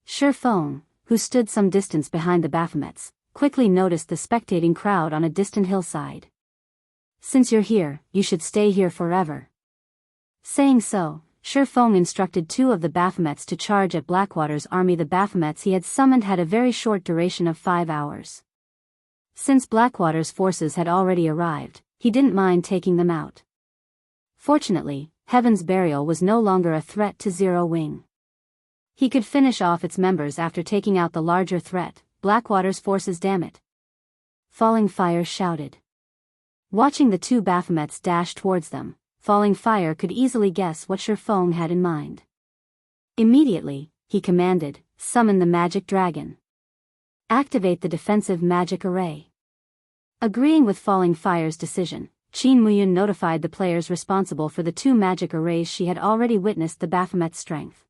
Shurfong, who stood some distance behind the Baphomets, quickly noticed the spectating crowd on a distant hillside. "Since you're here, you should stay here forever." Saying so, Shurfong instructed 2 of the Baphomets to charge at Blackwater's army. The Baphomets he had summoned had a very short duration of 5 hours. Since Blackwater's forces had already arrived, he didn't mind taking them out. Fortunately, Heaven's Burial was no longer a threat to Zero Wing. He could finish off its members after taking out the larger threat, Blackwater's forces. "Damn it!" Falling Fire shouted. Watching the 2 Baphomets dash towards them, Falling Fire could easily guess what Shurfong had in mind. Immediately, he commanded, "Summon the magic dragon. Activate the defensive magic array." Agreeing with Falling Fire's decision, Qin Muyun notified the players responsible for the 2 magic arrays she had already witnessed the Baphomet's strength.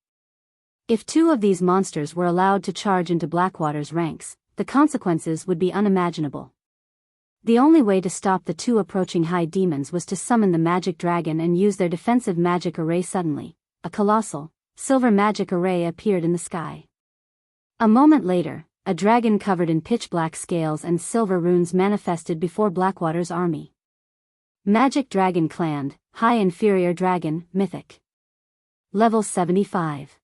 If 2 of these monsters were allowed to charge into Blackwater's ranks, the consequences would be unimaginable. The only way to stop the 2 approaching high demons was to summon the magic dragon and use their defensive magic array. Suddenly, a colossal, silver magic array appeared in the sky. A moment later, a dragon covered in pitch-black scales and silver runes manifested before Blackwater's army. Magic Dragon Clan, High Inferior Dragon, Mythic. Level 75.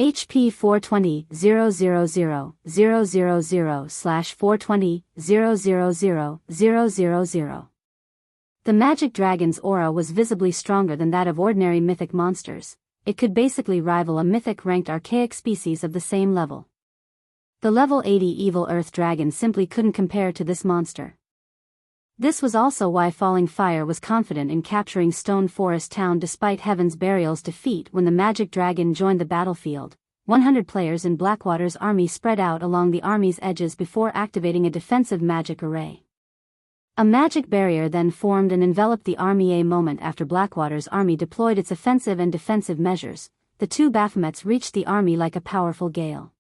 HP 420,000/420,000,000. The magic dragon's aura was visibly stronger than that of ordinary mythic monsters. It could basically rival a mythic-ranked archaic species of the same level. The level 80 evil earth dragon simply couldn't compare to this monster. This was also why Falling Fire was confident in capturing Stone Forest Town despite Heaven's Burial's defeat when the magic dragon joined the battlefield. 100 players in Blackwater's army spread out along the army's edges before activating a defensive magic array. A magic barrier then formed and enveloped the army. A moment after Blackwater's army deployed its offensive and defensive measures, the two Baphomets reached the army like a powerful gale.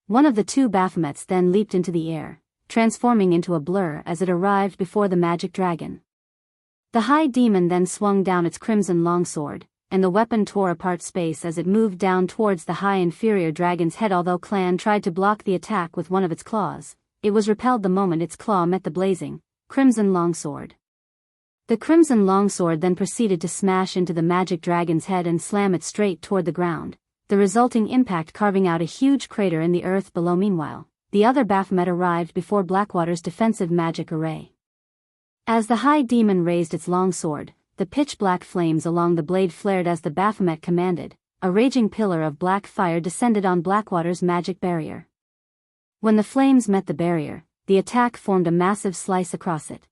One of the two Baphomets then leaped into the air, transforming into a blur as it arrived before the magic dragon. The High Demon then swung down its crimson longsword, and the weapon tore apart space as it moved down towards the high inferior dragon's head. Although Clan tried to block the attack with one of its claws, it was repelled the moment its claw met the blazing, crimson longsword. The crimson longsword then proceeded to smash into the magic dragon's head and slam it straight toward the ground, the resulting impact carving out a huge crater in the earth below. Meanwhile, the other Baphomet arrived before Blackwater's defensive magic array. As the High Demon raised its longsword, the pitch-black flames along the blade flared as the Baphomet commanded. A raging pillar of black fire descended on Blackwater's magic barrier. When the flames met the barrier, the attack formed a massive slice across it.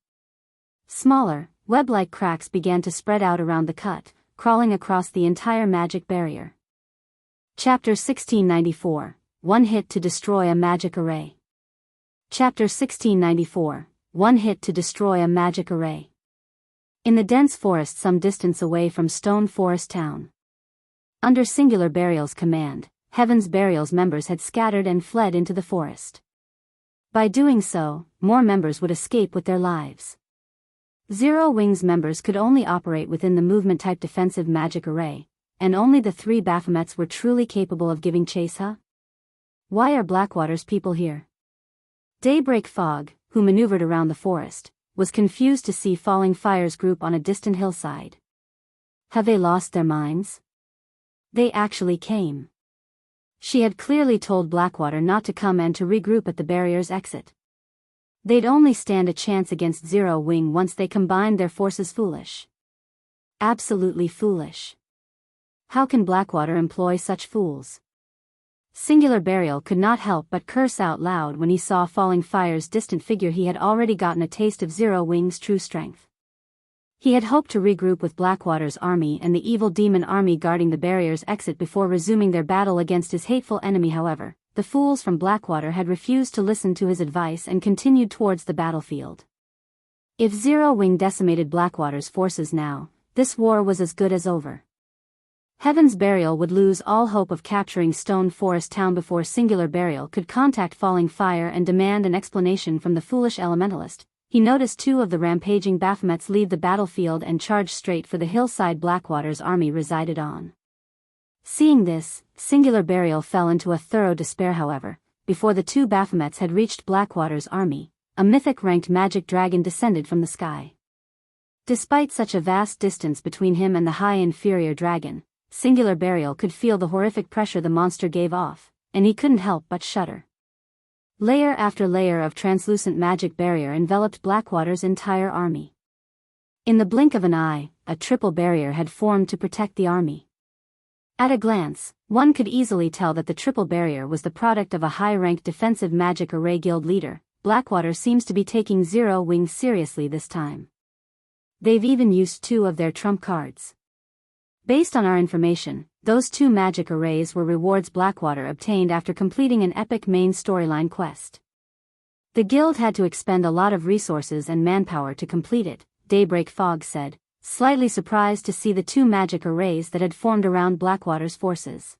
Smaller, web-like cracks began to spread out around the cut, crawling across the entire magic barrier. Chapter 1694. One hit to destroy a magic array. Chapter 1694. One hit to destroy a magic array. In the dense forest some distance away from Stone Forest Town. Under Singular Burial's command, Heaven's Burial's members had scattered and fled into the forest. By doing so, more members would escape with their lives. Zero Wing's members could only operate within the movement-type defensive magic array, and only the three Baphomets were truly capable of giving chase. Why are Blackwater's people here? Daybreak Fog, who maneuvered around the forest, was confused to see Falling Fire's group on a distant hillside. Have they lost their minds? They actually came. She had clearly told Blackwater not to come and to regroup at the barrier's exit. They'd only stand a chance against Zero Wing once they combined their forces. Foolish. Absolutely foolish. How can Blackwater employ such fools? Singular Burial could not help but curse out loud when he saw Falling Fire's distant figure. He had already gotten a taste of Zero Wing's true strength. He had hoped to regroup with Blackwater's army and the evil demon army guarding the barrier's exit before resuming their battle against his hateful enemy. However, the fools from Blackwater had refused to listen to his advice and continued towards the battlefield. If Zero Wing decimated Blackwater's forces now, this war was as good as over. Heaven's Burial would lose all hope of capturing Stone Forest Town before Singular Burial could contact Falling Fire and demand an explanation from the foolish elementalist. He noticed two of the rampaging Baphomets leave the battlefield and charge straight for the hillside Blackwater's army resided on. Seeing this, Singular Burial fell into a thorough despair. However, before the two Baphomets had reached Blackwater's army, a mythic-ranked magic dragon descended from the sky. Despite such a vast distance between him and the high inferior dragon, Singular Burial could feel the horrific pressure the monster gave off, and he couldn't help but shudder. Layer after layer of translucent magic barrier enveloped Blackwater's entire army. In the blink of an eye, a triple barrier had formed to protect the army. At a glance, one could easily tell that the triple barrier was the product of a high-ranked defensive magic array guild leader. Blackwater seems to be taking Zero Wing seriously this time. They've even used two of their trump cards. Based on our information, those two magic arrays were rewards Blackwater obtained after completing an epic main storyline quest. The guild had to expend a lot of resources and manpower to complete it, Daybreak Fog said, slightly surprised to see the two magic arrays that had formed around Blackwater's forces.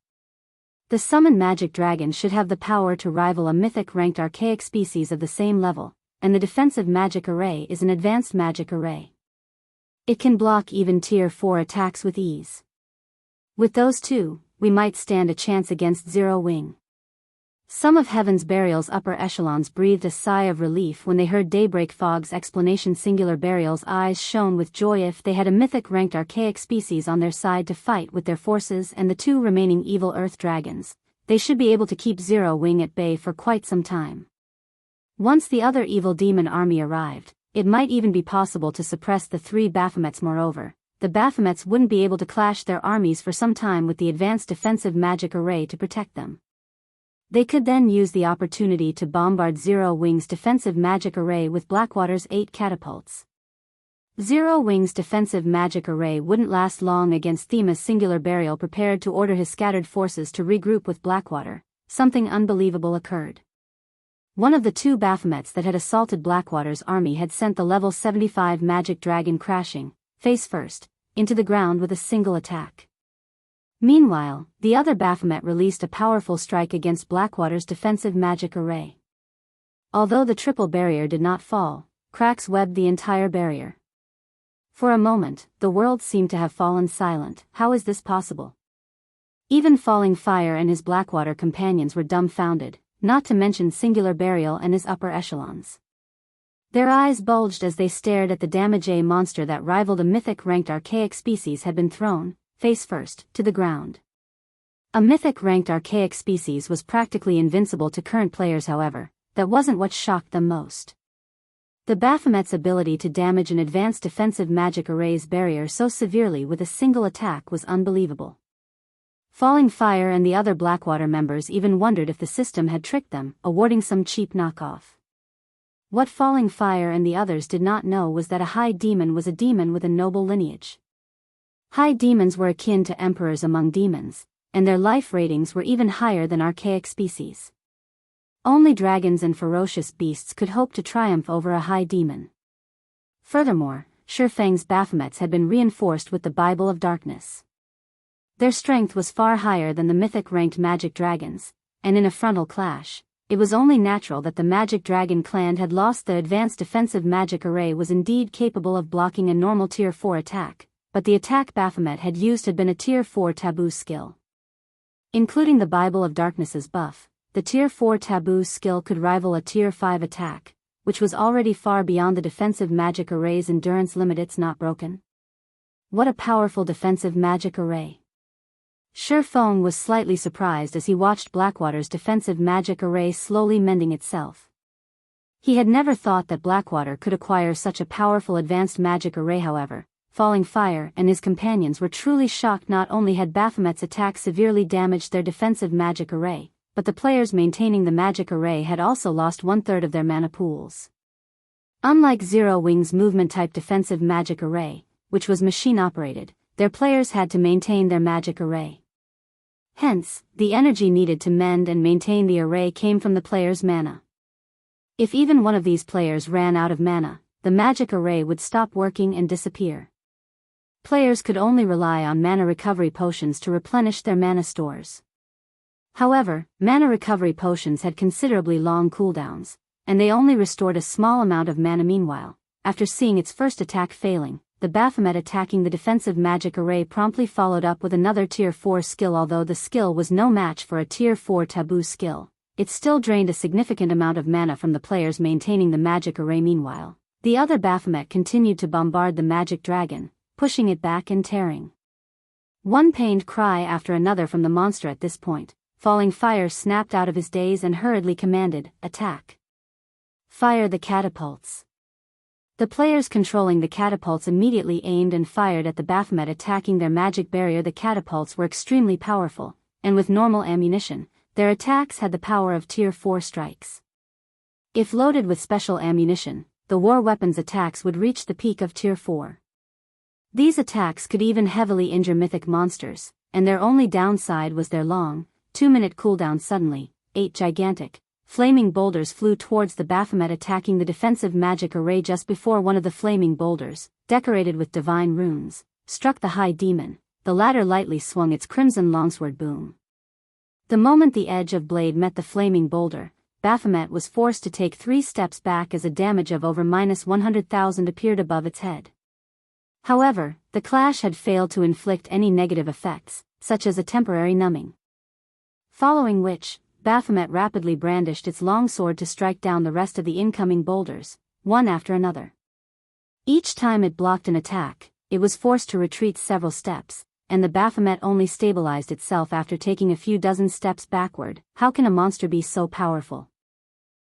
The summoned magic dragon should have the power to rival a mythic-ranked archaic species of the same level, and the defensive magic array is an advanced magic array. It can block even Tier 4 attacks with ease. With those two, we might stand a chance against Zero Wing. Some of Heaven's Burial's upper echelons breathed a sigh of relief when they heard Daybreak Fog's explanation. Singular Burial's eyes shone with joy. If they had a mythic-ranked archaic species on their side to fight with their forces and the two remaining evil earth dragons, they should be able to keep Zero Wing at bay for quite some time. Once the other evil demon army arrived, it might even be possible to suppress the three Baphomets. Moreover, the Baphomets wouldn't be able to clash their armies for some time with the advanced defensive magic array to protect them. They could then use the opportunity to bombard Zero Wing's defensive magic array with Blackwater's 8 catapults. Zero Wing's defensive magic array wouldn't last long against Themis' singular burial. Prepared to order his scattered forces to regroup with Blackwater, something unbelievable occurred. One of the 2 Baphomets that had assaulted Blackwater's army had sent the level 75 magic dragon crashing, face first, into the ground with a single attack. Meanwhile, the other Baphomet released a powerful strike against Blackwater's defensive magic array. Although the triple barrier did not fall, cracks webbed the entire barrier. For a moment, the world seemed to have fallen silent. How is this possible? Even Falling Fire and his Blackwater companions were dumbfounded, not to mention Singular Burial and his upper echelons. Their eyes bulged as they stared at the damage a monster that rivaled a mythic-ranked archaic species had been thrown, face first, to the ground. A mythic-ranked archaic species was practically invincible to current players. However, that wasn't what shocked them most. The Baphomet's ability to damage an advanced defensive magic array's barrier so severely with a single attack was unbelievable. Falling Fire and the other Blackwater members even wondered if the system had tricked them, awarding some cheap knockoff. What Falling Fire and the others did not know was that a high demon was a demon with a noble lineage. High demons were akin to emperors among demons, and their life ratings were even higher than archaic species. Only dragons and ferocious beasts could hope to triumph over a high demon. Furthermore, Shifang's Baphomets had been reinforced with the Bible of Darkness. Their strength was far higher than the mythic-ranked magic dragons, and in a frontal clash, it was only natural that the magic dragon clan had lost. The advanced defensive magic array was indeed capable of blocking a normal Tier 4 attack, but the attack Baphomet had used had been a Tier 4 taboo skill. Including the Bible of Darkness's buff, the Tier 4 taboo skill could rival a Tier 5 attack, which was already far beyond the defensive magic array's endurance limit. It's not broken. What a powerful defensive magic array. Shifang was slightly surprised as he watched Blackwater's defensive magic array slowly mending itself. He had never thought that Blackwater could acquire such a powerful advanced magic array. However, Falling Fire and his companions were truly shocked. Not only had Baphomet's attack severely damaged their defensive magic array, but the players maintaining the magic array had also lost 1/3 of their mana pools. Unlike Zero Wing's movement-type defensive magic array, which was machine-operated, their players had to maintain their magic array. Hence, the energy needed to mend and maintain the array came from the player's mana. If even one of these players ran out of mana, the magic array would stop working and disappear. Players could only rely on mana recovery potions to replenish their mana stores. However, mana recovery potions had considerably long cooldowns, and they only restored a small amount of mana. Meanwhile, after seeing its first attack failing, the Baphomet attacking the defensive magic array promptly followed up with another Tier 4 skill. Although the skill was no match for a Tier 4 taboo skill, it still drained a significant amount of mana from the players maintaining the magic array. Meanwhile, the other Baphomet continued to bombard the magic dragon, pushing it back and tearing. One pained cry after another from the monster. At this point, Falling Fire snapped out of his daze and hurriedly commanded, "Attack! Fire the catapults!" The players controlling the catapults immediately aimed and fired at the Baphomet attacking their magic barrier. The catapults were extremely powerful, and with normal ammunition, their attacks had the power of Tier 4 strikes. If loaded with special ammunition, the war weapons attacks would reach the peak of Tier 4. These attacks could even heavily injure mythic monsters, and their only downside was their long, 2-minute cooldown. Suddenly, 8 gigantic, flaming boulders flew towards the Baphomet attacking the defensive magic array. Just before one of the flaming boulders, decorated with divine runes, struck the high demon, the latter lightly swung its crimson longsword. Boom. The moment the edge of blade met the flaming boulder, Baphomet was forced to take 3 steps back as a damage of over -100,000 appeared above its head. However, the clash had failed to inflict any negative effects, such as a temporary numbing. Following which, Baphomet rapidly brandished its longsword to strike down the rest of the incoming boulders, one after another. Each time it blocked an attack, it was forced to retreat several steps, and the Baphomet only stabilized itself after taking a few dozen steps backward. How can a monster be so powerful?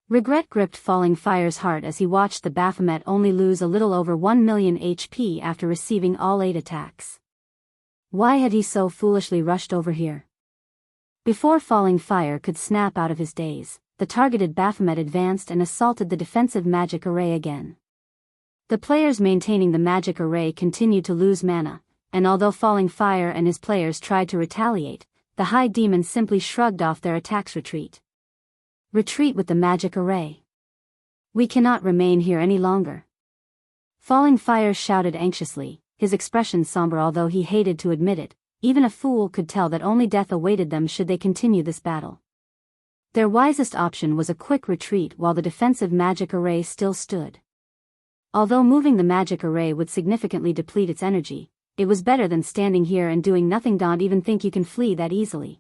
Regret gripped Falling Fire's heart as he watched the Baphomet only lose a little over 1 million HP after receiving all 8 attacks. Why had he so foolishly rushed over here? Before falling fire could snap out of his daze, the targeted Baphomet advanced and assaulted the defensive magic array again. The players maintaining the magic array continued to lose mana, and although falling fire and his players tried to retaliate, the high demons simply shrugged off their attacks. Retreat. Retreat with the magic array. We cannot remain here any longer. Falling fire shouted anxiously, his expression somber although he hated to admit it. Even a fool could tell that only death awaited them should they continue this battle. Their wisest option was a quick retreat while the defensive magic array still stood. Although moving the magic array would significantly deplete its energy, it was better than standing here and doing nothing. Don't even think you can flee that easily.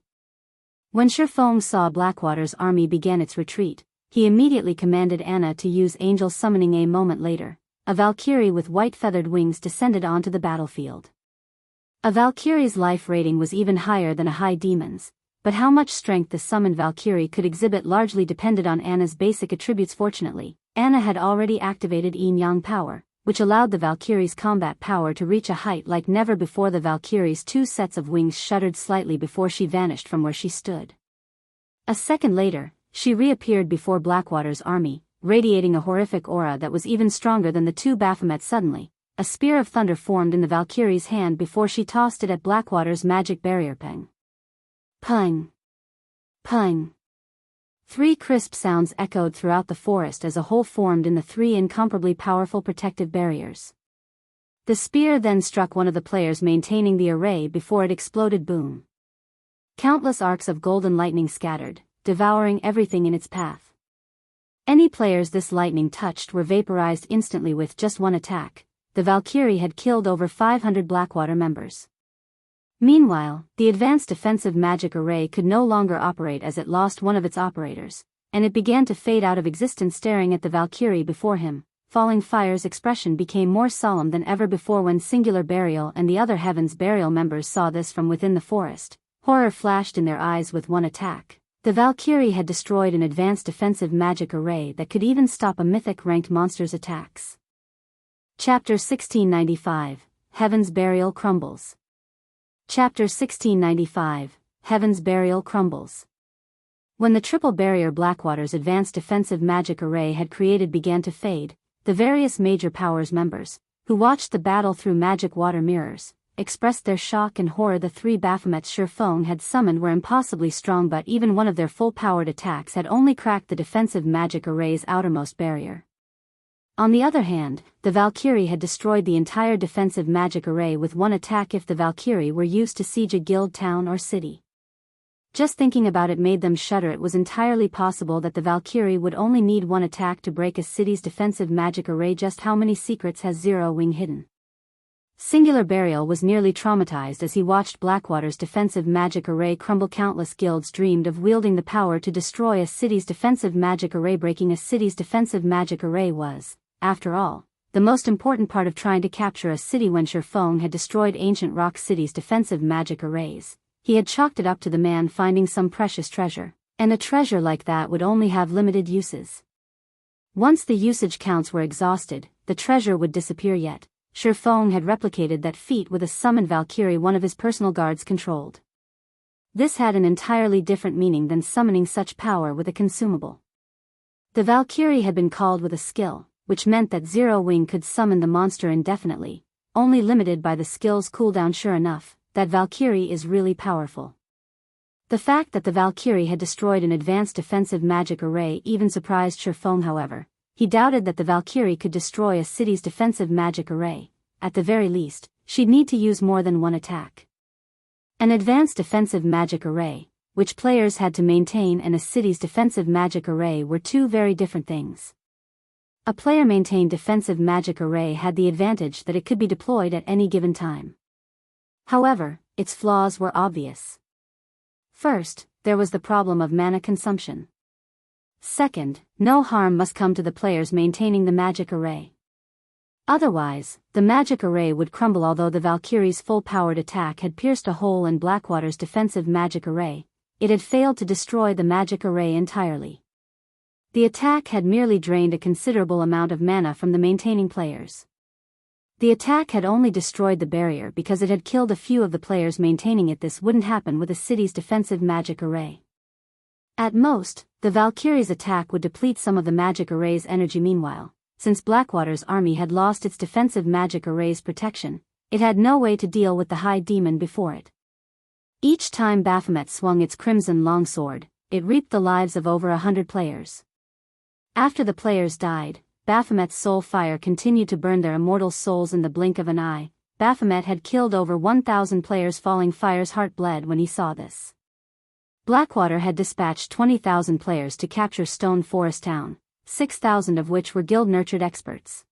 When Shurfong saw Blackwater's army began its retreat, he immediately commanded Anna to use angel summoning. A moment later, a Valkyrie with white feathered wings descended onto the battlefield. A Valkyrie's life rating was even higher than a high demon's, but how much strength the summoned Valkyrie could exhibit largely depended on Anna's basic attributes. Fortunately, Anna had already activated Yin-Yang power, which allowed the Valkyrie's combat power to reach a height like never before. The Valkyrie's two sets of wings shuddered slightly before she vanished from where she stood. A second later, she reappeared before Blackwater's army, radiating a horrific aura that was even stronger than the two Baphomets. Suddenly, a spear of thunder formed in the Valkyrie's hand before she tossed it at Blackwater's magic barrier. Peng. Peng. Peng. Three crisp sounds echoed throughout the forest as a hole formed in the three incomparably powerful protective barriers. The spear then struck one of the players maintaining the array before it exploded. Boom. Countless arcs of golden lightning scattered, devouring everything in its path. Any players this lightning touched were vaporized instantly. With just one attack, the Valkyrie had killed over 500 Blackwater members. Meanwhile, the advanced defensive magic array could no longer operate as it lost one of its operators, and it began to fade out of existence. Staring at the Valkyrie before him, Falling Fire's expression became more solemn than ever before. When Singular Burial and the other Heaven's Burial members saw this from within the forest, horror flashed in their eyes. With one attack, the Valkyrie had destroyed an advanced defensive magic array that could even stop a mythic-ranked monster's attacks. Chapter 1695, Heaven's Burial Crumbles. Chapter 1695, Heaven's Burial Crumbles. When the triple barrier Blackwater's advanced defensive magic array had created began to fade, the various major powers members, who watched the battle through magic water mirrors, expressed their shock and horror. The three Baphomets Shurfong had summoned were impossibly strong, but even one of their full-powered attacks had only cracked the defensive magic array's outermost barrier. On the other hand, the Valkyrie had destroyed the entire defensive magic array with one attack. If the Valkyrie were used to siege a guild town or city, just thinking about it made them shudder. It was entirely possible that the Valkyrie would only need one attack to break a city's defensive magic array. Just how many secrets has Zero Wing hidden? Singular Burial was nearly traumatized as he watched Blackwater's defensive magic array crumble. Countless guilds dreamed of wielding the power to destroy a city's defensive magic array. Breaking a city's defensive magic array was, after all, the most important part of trying to capture a city. When Shurfong had destroyed Ancient Rock City's defensive magic arrays, he had chalked it up to the man finding some precious treasure, and a treasure like that would only have limited uses. Once the usage counts were exhausted, the treasure would disappear. Yet, Shurfong had replicated that feat with a summoned Valkyrie one of his personal guards controlled. This had an entirely different meaning than summoning such power with a consumable. The Valkyrie had been called with a skill, which meant that Zero Wing could summon the monster indefinitely, only limited by the skill's cooldown. Sure enough, that Valkyrie is really powerful. The fact that the Valkyrie had destroyed an advanced defensive magic array even surprised Shurfong. However, he doubted that the Valkyrie could destroy a city's defensive magic array. At the very least, she'd need to use more than one attack. An advanced defensive magic array, which players had to maintain, and a city's defensive magic array were two very different things. A player-maintained defensive magic array had the advantage that it could be deployed at any given time. However, its flaws were obvious. First, there was the problem of mana consumption. Second, no harm must come to the players maintaining the magic array. Otherwise, the magic array would crumble. Although the Valkyrie's full-powered attack had pierced a hole in Blackwater's defensive magic array, it had failed to destroy the magic array entirely. The attack had merely drained a considerable amount of mana from the maintaining players. The attack had only destroyed the barrier because it had killed a few of the players maintaining it. This wouldn't happen with a city's defensive magic array. At most, the Valkyrie's attack would deplete some of the magic array's energy. Meanwhile, since Blackwater's army had lost its defensive magic array's protection, it had no way to deal with the High Demon before it. Each time Baphomet swung its crimson longsword, it reaped the lives of over 100 players. After the players died, Baphomet's soul fire continued to burn their immortal souls in the blink of an eye. Baphomet had killed over 1,000 players. Falling Fire's heart bled when he saw this. Blackwater had dispatched 20,000 players to capture Stone Forest Town, 6,000 of which were guild-nurtured experts.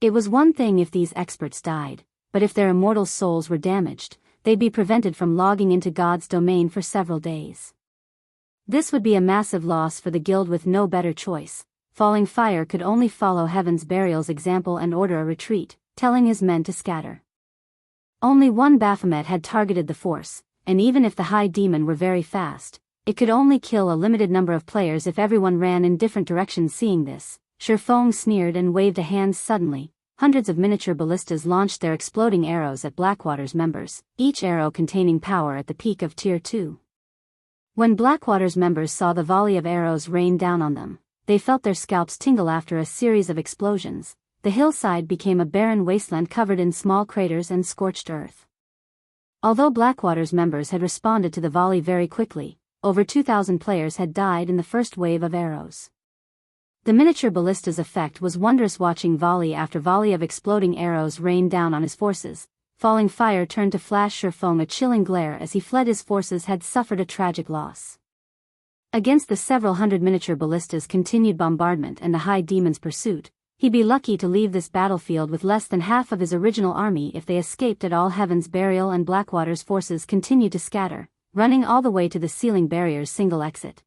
It was one thing if these experts died, but if their immortal souls were damaged, they'd be prevented from logging into God's domain for several days. This would be a massive loss for the guild. With no better choice, Falling Fire could only follow Heaven's Burial's example and order a retreat, telling his men to scatter. Only one Baphomet had targeted the force, and even if the High Demon were very fast, it could only kill a limited number of players if everyone ran in different directions. Seeing this, Shurfong sneered and waved a hand. Suddenly, hundreds of miniature ballistas launched their exploding arrows at Blackwater's members, each arrow containing power at the peak of Tier 2. When Blackwater's members saw the volley of arrows rain down on them, they felt their scalps tingle. After a series of explosions, the hillside became a barren wasteland covered in small craters and scorched earth. Although Blackwater's members had responded to the volley very quickly, over 2,000 players had died in the first wave of arrows. The miniature ballista's effect was wondrous. Watching volley after volley of exploding arrows rain down on his forces, Falling Fire turned to flash Shurfong a chilling glare as he fled. His forces had suffered a tragic loss. Against the several hundred miniature ballistas' continued bombardment and the High Demon's pursuit, he'd be lucky to leave this battlefield with less than half of his original army if they escaped at all. Heaven's Burial and Blackwater's forces continued to scatter, running all the way to the Sealing Barrier's single exit.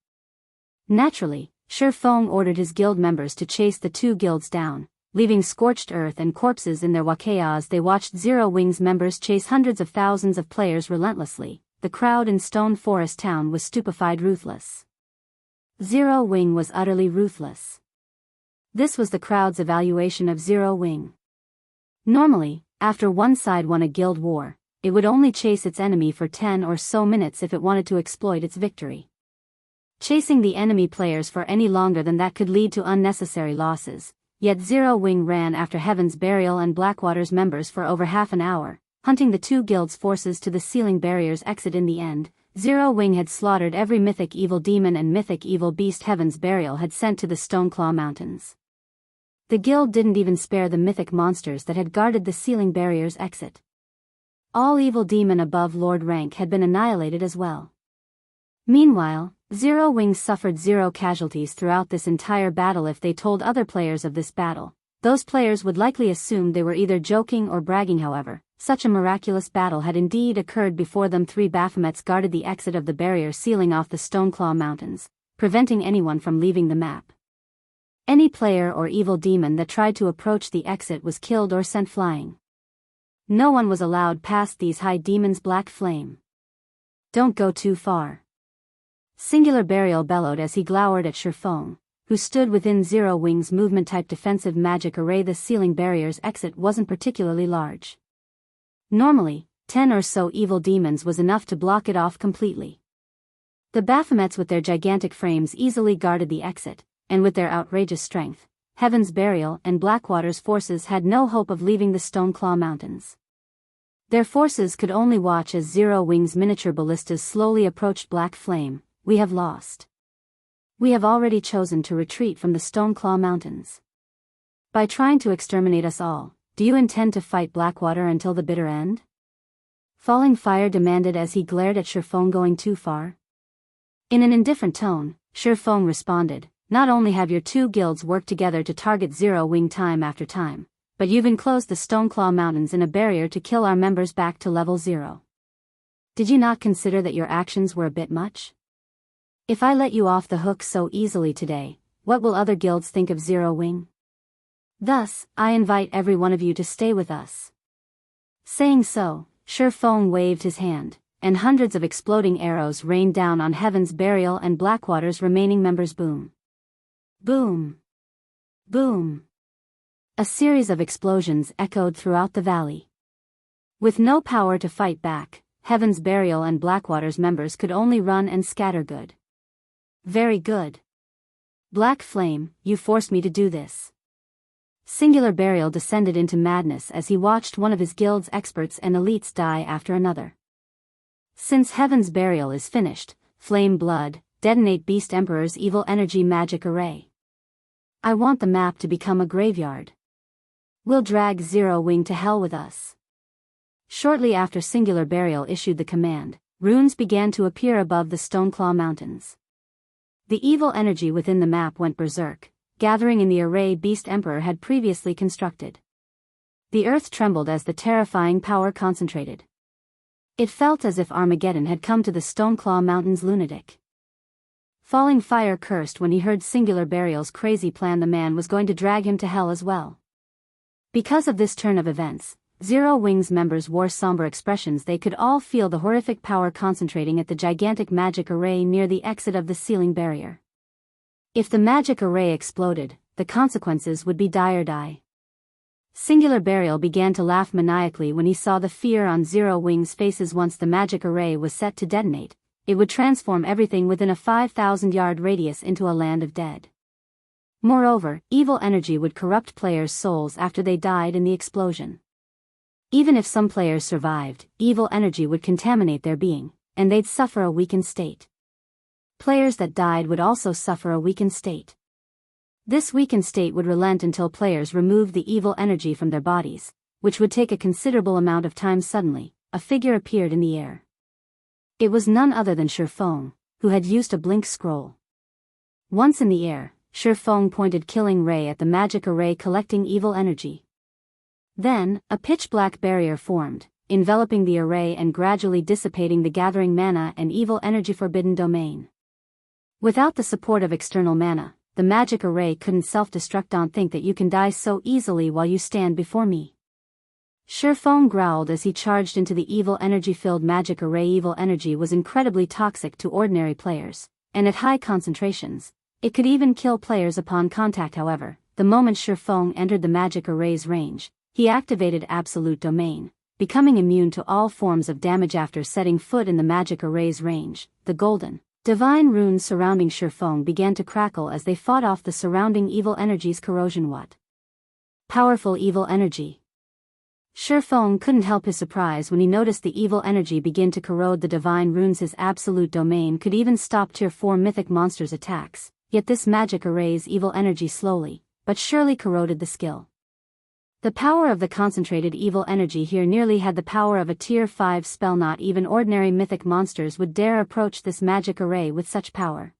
Naturally, Shurfong ordered his guild members to chase the two guilds down, leaving scorched earth and corpses in their wakayas. They watched Zero Wing's members chase hundreds of thousands of players relentlessly. The crowd in Stone Forest Town was stupefied. Ruthless. Zero Wing was utterly ruthless. This was the crowd's evaluation of Zero Wing. Normally, after one side won a guild war, it would only chase its enemy for 10 or so minutes if it wanted to exploit its victory. Chasing the enemy players for any longer than that could lead to unnecessary losses. Yet Zero Wing ran after Heaven's Burial and Blackwater's members for over half an hour, hunting the two guilds' forces to the Sealing Barrier's exit. In the end, Zero Wing had slaughtered every mythic evil demon and mythic evil beast Heaven's Burial had sent to the Stoneclaw Mountains. The guild didn't even spare the mythic monsters that had guarded the Sealing Barrier's exit. All evil demon above Lord rank had been annihilated as well. Meanwhile, Zero Wing suffered zero casualties throughout this entire battle. If they told other players of this battle, those players would likely assume they were either joking or bragging. However, such a miraculous battle had indeed occurred before them. 3 Baphomets guarded the exit of the barrier, sealing off the Stoneclaw Mountains, preventing anyone from leaving the map. Any player or evil demon that tried to approach the exit was killed or sent flying. No one was allowed past these High Demons. Black Flame. Don't go too far. Singular Burial bellowed as he glowered at Shurfong, who stood within Zero Wing's movement-type defensive magic array. The Sealing Barrier's exit wasn't particularly large. Normally, 10 or so evil demons was enough to block it off completely. The Baphomets with their gigantic frames easily guarded the exit, and with their outrageous strength, Heaven's Burial and Blackwater's forces had no hope of leaving the Stoneclaw Mountains. Their forces could only watch as Zero Wing's miniature ballistas slowly approached. Black Flame. We have lost. We have already chosen to retreat from the Stoneclaw Mountains. By trying to exterminate us all, do you intend to fight Blackwater until the bitter end? Falling Fire demanded as he glared at Shurfong. Going too far? In an indifferent tone, Shurfong responded, not only have your two guilds worked together to target Zero Wing time after time, but you've enclosed the Stoneclaw Mountains in a barrier to kill our members back to level 0. Did you not consider that your actions were a bit much? If I let you off the hook so easily today, what will other guilds think of Zero Wing? Thus, I invite every one of you to stay with us. Saying so, Shurfong waved his hand, and hundreds of exploding arrows rained down on Heaven's Burial and Blackwater's remaining members. Boom. Boom. Boom. A series of explosions echoed throughout the valley. With no power to fight back, Heaven's Burial and Blackwater's members could only run and scatter. Good. Very good. Black Flame, you forced me to do this. Singular Burial descended into madness as he watched one of his guild's experts and elites die after another. Since Heaven's Burial is finished, Flame Blood, detonate Beast Emperor's evil energy magic array. I want the map to become a graveyard. We'll drag Zero Wing to hell with us. Shortly after Singular Burial issued the command, runes began to appear above the Stoneclaw Mountains. The evil energy within the map went berserk, gathering in the array Beast Emperor had previously constructed. The earth trembled as the terrifying power concentrated. It felt as if Armageddon had come to the Stoneclaw Mountains lunatic. Falling Fire cursed when he heard Singular Burial's crazy plan. The man was going to drag him to hell as well. Because of this turn of events, Zero Wing's members wore somber expressions. They could all feel the horrific power concentrating at the gigantic magic array near the exit of the ceiling barrier. If the magic array exploded, the consequences would be dire. Singular Burial began to laugh maniacally when he saw the fear on Zero Wing's faces. Once the magic array was set to detonate, it would transform everything within a 5,000-yard radius into a land of dead. Moreover, evil energy would corrupt players' souls after they died in the explosion. Even if some players survived, evil energy would contaminate their being, and they'd suffer a weakened state. Players that died would also suffer a weakened state. This weakened state would relent until players removed the evil energy from their bodies, which would take a considerable amount of time. Suddenly, a figure appeared in the air. It was none other than Shurfeng, who had used a blink scroll. Once in the air, Shurfeng pointed Killing Ray at the magic array, collecting evil energy. Then, a pitch-black barrier formed, enveloping the array and gradually dissipating the gathering mana and evil energy forbidden domain. Without the support of external mana, the magic array couldn't self-destruct. Don't think that you can die so easily while you stand before me. Shurfeng growled as he charged into the evil energy-filled magic array. Evil energy was incredibly toxic to ordinary players, and at high concentrations, it could even kill players upon contact. However, the moment Shurfeng entered the magic array's range, he activated Absolute Domain, becoming immune to all forms of damage. After setting foot in the magic array's range, the golden, divine runes surrounding Shurfeng began to crackle as they fought off the surrounding evil energy's corrosion. What powerful evil energy! Shurfeng couldn't help his surprise when he noticed the evil energy begin to corrode the divine runes. His Absolute Domain could even stop Tier 4 mythic monsters' attacks, yet this magic array's evil energy slowly, but surely corroded the skill. The power of the concentrated evil energy here nearly had the power of a Tier 5 spell. Not even ordinary mythic monsters would dare approach this magic array with such power.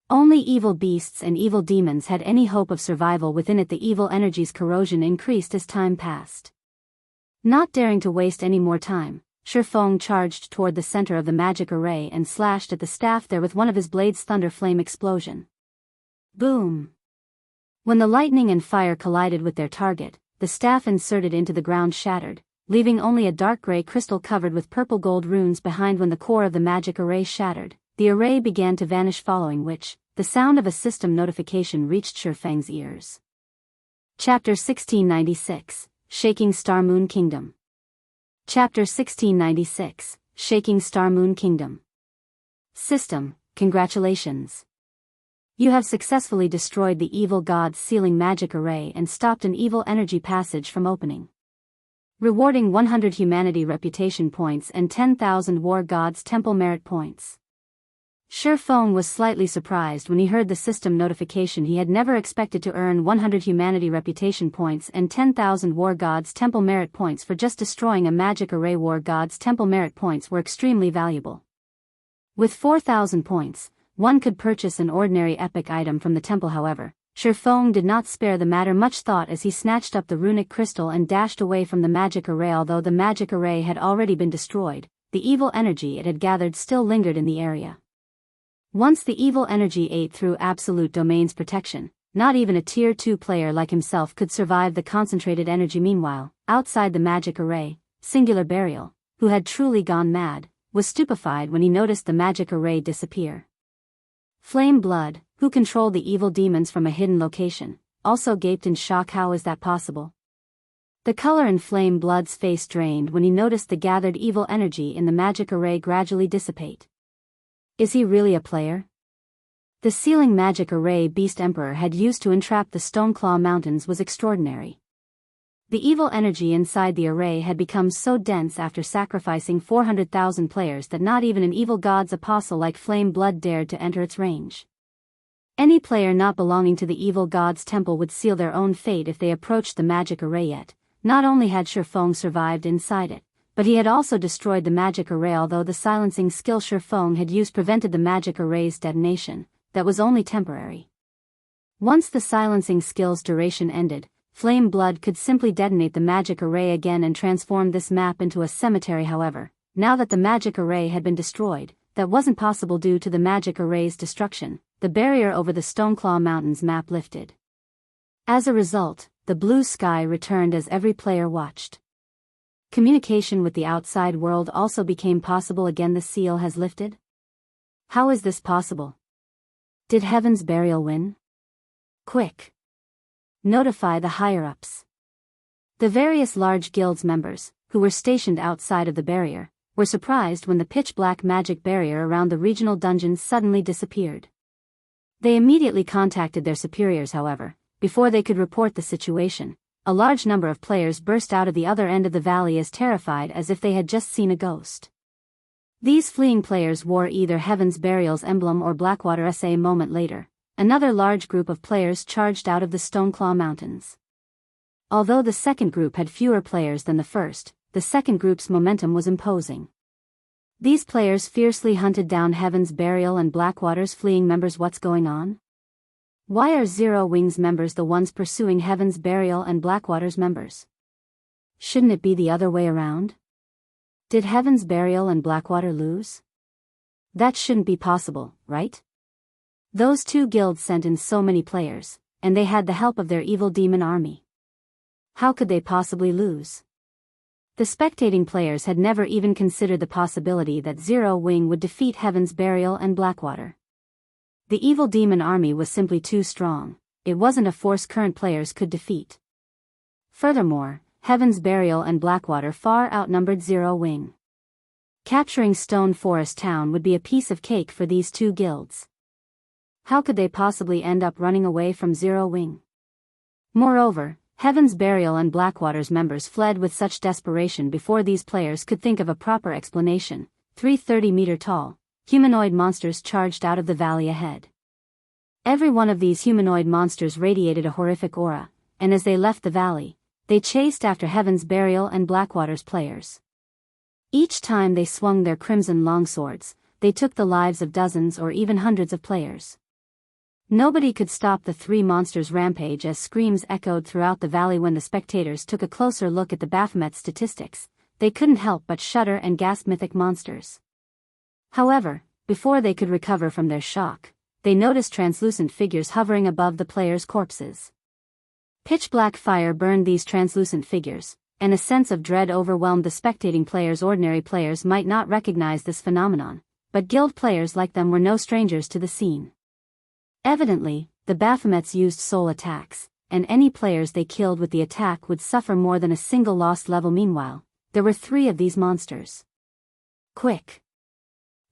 Only evil beasts and evil demons had any hope of survival within it. The evil energy's corrosion increased as time passed. Not daring to waste any more time, Shurfeng charged toward the center of the magic array and slashed at the staff there with one of his blades. Thunder Flame Explosion. Boom! When the lightning and fire collided with their target, the staff inserted into the ground shattered, leaving only a dark gray crystal covered with purple gold runes behind. When the core of the magic array shattered, the array began to vanish, following which, the sound of a system notification reached Shurfeng's ears. Chapter 1696, Shaking Star Moon Kingdom. Chapter 1696, Shaking Star Moon Kingdom. System, congratulations. You have successfully destroyed the evil god's sealing magic array and stopped an evil energy passage from opening. Rewarding 100 humanity reputation points and 10,000 war god's temple merit points. Shurfeng was slightly surprised when he heard the system notification. He had never expected to earn 100 humanity reputation points and 10,000 war god's temple merit points for just destroying a magic array. War god's temple merit points were extremely valuable. With 4,000 points, one could purchase an ordinary epic item from the temple. However, Shurfeng did not spare the matter much thought as he snatched up the runic crystal and dashed away from the magic array. Although the magic array had already been destroyed, the evil energy it had gathered still lingered in the area. Once the evil energy ate through Absolute Domain's protection, not even a Tier 2 player like himself could survive the concentrated energy. Meanwhile, outside the magic array, Singular Burial, who had truly gone mad, was stupefied when he noticed the magic array disappear. Flame Blood, who controlled the evil demons from a hidden location, also gaped in shock. How is that possible? The color in Flame Blood's face drained when he noticed the gathered evil energy in the magic array gradually dissipate. Is he really a player? The sealing magic array Beast Emperor had used to entrap the Stoneclaw Mountains was extraordinary. The evil energy inside the array had become so dense after sacrificing 400,000 players that not even an evil god's apostle like Flame Blood dared to enter its range. Any player not belonging to the evil god's temple would seal their own fate if they approached the magic array. Yet, not only had Shurfeng survived inside it, but he had also destroyed the magic array. Although the silencing skill Shurfeng had used prevented the magic array's detonation, that was only temporary. Once the silencing skill's duration ended, Flame Blood could simply detonate the magic array again and transform this map into a cemetery. However, now that the magic array had been destroyed, that wasn't possible due to the magic array's destruction. The barrier over the Stoneclaw Mountains map lifted. As a result, the blue sky returned as every player watched. Communication with the outside world also became possible again. The seal has lifted? How is this possible? Did Heaven's Burial win? Quick! Notify the higher-ups. The various large guilds members, who were stationed outside of the barrier, were surprised when the pitch-black magic barrier around the regional dungeons suddenly disappeared. They immediately contacted their superiors. However, before they could report the situation, a large number of players burst out of the other end of the valley as terrified as if they had just seen a ghost. These fleeing players wore either Heaven's Burial's emblem or Blackwater's. A moment later, another large group of players charged out of the Stoneclaw Mountains. Although the second group had fewer players than the first, the second group's momentum was imposing. These players fiercely hunted down Heaven's Burial and Blackwater's fleeing members. What's going on? Why are Zero Wing's members the ones pursuing Heaven's Burial and Blackwater's members? Shouldn't it be the other way around? Did Heaven's Burial and Blackwater lose? That shouldn't be possible, right? Those two guilds sent in so many players, and they had the help of their evil demon army. How could they possibly lose? The spectating players had never even considered the possibility that Zero Wing would defeat Heaven's Burial and Blackwater. The evil demon army was simply too strong. It wasn't a force current players could defeat. Furthermore, Heaven's Burial and Blackwater far outnumbered Zero Wing. Capturing Stone Forest Town would be a piece of cake for these two guilds. How could they possibly end up running away from Zero Wing? Moreover, Heaven's Burial and Blackwater's members fled with such desperation before these players could think of a proper explanation. 3 30-meter-tall, humanoid monsters charged out of the valley ahead. Every one of these humanoid monsters radiated a horrific aura, and as they left the valley, they chased after Heaven's Burial and Blackwater's players. Each time they swung their crimson longswords, they took the lives of dozens or even hundreds of players. Nobody could stop the three monsters' rampage as screams echoed throughout the valley. When the spectators took a closer look at the Baphomet statistics, they couldn't help but shudder and gasp. Mythic monsters. However, before they could recover from their shock, they noticed translucent figures hovering above the players' corpses. Pitch-black fire burned these translucent figures, and a sense of dread overwhelmed the spectating players. Ordinary players might not recognize this phenomenon, but guild players like them were no strangers to the scene. Evidently, the Baphomets used soul attacks, and any players they killed with the attack would suffer more than a single lost level. Meanwhile, there were 3 of these monsters. Quick!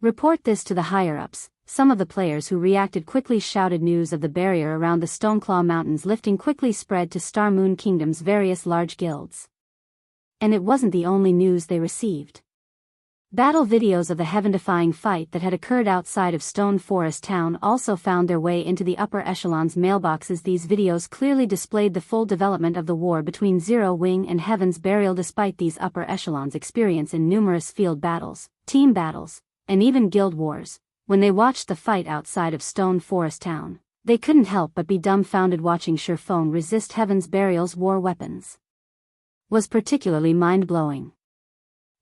Report this to the higher-ups. Some of the players who reacted quickly shouted. News of the barrier around the Stoneclaw Mountains lifting quickly spread to Star Moon Kingdom's various large guilds. And it wasn't the only news they received. Battle videos of the heaven-defying fight that had occurred outside of Stone Forest Town also found their way into the upper echelon's mailboxes. These videos clearly displayed the full development of the war between Zero Wing and Heaven's Burial. Despite these upper echelons' experience in numerous field battles, team battles, and even guild wars, when they watched the fight outside of Stone Forest Town, they couldn't help but be dumbfounded. Watching Shurfeng resist Heaven's Burial's war weapons was particularly mind-blowing.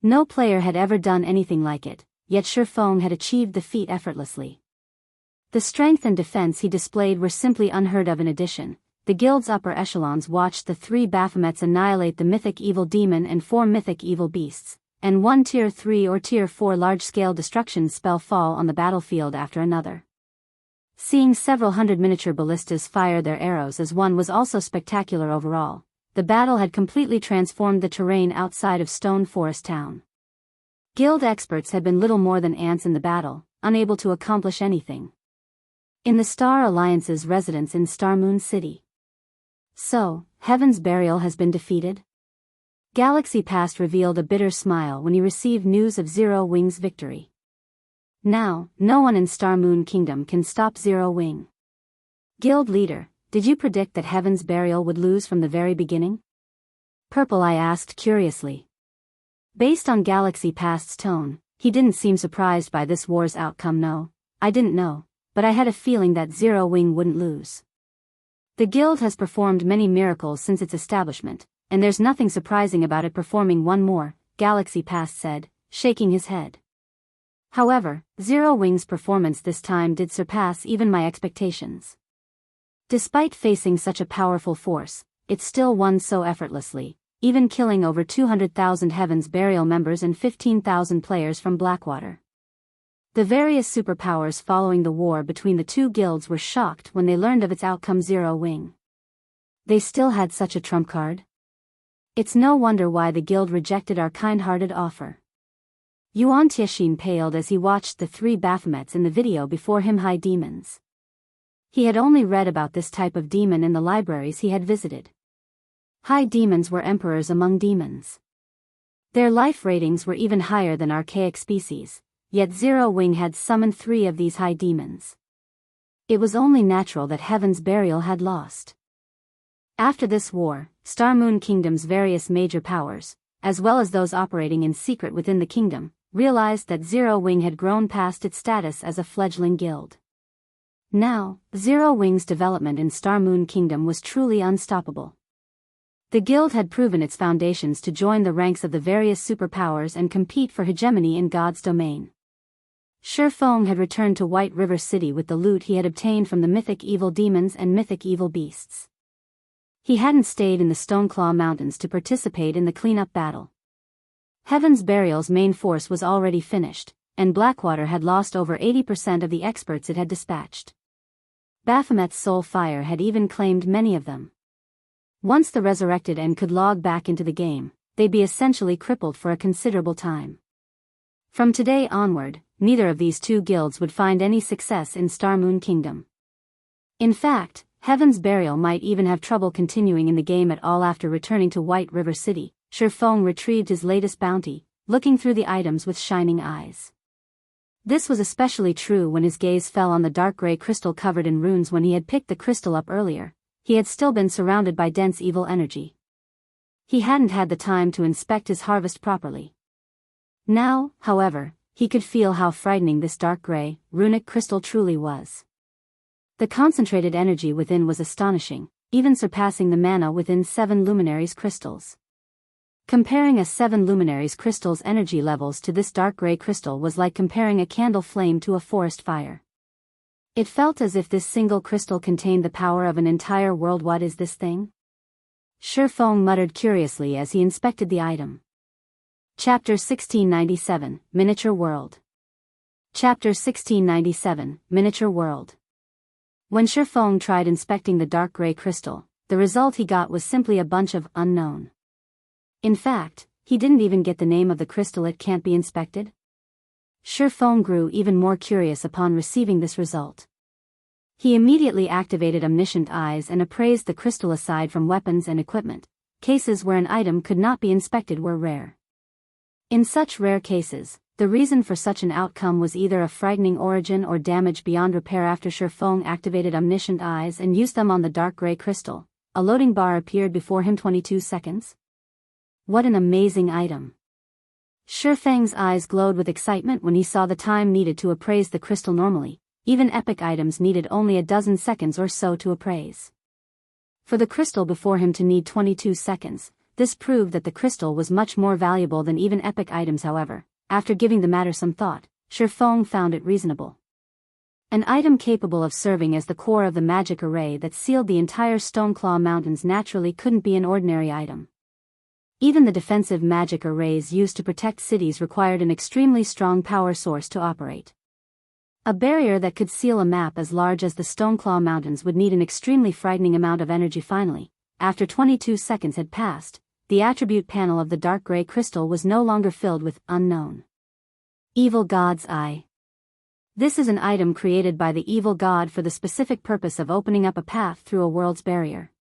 No player had ever done anything like it, yet Shurfeng had achieved the feat effortlessly. The strength and defense he displayed were simply unheard of. In addition, the guild's upper echelons watched the 3 Baphomets annihilate the Mythic Evil Demon and 4 Mythic Evil Beasts, and 1 Tier 3 or Tier 4 large-scale destruction spell fall on the battlefield after another. Seeing several hundred miniature ballistas fire their arrows as one was also spectacular overall. The battle had completely transformed the terrain outside of Stone Forest Town. Guild experts had been little more than ants in the battle, unable to accomplish anything. In the Star Alliance's residence in Starmoon City. So, Heaven's Burial has been defeated? Galaxy Past revealed a bitter smile when he received news of Zero Wing's victory. Now, no one in Starmoon Kingdom can stop Zero Wing. Guild leader, did you predict that Heaven's Burial would lose from the very beginning? Purple Eye asked curiously. Based on Galaxy Past's tone, he didn't seem surprised by this war's outcome. No, I didn't know, but I had a feeling that Zero Wing wouldn't lose. The guild has performed many miracles since its establishment, and there's nothing surprising about it performing one more, Galaxy Past said, shaking his head. However, Zero Wing's performance this time did surpass even my expectations. Despite facing such a powerful force, it still won so effortlessly, even killing over 200,000 Heaven's Burial members and 15,000 players from Blackwater. The various superpowers following the war between the two guilds were shocked when they learned of its outcome. Zero Wing. They still had such a trump card? It's no wonder why the guild rejected our kind-hearted offer. Yuan Tiexin paled as he watched the three Baphomets in the video before him. High demons. He had only read about this type of demon in the libraries he had visited. High demons were emperors among demons. Their life ratings were even higher than archaic species, yet Zero Wing had summoned 3 of these high demons. It was only natural that Heaven's Burial had lost. After this war, Starmoon Kingdom's various major powers, as well as those operating in secret within the kingdom, realized that Zero Wing had grown past its status as a fledgling guild. Now, Zero Wing's development in Starmoon Kingdom was truly unstoppable. The guild had proven its foundations to join the ranks of the various superpowers and compete for hegemony in God's domain. Shifeng had returned to White River City with the loot he had obtained from the mythic evil demons and mythic evil beasts. He hadn't stayed in the Stoneclaw Mountains to participate in the cleanup battle. Heaven's Burial's main force was already finished, and Blackwater had lost over 80% of the experts it had dispatched. Baphomet's soul fire had even claimed many of them. Once the resurrected and could log back into the game, they'd be essentially crippled for a considerable time. From today onward, neither of these two guilds would find any success in Starmoon Kingdom. In fact, Heaven's Burial might even have trouble continuing in the game at all. After returning to White River City, Shifeng retrieved his latest bounty, looking through the items with shining eyes. This was especially true when his gaze fell on the dark gray crystal covered in runes. When he had picked the crystal up earlier, he had still been surrounded by dense evil energy. He hadn't had the time to inspect his harvest properly. Now, however, he could feel how frightening this dark gray, runic crystal truly was. The concentrated energy within was astonishing, even surpassing the mana within 7 Luminaries crystals. Comparing a 7 Luminaries crystal's energy levels to this dark gray crystal was like comparing a candle flame to a forest fire. It felt as if this single crystal contained the power of an entire world. What is this thing? Shifeng muttered curiously as he inspected the item. Chapter 1697, Miniature World. Chapter 1697, Miniature World. When Shifeng tried inspecting the dark gray crystal, the result he got was simply a bunch of unknown. In fact, he didn't even get the name of the crystal. It can't be inspected? Shifeng grew even more curious upon receiving this result. He immediately activated Omniscient Eyes and appraised the crystal. Aside from weapons and equipment, cases where an item could not be inspected were rare. In such rare cases, the reason for such an outcome was either a frightening origin or damage beyond repair. After Shifeng activated Omniscient Eyes and used them on the dark gray crystal, a loading bar appeared before him. 22 seconds. What an amazing item. Shifeng's eyes glowed with excitement when he saw the time needed to appraise the crystal. Normally, even epic items needed only a dozen seconds or so to appraise. For the crystal before him to need 22 seconds, this proved that the crystal was much more valuable than even epic items. However, after giving the matter some thought, Shifeng found it reasonable. An item capable of serving as the core of the magic array that sealed the entire Stoneclaw Mountains naturally couldn't be an ordinary item. Even the defensive magic arrays used to protect cities required an extremely strong power source to operate. A barrier that could seal a map as large as the Stoneclaw Mountains would need an extremely frightening amount of energy. Finally, after 22 seconds had passed, the attribute panel of the dark gray crystal was no longer filled with unknown. Evil God's Eye. This is an item created by the evil god for the specific purpose of opening up a path through a world's barrier.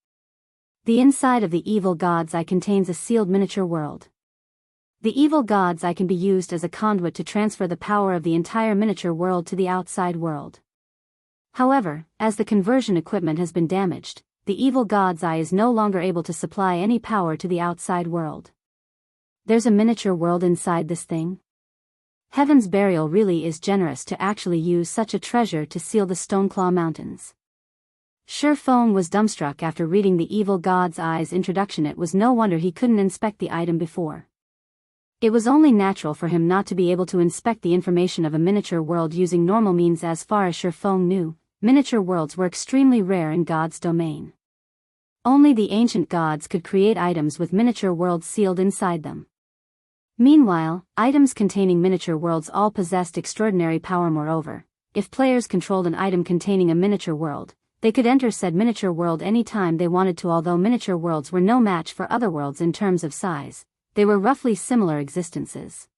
The inside of the evil god's eye contains a sealed miniature world. The evil god's eye can be used as a conduit to transfer the power of the entire miniature world to the outside world. However, as the conversion equipment has been damaged, the evil god's eye is no longer able to supply any power to the outside world. There's a miniature world inside this thing? Heaven's Burial really is generous to actually use such a treasure to seal the Stoneclaw Mountains. Feng was dumbstruck after reading the evil god's eye's introduction. It was no wonder he couldn't inspect the item before. It was only natural for him not to be able to inspect the information of a miniature world using normal means. As far as Feng knew, miniature worlds were extremely rare in God's domain. Only the ancient gods could create items with miniature worlds sealed inside them. Meanwhile, items containing miniature worlds all possessed extraordinary power. Moreover, if players controlled an item containing a miniature world, they could enter said miniature world any time they wanted to. Although miniature worlds were no match for other worlds in terms of size, they were roughly similar existences.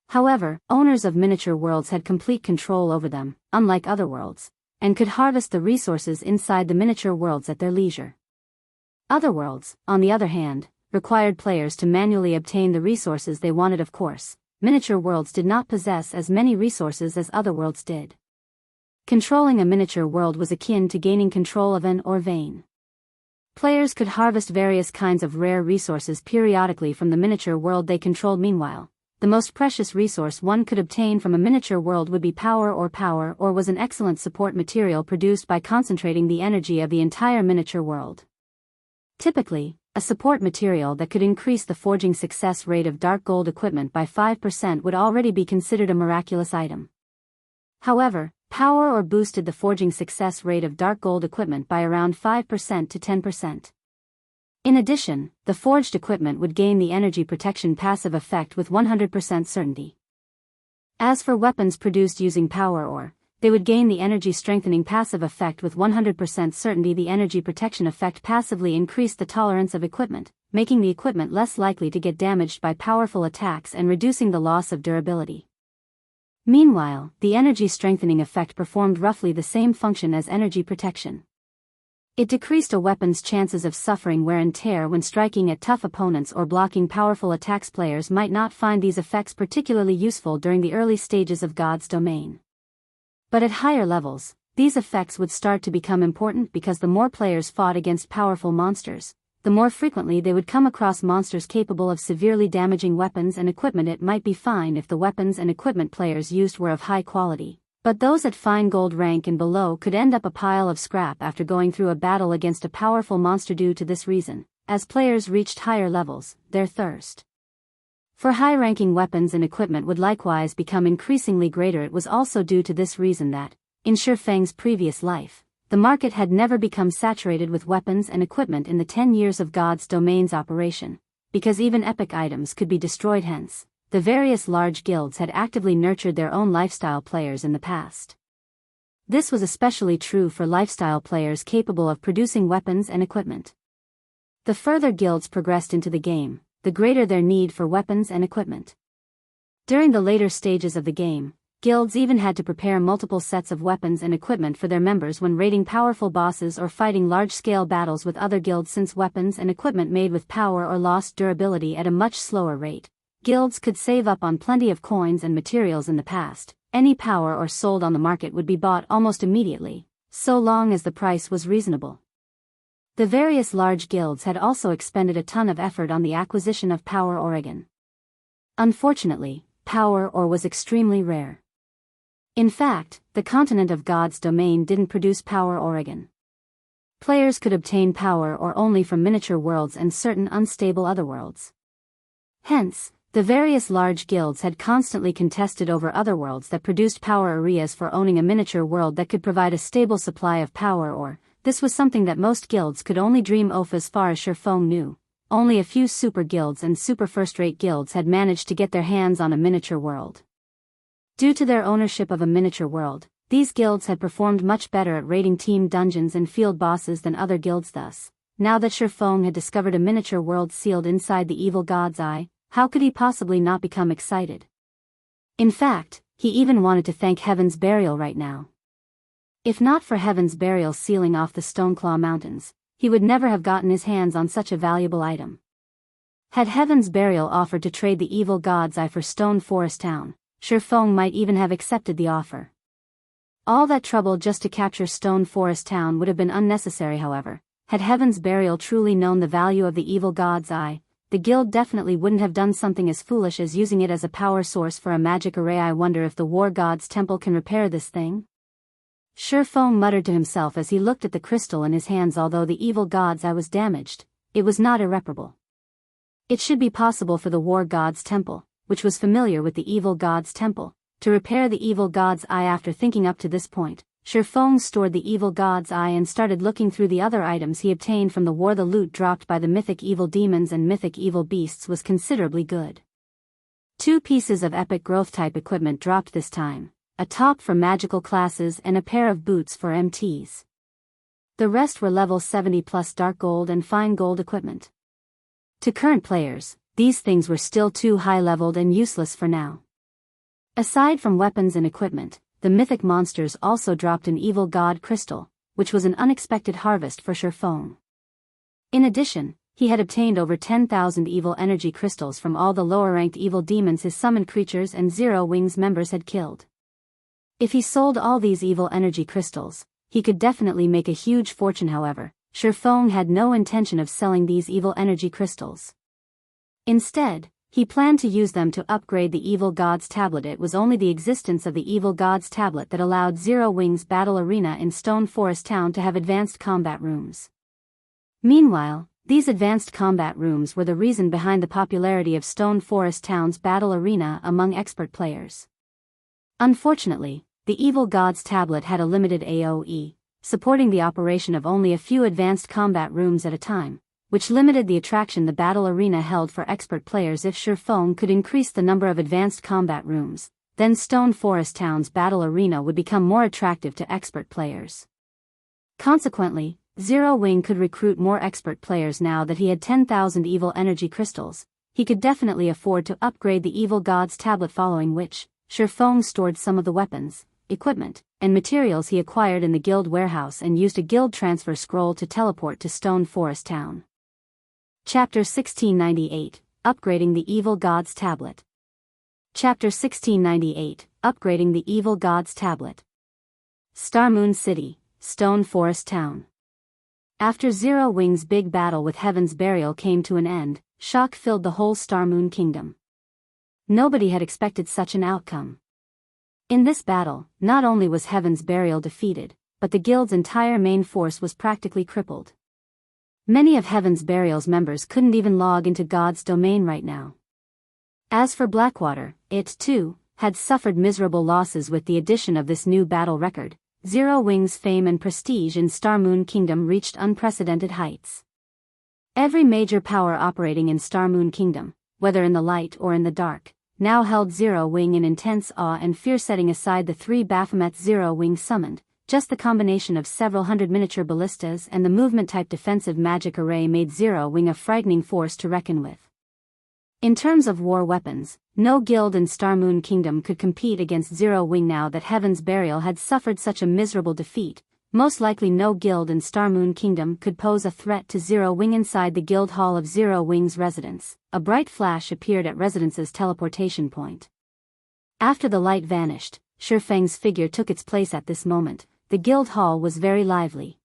However, owners of miniature worlds had complete control over them, unlike other worlds, and could harvest the resources inside the miniature worlds at their leisure. Other worlds, on the other hand, required players to manually obtain the resources they wanted. Of course, miniature worlds did not possess as many resources as other worlds did. Controlling a miniature world was akin to gaining control of an or vein. Players could harvest various kinds of rare resources periodically from the miniature world they controlled. Meanwhile, the most precious resource one could obtain from a miniature world would be power, or was an excellent support material produced by concentrating the energy of the entire miniature world. Typically, a support material that could increase the forging success rate of dark gold equipment by 5% would already be considered a miraculous item. However, power or boosted the forging success rate of dark gold equipment by around 5% to 10%. In addition, the forged equipment would gain the energy protection passive effect with 100% certainty. As for weapons produced using power ore, they would gain the energy strengthening passive effect with 100% certainty. The energy protection effect passively increased the tolerance of equipment, making the equipment less likely to get damaged by powerful attacks and reducing the loss of durability. Meanwhile, the energy strengthening effect performed roughly the same function as energy protection. It decreased a weapon's chances of suffering wear and tear when striking at tough opponents or blocking powerful attacks. Players might not find these effects particularly useful during the early stages of God's domain. But at higher levels, these effects would start to become important because the more players fought against powerful monsters, the more frequently they would come across monsters capable of severely damaging weapons and equipment. It might be fine if the weapons and equipment players used were of high quality, but those at fine gold rank and below could end up a pile of scrap after going through a battle against a powerful monster. Due to this reason, as players reached higher levels, their thirst for high-ranking weapons and equipment would likewise become increasingly greater. It was also due to this reason that, in Feng's previous life, the market had never become saturated with weapons and equipment in the 10 years of God's domain's operation, because even epic items could be destroyed. Hence, the various large guilds had actively nurtured their own lifestyle players in the past. This was especially true for lifestyle players capable of producing weapons and equipment. The further guilds progressed into the game, the greater their need for weapons and equipment. During the later stages of the game, guilds even had to prepare multiple sets of weapons and equipment for their members when raiding powerful bosses or fighting large-scale battles with other guilds. Since weapons and equipment made with power or lost durability at a much slower rate, guilds could save up on plenty of coins and materials. In the past, any power ore sold on the market would be bought almost immediately, so long as the price was reasonable. The various large guilds had also expended a ton of effort on the acquisition of power ore. Unfortunately, power ore was extremely rare. In fact, the continent of God's domain didn't produce power ore. Players could obtain power ore only from miniature worlds and certain unstable other worlds. Hence, the various large guilds had constantly contested over other worlds that produced power areas for owning a miniature world that could provide a stable supply of power ore. This was something that most guilds could only dream of. As far as Feng knew, only a few super guilds and super first-rate guilds had managed to get their hands on a miniature world. Due to their ownership of a miniature world, these guilds had performed much better at raiding team dungeons and field bosses than other guilds. Thus, now that Shifeng had discovered a miniature world sealed inside the evil god's eye, how could he possibly not become excited? In fact, he even wanted to thank Heaven's Burial right now. If not for Heaven's Burial sealing off the Stoneclaw Mountains, he would never have gotten his hands on such a valuable item. Had Heaven's Burial offered to trade the evil god's eye for Stone Forest Town, Shifeng might even have accepted the offer. All that trouble just to capture Stone Forest Town would have been unnecessary. However, had Heaven's Burial truly known the value of the evil god's eye, the guild definitely wouldn't have done something as foolish as using it as a power source for a magic array. I wonder if the War God's Temple can repair this thing? Shifeng muttered to himself as he looked at the crystal in his hands. Although the evil god's eye was damaged, it was not irreparable. It should be possible for the War God's Temple, which was familiar with the evil god's temple, to repair the evil god's eye. After thinking up to this point, Shifeng stored the evil god's eye and started looking through the other items he obtained from the war. The loot dropped by the mythic evil demons and mythic evil beasts was considerably good. 2 pieces of epic growth type equipment dropped this time, a top for magical classes and a pair of boots for MTs. The rest were level 70 plus dark gold and fine gold equipment. To current players, these things were still too high-leveled and useless for now. Aside from weapons and equipment, the mythic monsters also dropped an evil god crystal, which was an unexpected harvest for Shifeng. In addition, he had obtained over 10,000 evil energy crystals from all the lower-ranked evil demons his summoned creatures and Zero Wings members had killed. If he sold all these evil energy crystals, he could definitely make a huge fortune. However, Shifeng had no intention of selling these evil energy crystals. Instead, he planned to use them to upgrade the evil god's tablet. It was only the existence of the evil god's tablet that allowed Zero Wings Battle Arena in Stone Forest Town to have advanced combat rooms. Meanwhile, these advanced combat rooms were the reason behind the popularity of Stone Forest Town's Battle Arena among expert players. Unfortunately, the evil god's tablet had a limited AoE, supporting the operation of only a few advanced combat rooms at a time, which limited the attraction the battle arena held for expert players. If Shifeng could increase the number of advanced combat rooms, then Stone Forest Town's battle arena would become more attractive to expert players. Consequently, Zero Wing could recruit more expert players. Now that he had 10,000 evil energy crystals, he could definitely afford to upgrade the evil god's tablet, following which, Shifeng stored some of the weapons, equipment, and materials he acquired in the guild warehouse and used a guild transfer scroll to teleport to Stone Forest Town. Chapter 1698, Upgrading the Evil God's Tablet. Chapter 1698, Upgrading the Evil God's Tablet. Starmoon City, Stone Forest Town. After Zero Wing's big battle with Heaven's Burial came to an end, shock filled the whole Starmoon Kingdom. Nobody had expected such an outcome. In this battle, not only was Heaven's Burial defeated, but the guild's entire main force was practically crippled. Many of Heaven's Burial's members couldn't even log into God's domain right now. As for Blackwater, it, too, had suffered miserable losses. With the addition of this new battle record, Zero Wing's fame and prestige in Starmoon Kingdom reached unprecedented heights. Every major power operating in Starmoon Kingdom, whether in the light or in the dark, now held Zero Wing in intense awe and fear. Setting aside the 3 Baphomet Zero Wing summoned, just the combination of several hundred miniature ballistas and the movement-type defensive magic array made Zero Wing a frightening force to reckon with. In terms of war weapons, no guild in Starmoon Kingdom could compete against Zero Wing. Now that Heaven's Burial had suffered such a miserable defeat, most likely no guild in Starmoon Kingdom could pose a threat to Zero Wing. Inside the guild hall of Zero Wing's residence, a bright flash appeared at Residence's teleportation point. After the light vanished, Shifeng's figure took its place. At this moment, the guild hall was very lively.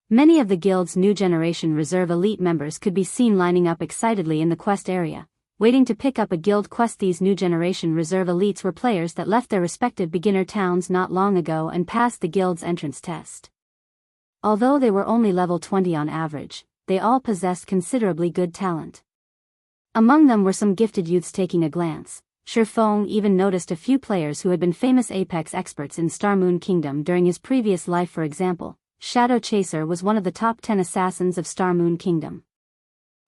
Many of the guild's new generation reserve elite members could be seen lining up excitedly in the quest area, waiting to pick up a guild quest. These new generation reserve elites were players that left their respective beginner towns not long ago and passed the guild's entrance test. Although they were only level 20 on average, they all possessed considerably good talent. Among them were some gifted youths. Taking a glance, Shifeng even noticed a few players who had been famous Apex experts in Starmoon Kingdom during his previous life. For example, Shadow Chaser was one of the top 10 assassins of Starmoon Kingdom.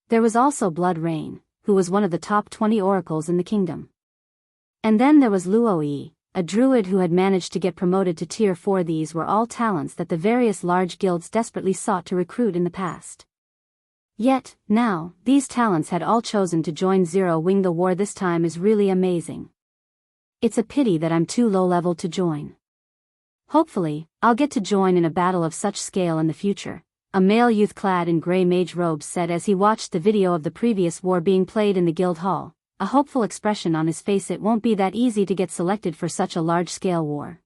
There was also Blood Rain, who was one of the top 20 oracles in the kingdom. And then there was Luoyi, a druid who had managed to get promoted to Tier 4. These were all talents that the various large guilds desperately sought to recruit in the past. Yet, now, these talents had all chosen to join Zero Wing. The war this time is really amazing. It's a pity that I'm too low-level to join. Hopefully, I'll get to join in a battle of such scale in the future, a male youth clad in grey mage robes said as he watched the video of the previous war being played in the guild hall, a hopeful expression on his face. It won't be that easy to get selected for such a large-scale war.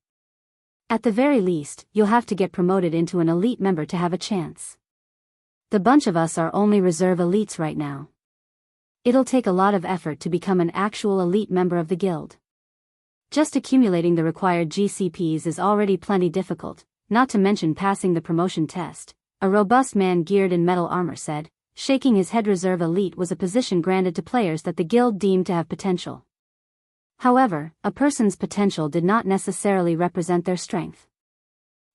At the very least, you'll have to get promoted into an elite member to have a chance. The bunch of us are only reserve elites right now. It'll take a lot of effort to become an actual elite member of the guild. Just accumulating the required GCPs is already plenty difficult, not to mention passing the promotion test, a robust man geared in metal armor said, shaking his head. Reserve elite was a position granted to players that the guild deemed to have potential. However, a person's potential did not necessarily represent their strength.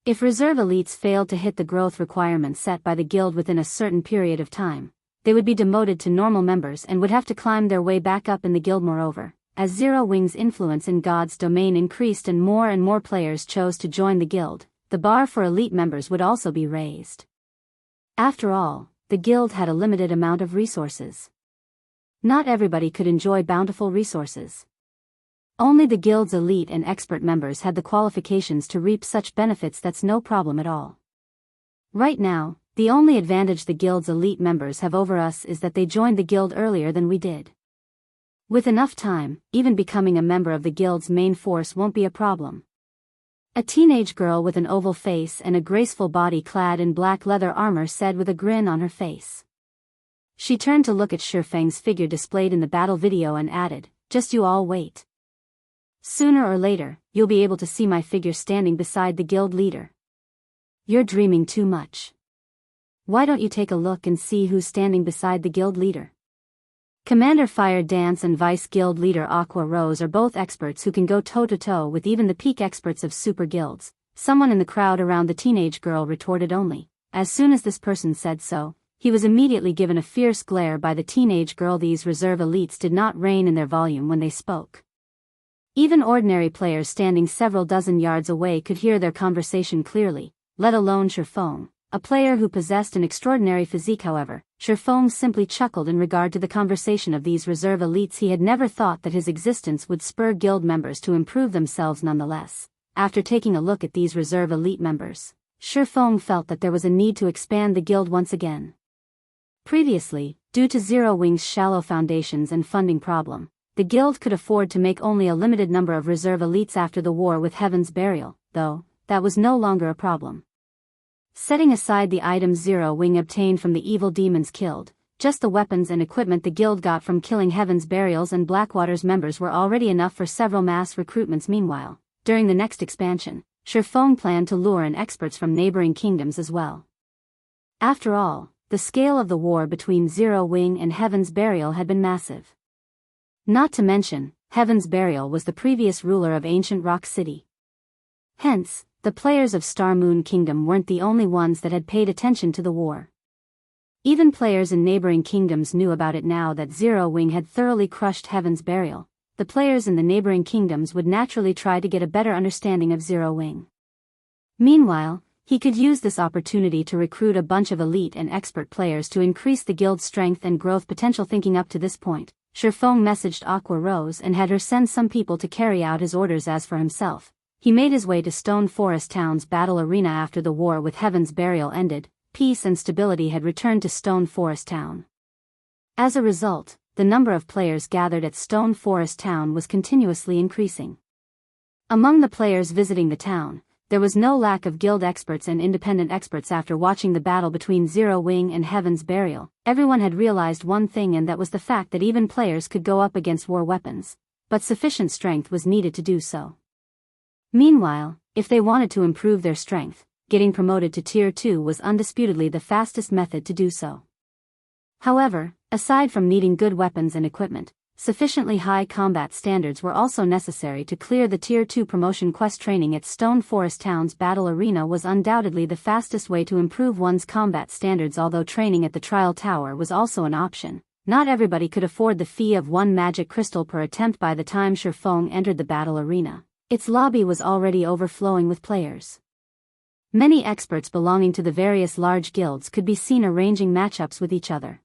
If reserve elites failed to hit the growth requirements set by the guild within a certain period of time, they would be demoted to normal members and would have to climb their way back up in the guild. Moreover, as Zero Wing's influence in God's domain increased and more players chose to join the guild, the bar for elite members would also be raised. After all, the guild had a limited amount of resources. Not everybody could enjoy bountiful resources. Only the guild's elite and expert members had the qualifications to reap such benefits. That's no problem at all. Right now, the only advantage the guild's elite members have over us is that they joined the guild earlier than we did. With enough time, even becoming a member of the guild's main force won't be a problem. A teenage girl with an oval face and a graceful body clad in black leather armor said with a grin on her face. She turned to look at Shifeng's figure displayed in the battle video and added, "Just you all wait. Sooner or later, you'll be able to see my figure standing beside the guild leader." "You're dreaming too much. Why don't you take a look and see who's standing beside the guild leader?" Commander Fire Dance and Vice Guild Leader Aqua Rose are both experts who can go toe-to-toe with even the peak experts of super guilds. Someone in the crowd around the teenage girl retorted only. As soon as this person said so, he was immediately given a fierce glare by the teenage girl. These reserve elites did not rein in their volume when they spoke. Even ordinary players standing several dozen yards away could hear their conversation clearly, let alone Shifeng, a player who possessed an extraordinary physique. However, Shifeng simply chuckled in regard to the conversation of these reserve elites. He had never thought that his existence would spur guild members to improve themselves. Nonetheless, after taking a look at these reserve elite members, Shifeng felt that there was a need to expand the guild once again. Previously, due to Zero Wing's shallow foundations and funding problem, the guild could afford to make only a limited number of reserve elites. After the war with Heaven's Burial, though, that was no longer a problem. Setting aside the items Zero Wing obtained from the evil demons killed, just the weapons and equipment the guild got from killing Heaven's Burials and Blackwater's members were already enough for several mass recruitments. Meanwhile, during the next expansion, Shifeng planned to lure in experts from neighboring kingdoms as well. After all, the scale of the war between Zero Wing and Heaven's Burial had been massive. Not to mention, Heaven's Burial was the previous ruler of ancient Rock City. Hence, the players of Star Moon Kingdom weren't the only ones that had paid attention to the war. Even players in neighboring kingdoms knew about it. Now that Zero Wing had thoroughly crushed Heaven's Burial, the players in the neighboring kingdoms would naturally try to get a better understanding of Zero Wing. Meanwhile, he could use this opportunity to recruit a bunch of elite and expert players to increase the guild's strength and growth potential. Thinking up to this point, Shifeng messaged Aqua Rose and had her send some people to carry out his orders. As for himself, he made his way to Stone Forest Town's battle arena. After the war with Heaven's Burial ended, peace and stability had returned to Stone Forest Town. As a result, the number of players gathered at Stone Forest Town was continuously increasing. Among the players visiting the town, there was no lack of guild experts and independent experts. After watching the battle between Zero Wing and Heaven's Burial, everyone had realized one thing, and that was the fact that even players could go up against war weapons, but sufficient strength was needed to do so. Meanwhile, if they wanted to improve their strength, getting promoted to Tier 2 was undisputedly the fastest method to do so. However, aside from needing good weapons and equipment, sufficiently high combat standards were also necessary to clear the Tier 2 promotion quest. Training at Stone Forest Town's battle arena was undoubtedly the fastest way to improve one's combat standards. Although training at the Trial Tower was also an option, not everybody could afford the fee of 1 magic crystal per attempt. By the time Shifeng entered the battle arena, Its lobby was already overflowing with players. Many experts belonging to the various large guilds could be seen arranging matchups with each other.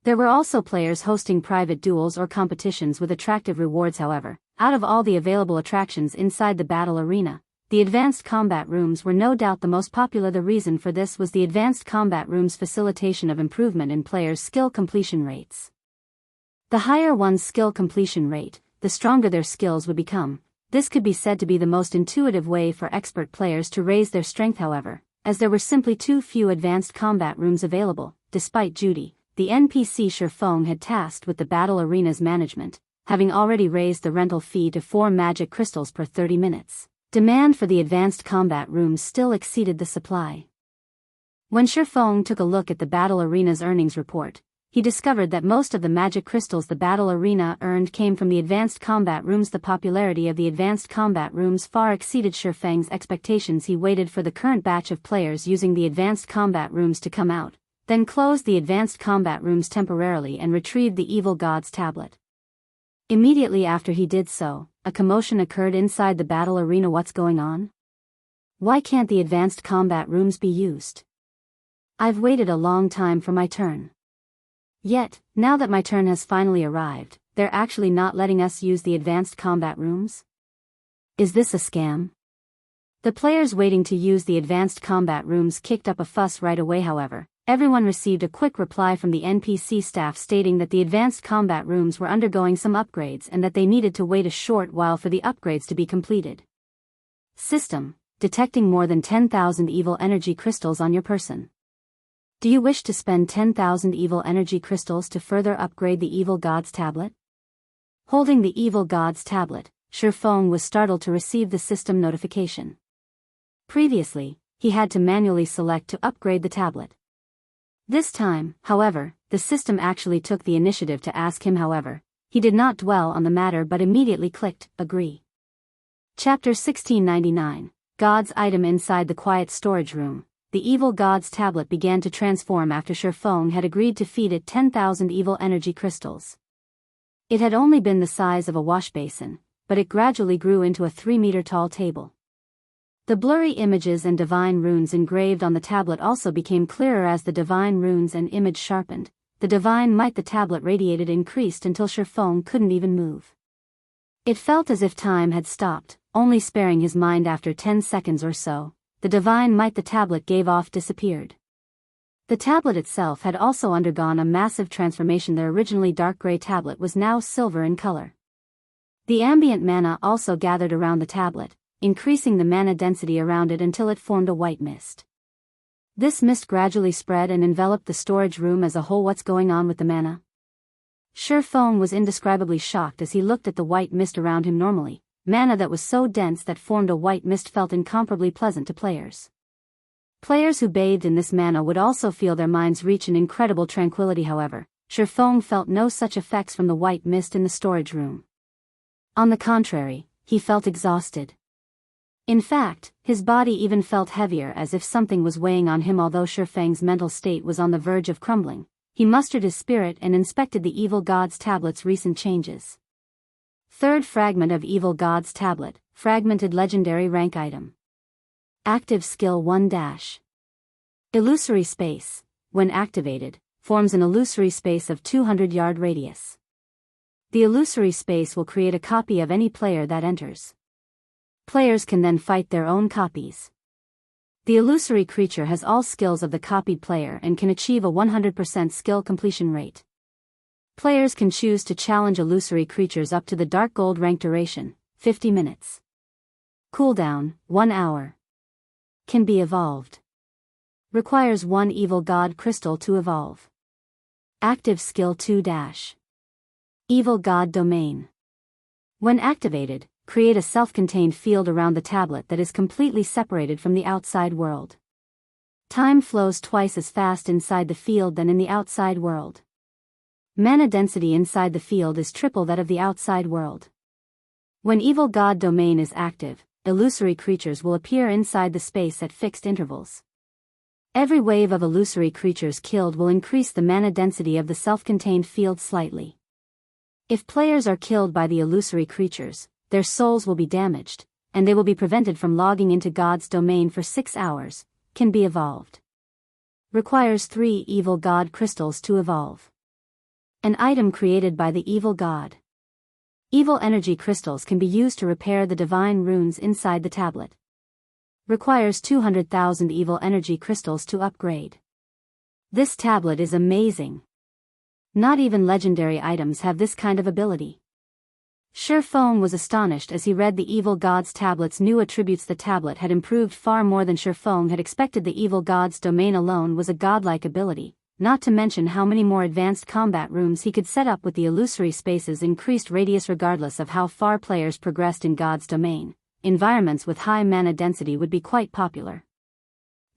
There were also players hosting private duels or competitions with attractive rewards. However, out of all the available attractions inside the battle arena, the advanced combat rooms were no doubt the most popular. The reason for this was the advanced combat rooms' facilitation of improvement in players' skill completion rates. The higher one's skill completion rate, the stronger their skills would become. This could be said to be the most intuitive way for expert players to raise their strength. However, as there were simply too few advanced combat rooms available, despite Judy, the NPC Shurfeng had tasked with the battle arena's management, having already raised the rental fee to 4 magic crystals per 30 minutes. Demand for the advanced combat rooms still exceeded the supply. When Shurfeng took a look at the battle arena's earnings report, he discovered that most of the magic crystals the battle arena earned came from the advanced combat rooms. The popularity of the advanced combat rooms far exceeded Shurfeng's expectations. He waited for the current batch of players using the advanced combat rooms to come out, then closed the advanced combat rooms temporarily and retrieved the evil god's tablet. Immediately after he did so, a commotion occurred inside the battle arena. What's going on? Why can't the advanced combat rooms be used? I've waited a long time for my turn. Yet, now that my turn has finally arrived, they're actually not letting us use the advanced combat rooms? Is this a scam? The players waiting to use the advanced combat rooms kicked up a fuss right away. However, everyone received a quick reply from the NPC staff stating that the advanced combat rooms were undergoing some upgrades and that they needed to wait a short while for the upgrades to be completed. System: detecting more than 10,000 evil energy crystals on your person. Do you wish to spend 10,000 evil energy crystals to further upgrade the evil god's tablet? Holding the evil god's tablet, Shurfeng was startled to receive the system notification. Previously, he had to manually select to upgrade the tablet. This time, however, the system actually took the initiative to ask him. However, he did not dwell on the matter but immediately clicked agree. Chapter 1699, God's Item. Inside the quiet storage room, the evil god's tablet began to transform after Shurfeng had agreed to feed it 10,000 evil energy crystals. It had only been the size of a wash basin, but it gradually grew into a 3-meter-tall table. The blurry images and divine runes engraved on the tablet also became clearer as the divine runes and image sharpened. The divine might the tablet radiated increased until Shurfeng couldn't even move. It felt as if time had stopped, only sparing his mind after 10 seconds or so. The divine might the tablet gave off disappeared. The tablet itself had also undergone a massive transformation. The originally dark gray tablet was now silver in color. The ambient mana also gathered around the tablet, increasing the mana density around it until it formed a white mist. This mist gradually spread and enveloped the storage room as a whole. What's going on with the mana? Shurfeng was indescribably shocked as he looked at the white mist around him. Normally, mana that was so dense that formed a white mist felt incomparably pleasant to players. Players who bathed in this mana would also feel their minds reach an incredible tranquility. However, Shurfeng felt no such effects from the white mist in the storage room. On the contrary, he felt exhausted. In fact, his body even felt heavier, as if something was weighing on him. Although Shurfeng's mental state was on the verge of crumbling, he mustered his spirit and inspected the evil god's tablet's recent changes. Third fragment of evil god's tablet, fragmented legendary rank item. Active skill 1 dash. Illusory space, when activated, forms an illusory space of 200-yard radius. The illusory space will create a copy of any player that enters. Players can then fight their own copies. The illusory creature has all skills of the copied player and can achieve a 100% skill completion rate. Players can choose to challenge illusory creatures up to the dark gold rank. Duration, 50 minutes. Cooldown, 1 hour. Can be evolved. Requires 1 evil god crystal to evolve. Active skill 2 dash. Evil god domain. When activated, create a self-contained field around the tablet that is completely separated from the outside world. Time flows twice as fast inside the field than in the outside world. Mana density inside the field is triple that of the outside world. When evil god domain is active, illusory creatures will appear inside the space at fixed intervals. Every wave of illusory creatures killed will increase the mana density of the self-contained field slightly. If players are killed by the illusory creatures, their souls will be damaged, and they will be prevented from logging into God's domain for 6 hours, can be evolved. Requires 3 evil god crystals to evolve. An item created by the evil god. Evil energy crystals can be used to repair the divine runes inside the tablet. Requires 200,000 evil energy crystals to upgrade. This tablet is amazing. Not even legendary items have this kind of ability. Shurfeng was astonished as he read the evil god's tablet's new attributes. The tablet had improved far more than Shurfeng had expected. The evil god's domain alone was a godlike ability, not to mention how many more advanced combat rooms he could set up with the illusory space's increased radius. Regardless of how far players progressed in God's domain, environments with high mana density would be quite popular.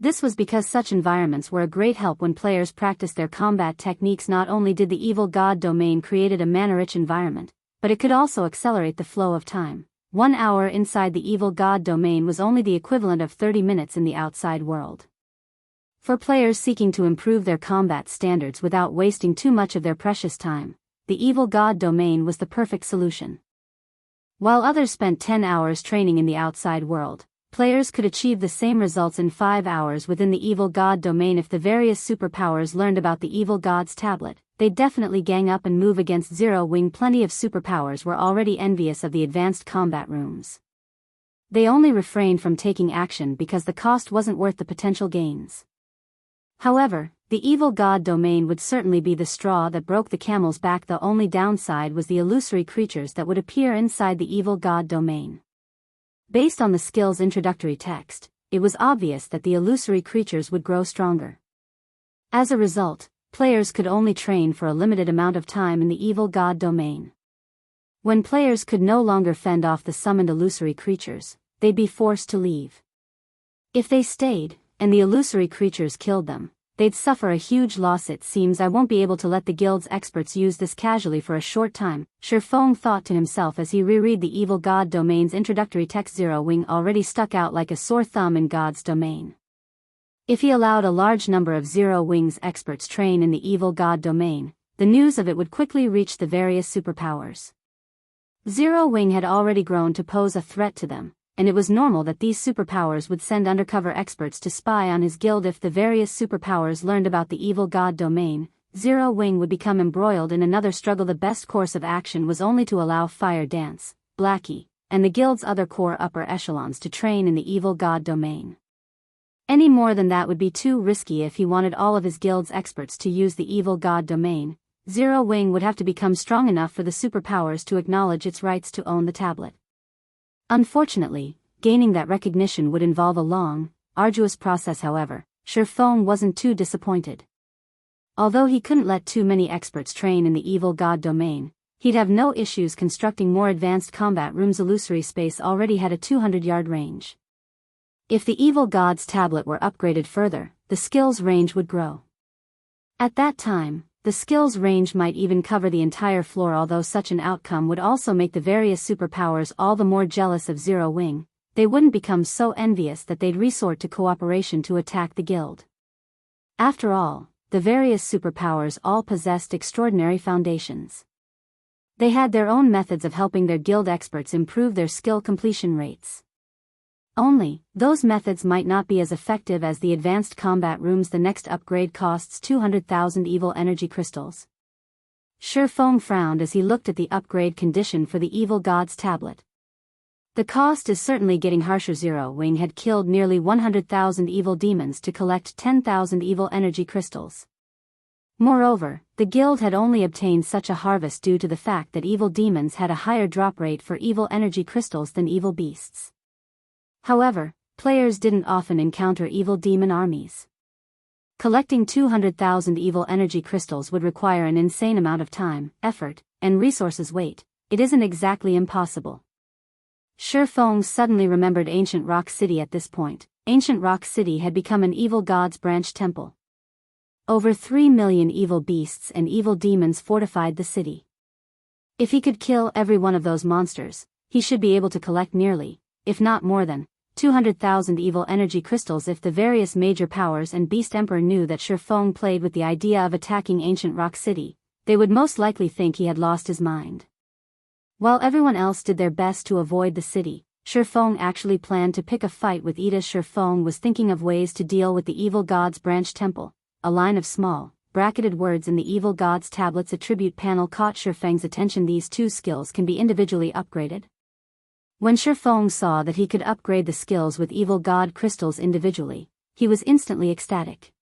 This was because such environments were a great help when players practiced their combat techniques. Not only did the evil god domain create a mana-rich environment, but it could also accelerate the flow of time. 1 hour inside the evil god domain was only the equivalent of 30 minutes in the outside world. For players seeking to improve their combat standards without wasting too much of their precious time, the evil god domain was the perfect solution. While others spent 10 hours training in the outside world, players could achieve the same results in 5 hours within the evil god domain. If the various superpowers learned about the evil god's tablet, they'd definitely gang up and move against Zero Wing. Plenty of superpowers were already envious of the advanced combat rooms. They only refrained from taking action because the cost wasn't worth the potential gains. However, the evil god domain would certainly be the straw that broke the camel's back. The only downside was the illusory creatures that would appear inside the evil god domain. Based on the skill's introductory text, it was obvious that the illusory creatures would grow stronger. As a result, players could only train for a limited amount of time in the evil god domain. When players could no longer fend off the summoned illusory creatures, they'd be forced to leave. If they stayed, and the illusory creatures killed them, they'd suffer a huge loss. It seems I won't be able to let the guild's experts use this casually for a short time, Shurfeng thought to himself as he reread the evil god domain's introductory text. Zero Wing already stuck out like a sore thumb in God's domain. If he allowed a large number of Zero Wing's experts train in the evil god domain, the news of it would quickly reach the various superpowers. Zero Wing had already grown to pose a threat to them, and it was normal that these superpowers would send undercover experts to spy on his guild. If the various superpowers learned about the evil god domain, Zero Wing would become embroiled in another struggle. The best course of action was only to allow Fire Dance, Blackie, and the guild's other core upper echelons to train in the evil god domain. Any more than that would be too risky. If he wanted all of his guild's experts to use the evil god domain, Zero Wing would have to become strong enough for the superpowers to acknowledge its rights to own the tablet. Unfortunately, gaining that recognition would involve a long, arduous process. However, Shurfeng wasn't too disappointed. Although he couldn't let too many experts train in the evil god domain, he'd have no issues constructing more advanced combat rooms. Illusory space already had a 200-yard range. If the evil god's tablet were upgraded further, the skill's range would grow. At that time, the skill's range might even cover the entire floor. Although such an outcome would also make the various superpowers all the more jealous of Zero Wing, they wouldn't become so envious that they'd resort to cooperation to attack the guild. After all, the various superpowers all possessed extraordinary foundations. They had their own methods of helping their guild experts improve their skill completion rates. Only, those methods might not be as effective as the advanced combat rooms. The next upgrade costs 200,000 evil energy crystals. Shurfeng frowned as he looked at the upgrade condition for the evil god's tablet. The cost is certainly getting harsher. Zero Wing had killed nearly 100,000 evil demons to collect 10,000 evil energy crystals. Moreover, the guild had only obtained such a harvest due to the fact that evil demons had a higher drop rate for evil energy crystals than evil beasts. However, players didn't often encounter evil demon armies. Collecting 200,000 evil energy crystals would require an insane amount of time, effort, and resources. Wait, it isn't exactly impossible. Shurfeng suddenly remembered Ancient Rock City. At this point, Ancient Rock City had become an evil god's branch temple. Over 3 million evil beasts and evil demons fortified the city. If he could kill every one of those monsters, he should be able to collect nearly, if not more than, 200,000 evil energy crystals. If the various major powers and Beast Emperor knew that Shurfeng played with the idea of attacking Ancient Rock City, they would most likely think he had lost his mind. While everyone else did their best to avoid the city, Shifeng actually planned to pick a fight with Ida. Shifeng was thinking of ways to deal with the evil god's branch temple. A line of small, bracketed words in the evil god's tablet's attribute panel caught Shifeng's attention. These two skills can be individually upgraded. When Shifeng saw that he could upgrade the skills with evil god crystals individually, he was instantly ecstatic.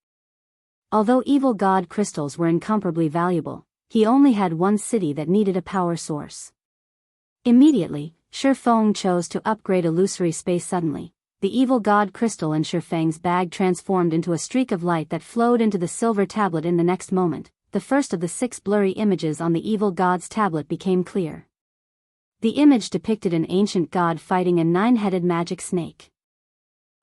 Although evil god crystals were incomparably valuable, he only had one city that needed a power source. Immediately, Shifeng chose to upgrade illusory space. Suddenly, the evil god crystal in Shifeng's bag transformed into a streak of light that flowed into the silver tablet. In the next moment, the first of the 6 blurry images on the evil god's tablet became clear. The image depicted an ancient god fighting a 9-headed magic snake.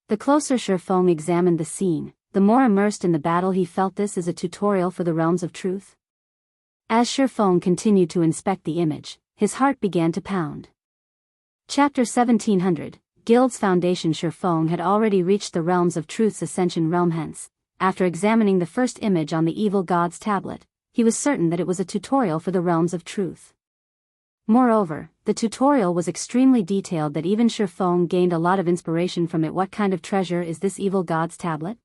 The closer Shifeng examined the scene, the more immersed in the battle he felt. This is a tutorial for the realms of truth. As Shifeng continued to inspect the image, his heart began to pound. Chapter 1700, Guild's Foundation. Shifeng had already reached the realms of truth's Ascension realm. Hence, after examining the first image on the evil god's tablet, he was certain that it was a tutorial for the realms of truth. Moreover, the tutorial was extremely detailed that even Shifeng gained a lot of inspiration from it. What kind of treasure is this evil god's tablet?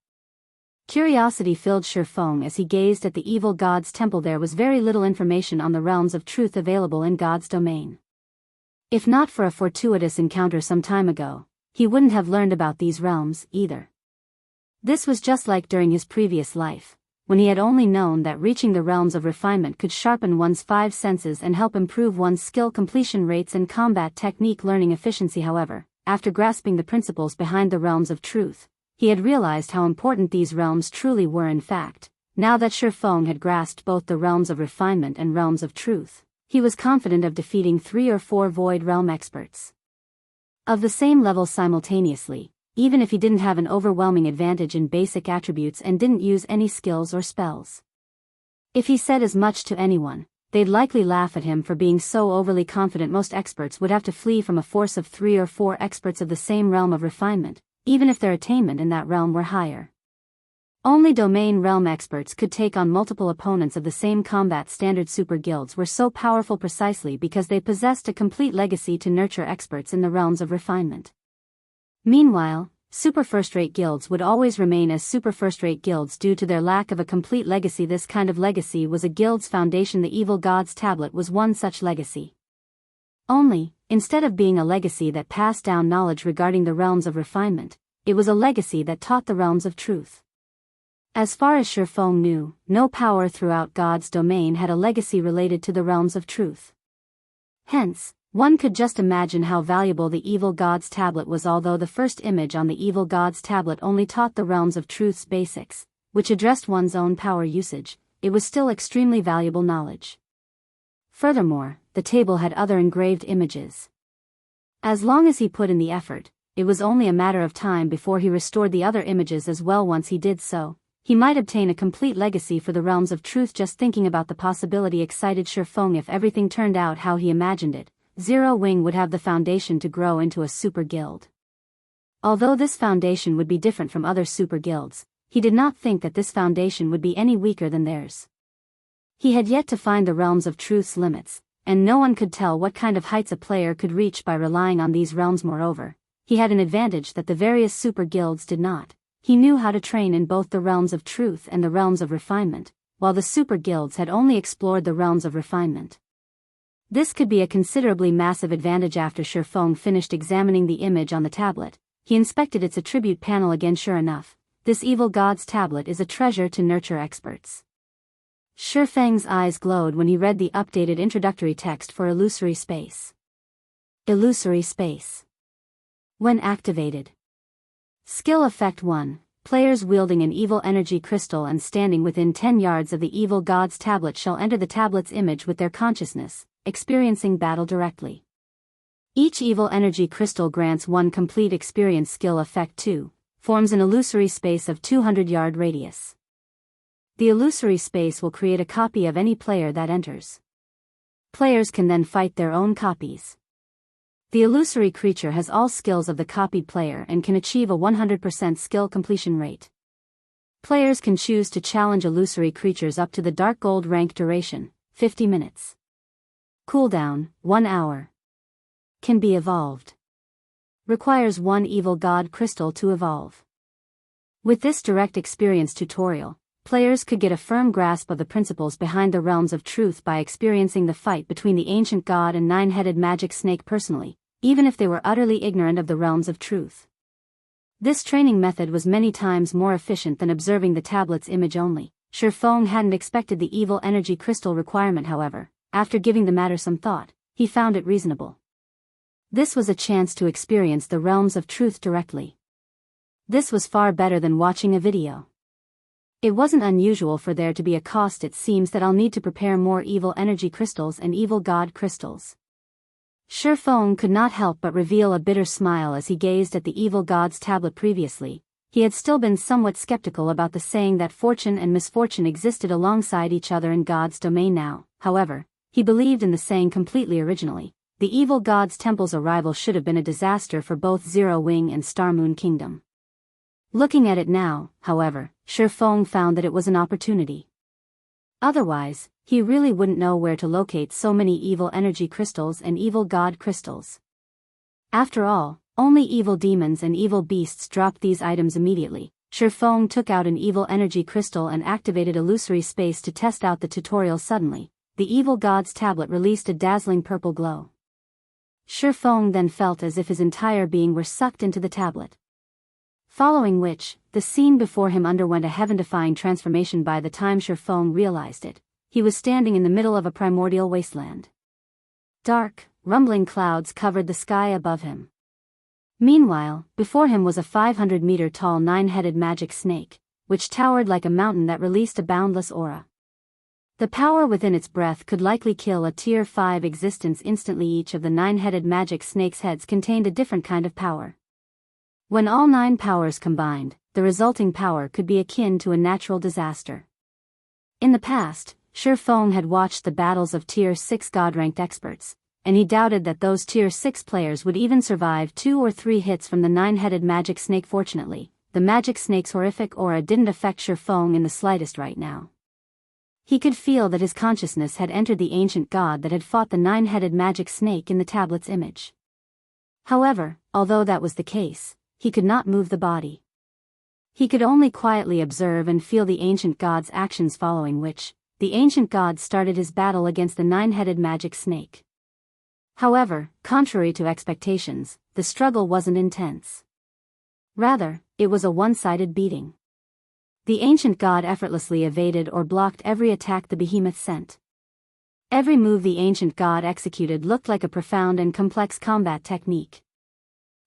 Curiosity filled Shifeng as he gazed at the evil god's temple. There was very little information on the realms of truth available in God's domain. If not for a fortuitous encounter some time ago, he wouldn't have learned about these realms either. This was just like during his previous life, when he had only known that reaching the realms of refinement could sharpen one's 5 senses and help improve one's skill completion rates and combat technique learning efficiency. However, after grasping the principles behind the realms of truth, he had realized how important these realms truly were. In fact, now that Shifeng had grasped both the realms of refinement and realms of truth, he was confident of defeating 3 or 4 Void Realm experts of the same level simultaneously, even if he didn't have an overwhelming advantage in basic attributes and didn't use any skills or spells. If he said as much to anyone, they'd likely laugh at him for being so overly confident. Most experts would have to flee from a force of 3 or 4 experts of the same realm of refinement, even if their attainment in that realm were higher. Only domain realm experts could take on multiple opponents of the same combat. Standard super guilds were so powerful precisely because they possessed a complete legacy to nurture experts in the realms of refinement. Meanwhile, super first-rate guilds would always remain as super first-rate guilds due to their lack of a complete legacy. This kind of legacy was a guild's foundation. The evil god's tablet was one such legacy. Only, instead of being a legacy that passed down knowledge regarding the realms of refinement, it was a legacy that taught the realms of truth. As far as Shifeng knew, no power throughout God's domain had a legacy related to the realms of truth. Hence, one could just imagine how valuable the evil god's tablet was. Although the first image on the evil god's tablet only taught the realms of truth's basics, which addressed one's own power usage, it was still extremely valuable knowledge. Furthermore, the table had other engraved images. As long as he put in the effort, it was only a matter of time before he restored the other images as well. Once he did so, he might obtain a complete legacy for the realms of truth. Just thinking about the possibility excited Shifeng. If everything turned out how he imagined it, Zero Wing would have the foundation to grow into a super guild. Although this foundation would be different from other super guilds, he did not think that this foundation would be any weaker than theirs. He had yet to find the realms of truth's limits, and no one could tell what kind of heights a player could reach by relying on these realms. Moreover, he had an advantage that the various super guilds did not. He knew how to train in both the realms of truth and the realms of refinement, while the super guilds had only explored the realms of refinement. This could be a considerably massive advantage. After Shifeng finished examining the image on the tablet, he inspected its attribute panel again. Sure enough, this evil god's tablet is a treasure to nurture experts. Shifeng's eyes glowed when he read the updated introductory text for Illusory Space. Illusory Space. When activated. Skill Effect 1. Players wielding an evil energy crystal and standing within 10 yards of the evil god's tablet shall enter the tablet's image with their consciousness, experiencing battle directly. Each evil energy crystal grants 1 complete experience. Skill Effect 2. Forms an illusory space of 200-yard radius. The illusory space will create a copy of any player that enters. Players can then fight their own copies. The illusory creature has all skills of the copied player and can achieve a 100% skill completion rate. Players can choose to challenge illusory creatures up to the Dark Gold rank. Duration, 50 minutes. Cooldown, 1 hour. Can be evolved. Requires 1 evil god crystal to evolve. With this direct experience tutorial, players could get a firm grasp of the principles behind the realms of truth by experiencing the fight between the ancient god and nine-headed magic snake personally, even if they were utterly ignorant of the realms of truth. This training method was many times more efficient than observing the tablet's image only. Shifeng hadn't expected the evil energy crystal requirement, however. After giving the matter some thought, he found it reasonable. This was a chance to experience the realms of truth directly. This was far better than watching a video. It wasn't unusual for there to be a cost. It seems that I'll need to prepare more evil energy crystals and evil god crystals. Shifeng could not help but reveal a bitter smile as he gazed at the evil god's tablet. Previously, he had still been somewhat skeptical about the saying that fortune and misfortune existed alongside each other in God's domain. Now, however, he believed in the saying completely. Originally, the evil god's temple's arrival should have been a disaster for both Zero Wing and Star Moon Kingdom. Looking at it now, however, Shifeng found that it was an opportunity. Otherwise, he really wouldn't know where to locate so many evil energy crystals and evil god crystals. After all, only evil demons and evil beasts dropped these items immediately. Shifeng took out an evil energy crystal and activated illusory space to test out the tutorial. Suddenly, the evil god's tablet released a dazzling purple glow. Shifeng then felt as if his entire being were sucked into the tablet. Following which, the scene before him underwent a heaven-defying transformation. By the time Shifeng realized it, he was standing in the middle of a primordial wasteland. Dark, rumbling clouds covered the sky above him. Meanwhile, before him was a 500-meter-tall nine-headed magic snake, which towered like a mountain that released a boundless aura. The power within its breath could likely kill a Tier 5 existence instantly. Each of the nine-headed magic snake's heads contained a different kind of power. When all 9 powers combined, the resulting power could be akin to a natural disaster. In the past, Shifeng had watched the battles of Tier 6 god-ranked experts, and he doubted that those Tier 6 players would even survive 2 or 3 hits from the nine-headed magic snake. Fortunately, the magic snake's horrific aura didn't affect Shifeng in the slightest right now. He could feel that his consciousness had entered the ancient god that had fought the nine-headed magic snake in the tablet's image. However, although that was the case, he could not move the body. He could only quietly observe and feel the ancient god's actions, following which, the ancient god started his battle against the nine-headed magic snake. However, contrary to expectations, the struggle wasn't intense. Rather, it was a one-sided beating. The ancient god effortlessly evaded or blocked every attack the behemoth sent. Every move the ancient god executed looked like a profound and complex combat technique.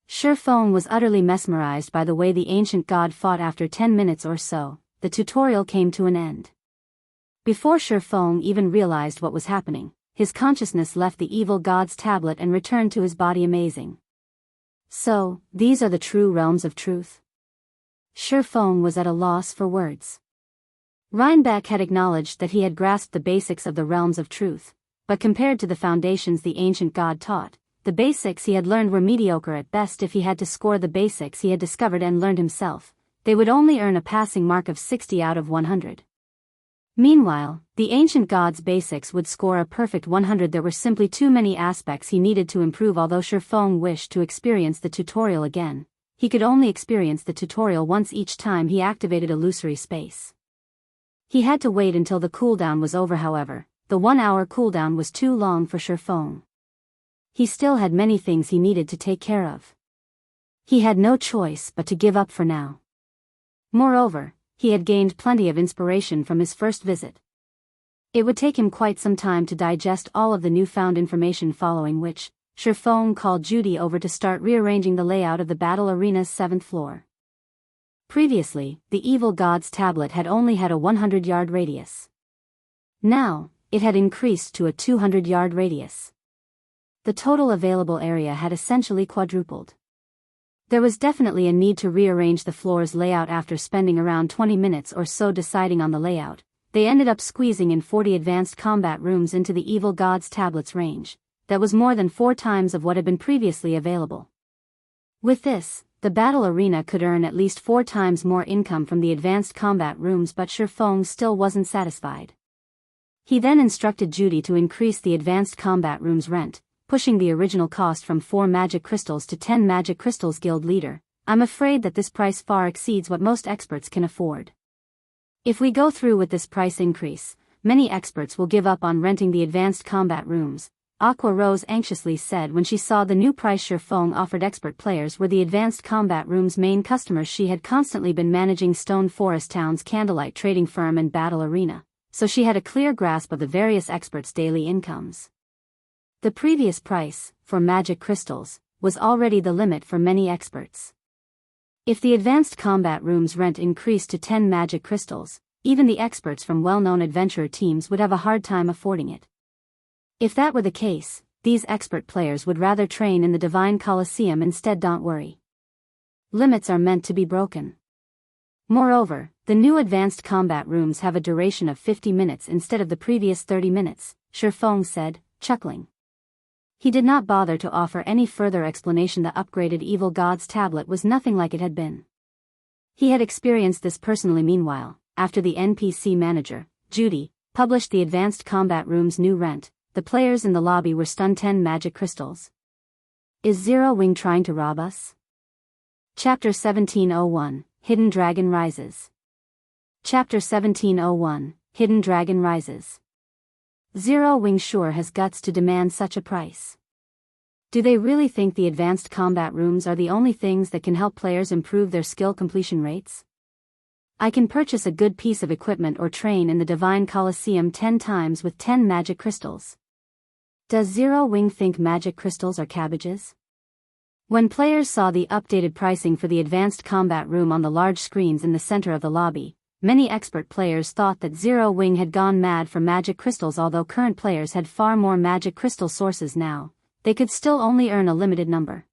Shifeng was utterly mesmerized by the way the ancient god fought. After 10 minutes or so, the tutorial came to an end. Before Shifeng even realized what was happening, his consciousness left the evil god's tablet and returned to his body. Amazing. So, these are the true realms of truth? Shifeng was at a loss for words. Reinbeck had acknowledged that he had grasped the basics of the realms of truth, but compared to the foundations the ancient god taught, the basics he had learned were mediocre at best. If he had to score the basics he had discovered and learned himself, they would only earn a passing mark of 60 out of 100. Meanwhile, the ancient god's basics would score a perfect 100. There were simply too many aspects he needed to improve. Although Shifeng wished to experience the tutorial again, he could only experience the tutorial once each time he activated illusory space. He had to wait until the cooldown was over. However, the 1-hour cooldown was too long for Shifeng. He still had many things he needed to take care of. He had no choice but to give up for now. Moreover, he had gained plenty of inspiration from his first visit. It would take him quite some time to digest all of the newfound information, following which, Shifeng called Judy over to start rearranging the layout of the battle arena's 7th floor. Previously, the evil god's tablet had only had a 100-yard radius. Now, it had increased to a 200-yard radius. The total available area had essentially quadrupled. There was definitely a need to rearrange the floor's layout. After spending around 20 minutes or so deciding on the layout, they ended up squeezing in 40 advanced combat rooms into the evil god's tablet's range. That was more than 4 times of what had been previously available. With this, the battle arena could earn at least 4 times more income from the advanced combat rooms, but Shifeng still wasn't satisfied. He then instructed Judy to increase the advanced combat room's rent, pushing the original cost from 4 magic crystals to 10 magic crystals. Guild leader, I'm afraid that this price far exceeds what most experts can afford. If we go through with this price increase, many experts will give up on renting the advanced combat rooms, Aqua Rose anxiously said when she saw the new price Shurfeng offered. Expert players were the advanced combat room's main customers. She had constantly been managing Stone Forest Town's Candlelight trading firm and battle arena, so she had a clear grasp of the various experts' daily incomes. The previous price, for magic crystals, was already the limit for many experts. If the advanced combat room's rent increased to 10 magic crystals, even the experts from well-known adventurer teams would have a hard time affording it. If that were the case, these expert players would rather train in the Divine Colosseum instead. Don't worry. Limits are meant to be broken. Moreover, the new advanced combat rooms have a duration of 50 minutes instead of the previous 30 minutes, Shurfeng said, chuckling. He did not bother to offer any further explanation. The upgraded Evil God's tablet was nothing like it had been. He had experienced this personally. Meanwhile, after the NPC manager, Judy, published the advanced combat room's new rent, the players in the lobby were stunned. 10 magic crystals. Is Zero Wing trying to rob us? Chapter 1701, Hidden Dragon Rises. Chapter 1701, Hidden Dragon Rises. Zero Wing sure has guts to demand such a price. Do they really think the advanced combat rooms are the only things that can help players improve their skill completion rates? I can purchase a good piece of equipment or train in the Divine Colosseum 10 times with 10 magic crystals. Does Zero Wing think magic crystals are cabbages? When players saw the updated pricing for the advanced combat room on the large screens in the center of the lobby, many expert players thought that Zero Wing had gone mad for magic crystals. Although current players had far more magic crystal sources now, they could still only earn a limited number.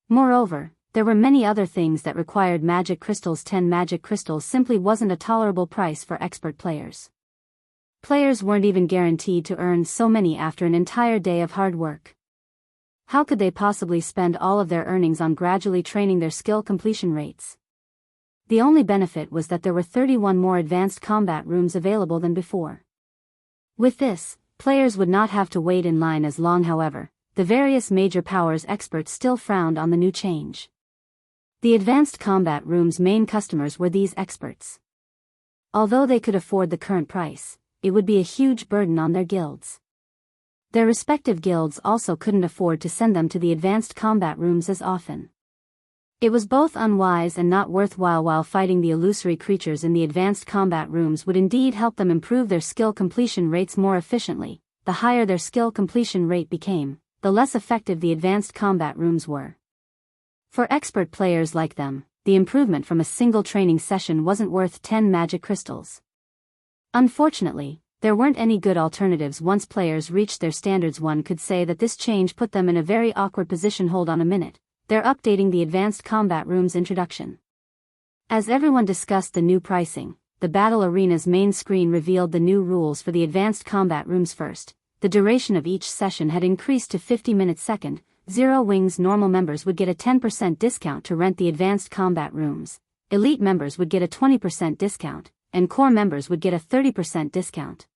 Moreover, there were many other things that required magic crystals. 10 magic crystals simply wasn't a tolerable price for expert players. Players weren't even guaranteed to earn so many after an entire day of hard work. How could they possibly spend all of their earnings on gradually training their skill completion rates? The only benefit was that there were 31 more advanced combat rooms available than before. With this, players would not have to wait in line as long. However, the various major powers experts still frowned on the new change. The advanced combat room's main customers were these experts. Although they could afford the current price, it would be a huge burden on their guilds. Their respective guilds also couldn't afford to send them to the advanced combat rooms as often. It was both unwise and not worthwhile. While fighting the illusory creatures in the advanced combat rooms would indeed help them improve their skill completion rates more efficiently, the higher their skill completion rate became, the less effective the advanced combat rooms were. For expert players like them, the improvement from a single training session wasn't worth 10 magic crystals. Unfortunately, there weren't any good alternatives. Once players reached their standards, one could say that this change put them in a very awkward position. Hold on a minute, they're updating the advanced combat room's introduction. As everyone discussed the new pricing, the battle arena's main screen revealed the new rules for the advanced combat rooms. First, the duration of each session had increased to 50 minutes. Second, Zero Wing's normal members would get a 10% discount to rent the advanced combat rooms, elite members would get a 20% discount, and core members would get a 30% discount.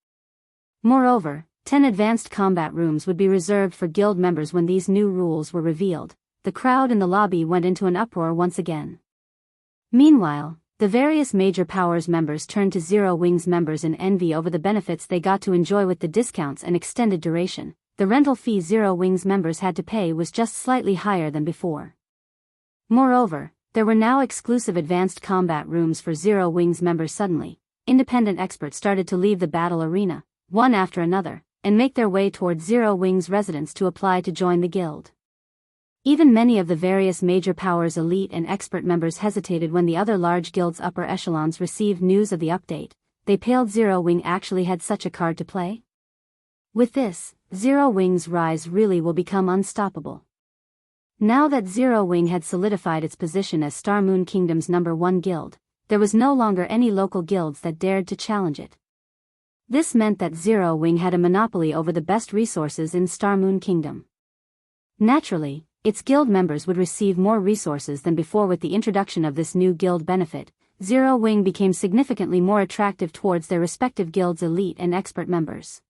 Moreover, 10 advanced combat rooms would be reserved for guild members. When these new rules were revealed, the crowd in the lobby went into an uproar once again. Meanwhile, the various major powers members turned to Zero Wing's members in envy over the benefits they got to enjoy with the discounts and extended duration. The rental fee Zero Wing's members had to pay was just slightly higher than before. Moreover, there were now exclusive advanced combat rooms for Zero Wing's members. Suddenly, independent experts started to leave the battle arena, one after another, and make their way towards Zero Wing's residence to apply to join the guild. Even many of the various major powers' elite and expert members hesitated when the other large guilds' upper echelons received news of the update. They paled. Zero Wing actually had such a card to play? With this, Zero Wing's rise really will become unstoppable. Now that Zero Wing had solidified its position as Star Moon Kingdom's #1 guild, there was no longer any local guilds that dared to challenge it. This meant that Zero Wing had a monopoly over the best resources in Star Moon Kingdom. Naturally, its guild members would receive more resources than before. With the introduction of this new guild benefit, Zero Wing became significantly more attractive towards their respective guilds' elite and expert members.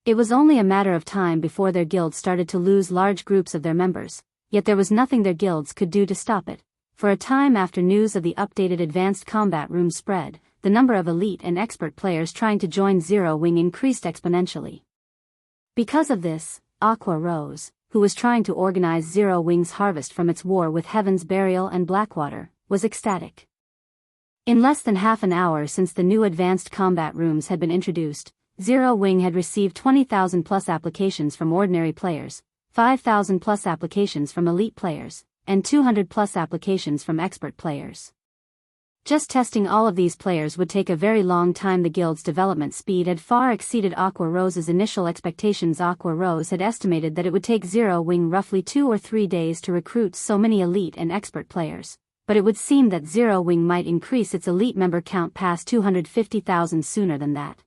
It was only a matter of time before their guilds started to lose large groups of their members, yet there was nothing their guilds could do to stop it. For a time after news of the updated advanced combat room spread, the number of elite and expert players trying to join Zero Wing increased exponentially. Because of this, Aqua Rose, who was trying to organize Zero Wing's harvest from its war with Heaven's Burial and Blackwater, was ecstatic. In less than half an hour since the new advanced combat rooms had been introduced, Zero Wing had received 20,000 plus applications from ordinary players, 5,000 plus applications from elite players, and 200 plus applications from expert players. Just testing all of these players would take a very long time. The guild's development speed had far exceeded Aqua Rose's initial expectations. Aqua Rose had estimated that it would take Zero Wing roughly 2 or 3 days to recruit so many elite and expert players, but it would seem that Zero Wing might increase its elite member count past 250,000 sooner than that.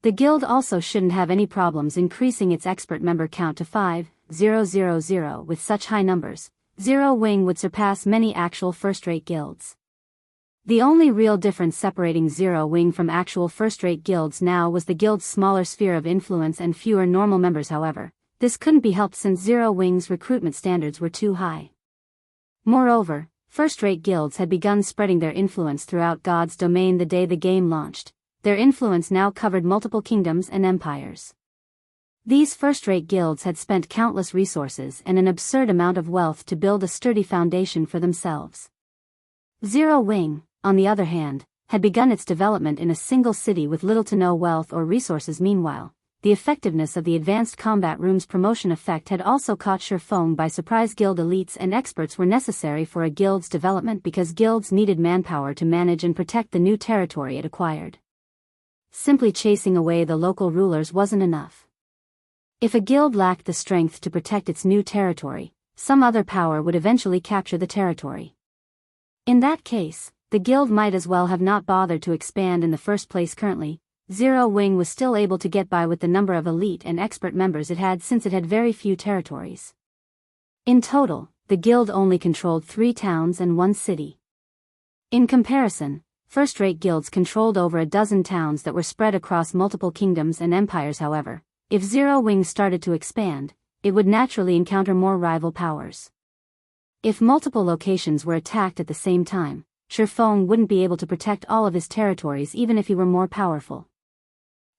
The guild also shouldn't have any problems increasing its expert member count to 5,000. With such high numbers, Zero Wing would surpass many actual first-rate guilds. The only real difference separating Zero Wing from actual first-rate guilds now was the guild's smaller sphere of influence and fewer normal members. However, this couldn't be helped since Zero Wing's recruitment standards were too high. Moreover, first-rate guilds had begun spreading their influence throughout God's domain the day the game launched. Their influence now covered multiple kingdoms and empires. These first-rate guilds had spent countless resources and an absurd amount of wealth to build a sturdy foundation for themselves. Zero Wing, on the other hand, had begun its development in a single city with little to no wealth or resources. Meanwhile, the effectiveness of the advanced combat room's promotion effect had also caught Shurfeng by surprise. Guild elites and experts were necessary for a guild's development because guilds needed manpower to manage and protect the new territory it acquired. Simply chasing away the local rulers wasn't enough. If a guild lacked the strength to protect its new territory, some other power would eventually capture the territory. In that case, the guild might as well have not bothered to expand in the first place. Currently, Zero Wing was still able to get by with the number of elite and expert members it had, since it had very few territories. In total, the guild only controlled 3 towns and 1 city. In comparison, first-rate guilds controlled over a dozen towns that were spread across multiple kingdoms and empires. However, if Zero Wing started to expand, it would naturally encounter more rival powers. If multiple locations were attacked at the same time, Shurfeng wouldn't be able to protect all of his territories even if he were more powerful.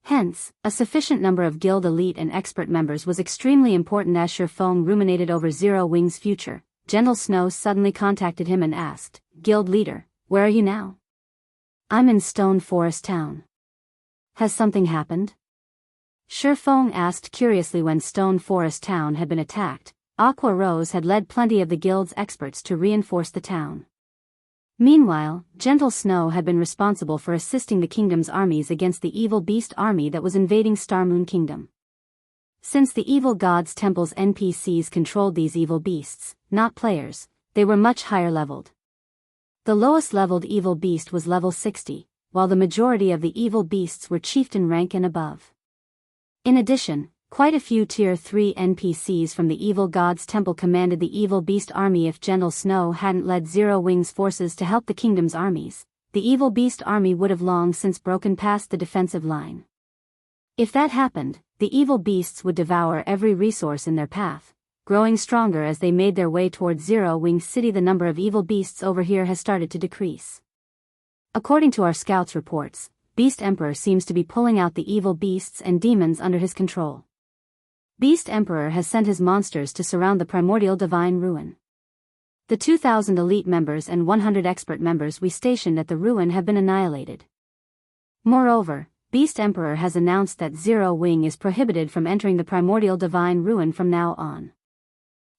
Hence, a sufficient number of guild elite and expert members was extremely important. As Shurfeng ruminated over Zero Wing's future, Gentle Snow suddenly contacted him and asked, "Guild leader, where are you now?" "I'm in Stone Forest Town." "Has something happened?" Shurfeng asked curiously. When Stone Forest Town had been attacked, Aqua Rose had led plenty of the guild's experts to reinforce the town. Meanwhile, Gentle Snow had been responsible for assisting the kingdom's armies against the evil beast army that was invading Starmoon Kingdom. Since the evil god's temple's NPCs controlled these evil beasts, not players, they were much higher leveled. The lowest leveled evil beast was level 60, while the majority of the evil beasts were chieftain rank and above. In addition, quite a few Tier 3 NPCs from the evil god's temple commanded the evil beast army. If Gentle Snow hadn't led Zero Wing's forces to help the kingdom's armies, the evil beast army would have long since broken past the defensive line. If that happened, the evil beasts would devour every resource in their path, growing stronger as they made their way towards Zero Wing City. The number of evil beasts over here has started to decrease. According to our scouts' reports, Beast Emperor seems to be pulling out the evil beasts and demons under his control. Beast Emperor has sent his monsters to surround the Primordial Divine Ruin. The 2,000 elite members and 100 expert members we stationed at the ruin have been annihilated. Moreover, Beast Emperor has announced that Zero Wing is prohibited from entering the Primordial Divine Ruin from now on.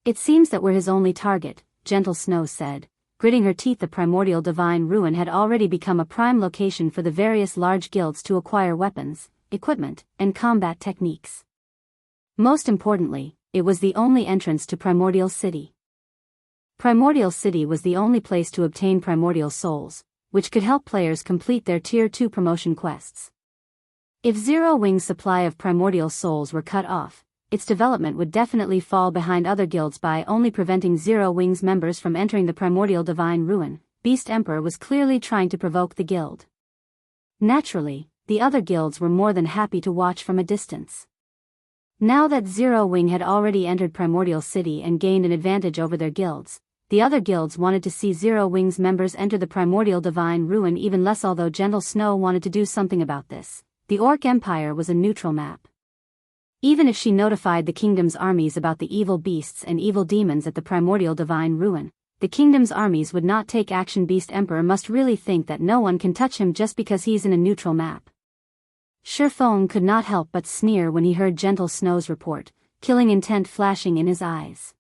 "It seems that we're his only target," Gentle Snow said, gritting her teeth. The Primordial Divine Ruin had already become a prime location for the various large guilds to acquire weapons, equipment, and combat techniques. Most importantly, it was the only entrance to Primordial City. Primordial City was the only place to obtain primordial souls, which could help players complete their Tier 2 promotion quests. If Zero Wing's supply of primordial souls were cut off, its development would definitely fall behind other guilds. By only preventing Zero Wing's members from entering the Primordial Divine Ruin, Beast Emperor was clearly trying to provoke the guild. Naturally, the other guilds were more than happy to watch from a distance. Now that Zero Wing had already entered Primordial City and gained an advantage over their guilds, the other guilds wanted to see Zero Wing's members enter the Primordial Divine Ruin even less. Although Gentle Snow wanted to do something about this, the Orc Empire was a neutral map. Even if she notified the kingdom's armies about the evil beasts and evil demons at the Primordial Divine Ruin, the kingdom's armies would not take action. Beast Emperor must really think that no one can touch him just because he's in a neutral map. Shifeng could not help but sneer when he heard Gentle Snow's report, killing intent flashing in his eyes.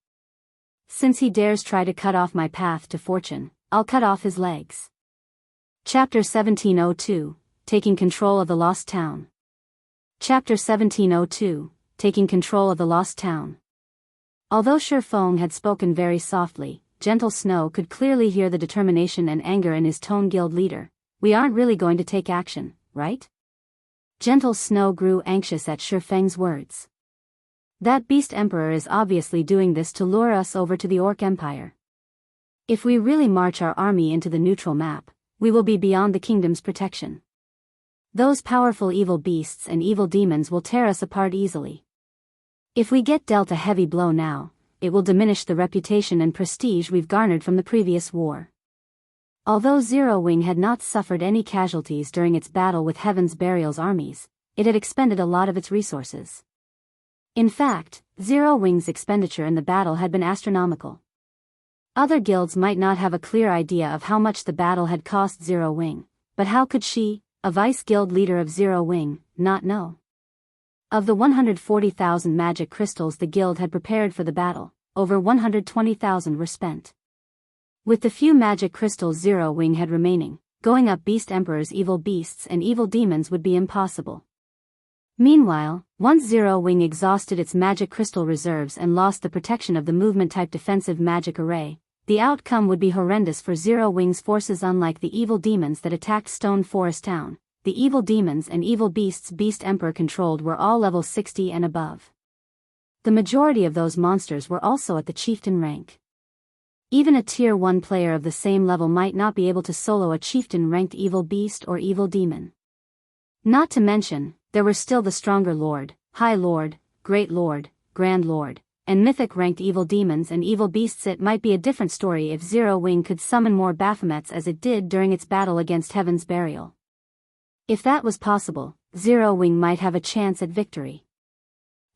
Since he dares try to cut off my path to fortune, I'll cut off his legs. Chapter 1702, Taking Control of the Lost Town. Chapter 1702, Taking Control of the Lost Town. Although Shifeng had spoken very softly, Gentle Snow could clearly hear the determination and anger in his tone. Guild leader, we aren't really going to take action, right? Gentle Snow grew anxious at Shifeng's words. That Beast Emperor is obviously doing this to lure us over to the Orc Empire. If we really march our army into the neutral map, we will be beyond the kingdom's protection. Those powerful evil beasts and evil demons will tear us apart easily. If we get dealt a heavy blow now, it will diminish the reputation and prestige we've garnered from the previous war. Although Zero Wing had not suffered any casualties during its battle with Heaven's Burial's armies, it had expended a lot of its resources. In fact, Zero Wing's expenditure in the battle had been astronomical. Other guilds might not have a clear idea of how much the battle had cost Zero Wing, but how could she, a vice guild leader of Zero Wing, not know? Of the 140,000 magic crystals the guild had prepared for the battle, over 120,000 were spent. With the few magic crystals Zero Wing had remaining, going up Beast Emperor's evil beasts and evil demons would be impossible. Meanwhile, once Zero Wing exhausted its magic crystal reserves and lost the protection of the movement-type defensive magic array, the outcome would be horrendous for Zero Wing's forces. Unlike the evil demons that attacked Stone Forest Town, the evil demons and evil beasts Beast Emperor controlled were all level 60 and above. The majority of those monsters were also at the chieftain rank. Even a tier 1 player of the same level might not be able to solo a chieftain-ranked evil beast or evil demon. Not to mention, there were still the stronger Lord, High Lord, Great Lord, Grand Lord, and Mythic-ranked evil demons and evil beasts. It might be a different story if Zero Wing could summon more Baphomets as it did during its battle against Heaven's Burial. If that was possible, Zero Wing might have a chance at victory.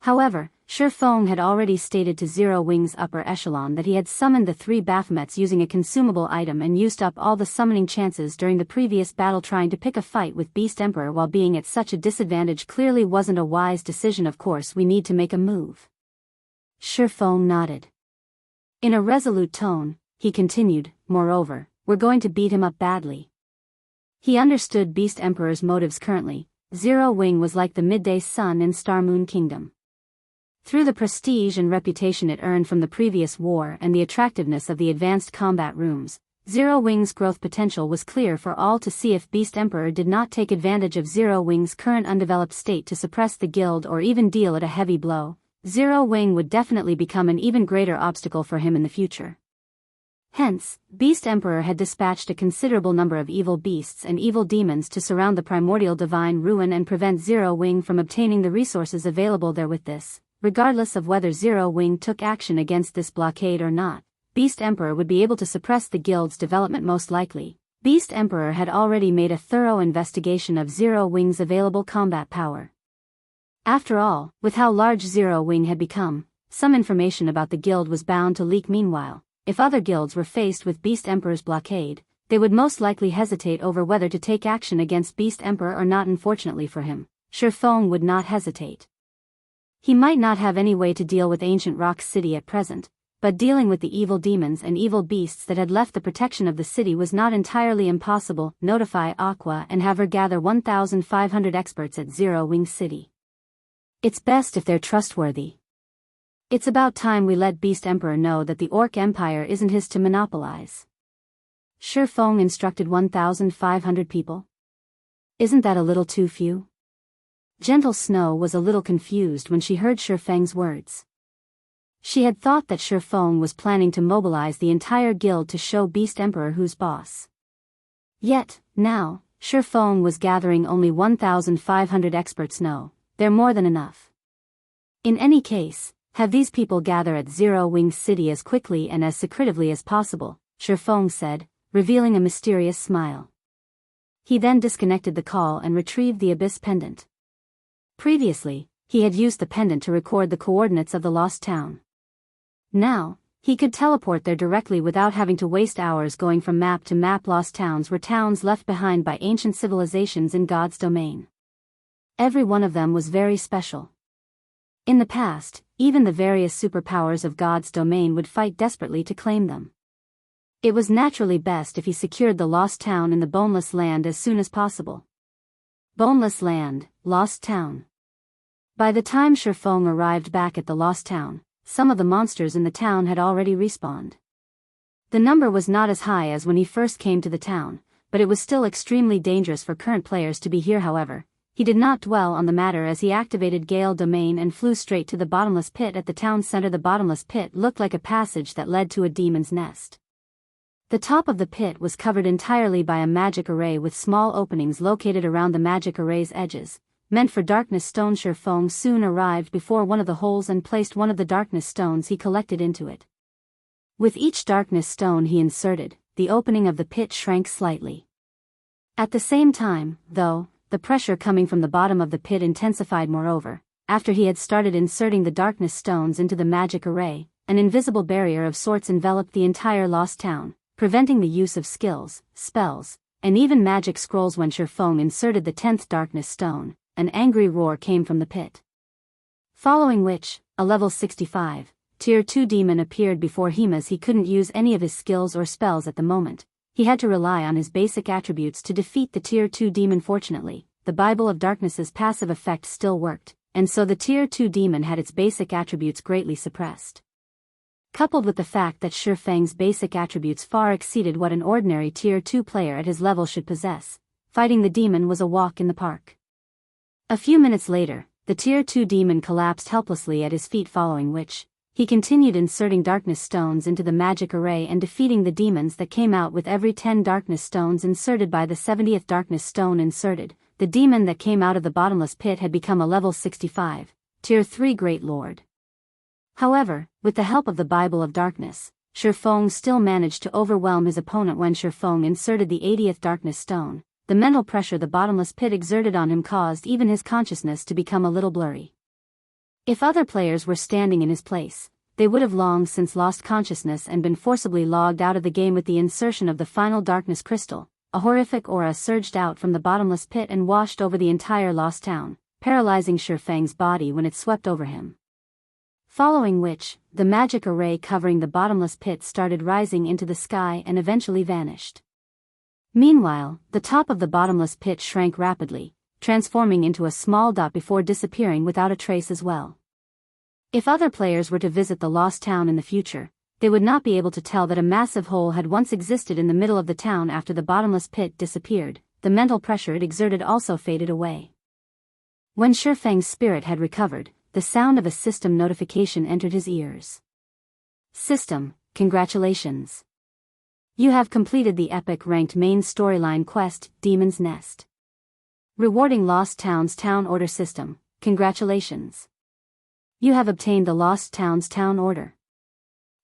However, Shifeng had already stated to Zero Wing's upper echelon that he had summoned the 3 Baphomets using a consumable item and used up all the summoning chances during the previous battle. Trying to pick a fight with Beast Emperor while being at such a disadvantage clearly wasn't a wise decision. Of course we need to make a move. Shifeng nodded. In a resolute tone, he continued, moreover, we're going to beat him up badly. He understood Beast Emperor's motives currently. Zero Wing was like the midday sun in Star Moon Kingdom. Through the prestige and reputation it earned from the previous war and the attractiveness of the advanced combat rooms, Zero Wing's growth potential was clear for all to see. If Beast Emperor did not take advantage of Zero Wing's current undeveloped state to suppress the guild or even deal it a heavy blow, Zero Wing would definitely become an even greater obstacle for him in the future. Hence, Beast Emperor had dispatched a considerable number of evil beasts and evil demons to surround the Primordial Divine Ruin and prevent Zero Wing from obtaining the resources available there. With this, regardless of whether Zero Wing took action against this blockade or not, Beast Emperor would be able to suppress the guild's development. Most likely, Beast Emperor had already made a thorough investigation of Zero Wing's available combat power. After all, with how large Zero Wing had become, some information about the guild was bound to leak. Meanwhile, if other guilds were faced with Beast Emperor's blockade, they would most likely hesitate over whether to take action against Beast Emperor or not. Unfortunately for him, Shifeng would not hesitate. He might not have any way to deal with Ancient Rock City at present, but dealing with the evil demons and evil beasts that had left the protection of the city was not entirely impossible. Notify Aqua and have her gather 1,500 experts at Zero Wing City. It's best if they're trustworthy. It's about time we let Beast Emperor know that the Orc Empire isn't his to monopolize. Shifeng instructed 1,500 people. Isn't that a little too few? Gentle Snow was a little confused when she heard Shifeng's words. She had thought that Shifeng was planning to mobilize the entire guild to show Beast Emperor who's boss. Yet, now, Shifeng was gathering only 1,500 experts. No, they're more than enough. In any case, have these people gather at Zero Wing City as quickly and as secretively as possible, Shifeng said, revealing a mysterious smile. He then disconnected the call and retrieved the Abyss pendant. Previously, he had used the pendant to record the coordinates of the lost town. Now, he could teleport there directly without having to waste hours going from map to map. Lost towns were towns left behind by ancient civilizations in God's domain. Every one of them was very special. In the past, even the various superpowers of God's domain would fight desperately to claim them. It was naturally best if he secured the lost town in the Boneless Land as soon as possible. Boneless Land, Lost Town. By the time Shifeng arrived back at the lost town, some of the monsters in the town had already respawned. The number was not as high as when he first came to the town, but it was still extremely dangerous for current players to be here. However, he did not dwell on the matter as he activated Gale Domain and flew straight to the bottomless pit at the town center. The bottomless pit looked like a passage that led to a demon's nest. The top of the pit was covered entirely by a magic array with small openings located around the magic array's edges, meant for darkness stone. Shifeng soon arrived before one of the holes and placed one of the darkness stones he collected into it. With each darkness stone he inserted, the opening of the pit shrank slightly. At the same time, though, the pressure coming from the bottom of the pit intensified. Moreover, after he had started inserting the darkness stones into the magic array, an invisible barrier of sorts enveloped the entire lost town, preventing the use of skills, spells, and even magic scrolls. When Shifeng inserted the 10th darkness stone, an angry roar came from the pit. Following which, a level 65, Tier 2 demon appeared before him. As he couldn't use any of his skills or spells at the moment, he had to rely on his basic attributes to defeat the Tier 2 demon. Fortunately, the Bible of Darkness's passive effect still worked, and so the Tier 2 demon had its basic attributes greatly suppressed. Coupled with the fact that Shifeng's basic attributes far exceeded what an ordinary Tier 2 player at his level should possess, fighting the demon was a walk in the park. A few minutes later, the Tier 2 demon collapsed helplessly at his feet, following which, he continued inserting darkness stones into the magic array and defeating the demons that came out with every 10 darkness stones inserted. By the 70th darkness stone inserted, the demon that came out of the bottomless pit had become a level 65, Tier 3 Great Lord. However, with the help of the Bible of Darkness, Shifeng still managed to overwhelm his opponent. When Shifeng inserted the 80th darkness stone, the mental pressure the bottomless pit exerted on him caused even his consciousness to become a little blurry. If other players were standing in his place, they would have long since lost consciousness and been forcibly logged out of the game. With the insertion of the final darkness crystal, a horrific aura surged out from the bottomless pit and washed over the entire lost town, paralyzing Shifeng's body when it swept over him. Following which, the magic array covering the bottomless pit started rising into the sky and eventually vanished. Meanwhile, the top of the bottomless pit shrank rapidly, transforming into a small dot before disappearing without a trace as well. If other players were to visit the lost town in the future, they would not be able to tell that a massive hole had once existed in the middle of the town. After the bottomless pit disappeared, the mental pressure it exerted also faded away. When Shifeng's spirit had recovered, the sound of a system notification entered his ears. System, congratulations. You have completed the epic ranked main storyline quest, Demon's Nest. Rewarding Lost Town's Town Order System, congratulations. You have obtained the Lost Town's Town Order.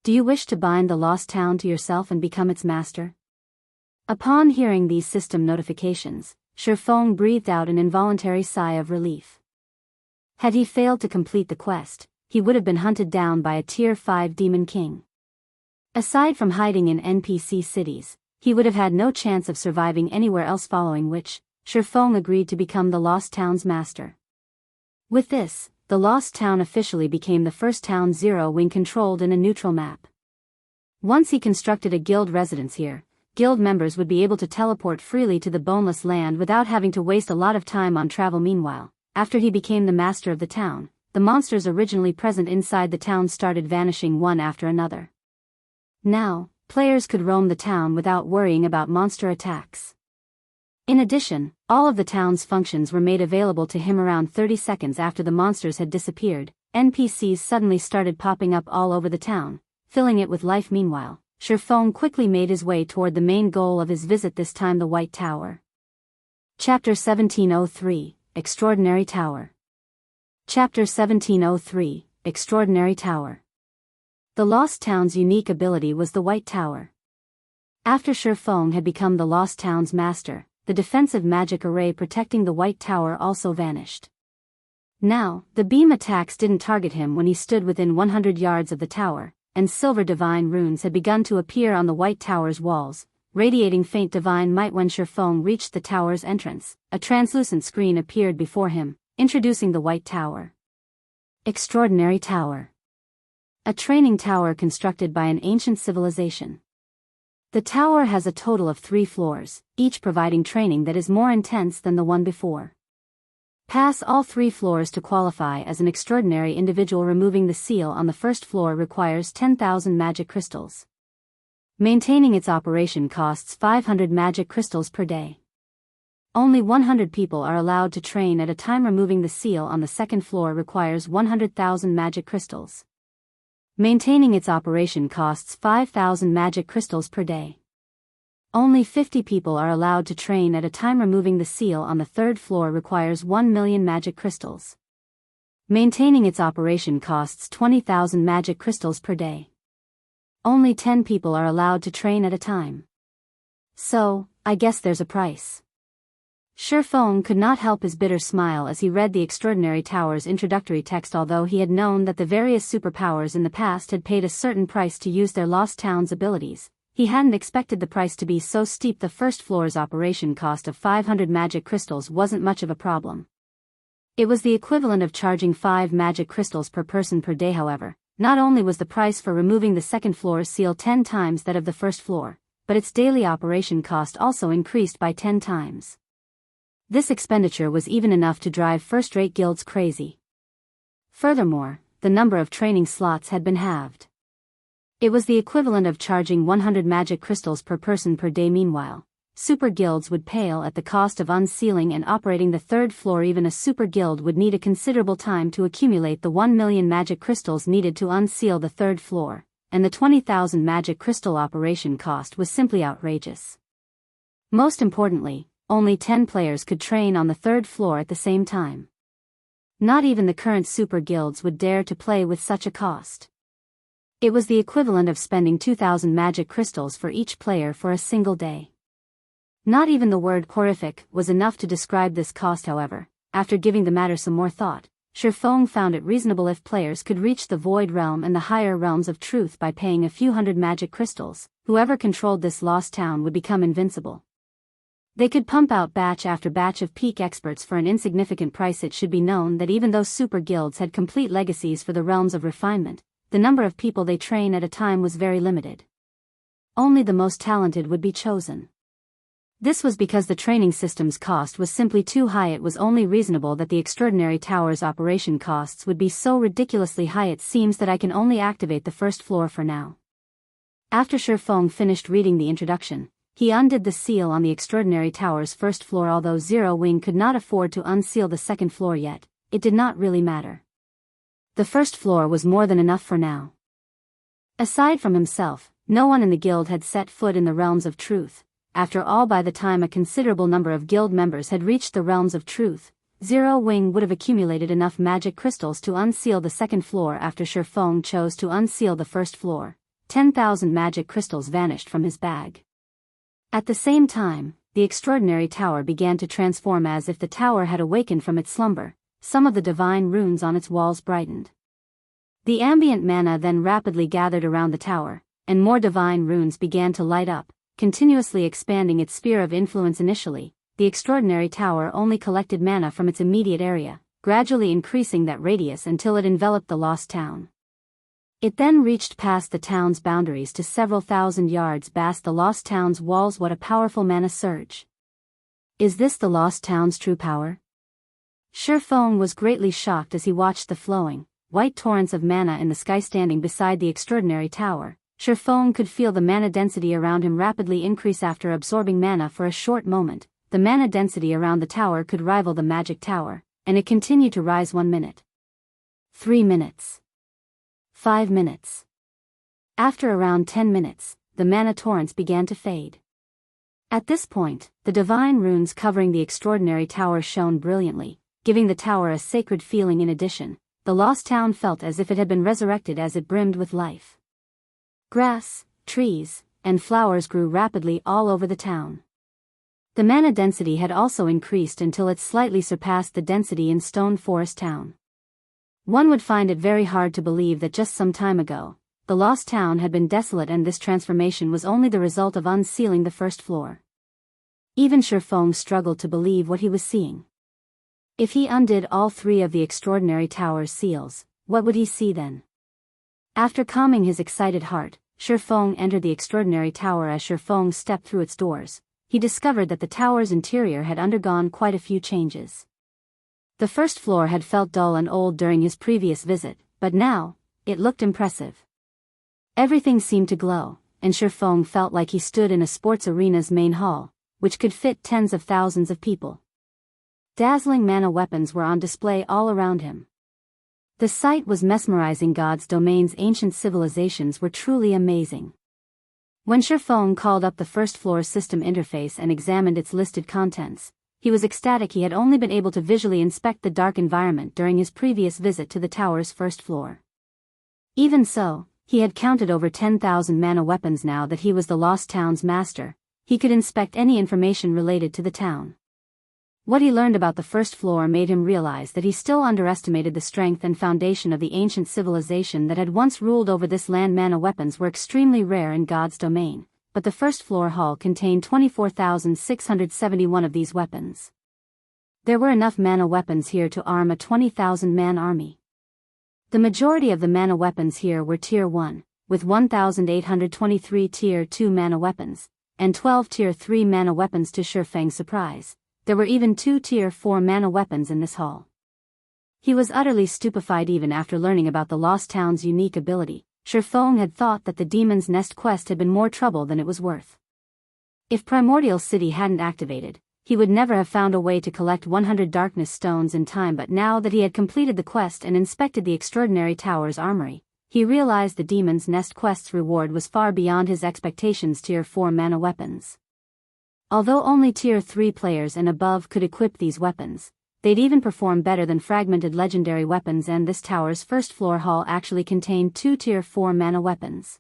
Do you wish to bind the Lost Town to yourself and become its master? Upon hearing these system notifications, Shifeng breathed out an involuntary sigh of relief. Had he failed to complete the quest, he would have been hunted down by a Tier 5 Demon King. Aside from hiding in NPC cities, he would have had no chance of surviving anywhere else. Following which, Shifeng agreed to become the Lost Town's master. With this, the Lost Town officially became the first town Zero Wing controlled in a neutral map. Once he constructed a guild residence here, guild members would be able to teleport freely to the Boneless Land without having to waste a lot of time on travel. Meanwhile, after he became the master of the town, the monsters originally present inside the town started vanishing one after another. Now, players could roam the town without worrying about monster attacks. In addition, all of the town's functions were made available to him around 30 seconds after the monsters had disappeared, NPCs suddenly started popping up all over the town, filling it with life. Meanwhile, Shifeng quickly made his way toward the main goal of his visit, this time the White Tower. Chapter 1703, Extraordinary Tower. Chapter 1703, Extraordinary Tower. The Lost Town's unique ability was the White Tower. After Shifeng had become the Lost Town's master, the defensive magic array protecting the White Tower also vanished. Now, the beam attacks didn't target him when he stood within 100 yards of the tower, and silver divine runes had begun to appear on the White Tower's walls, radiating faint divine might. When Shifeng reached the tower's entrance, a translucent screen appeared before him, introducing the White Tower. Extraordinary Tower. A training tower constructed by an ancient civilization. The tower has a total of 3 floors, each providing training that is more intense than the one before. Pass all 3 floors to qualify as an extraordinary individual. Removing the seal on the first floor requires 10,000 magic crystals. Maintaining its operation costs 500 magic crystals per day. Only 100 people are allowed to train at a time. Removing the seal on the second floor requires 100,000 magic crystals. Maintaining its operation costs 5,000 magic crystals per day. Only 50 people are allowed to train at a time. Removing the seal on the third floor requires 1 million magic crystals. Maintaining its operation costs 20,000 magic crystals per day. Only 10 people are allowed to train at a time. So, I guess there's a price. Shifeng could not help his bitter smile as he read the Extraordinary Tower's introductory text. Although he had known that the various superpowers in the past had paid a certain price to use their Lost Town's abilities, he hadn't expected the price to be so steep. The first floor's operation cost of 500 magic crystals wasn't much of a problem. It was the equivalent of charging 5 magic crystals per person per day. However, not only was the price for removing the second floor's seal 10 times that of the first floor, but its daily operation cost also increased by 10 times. This expenditure was even enough to drive first-rate guilds crazy. Furthermore, the number of training slots had been halved. It was the equivalent of charging 100 magic crystals per person per day. Meanwhile, super guilds would pale at the cost of unsealing and operating the third floor. Even a super guild would need a considerable time to accumulate the 1 million magic crystals needed to unseal the third floor, and the 20,000 magic crystal operation cost was simply outrageous. Most importantly, only 10 players could train on the third floor at the same time. Not even the current super guilds would dare to play with such a cost. It was the equivalent of spending 2,000 magic crystals for each player for a single day. Not even the word horrific was enough to describe this cost. However, after giving the matter some more thought, Shifeng found it reasonable if players could reach the Void Realm and the higher realms of truth by paying a few hundred magic crystals. Whoever controlled this lost town would become invincible. They could pump out batch after batch of peak experts for an insignificant price. It should be known that even though super guilds had complete legacies for the realms of refinement, the number of people they train at a time was very limited. Only the most talented would be chosen. This was because the training system's cost was simply too high. It was only reasonable that the Extraordinary Tower's operation costs would be so ridiculously high. It seems that I can only activate the first floor for now. After Shifeng finished reading the introduction, he undid the seal on the Extraordinary Tower's first floor. Although Zero Wing could not afford to unseal the second floor yet, it did not really matter. The first floor was more than enough for now. Aside from himself, no one in the guild had set foot in the realms of truth. After all, by the time a considerable number of guild members had reached the realms of truth, Zero Wing would have accumulated enough magic crystals to unseal the second floor. After Shifeng chose to unseal the first floor, 10,000 magic crystals vanished from his bag. At the same time, the Extraordinary Tower began to transform. As if the tower had awakened from its slumber, some of the divine runes on its walls brightened. The ambient mana then rapidly gathered around the tower, and more divine runes began to light up, continuously expanding its sphere of influence. Initially, the Extraordinary Tower only collected mana from its immediate area, gradually increasing that radius until it enveloped the lost town. It then reached past the town's boundaries to several thousand yards past the lost town's walls. What a powerful mana surge! Is this the lost town's true power? Shifeng was greatly shocked as he watched the flowing, white torrents of mana in the sky. Standing beside the Extraordinary Tower, Shifeng could feel the mana density around him rapidly increase. After absorbing mana for a short moment, the mana density around the tower could rival the magic tower, and it continued to rise 1 minute. 3 minutes. 5 minutes. After around 10 minutes, the mana torrents began to fade. At this point, the divine runes covering the extraordinary tower shone brilliantly, giving the tower a sacred feeling. In addition, the lost town felt as if it had been resurrected as it brimmed with life. Grass, trees, and flowers grew rapidly all over the town. The mana density had also increased until it slightly surpassed the density in Stone Forest Town. One would find it very hard to believe that just some time ago, the lost town had been desolate and this transformation was only the result of unsealing the first floor. Even Shurfong struggled to believe what he was seeing. If he undid all 3 of the extraordinary tower's seals, what would he see then? After calming his excited heart, Shurfong entered the extraordinary tower. As Shurfong stepped through its doors, he discovered that the tower's interior had undergone quite a few changes. The first floor had felt dull and old during his previous visit, but now, it looked impressive. Everything seemed to glow, and Shurfong felt like he stood in a sports arena's main hall, which could fit tens of thousands of people. Dazzling mana weapons were on display all around him. The sight was mesmerizing. God's domain's ancient civilizations were truly amazing. When Shurfong called up the first floor's system interface and examined its listed contents, he was ecstatic. He had only been able to visually inspect the dark environment during his previous visit to the tower's first floor. Even so, he had counted over 10,000 mana weapons. Now that he was the lost town's master, he could inspect any information related to the town. What he learned about the first floor made him realize that he still underestimated the strength and foundation of the ancient civilization that had once ruled over this land. Mana weapons were extremely rare in God's domain, but the first floor hall contained 24,671 of these weapons. There were enough mana weapons here to arm a 20,000-man army. The majority of the mana weapons here were Tier 1, with 1,823 Tier 2 mana weapons, and 12 Tier 3 mana weapons. To Shurfang's surprise, there were even 2 Tier 4 mana weapons in this hall. He was utterly stupefied. Even after learning about the Lost Town's unique ability, Shurfong had thought that the Demon's Nest quest had been more trouble than it was worth. If Primordial City hadn't activated, he would never have found a way to collect 100 Darkness Stones in time. But now that he had completed the quest and inspected the extraordinary tower's armory, he realized the Demon's Nest quest's reward was far beyond his expectations. Tier 4 mana weapons. Although only Tier 3 players and above could equip these weapons, they'd even perform better than fragmented legendary weapons, and this tower's first floor hall actually contained 2 Tier 4 mana weapons.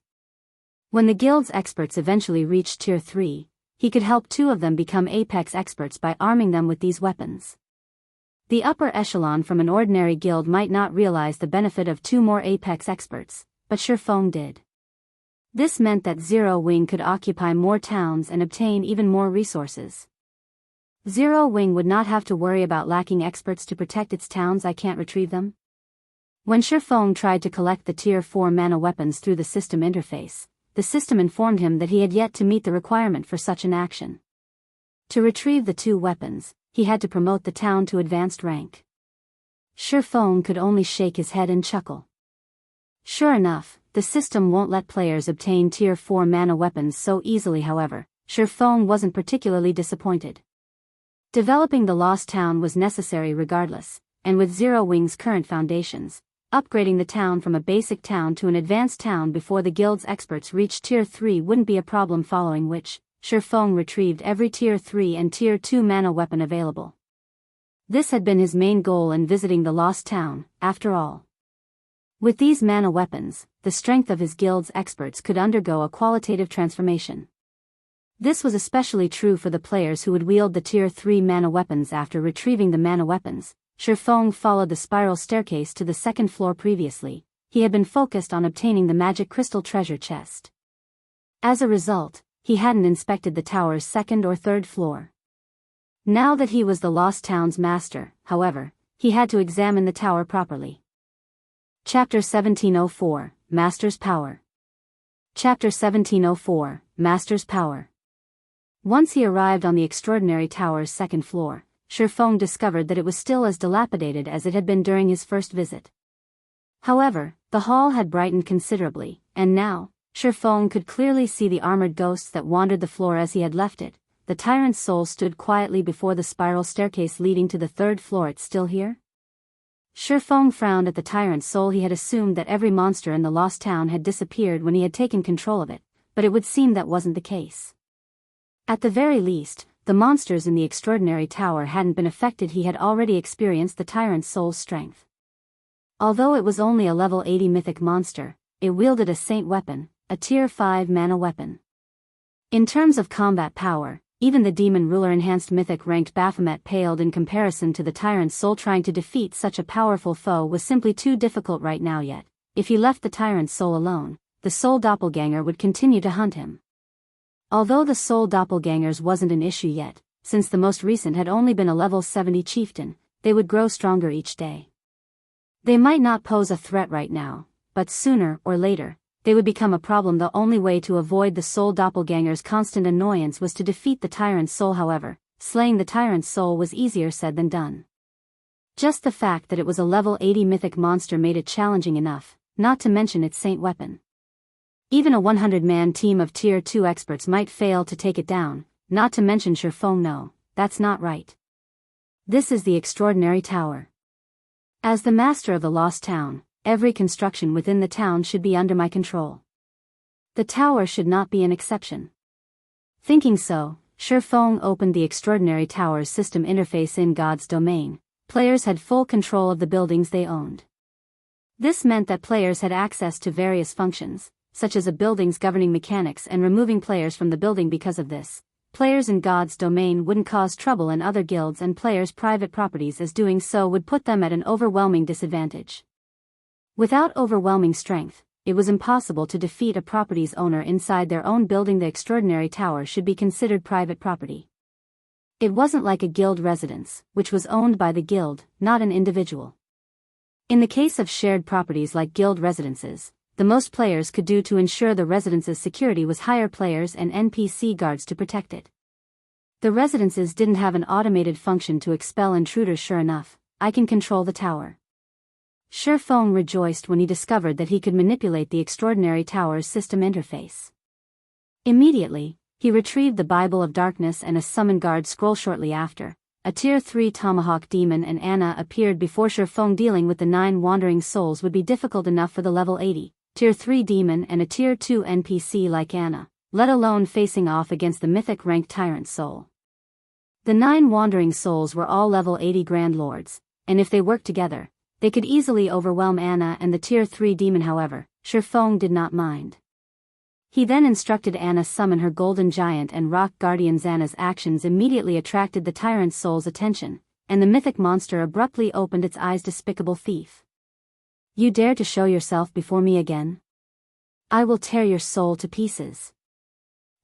When the guild's experts eventually reached Tier 3, he could help 2 of them become apex experts by arming them with these weapons. The upper echelon from an ordinary guild might not realize the benefit of 2 more apex experts, but Shurfong did. This meant that Zero Wing could occupy more towns and obtain even more resources. Zero Wing would not have to worry about lacking experts to protect its towns. I can't retrieve them. When Shurfong tried to collect the Tier 4 mana weapons through the system interface, the system informed him that he had yet to meet the requirement for such an action. To retrieve the 2 weapons, he had to promote the town to advanced rank. Shurfong could only shake his head and chuckle. Sure enough, the system won't let players obtain Tier 4 mana weapons so easily. However, Shurfong wasn't particularly disappointed. Developing the Lost Town was necessary regardless, and with Zero Wing's current foundations, upgrading the town from a basic town to an advanced town before the guild's experts reached Tier 3 wouldn't be a problem, following which, Shurfong retrieved every Tier 3 and Tier 2 mana weapon available. This had been his main goal in visiting the Lost Town, after all. With these mana weapons, the strength of his guild's experts could undergo a qualitative transformation. This was especially true for the players who would wield the Tier 3 mana weapons. After retrieving the mana weapons, Shurfong followed the spiral staircase to the second floor. Previously, he had been focused on obtaining the magic crystal treasure chest. As a result, he hadn't inspected the tower's second or third floor. Now that he was the Lost Town's master, however, he had to examine the tower properly. Chapter 1704, Master's Power. Chapter 1704, Master's Power. Once he arrived on the extraordinary tower's second floor, Shurfong discovered that it was still as dilapidated as it had been during his first visit. However, the hall had brightened considerably, and now, Shurfong could clearly see the armored ghosts that wandered the floor as he had left it. The tyrant's soul stood quietly before the spiral staircase leading to the third floor. It's still here? Shifeng frowned at the tyrant soul. He had assumed that every monster in the lost town had disappeared when he had taken control of it, but it would seem that wasn't the case. At the very least, the monsters in the extraordinary tower hadn't been affected. He had already experienced the tyrant soul's strength. Although it was only a level 80 mythic monster, it wielded a saint weapon, a tier 5 mana weapon. In terms of combat power, even the demon ruler enhanced mythic ranked Baphomet paled in comparison to the tyrant soul. Trying to defeat such a powerful foe was simply too difficult right now. Yet, if he left the tyrant soul alone, the soul doppelganger would continue to hunt him. Although the soul doppelgangers wasn't an issue yet, since the most recent had only been a level 70 chieftain, they would grow stronger each day. They might not pose a threat right now, but sooner or later, they would become a problem. The only way to avoid the soul doppelganger's constant annoyance was to defeat the tyrant soul. However, slaying the tyrant soul was easier said than done. Just the fact that it was a level 80 mythic monster made it challenging enough, not to mention its saint weapon. Even a 100-man team of tier 2 experts might fail to take it down, not to mention Shifeng. No, that's not right. This is the extraordinary tower. As the master of the lost town, every construction within the town should be under my control. The tower should not be an exception. Thinking so, Shifeng opened the extraordinary tower's system interface. In God's domain, players had full control of the buildings they owned. This meant that players had access to various functions, such as a building's governing mechanics and removing players from the building. Because of this, players in God's domain wouldn't cause trouble in other guilds and players' private properties, as doing so would put them at an overwhelming disadvantage. Without overwhelming strength, it was impossible to defeat a property's owner inside their own building. The extraordinary tower should be considered private property. It wasn't like a guild residence, which was owned by the guild, not an individual. In the case of shared properties like guild residences, the most players could do to ensure the residence's security was hire players and NPC guards to protect it. The residences didn't have an automated function to expel intruders. Sure enough, I can control the tower. Shifeng rejoiced when he discovered that he could manipulate the extraordinary tower's system interface. Immediately, he retrieved the Bible of Darkness and a summon guard scroll. Shortly after, a tier 3 tomahawk demon and Anna appeared before Shifeng. Dealing with the 9 wandering souls would be difficult enough for the level 80, tier 3 demon and a tier 2 NPC like Anna, let alone facing off against the mythic ranked tyrant soul. The 9 wandering souls were all level 80 grand lords, and if they worked together, they could easily overwhelm Anna and the tier 3 demon. However, Shifeng did not mind. He then instructed Anna summon her golden giant and rock guardians. Anna's actions immediately attracted the tyrant soul's attention, and the mythic monster abruptly opened its eyes. Despicable thief! You dare to show yourself before me again? I will tear your soul to pieces.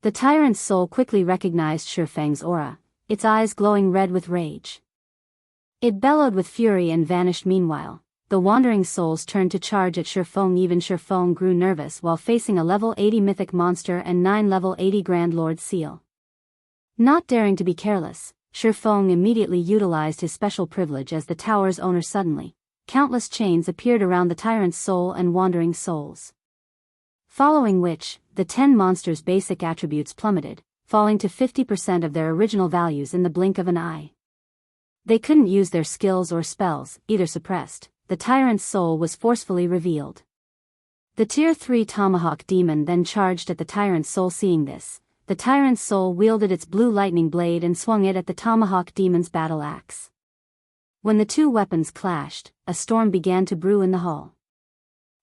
The tyrant's soul quickly recognized Shifeng's aura, its eyes glowing red with rage. It bellowed with fury and vanished. Meanwhile, the wandering souls turned to charge at Shifeng. Even Shifeng grew nervous while facing a level 80 mythic monster and 9 level 80 grand lord seal. Not daring to be careless, Shifeng immediately utilized his special privilege as the tower's owner. Suddenly, countless chains appeared around the tyrant's soul and wandering souls. Following which, the 10 monsters' basic attributes plummeted, falling to 50% of their original values in the blink of an eye. They couldn't use their skills or spells, either suppressed. The tyrant's soul was forcefully revealed. The tier 3 tomahawk demon then charged at the tyrant's soul. Seeing this, the tyrant's soul wielded its blue lightning blade and swung it at the tomahawk demon's battle axe. When the two weapons clashed, a storm began to brew in the hall.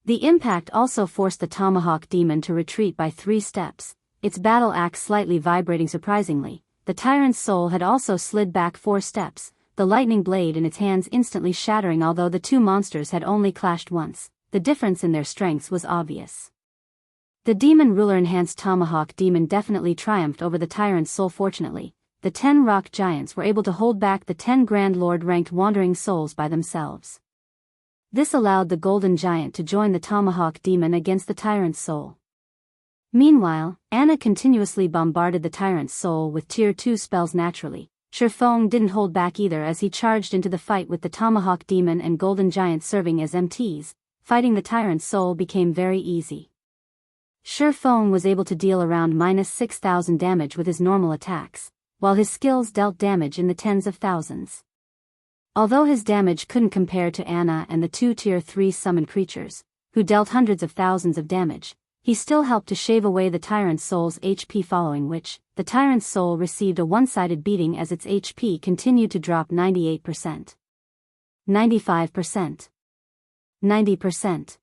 The impact also forced the tomahawk demon to retreat by 3 steps, its battle axe slightly vibrating. Surprisingly, the tyrant's soul had also slid back 4 steps, the lightning blade in its hands instantly shattering. Although the two monsters had only clashed once, the difference in their strengths was obvious. The demon ruler enhanced tomahawk demon definitely triumphed over the tyrant's soul. Fortunately, the 10 rock giants were able to hold back the 10 grand lord ranked wandering souls by themselves. This allowed the golden giant to join the tomahawk demon against the tyrant's soul. Meanwhile, Anna continuously bombarded the tyrant's soul with tier 2 spells. Naturally, Shifeng didn't hold back either as he charged into the fight with the tomahawk demon and golden giant serving as MTs. Fighting the tyrant's soul became very easy. Shifeng was able to deal around -6,000 damage with his normal attacks, while his skills dealt damage in the tens of thousands. Although his damage couldn't compare to Anna and the two Tier 3 summoned creatures, who dealt hundreds of thousands of damage, he still helped to shave away the Tyrant's Soul's HP, following which, the Tyrant's Soul received a one-sided beating as its HP continued to drop 98%. 95%. 90%.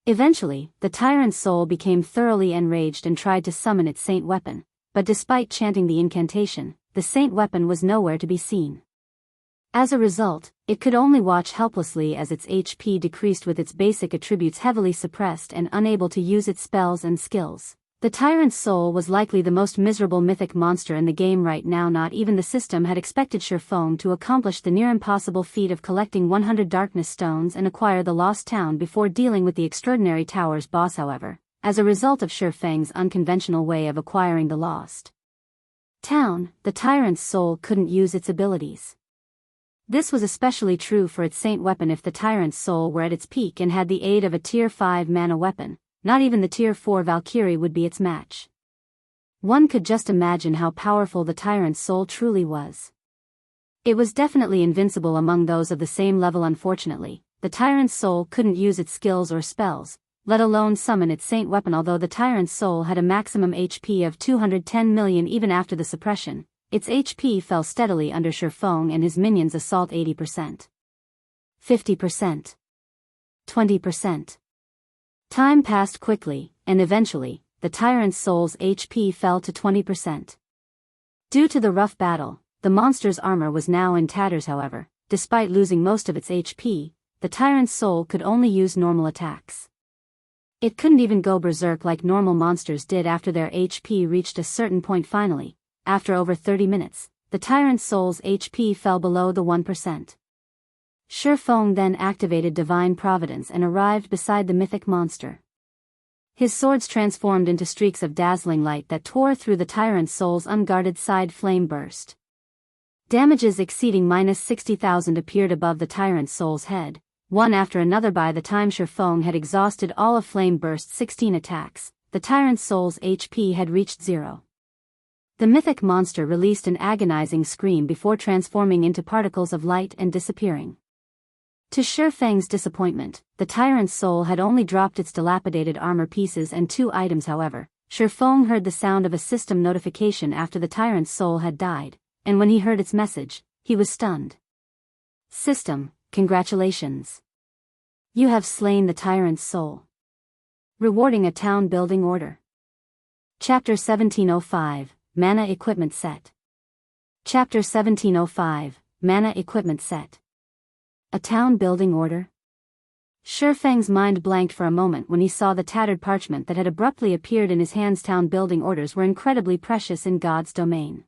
Eventually, the Tyrant's Soul became thoroughly enraged and tried to summon its Saint weapon, but despite chanting the incantation, the Saint weapon was nowhere to be seen. As a result, it could only watch helplessly as its HP decreased, with its basic attributes heavily suppressed and unable to use its spells and skills. The Tyrant's Soul was likely the most miserable mythic monster in the game right now. Not even the system had expected Shurfeng to accomplish the near-impossible feat of collecting 100 Darkness Stones and acquire the Lost Town before dealing with the Extraordinary Tower's boss. However, as a result of Shurfeng's unconventional way of acquiring the Lost Town, the Tyrant's Soul couldn't use its abilities. This was especially true for its Saint weapon. If the Tyrant's Soul were at its peak and had the aid of a Tier 5 mana weapon, not even the Tier 4 Valkyrie would be its match. One could just imagine how powerful the Tyrant's Soul truly was. It was definitely invincible among those of the same level. Unfortunately, the Tyrant's Soul couldn't use its skills or spells, let alone summon its Saint weapon. Although the Tyrant's Soul had a maximum HP of 210 million even after the suppression, its HP fell steadily under Shurfeng and his minions' assault. 80%. 50%. 20%. Time passed quickly, and eventually, the Tyrant's Soul's HP fell to 20%. Due to the rough battle, the monster's armor was now in tatters. However, despite losing most of its HP, the Tyrant's Soul could only use normal attacks. It couldn't even go berserk like normal monsters did after their HP reached a certain point. Finally, after over 30 minutes, the Tyrant's Soul's HP fell below the 1%. Shurfeng then activated Divine Providence and arrived beside the mythic monster. His swords transformed into streaks of dazzling light that tore through the Tyrant's Soul's unguarded side. Flame burst. Damages exceeding -60,000 appeared above the Tyrant's Soul's head, one after another. By the time Shurfeng had exhausted all of Flame Burst's 16 attacks, the Tyrant's Soul's HP had reached 0. The mythic monster released an agonizing scream before transforming into particles of light and disappearing. To Shurfeng's disappointment, the Tyrant's Soul had only dropped its dilapidated armor pieces and 2 items. However, Shurfeng heard the sound of a system notification after the Tyrant's Soul had died, and when he heard its message, he was stunned. System, congratulations. You have slain the Tyrant's Soul. Rewarding a town building order. Chapter 1705, Mana Equipment Set. Chapter 1705, Mana Equipment Set. A town building order? Shurfeng's mind blanked for a moment when he saw the tattered parchment that had abruptly appeared in his hands. Town building orders were incredibly precious in God's domain.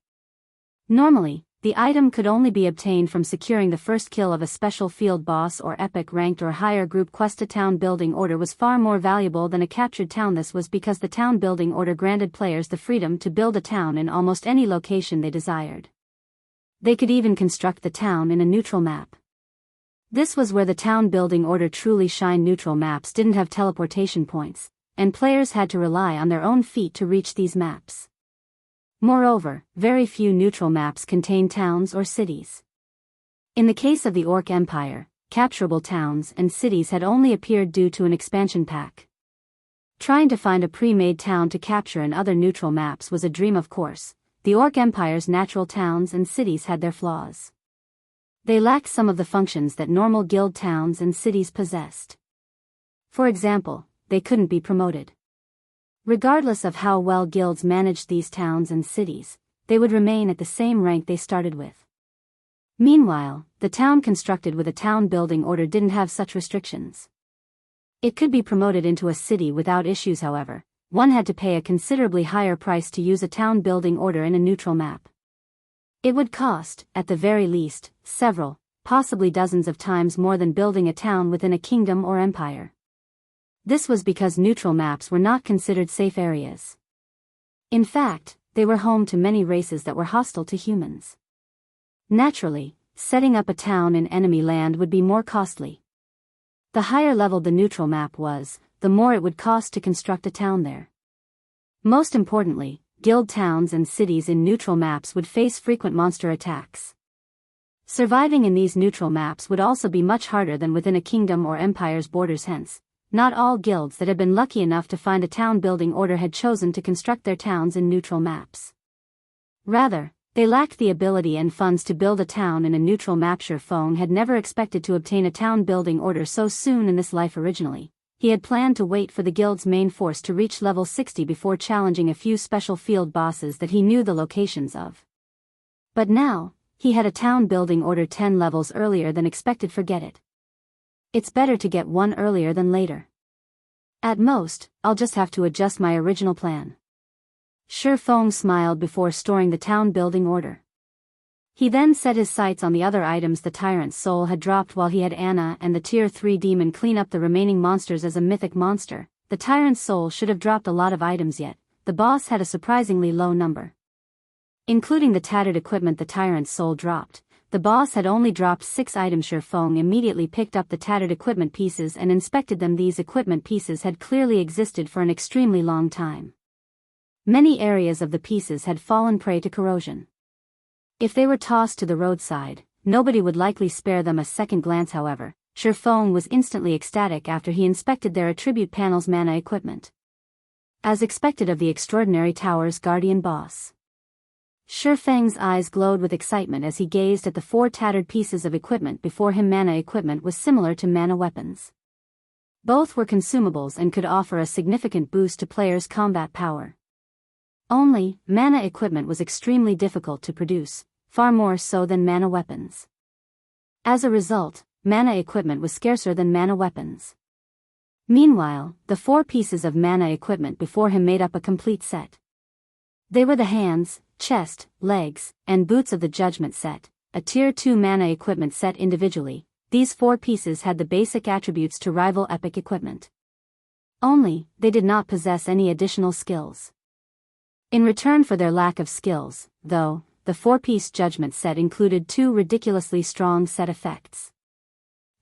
Normally, the item could only be obtained from securing the first kill of a special field boss or epic ranked or higher group quest. A town building order was far more valuable than a captured town. This was because the town building order granted players the freedom to build a town in almost any location they desired. They could even construct the town in a neutral map. This was where the town building order truly shined. Neutral maps didn't have teleportation points, and players had to rely on their own feet to reach these maps. Moreover, very few neutral maps contain towns or cities. In the case of the Orc Empire, capturable towns and cities had only appeared due to an expansion pack. Trying to find a pre-made town to capture in other neutral maps was a dream. Of course, the Orc Empire's natural towns and cities had their flaws. They lacked some of the functions that normal guild towns and cities possessed. For example, they couldn't be promoted. Regardless of how well guilds managed these towns and cities, they would remain at the same rank they started with. Meanwhile, the town constructed with a town building order didn't have such restrictions. It could be promoted into a city without issues. However, one had to pay a considerably higher price to use a town building order in a neutral map. It would cost, at the very least, several, possibly dozens of times more than building a town within a kingdom or empire. This was because neutral maps were not considered safe areas. In fact, they were home to many races that were hostile to humans. Naturally, setting up a town in enemy land would be more costly. The higher level the neutral map was, the more it would cost to construct a town there. Most importantly, guild towns and cities in neutral maps would face frequent monster attacks. Surviving in these neutral maps would also be much harder than within a kingdom or empire's borders, hence, not all guilds that had been lucky enough to find a town-building order had chosen to construct their towns in neutral maps. Rather, they lacked the ability and funds to build a town in a neutral map. Feng had never expected to obtain a town-building order so soon in this life originally. He had planned to wait for the guild's main force to reach level 60 before challenging a few special field bosses that he knew the locations of. But now, he had a town-building order 10 levels earlier than expected. Forget it. It's better to get one earlier than later. At most, I'll just have to adjust my original plan. Feng smiled before storing the town-building order. He then set his sights on the other items the Tyrant's soul had dropped while he had Anna and the Tier 3 demon clean up the remaining monsters. As a mythic monster, the Tyrant's soul should have dropped a lot of items, yet the boss had a surprisingly low number. Including the tattered equipment the Tyrant's soul dropped, the boss had only dropped 6 items. Feng immediately picked up the tattered equipment pieces and inspected them. These equipment pieces had clearly existed for an extremely long time. Many areas of the pieces had fallen prey to corrosion. If they were tossed to the roadside, nobody would likely spare them a second glance. However, Feng was instantly ecstatic after he inspected their attribute panel's mana equipment. As expected of the Extraordinary Tower's guardian boss, Feng's eyes glowed with excitement as he gazed at the 4 tattered pieces of equipment before him. Mana equipment was similar to mana weapons. Both were consumables and could offer a significant boost to players' combat power. Only, mana equipment was extremely difficult to produce, far more so than mana weapons. As a result, mana equipment was scarcer than mana weapons. Meanwhile, the 4 pieces of mana equipment before him made up a complete set. They were the hands, chest, legs, and boots of the Judgment set, a Tier 2 mana equipment set individually. These 4 pieces had the basic attributes to rival epic equipment. Only, they did not possess any additional skills. In return for their lack of skills, though, the 4-piece Judgment set included 2 ridiculously strong set effects.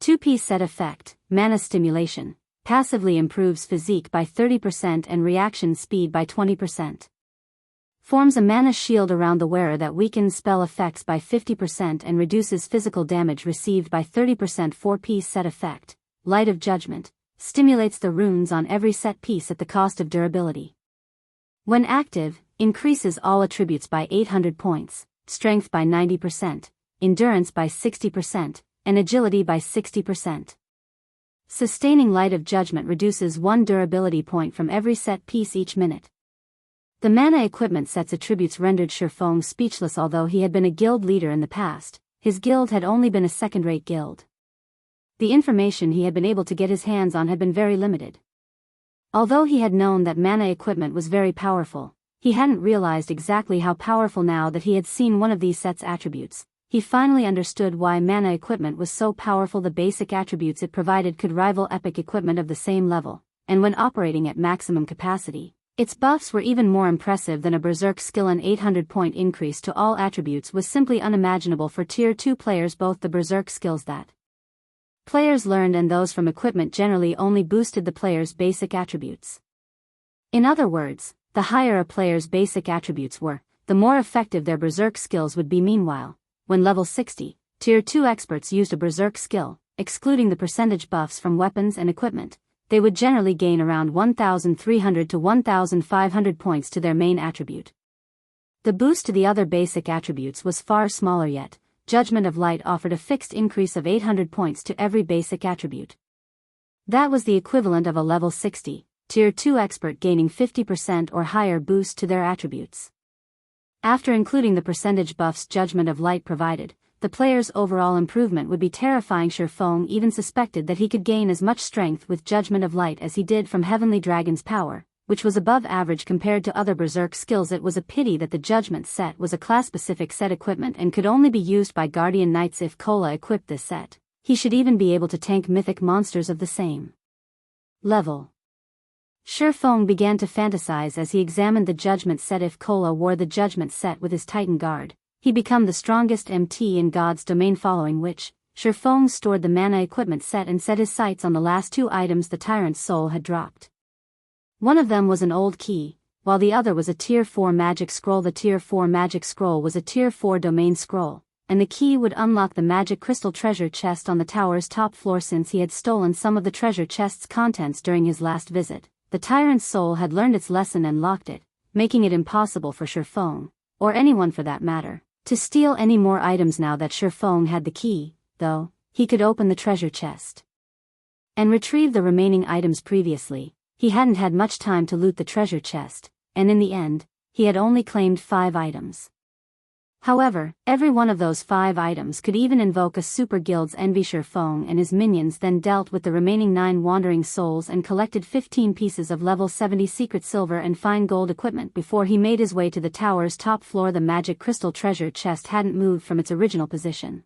2-piece set effect, Mana Stimulation, passively improves physique by 30% and reaction speed by 20%. Forms a mana shield around the wearer that weakens spell effects by 50% and reduces physical damage received by 30%. 4-piece set effect, Light of Judgment, stimulates the runes on every set piece at the cost of durability. When active, increases all attributes by 800 points, strength by 90%, endurance by 60%, and agility by 60%. Sustaining Light of Judgment reduces 1 durability point from every set piece each minute. The mana equipment set's attributes rendered Feng speechless. Although he had been a guild leader in the past, his guild had only been a second-rate guild. The information he had been able to get his hands on had been very limited. Although he had known that mana equipment was very powerful, he hadn't realized exactly how powerful. Now that he had seen one of these set's attributes, he finally understood why mana equipment was so powerful. The basic attributes it provided could rival epic equipment of the same level, and when operating at maximum capacity, its buffs were even more impressive than a berserk skill. An 800-point increase to all attributes was simply unimaginable for Tier 2 players. Both the berserk skills that players learned and those from equipment generally only boosted the player's basic attributes. In other words, the higher a player's basic attributes were, the more effective their berserk skills would be. Meanwhile, when level 60, Tier 2 experts used a berserk skill, excluding the percentage buffs from weapons and equipment, they would generally gain around 1,300 to 1,500 points to their main attribute. The boost to the other basic attributes was far smaller, yet Judgment of Light offered a fixed increase of 800 points to every basic attribute. That was the equivalent of a level 60, Tier 2 expert gaining 50% or higher boost to their attributes. After including the percentage buffs Judgment of Light provided, the player's overall improvement would be terrifying. Feng even suspected that he could gain as much strength with Judgment of Light as he did from Heavenly Dragon's power, which was above average compared to other berserk skills. It was a pity that the Judgment set was a class-specific set equipment and could only be used by Guardian Knights. If Kola equipped this set, he should even be able to tank mythic monsters of the same level. Feng began to fantasize as he examined the Judgment set. If Kola wore the Judgment set with his Titan Guard, he'd become the strongest MT in God's domain. Following which, Feng stored the mana equipment set and set his sights on the last 2 items the Tyrant's soul had dropped. One of them was an old key, while the other was a Tier 4 magic scroll. The Tier 4 magic scroll was a Tier 4 domain scroll, and the key would unlock the magic crystal treasure chest on the tower's top floor. Since he had stolen some of the treasure chest's contents during his last visit, the tyrant's soul had learned its lesson and locked it, making it impossible for Shifeng, or anyone for that matter, to steal any more items. Now that Shifeng had the key, though, he could open the treasure chest and retrieve the remaining items. Previously, he hadn't had much time to loot the treasure chest, and in the end, he had only claimed 5 items. However, every one of those 5 items could even invoke a super guild's envy. Shifeng and his minions then dealt with the remaining 9 wandering souls and collected 15 pieces of level 70 secret silver and fine gold equipment before he made his way to the tower's top floor. The magic crystal treasure chest hadn't moved from its original position.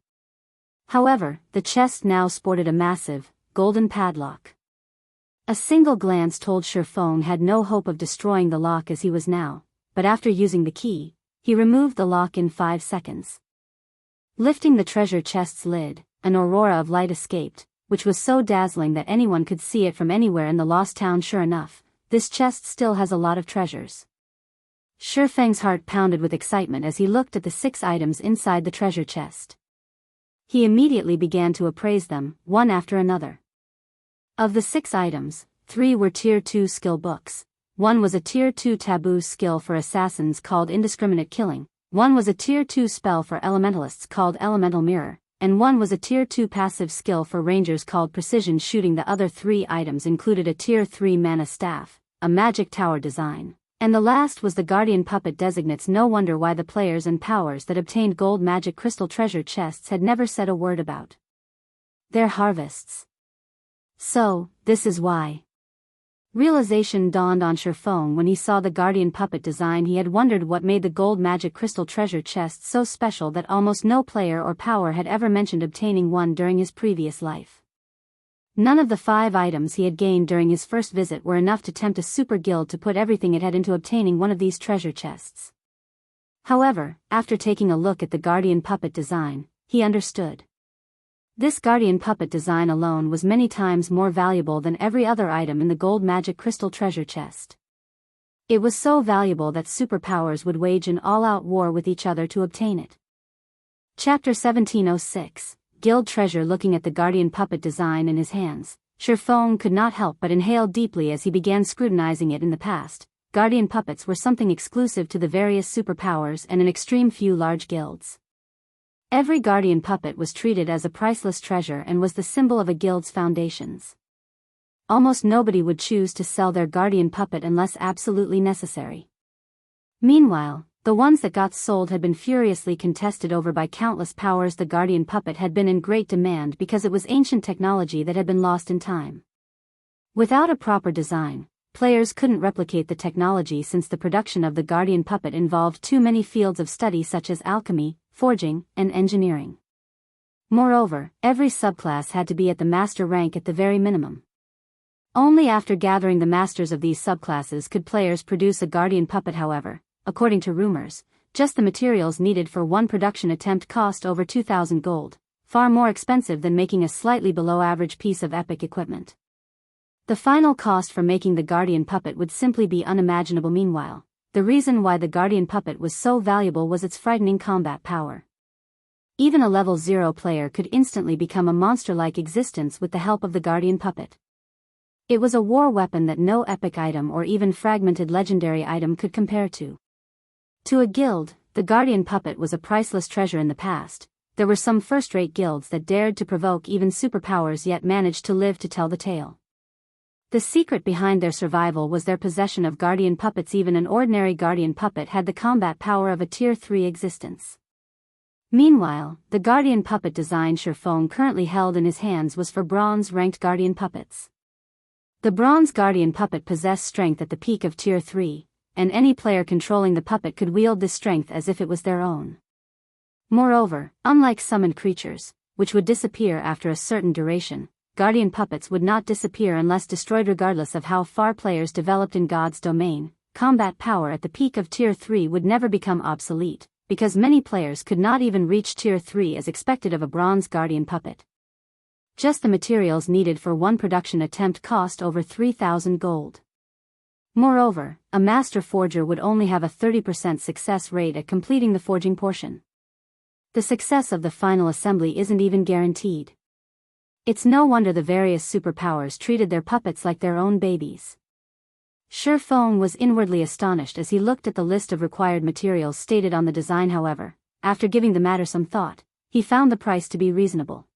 However, the chest now sported a massive, golden padlock. A single glance told Shifeng had no hope of destroying the lock as he was now, but after using the key, he removed the lock in 5 seconds. Lifting the treasure chest's lid, an aurora of light escaped, which was so dazzling that anyone could see it from anywhere in the lost town. Sure enough, this chest still has a lot of treasures. Shifeng's heart pounded with excitement as he looked at the 6 items inside the treasure chest. He immediately began to appraise them, one after another. Of the 6 items, 3 were Tier 2 skill books. 1 was a Tier 2 taboo skill for assassins called Indiscriminate Killing, 1 was a Tier 2 spell for elementalists called Elemental Mirror, and 1 was a Tier 2 passive skill for rangers called Precision Shooting. The other 3 items included a Tier 3 mana staff, a magic tower design, and the last was the Guardian Puppet designates. No wonder why the players and powers that obtained gold magic crystal treasure chests had never said a word about their harvests. So, this is why. Realization dawned on Shifeng when he saw the Guardian Puppet design. He had wondered what made the gold magic crystal treasure chest so special that almost no player or power had ever mentioned obtaining one during his previous life. None of the 5 items he had gained during his first visit were enough to tempt a super guild to put everything it had into obtaining one of these treasure chests. However, after taking a look at the Guardian Puppet design, he understood. This Guardian Puppet design alone was many times more valuable than every other item in the gold magic crystal treasure chest. It was so valuable that superpowers would wage an all-out war with each other to obtain it. Chapter 1706, Guild Treasure. Looking at the Guardian Puppet design in his hands, Shifeng could not help but inhale deeply as he began scrutinizing it. In the past, Guardian Puppets were something exclusive to the various superpowers and an extreme few large guilds. Every Guardian Puppet was treated as a priceless treasure and was the symbol of a guild's foundations. Almost nobody would choose to sell their Guardian Puppet unless absolutely necessary. Meanwhile, the ones that got sold had been furiously contested over by countless powers. The Guardian Puppet had been in great demand because it was ancient technology that had been lost in time. Without a proper design, players couldn't replicate the technology since the production of the Guardian Puppet involved too many fields of study such as alchemy, forging, and engineering. Moreover, every subclass had to be at the master rank at the very minimum. Only after gathering the masters of these subclasses could players produce a Guardian Puppet. However, according to rumors, just the materials needed for one production attempt cost over 2,000 gold, far more expensive than making a slightly below average piece of epic equipment. The final cost for making the Guardian Puppet would simply be unimaginable. Meanwhile, the reason why the Guardian Puppet was so valuable was its frightening combat power. Even a level 0 player could instantly become a monster-like existence with the help of the Guardian Puppet. It was a war weapon that no epic item or even fragmented legendary item could compare to. To a guild, the Guardian Puppet was a priceless treasure. In the past, there were some first-rate guilds that dared to provoke even superpowers yet managed to live to tell the tale. The secret behind their survival was their possession of Guardian Puppets. Even an ordinary Guardian Puppet had the combat power of a Tier 3 existence. Meanwhile, the Guardian Puppet design Shifeng currently held in his hands was for bronze-ranked Guardian Puppets. The bronze Guardian Puppet possessed strength at the peak of Tier 3, and any player controlling the puppet could wield this strength as if it was their own. Moreover, unlike summoned creatures, which would disappear after a certain duration, Guardian Puppets would not disappear unless destroyed. Regardless of how far players developed in God's domain, combat power at the peak of Tier 3 would never become obsolete, because many players could not even reach Tier 3 as expected of a bronze Guardian Puppet. Just the materials needed for one production attempt cost over 3,000 gold. Moreover, a master forger would only have a 30% success rate at completing the forging portion. The success of the final assembly isn't even guaranteed. It's no wonder the various superpowers treated their puppets like their own babies. Feng was inwardly astonished as he looked at the list of required materials stated on the design. However, after giving the matter some thought, he found the price to be reasonable.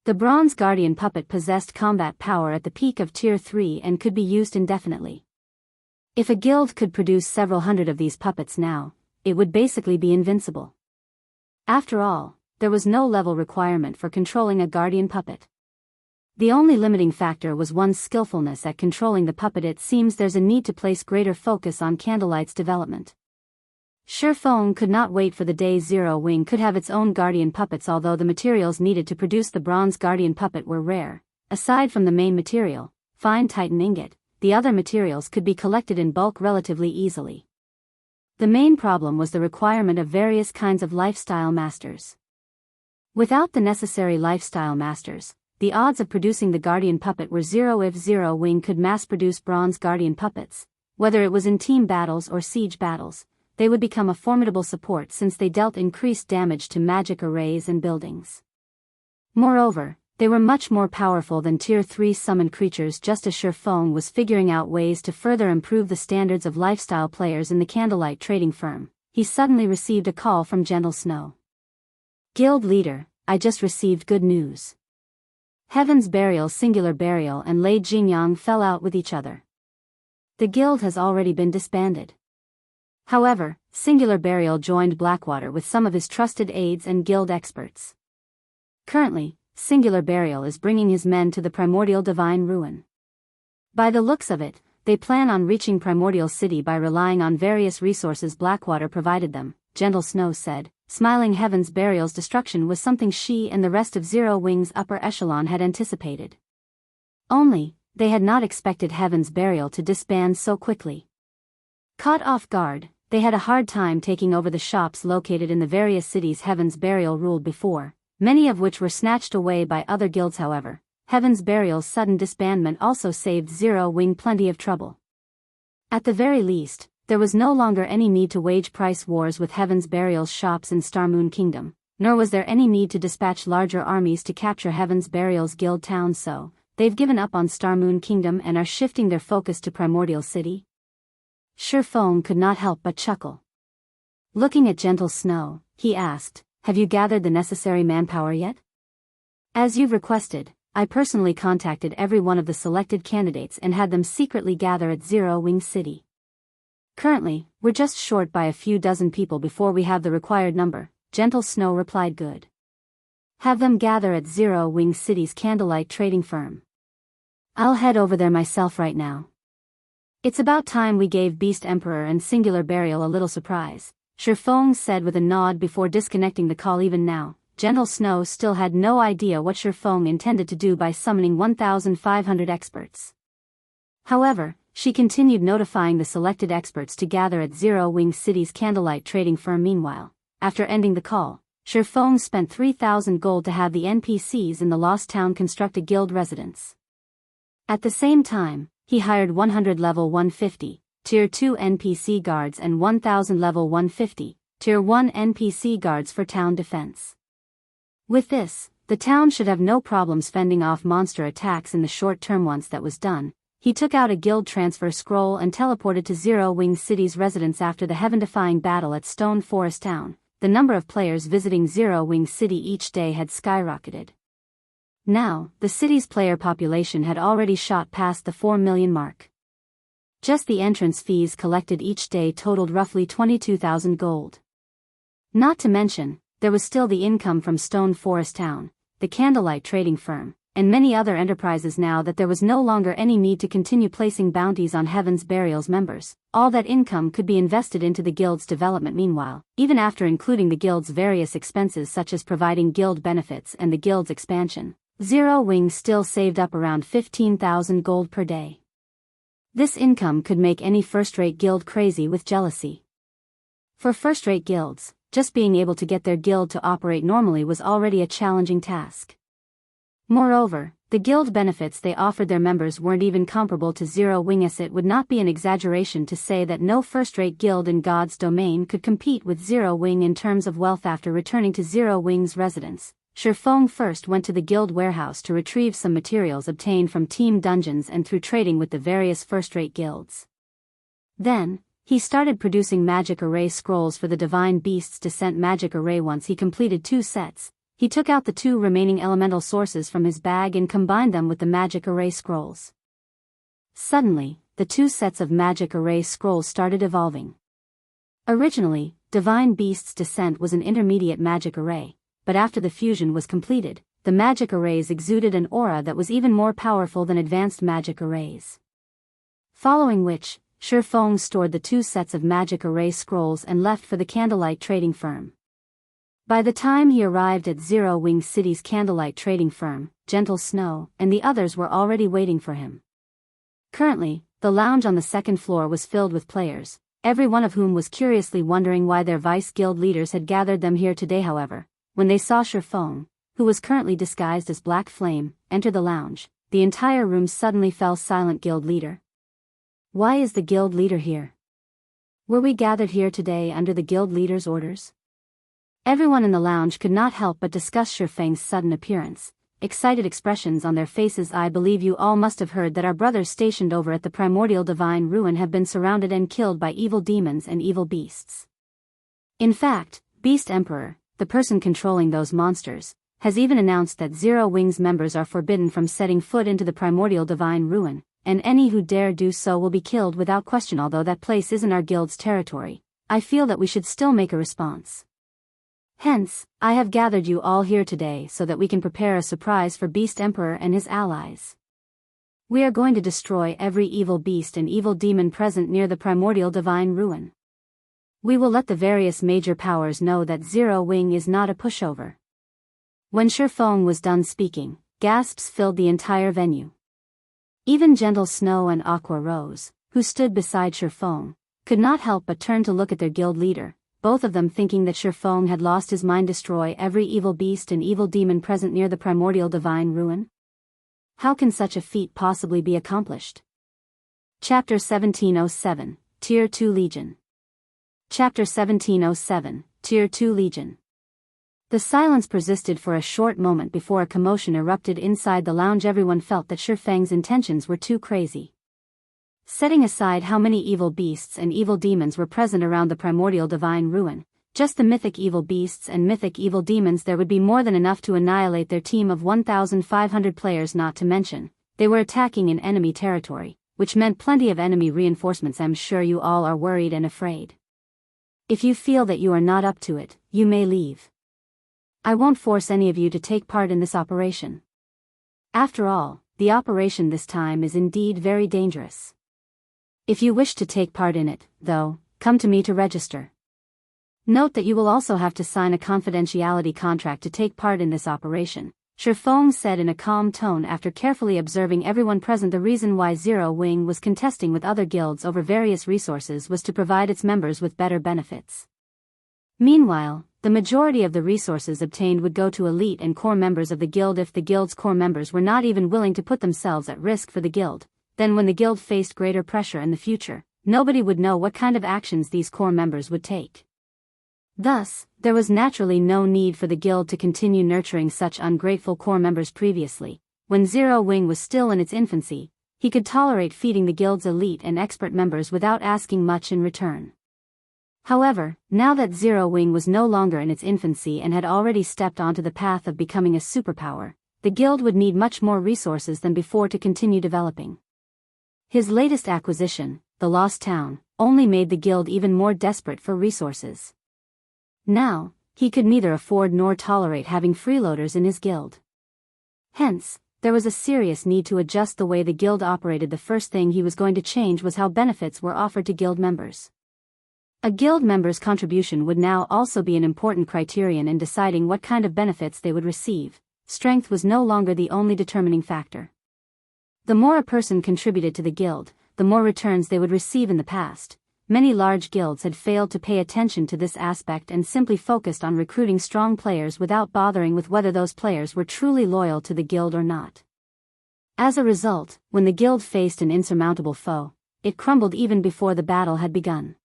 The Bronze Guardian puppet possessed combat power at the peak of Tier 3 and could be used indefinitely. If a guild could produce several hundred of these puppets now, it would basically be invincible. After all, there was no level requirement for controlling a guardian puppet. The only limiting factor was one's skillfulness at controlling the puppet. It seems there's a need to place greater focus on Candlelight's development. Feng could not wait for the day Zero Wing could have its own guardian puppets. Although the materials needed to produce the bronze guardian puppet were rare, aside from the main material, fine Titan ingot, the other materials could be collected in bulk relatively easily. The main problem was the requirement of various kinds of lifestyle masters. Without the necessary lifestyle masters, the odds of producing the guardian puppet were zero. If Zero Wing could mass-produce bronze guardian puppets, whether it was in team battles or siege battles, they would become a formidable support since they dealt increased damage to magic arrays and buildings. Moreover, they were much more powerful than Tier 3 summoned creatures. Just as Feng was figuring out ways to further improve the standards of lifestyle players in the Candlelight trading firm, he suddenly received a call from Gentle Snow. Guild leader, I just received good news. Heaven's Burial, Singular Burial and Lei Jingyang fell out with each other. The guild has already been disbanded. However, Singular Burial joined Blackwater with some of his trusted aides and guild experts. Currently, Singular Burial is bringing his men to the Primordial Divine Ruin. By the looks of it, they plan on reaching Primordial City by relying on various resources Blackwater provided them, Gentle Snow said, smiling. Heaven's Burial's destruction was something she and the rest of Zero Wing's upper echelon had anticipated. Only, they had not expected Heaven's Burial to disband so quickly. Caught off guard, they had a hard time taking over the shops located in the various cities Heaven's Burial ruled before, many of which were snatched away by other guilds. However, Heaven's Burial's sudden disbandment also saved Zero Wing plenty of trouble. At the very least, there was no longer any need to wage price wars with Heaven's Burial's shops in Starmoon Kingdom, nor was there any need to dispatch larger armies to capture Heaven's Burial's guild town. So, they've given up on Starmoon Kingdom and are shifting their focus to Primordial City. Feng could not help but chuckle. Looking at Gentle Snow, he asked, have you gathered the necessary manpower yet? As you've requested, I personally contacted every one of the selected candidates and had them secretly gather at Zero Wing City. Currently, we're just short by a few dozen people before we have the required number, Gentle Snow replied. Good. Have them gather at Zero Wing City's Candlelight trading firm. I'll head over there myself right now. It's about time we gave Beast Emperor and Singular Burial a little surprise, Feng said with a nod before disconnecting the call. Even now, Gentle Snow still had no idea what Feng intended to do by summoning 1,500 experts. However, she continued notifying the selected experts to gather at Zero Wing City's Candlelight trading firm. Meanwhile, after ending the call, Feng spent 3,000 gold to have the NPCs in the Lost Town construct a guild residence. At the same time, he hired 100 level 150, Tier 2 NPC guards and 1,000 level 150, Tier 1 NPC guards for town defense. With this, the town should have no problems fending off monster attacks in the short term. Once that was done, he took out a guild transfer scroll and teleported to Zero Wing City's residence. After the heaven-defying battle at Stone Forest Town, the number of players visiting Zero Wing City each day had skyrocketed. Now, the city's player population had already shot past the 4 million mark. Just the entrance fees collected each day totaled roughly 22,000 gold. Not to mention, there was still the income from Stone Forest Town, the Candlelight trading firm, and many other enterprises. Now that there was no longer any need to continue placing bounties on Heaven's Burial's members, all that income could be invested into the guild's development. Meanwhile, even after including the guild's various expenses such as providing guild benefits and the guild's expansion, Zero Wing still saved up around 15,000 gold per day. This income could make any first-rate guild crazy with jealousy. For first-rate guilds, just being able to get their guild to operate normally was already a challenging task. Moreover, The guild benefits they offered their members weren't even comparable to Zero Wing. It would not be an exaggeration to say that no first-rate guild in God's domain could compete with Zero Wing in terms of wealth. After returning to Zero Wing's residence, Shifeng first went to the guild warehouse to retrieve some materials obtained from team dungeons and through trading with the various first-rate guilds. Then, he started producing magic array scrolls for the Divine Beast's Descent magic array. Once he completed 2 sets, he took out the 2 remaining elemental sources from his bag and combined them with the magic array scrolls. Suddenly, the 2 sets of magic array scrolls started evolving. Originally, Divine Beast's Descent was an intermediate magic array, but after the fusion was completed, the magic arrays exuded an aura that was even more powerful than advanced magic arrays. Following which, Shifeng stored the 2 sets of magic array scrolls and left for the Candlelight trading firm. By the time he arrived at Zero Wing City's Candlelight trading firm, Gentle Snow and the others were already waiting for him. Currently, the lounge on the 2nd floor was filled with players, every one of whom was curiously wondering why their vice guild leaders had gathered them here today. However, when they saw Shifeng, who was currently disguised as Black Flame, enter the lounge, the entire room suddenly fell silent. Guild leader? Why is the guild leader here? Were we gathered here today under the guild leader's orders? Everyone in the lounge could not help but discuss Shifeng's sudden appearance, excited expressions on their faces. I believe you all must have heard that our brothers stationed over at the Primordial Divine Ruin have been surrounded and killed by evil demons and evil beasts. In fact, Beast Emperor, the person controlling those monsters, has even announced that Zero Wing's members are forbidden from setting foot into the Primordial Divine Ruin, and any who dare do so will be killed without question. Although that place isn't our guild's territory, I feel that we should still make a response. Hence, I have gathered you all here today so that we can prepare a surprise for Beast Emperor and his allies. We are going to destroy every evil beast and evil demon present near the Primordial Divine Ruin. We will let the various major powers know that Zero Wing is not a pushover. When Shifeng was done speaking, gasps filled the entire venue. Even Gentle Snow and Aqua Rose, who stood beside Shifeng, could not help but turn to look at their guild leader, both of them thinking that Shifeng had lost his mind. Destroy every evil beast and evil demon present near the Primordial Divine Ruin? How can such a feat possibly be accomplished? Chapter 1707, Tier 2 Legion. Chapter 1707, Tier 2 Legion. The silence persisted for a short moment before a commotion erupted inside the lounge. Everyone felt that Shifeng's intentions were too crazy. Setting aside how many evil beasts and evil demons were present around the Primordial Divine Ruin, just the mythic evil beasts and mythic evil demons, there would be more than enough to annihilate their team of 1,500 players. Not to mention, they were attacking in enemy territory, which meant plenty of enemy reinforcements. I'm sure you all are worried and afraid. If you feel that you are not up to it, you may leave. I won't force any of you to take part in this operation. After all, the operation this time is indeed very dangerous. If you wish to take part in it, though, come to me to register. Note that you will also have to sign a confidentiality contract to take part in this operation, Shifeng said in a calm tone after carefully observing everyone present. The reason why Zero Wing was contesting with other guilds over various resources was to provide its members with better benefits. Meanwhile, the majority of the resources obtained would go to elite and core members of the guild. If the guild's core members were not even willing to put themselves at risk for the guild, then when the guild faced greater pressure in the future, nobody would know what kind of actions these core members would take. Thus, there was naturally no need for the guild to continue nurturing such ungrateful core members. Previously, when Zero Wing was still in its infancy, he could tolerate feeding the guild's elite and expert members without asking much in return. However, now that Zero Wing was no longer in its infancy and had already stepped onto the path of becoming a superpower, the guild would need much more resources than before to continue developing. His latest acquisition, the Lost Town, only made the guild even more desperate for resources. Now, he could neither afford nor tolerate having freeloaders in his guild. Hence, there was a serious need to adjust the way the guild operated. The first thing he was going to change was how benefits were offered to guild members. A guild member's contribution would now also be an important criterion in deciding what kind of benefits they would receive. Strength was no longer the only determining factor. The more a person contributed to the guild, the more returns they would receive. In the past, many large guilds had failed to pay attention to this aspect and simply focused on recruiting strong players without bothering with whether those players were truly loyal to the guild or not. As a result, when the guild faced an insurmountable foe, it crumbled even before the battle had begun.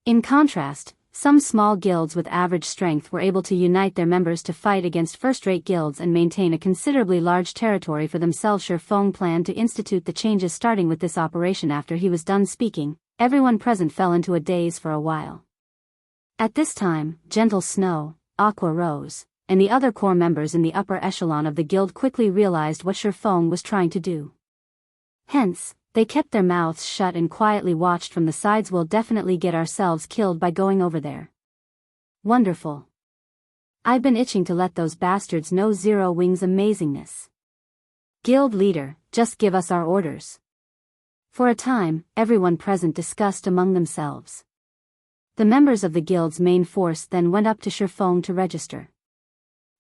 In contrast, some small guilds with average strength were able to unite their members to fight against first-rate guilds and maintain a considerably large territory for themselves. Feng planned to institute the changes starting with this operation. After he was done speaking, everyone present fell into a daze for a while. At this time, Gentle Snow, Aqua Rose, and the other core members in the upper echelon of the guild quickly realized what Feng was trying to do. Hence, they kept their mouths shut and quietly watched from the sides. We'll definitely get ourselves killed by going over there. Wonderful. I've been itching to let those bastards know Zero Wing's amazingness. Guild leader, just give us our orders. For a time, everyone present discussed among themselves. The members of the guild's main force then went up to Feng to register.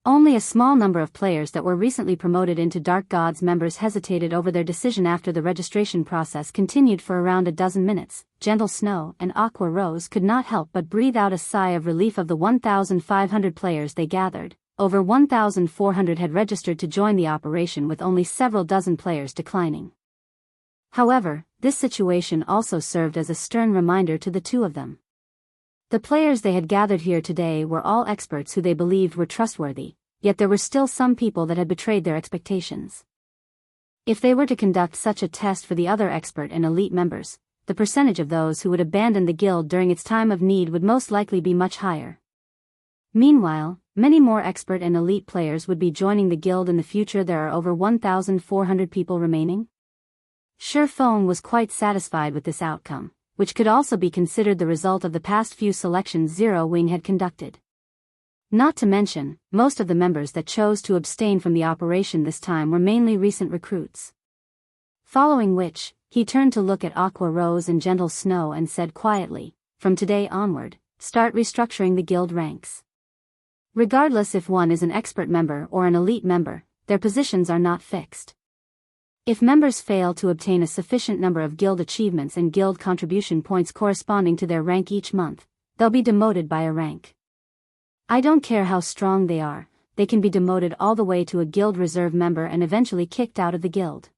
Only a small number of players that were recently promoted into Dark Gods members hesitated over their decision. After the registration process continued for around a dozen minutes, Gentle Snow and Aqua Rose could not help but breathe out a sigh of relief. Of the 1,500 players they gathered, over 1,400 had registered to join the operation, with only several dozen players declining. However, this situation also served as a stern reminder to the two of them. The players they had gathered here today were all experts who they believed were trustworthy, yet there were still some people that had betrayed their expectations. If they were to conduct such a test for the other expert and elite members, the percentage of those who would abandon the guild during its time of need would most likely be much higher. Meanwhile, many more expert and elite players would be joining the guild in the future. There are over 1,400 people remaining. Feng was quite satisfied with this outcome, which could also be considered the result of the past few selections Zero Wing had conducted. Not to mention, most of the members that chose to abstain from the operation this time were mainly recent recruits. Following which, he turned to look at Aqua Rose and Gentle Snow and said quietly, "From today onward, start restructuring the guild ranks. Regardless if one is an expert member or an elite member, their positions are not fixed. If members fail to obtain a sufficient number of guild achievements and guild contribution points corresponding to their rank each month, they'll be demoted by a rank. I don't care how strong they are, they can be demoted all the way to a guild reserve member and eventually kicked out of the guild."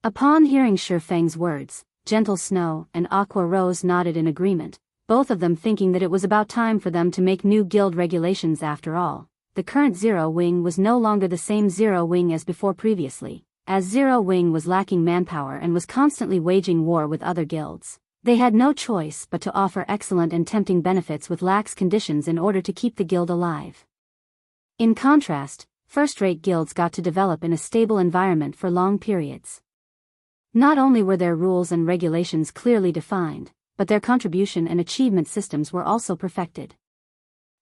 Upon hearing Feng's words, Gentle Snow and Aqua Rose nodded in agreement, both of them thinking that it was about time for them to make new guild regulations. After all, the current Zero Wing was no longer the same Zero Wing as before previously. As Zero Wing was lacking manpower and was constantly waging war with other guilds, they had no choice but to offer excellent and tempting benefits with lax conditions in order to keep the guild alive. In contrast, first-rate guilds got to develop in a stable environment for long periods. Not only were their rules and regulations clearly defined, but their contribution and achievement systems were also perfected.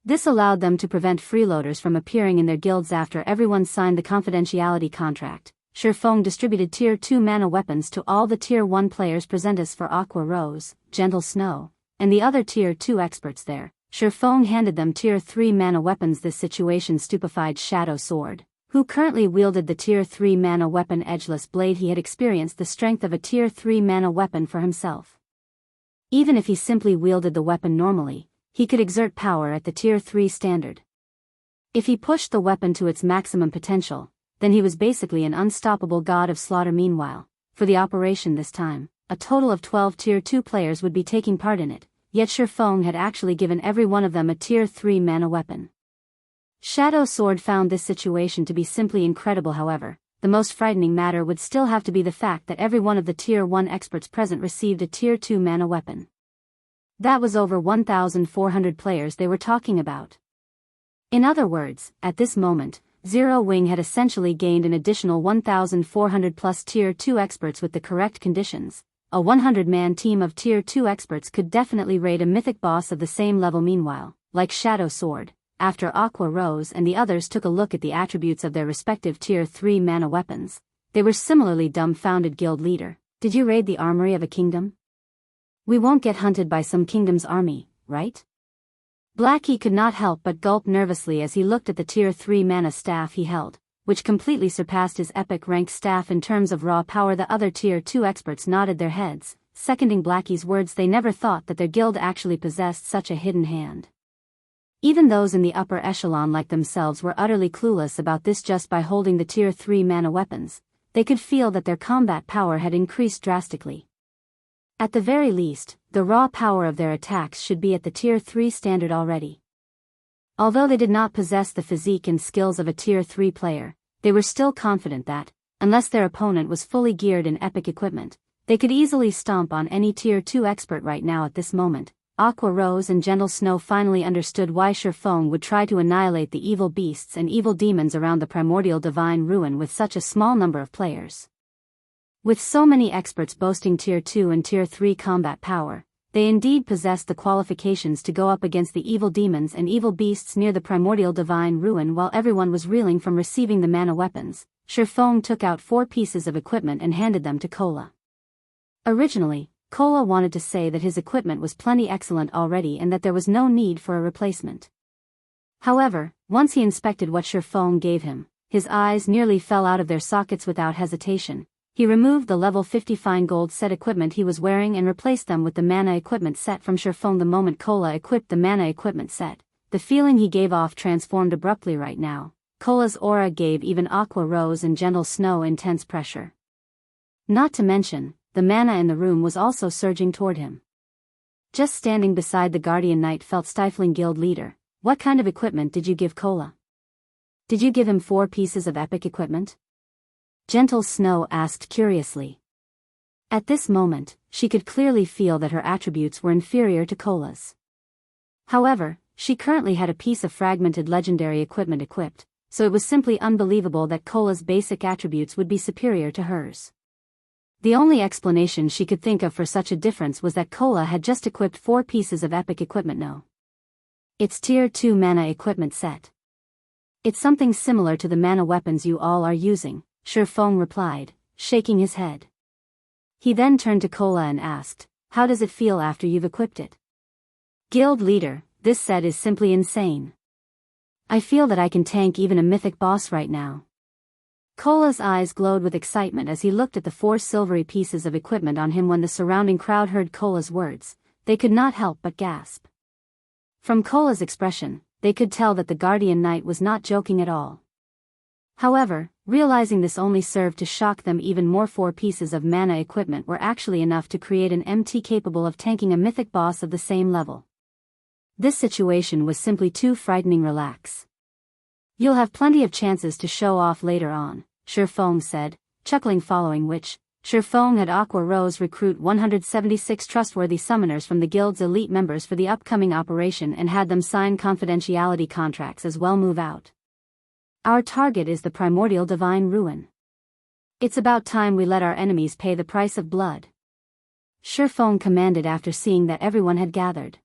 This allowed them to prevent freeloaders from appearing in their guilds. After everyone signed the confidentiality contract, Feng distributed Tier 2 mana weapons to all the Tier 1 players present. As for Aqua Rose, Gentle Snow, and the other Tier 2 experts there, Feng handed them Tier 3 mana weapons. This situation stupefied Shadow Sword, who currently wielded the Tier 3 mana weapon Edgeless Blade. He had experienced the strength of a Tier 3 mana weapon for himself. Even if he simply wielded the weapon normally, he could exert power at the Tier 3 standard. If he pushed the weapon to its maximum potential, then he was basically an unstoppable god of slaughter. Meanwhile, for the operation this time, a total of 12 Tier 2 players would be taking part in it, yet Feng had actually given every one of them a Tier 3 mana weapon. Shadow Sword found this situation to be simply incredible. However, the most frightening matter would still have to be the fact that every one of the Tier 1 experts present received a Tier 2 mana weapon. That was over 1,400 players they were talking about. In other words, at this moment, Zero Wing had essentially gained an additional 1,400 plus Tier 2 experts. With the correct conditions, a 100-man team of Tier 2 experts could definitely raid a mythic boss of the same level. Meanwhile, like Shadow Sword, after Aqua Rose and the others took a look at the attributes of their respective Tier 3 mana weapons, they were similarly dumbfounded. Guild leader, did you raid the armory of a kingdom? We won't get hunted by some kingdom's army, right? Blackie could not help but gulp nervously as he looked at the Tier 3 mana staff he held, which completely surpassed his epic rank staff in terms of raw power. The other Tier 2 experts nodded their heads, seconding Blackie's words. They never thought that their guild actually possessed such a hidden hand. Even those in the upper echelon like themselves were utterly clueless about this. Just by holding the Tier 3 mana weapons, they could feel that their combat power had increased drastically. At the very least, the raw power of their attacks should be at the Tier 3 standard already. Although they did not possess the physique and skills of a Tier 3 player, they were still confident that, unless their opponent was fully geared in epic equipment, they could easily stomp on any Tier 2 expert right now at this moment. Aqua Rose and Gentle Snow finally understood why Shifeng would try to annihilate the evil beasts and evil demons around the Primordial Divine Ruin with such a small number of players. With so many experts boasting Tier 2 and Tier 3 combat power, they indeed possessed the qualifications to go up against the evil demons and evil beasts near the Primordial Divine Ruin. While everyone was reeling from receiving the mana weapons, Shifeng took out 4 pieces of equipment and handed them to Kola. Originally, Kola wanted to say that his equipment was plenty excellent already and that there was no need for a replacement. However, once he inspected what Shifeng gave him, his eyes nearly fell out of their sockets. Without hesitation, he removed the level 50 fine gold set equipment he was wearing and replaced them with the mana equipment set from Shifeng. The moment Kola equipped the mana equipment set, the feeling he gave off transformed abruptly. Right now, Kola's aura gave even Aqua Rose and Gentle Snow intense pressure. Not to mention, the mana in the room was also surging toward him. Just standing beside the Guardian Knight felt stifling. Guild leader, what kind of equipment did you give Kola? Did you give him 4 pieces of epic equipment? Gentle Snow asked curiously. At this moment, she could clearly feel that her attributes were inferior to Kola's. However, she currently had a piece of fragmented legendary equipment equipped, so it was simply unbelievable that Kola's basic attributes would be superior to hers. The only explanation she could think of for such a difference was that Kola had just equipped 4 pieces of epic equipment. No. It's Tier 2 mana equipment set. It's something similar to the mana weapons you all are using, Shifeng replied, shaking his head. He then turned to Kola and asked, how does it feel after you've equipped it? Guild leader, this set is simply insane. I feel that I can tank even a mythic boss right now. Kola's eyes glowed with excitement as he looked at the 4 silvery pieces of equipment on him. When the surrounding crowd heard Kola's words, they could not help but gasp. From Kola's expression, they could tell that the Guardian Knight was not joking at all. However, realizing this only served to shock them even more. 4 pieces of mana equipment were actually enough to create an MT capable of tanking a mythic boss of the same level. This situation was simply too frightening. Relax. You'll have plenty of chances to show off later on, Shifeng said, chuckling, following which, Shifeng had Aqua Rose recruit 176 trustworthy summoners from the guild's elite members for the upcoming operation and had them sign confidentiality contracts as well. Move out. Our target is the Primordial Divine Ruin. It's about time we let our enemies pay the price of blood. Shifeng commanded after seeing that everyone had gathered.